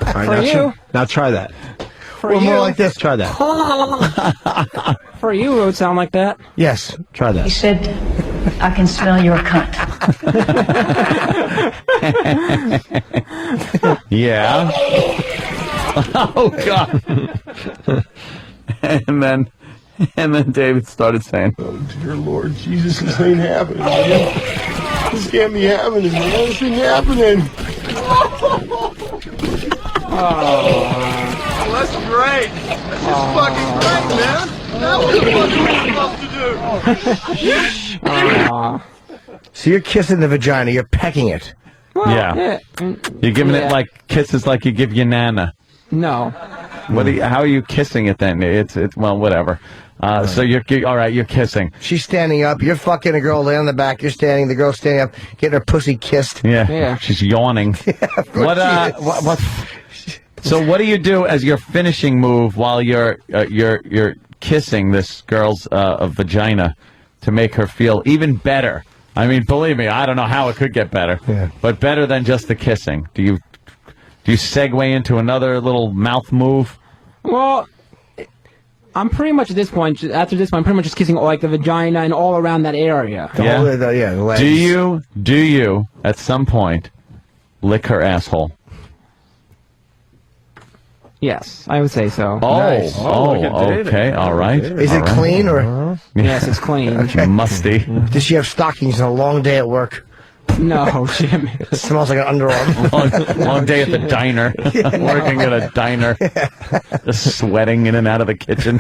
All right, For you. now try that. For Or you. more like this. Try that. For you, it would sound like that. Yes. Try that. He said, I can smell your cunt. Yeah. Oh God. and then David started saying, Oh, dear Lord Jesus, this ain't happening, man. This can't be happening, man. This ain't happening. Oh, that's great. That's just fucking great, man. That was what we were supposed to do. So you're kissing the vagina. You're pecking it. Well, Yeah. You're giving it like kisses like you give your nana. No. How are you kissing it then? It's well, whatever. So you're all right. You're kissing. She's standing up. You're fucking a girl laying on the back. You're standing. The girl's standing up, getting her pussy kissed. Yeah. She's yawning. What? So what do you do as your finishing move while you're kissing this girl's vagina to make her feel even better? I mean, believe me, I don't know how it could get better, but better than just the kissing. Do you segue into another little mouth move? Well, I'm pretty much at this point. After this point, I'm pretty much just kissing like the vagina and all around that area. The legs. Do you at some point lick her asshole? Yes, I would say so. Oh, Nice. Okay, all right. Is it clean or? Yes, it's clean. Musty. Does she have stockings on a long day at work? No, Jimmy. It smells like an underarm. Long day at the diner. Working at a diner. Just sweating in and out of the kitchen.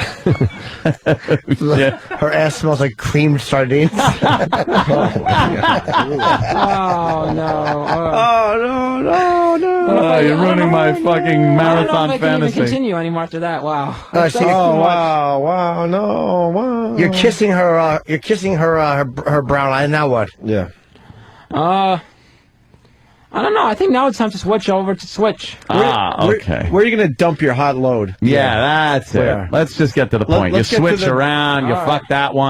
Her ass smells like creamed sardines. Oh no! Oh, you're ruining my fucking marathon I don't know if I can fantasy. even continue anymore after that. Wow. Wow, no, wow. You're kissing her. You're kissing her brown eye. Now what? Yeah. I don't know. I think now it's time to switch over to Switch. Okay. Where are you going to dump your hot load? Yeah, that's it. Where? Let's just get to the point. You let's get to switch the- around, you All fuck that one.